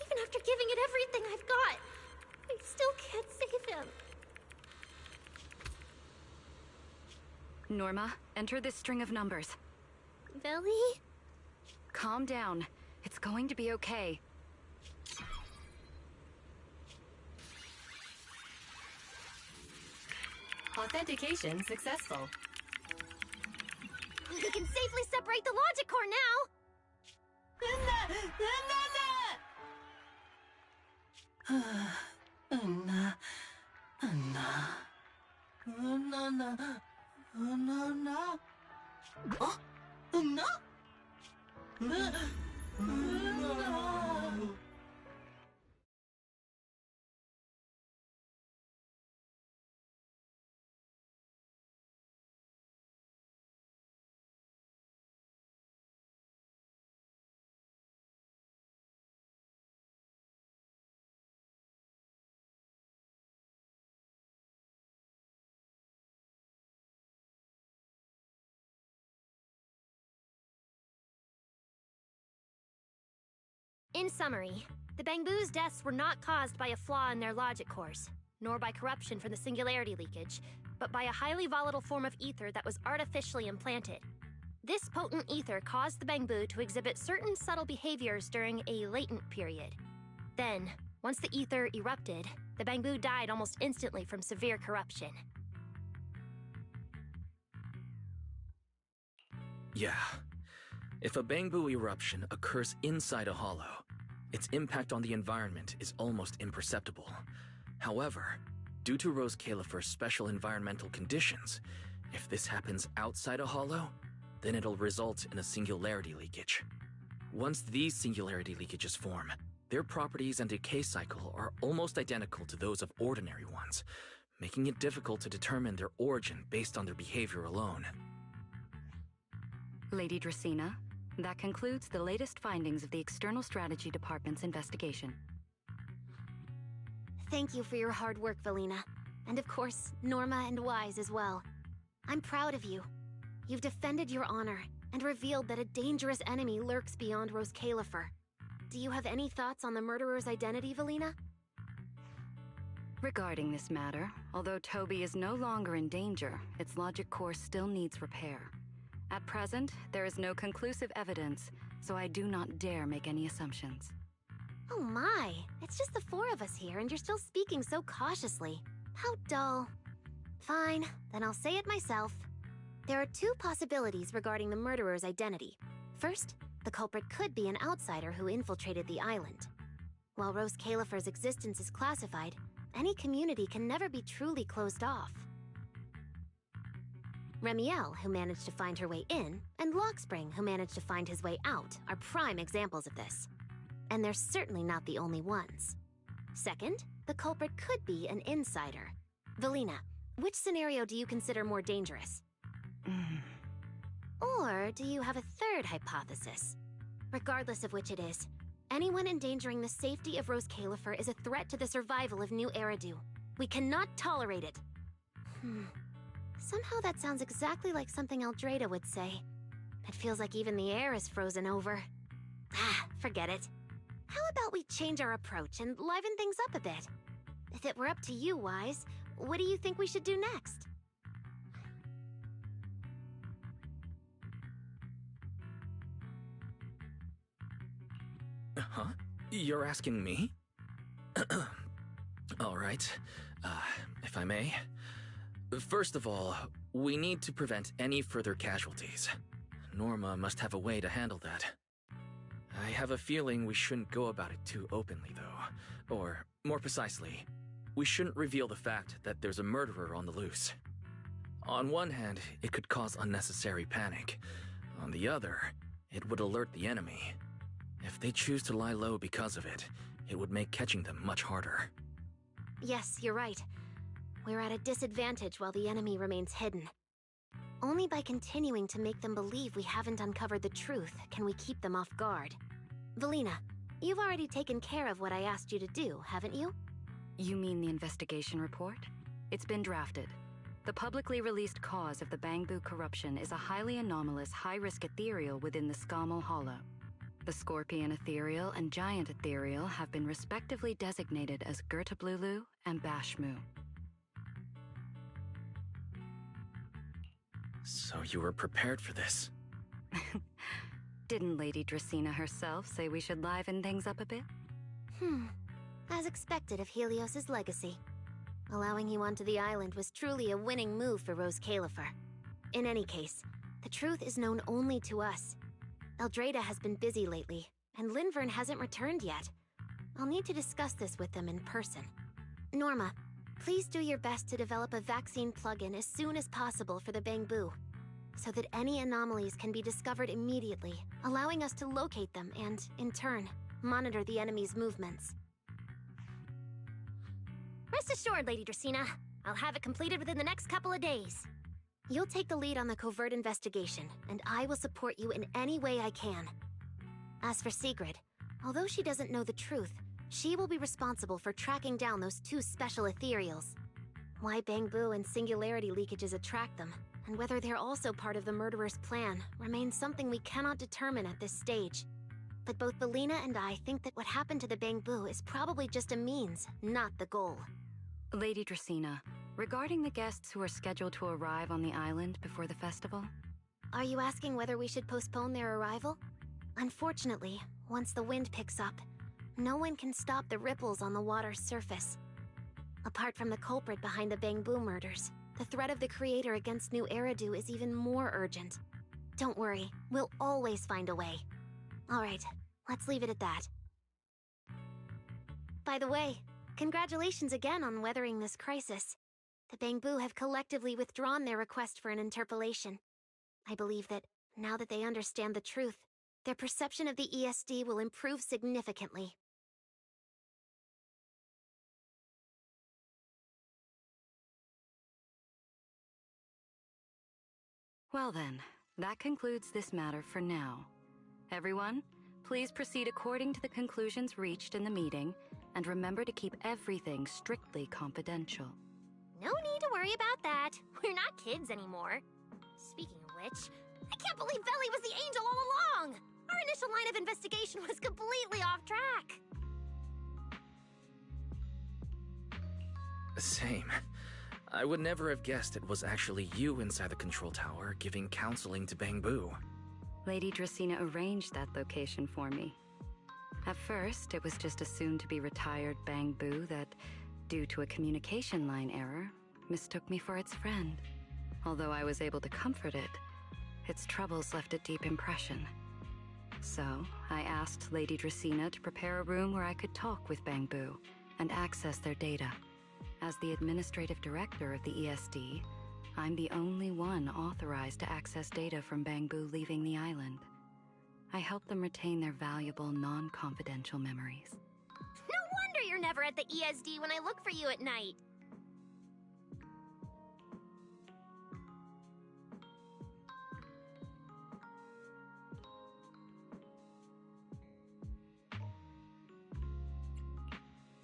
even after giving it everything I've got, I still can't save him. Norma, enter this string of numbers. Velly? Calm down. It's going to be okay. Authentication successful. We can safely separate the logic core now! In summary, the Bangbu's deaths were not caused by a flaw in their logic cores, nor by corruption from the singularity leakage, but by a highly volatile form of ether that was artificially implanted. This potent ether caused the Bangbu to exhibit certain subtle behaviors during a latent period. Then, once the ether erupted, the Bangbu died almost instantly from severe corruption. Yeah. If a Bangbu eruption occurs inside a hollow, its impact on the environment is almost imperceptible. However, due to Rose Califer's special environmental conditions, if this happens outside a hollow, then it'll result in a singularity leakage. Once these singularity leakages form, their properties and decay cycle are almost identical to those of ordinary ones, making it difficult to determine their origin based on their behavior alone. Lady Dracena, that concludes the latest findings of the External Strategy Department's investigation. Thank you for your hard work, Valina. And of course, Norma and Wise as well. I'm proud of you. You've defended your honor and revealed that a dangerous enemy lurks beyond Rose Califer. Do you have any thoughts on the murderer's identity, Valina? Regarding this matter, although Toby is no longer in danger, its logic core still needs repair. At present, there is no conclusive evidence, so I do not dare make any assumptions. Oh my, it's just the four of us here and you're still speaking so cautiously. How dull. Fine, then I'll say it myself. There are two possibilities regarding the murderer's identity. First, the culprit could be an outsider who infiltrated the island. While Rose Califer's existence is classified, any community can never be truly closed off. Remiel, who managed to find her way in, and Lockspring, who managed to find his way out, are prime examples of this. And they're certainly not the only ones. Second, the culprit could be an insider. Valina, which scenario do you consider more dangerous? Or do you have a third hypothesis? Regardless of which it is, anyone endangering the safety of Rose Califer is a threat to the survival of New Eridu. We cannot tolerate it. Somehow that sounds exactly like something Eldrada would say. It feels like even the air is frozen over. Forget it. How about we change our approach and liven things up a bit? If it were up to you, Wise, what do you think we should do next? Huh? You're asking me? All right. If I may. First of all, we need to prevent any further casualties. Norma must have a way to handle that. I have a feeling we shouldn't go about it too openly, though. Or, more precisely, we shouldn't reveal the fact that there's a murderer on the loose. On one hand, it could cause unnecessary panic. On the other, it would alert the enemy. If they choose to lie low because of it, it would make catching them much harder. Yes, you're right. We're at a disadvantage while the enemy remains hidden. Only by continuing to make them believe we haven't uncovered the truth can we keep them off guard. Valina, you've already taken care of what I asked you to do, haven't you? You mean the investigation report? It's been drafted. The publicly released cause of the Bangbu corruption is a highly anomalous, high-risk ethereal within the Skamal Hollow. The Scorpion Ethereal and Giant Ethereal have been respectively designated as Gertablulu and Bashmu. So you were prepared for this? Didn't Lady Dracena herself say we should liven things up a bit? As expected of Helios's legacy. Allowing you onto the island was truly a winning move for Rose Califer. In any case, the truth is known only to us. Eldrada has been busy lately, and Linvern hasn't returned yet. I'll need to discuss this with them in person. Norma, please do your best to develop a vaccine plugin as soon as possible for the Bangbu, so that any anomalies can be discovered immediately, allowing us to locate them and, in turn, monitor the enemy's movements. Rest assured, Lady Dracena. I'll have it completed within the next couple of days. You'll take the lead on the covert investigation, and I will support you in any way I can. As for Sigrid, although she doesn't know the truth, she will be responsible for tracking down those two special ethereals. Why Bangbu and singularity leakages attract them, and whether they're also part of the murderer's plan, remains something we cannot determine at this stage. But both Valina and I think that what happened to the Bangbu is probably just a means, not the goal. Lady Dracena, regarding the guests who are scheduled to arrive on the island before the festival? Are you asking whether we should postpone their arrival? Unfortunately, once the wind picks up, no one can stop the ripples on the water's surface. Apart from the culprit behind the Bangbu murders, the threat of the Creator against New Eridu is even more urgent. Don't worry, we'll always find a way. Alright, let's leave it at that. By the way, congratulations again on weathering this crisis. The Bangbu have collectively withdrawn their request for an interpolation. I believe that, now that they understand the truth, their perception of the ESD will improve significantly. Well then, that concludes this matter for now. Everyone, please proceed according to the conclusions reached in the meeting, and remember to keep everything strictly confidential. No need to worry about that. We're not kids anymore. Speaking of which, I can't believe Veli was the angel all along! Our initial line of investigation was completely off track. Same. I would never have guessed it was actually you inside the control tower giving counseling to Bangbu. Lady Dracena arranged that location for me. At first, it was just a soon-to-be-retired Bangbu that, due to a communication line error, mistook me for its friend. Although I was able to comfort it, its troubles left a deep impression. So, I asked Lady Dracena to prepare a room where I could talk with Bangbu and access their data. As the administrative director of the ESD, I'm the only one authorized to access data from Bangbu leaving the island. I help them retain their valuable, non-confidential memories. No wonder you're never at the ESD when I look for you at night.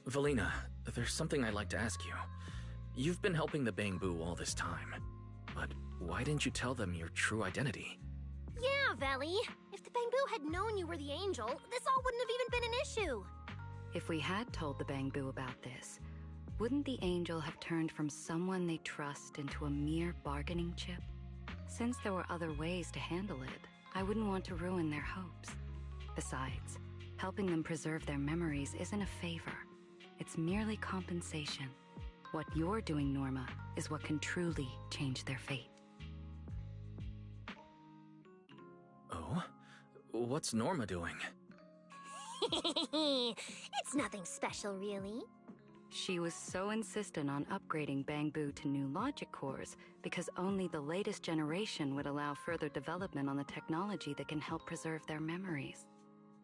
Valina, there's something I'd like to ask you. You've been helping the Bangbu all this time, but why didn't you tell them your true identity? Yeah, Veli. If the Bangbu had known you were the angel, this all wouldn't have even been an issue. If we had told the Bangbu about this, wouldn't the angel have turned from someone they trust into a mere bargaining chip? Since there were other ways to handle it, I wouldn't want to ruin their hopes. Besides, helping them preserve their memories isn't a favor. It's merely compensation. What you're doing, Norma, is what can truly change their fate. Oh? What's Norma doing? It's nothing special, really. She was so insistent on upgrading Bangbu to new logic cores because only the latest generation would allow further development on the technology that can help preserve their memories.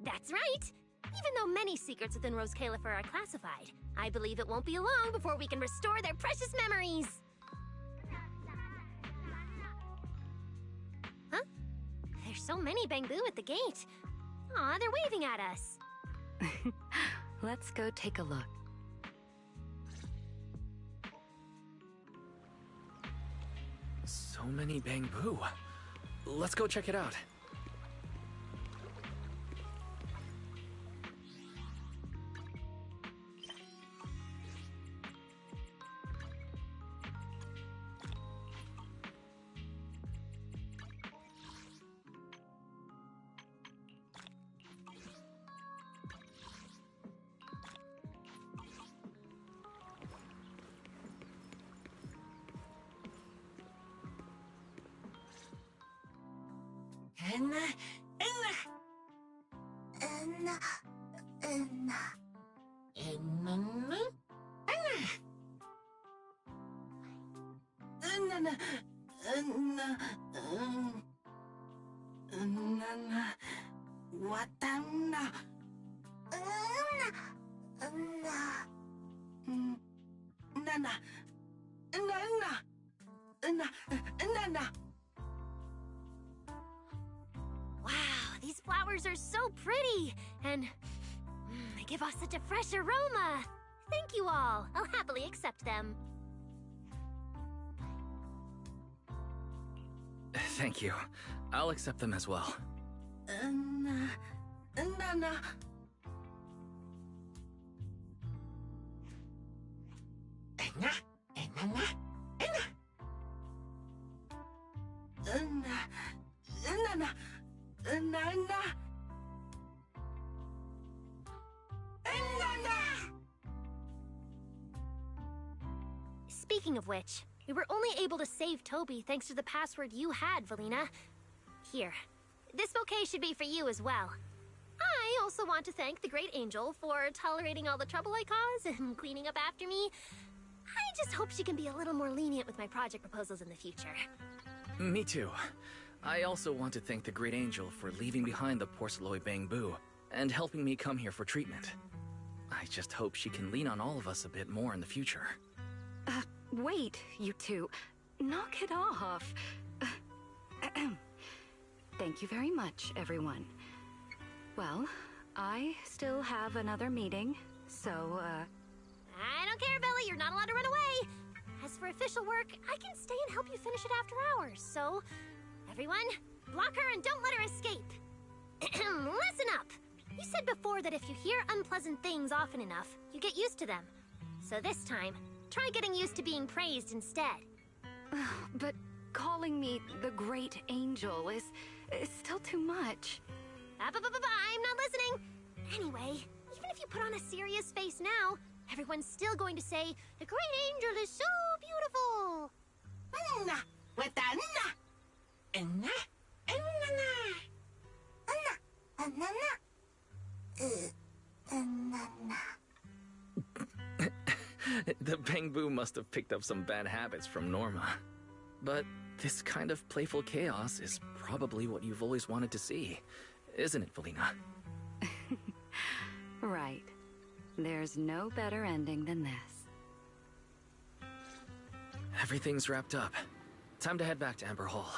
That's right! Even though many secrets within Rose Califer are classified, I believe it won't be long before we can restore their precious memories! Huh? There's so many Bangbu at the gate. Aw, they're waving at us. Let's go take a look. So many Bangbu. Let's go check it out. Wow, these flowers are so pretty, and they give off such a fresh aroma. Thank you all. I'll happily accept them. Thank you. I'll accept them as well. Speaking of which, we were only able to save Toby thanks to the password you had, Valina. Here, this bouquet should be for you as well. I also want to thank the Great Angel for tolerating all the trouble I cause and cleaning up after me. I just hope she can be a little more lenient with my project proposals in the future. Me too. I also want to thank the Great Angel for leaving behind the Porcelloy Bangbu and helping me come here for treatment. I just hope she can lean on all of us a bit more in the future. Wait, you two. Knock it off. Thank you very much, everyone. Well, I still have another meeting, so, I don't care, Billy. You're not allowed to run away. As for official work, I can stay and help you finish it after hours, so... Everyone, block her and don't let her escape. Listen up. You said before that if you hear unpleasant things often enough, you get used to them. So this time, try getting used to being praised instead. But calling me the Great Angel is still too much. I'm not listening. Anyway, even if you put on a serious face now, everyone's still going to say, the Great Angel is so beautiful. With the The Bangbu must have picked up some bad habits from Norma. But this kind of playful chaos is probably what you've always wanted to see, isn't it, Felina? Right. There's no better ending than this. Everything's wrapped up. Time to head back to Amber Hall.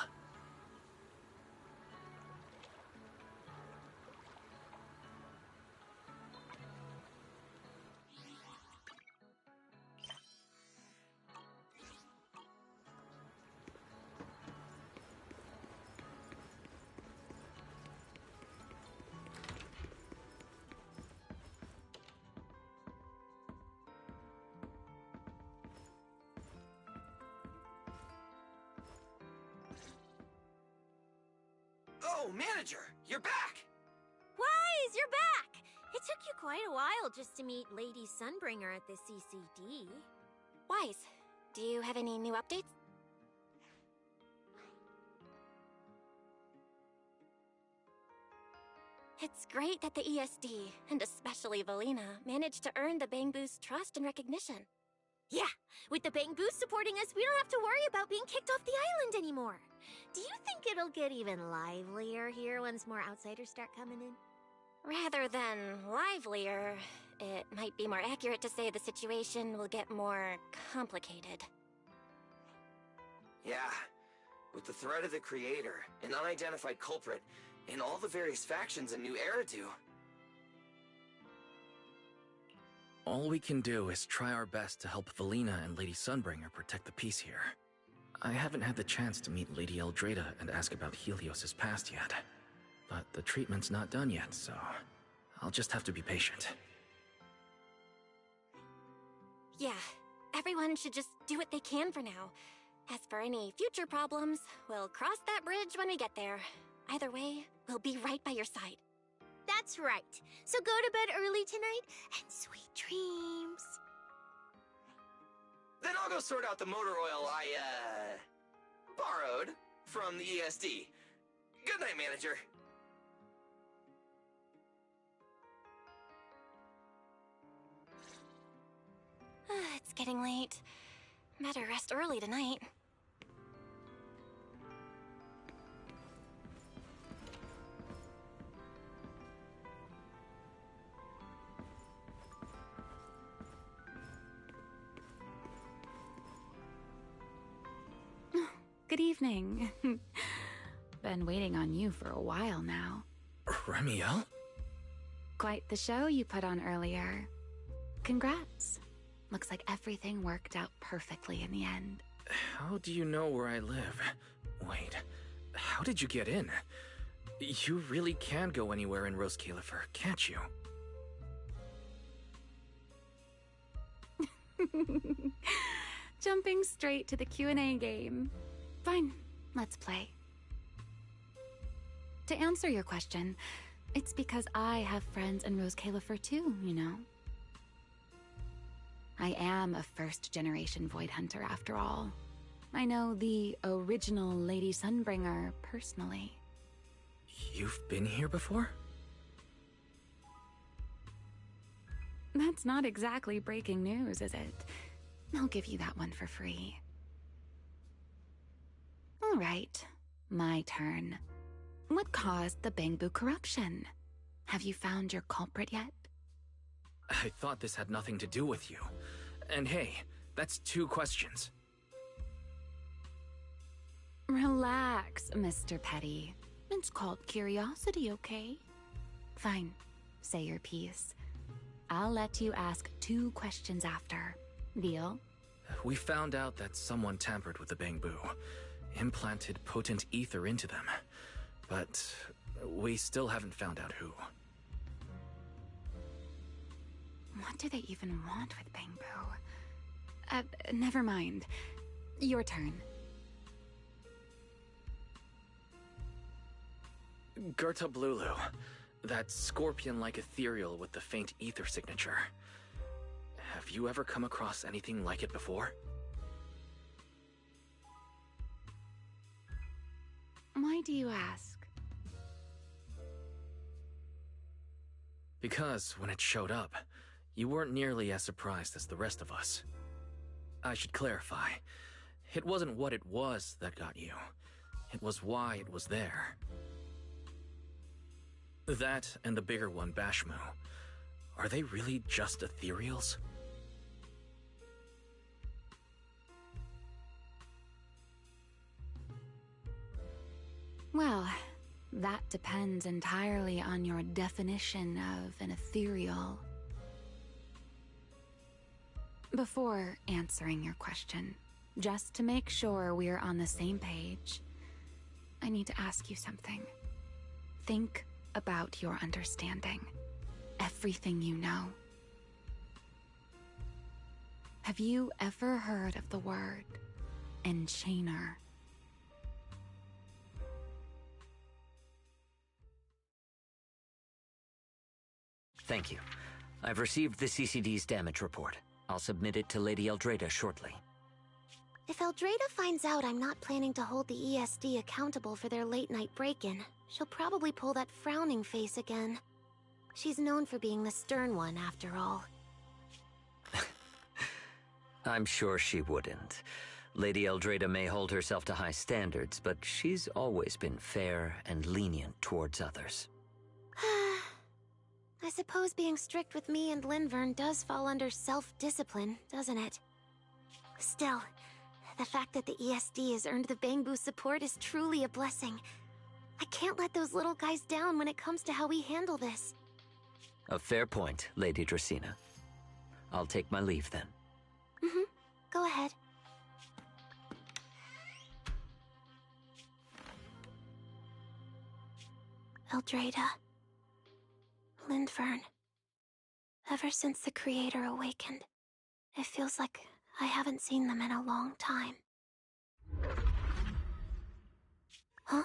Oh, manager, you're back! Wise, you're back! It took you quite a while just to meet Lady Sunbringer at the CCD. Wise, do you have any new updates? It's great that the ESD, and especially Valina, managed to earn the Bangbu's trust and recognition. Yeah, with the Bangbu supporting us, we don't have to worry about being kicked off the island anymore. Do you think it'll get even livelier here once more outsiders start coming in? Rather than livelier, it might be more accurate to say the situation will get more complicated. Yeah, with the threat of the Creator, an unidentified culprit, and all the various factions a new Eridu. All we can do is try our best to help Valina and Lady Sunbringer protect the peace here. I haven't had the chance to meet Lady Eldrada and ask about Helios's past yet. But the treatment's not done yet, so I'll just have to be patient. Yeah, everyone should just do what they can for now. As for any future problems, we'll cross that bridge when we get there. Either way, we'll be right by your side. That's right. So go to bed early tonight, and sweet dreams. Then I'll go sort out the motor oil I, borrowed from the ESD. Good night, manager. It's getting late. Better rest early tonight. Good evening. Been waiting on you for a while now. Remiel? Quite the show you put on earlier. Congrats. Looks like everything worked out perfectly in the end. How do you know where I live? Wait, how did you get in? You really can go anywhere in Rose Califer, can't you? Jumping straight to the Q&A game. Fine, let's play. To answer your question, it's because I have friends in Rose Califer too, you know. I am a first-generation Void Hunter after all. I know the original Lady Sunbringer personally. You've been here before? That's not exactly breaking news, is it? I'll give you that one for free. All right, my turn. What caused the Bangbu corruption? Have you found your culprit yet? I thought this had nothing to do with you. And hey, that's 2 questions. Relax, Mr. Petty. It's called curiosity, okay? Fine, say your piece. I'll let you ask 2 questions after. Deal? We found out that someone tampered with the Bangbu, implanted potent ether into them. But we still haven't found out who. What do they even want with Bangbu? Never mind. Your turn. Gerta Blulu, that scorpion-like ethereal with the faint ether signature. Have you ever come across anything like it before? do you ask? Because when it showed up, you weren't nearly as surprised as the rest of us. I should clarify. It wasn't what it was that got you. It was why it was there. That and the bigger one, Bashmu. Are they really just ethereals? Well, that depends entirely on your definition of an ethereal. Before answering your question, just to make sure we're on the same page, I need to ask you something. Think about your understanding. Everything you know. Have you ever heard of the word enchainer? Thank you. I've received the CCD's damage report. I'll submit it to Lady Eldrada shortly. If Eldrada finds out I'm not planning to hold the ESD accountable for their late-night break-in, she'll probably pull that frowning face again. She's known for being the stern one, after all. I'm sure she wouldn't. Lady Eldrada may hold herself to high standards, but she's always been fair and lenient towards others. I suppose being strict with me and Linvern does fall under self-discipline, doesn't it? Still, the fact that the ESD has earned the Bangbu support is truly a blessing. I can't let those little guys down when it comes to how we handle this. A fair point, Lady Dracena. I'll take my leave then. Go ahead. Eldrada. Lindvern. Ever since the Creator awakened, it feels like I haven't seen them in a long time. Huh?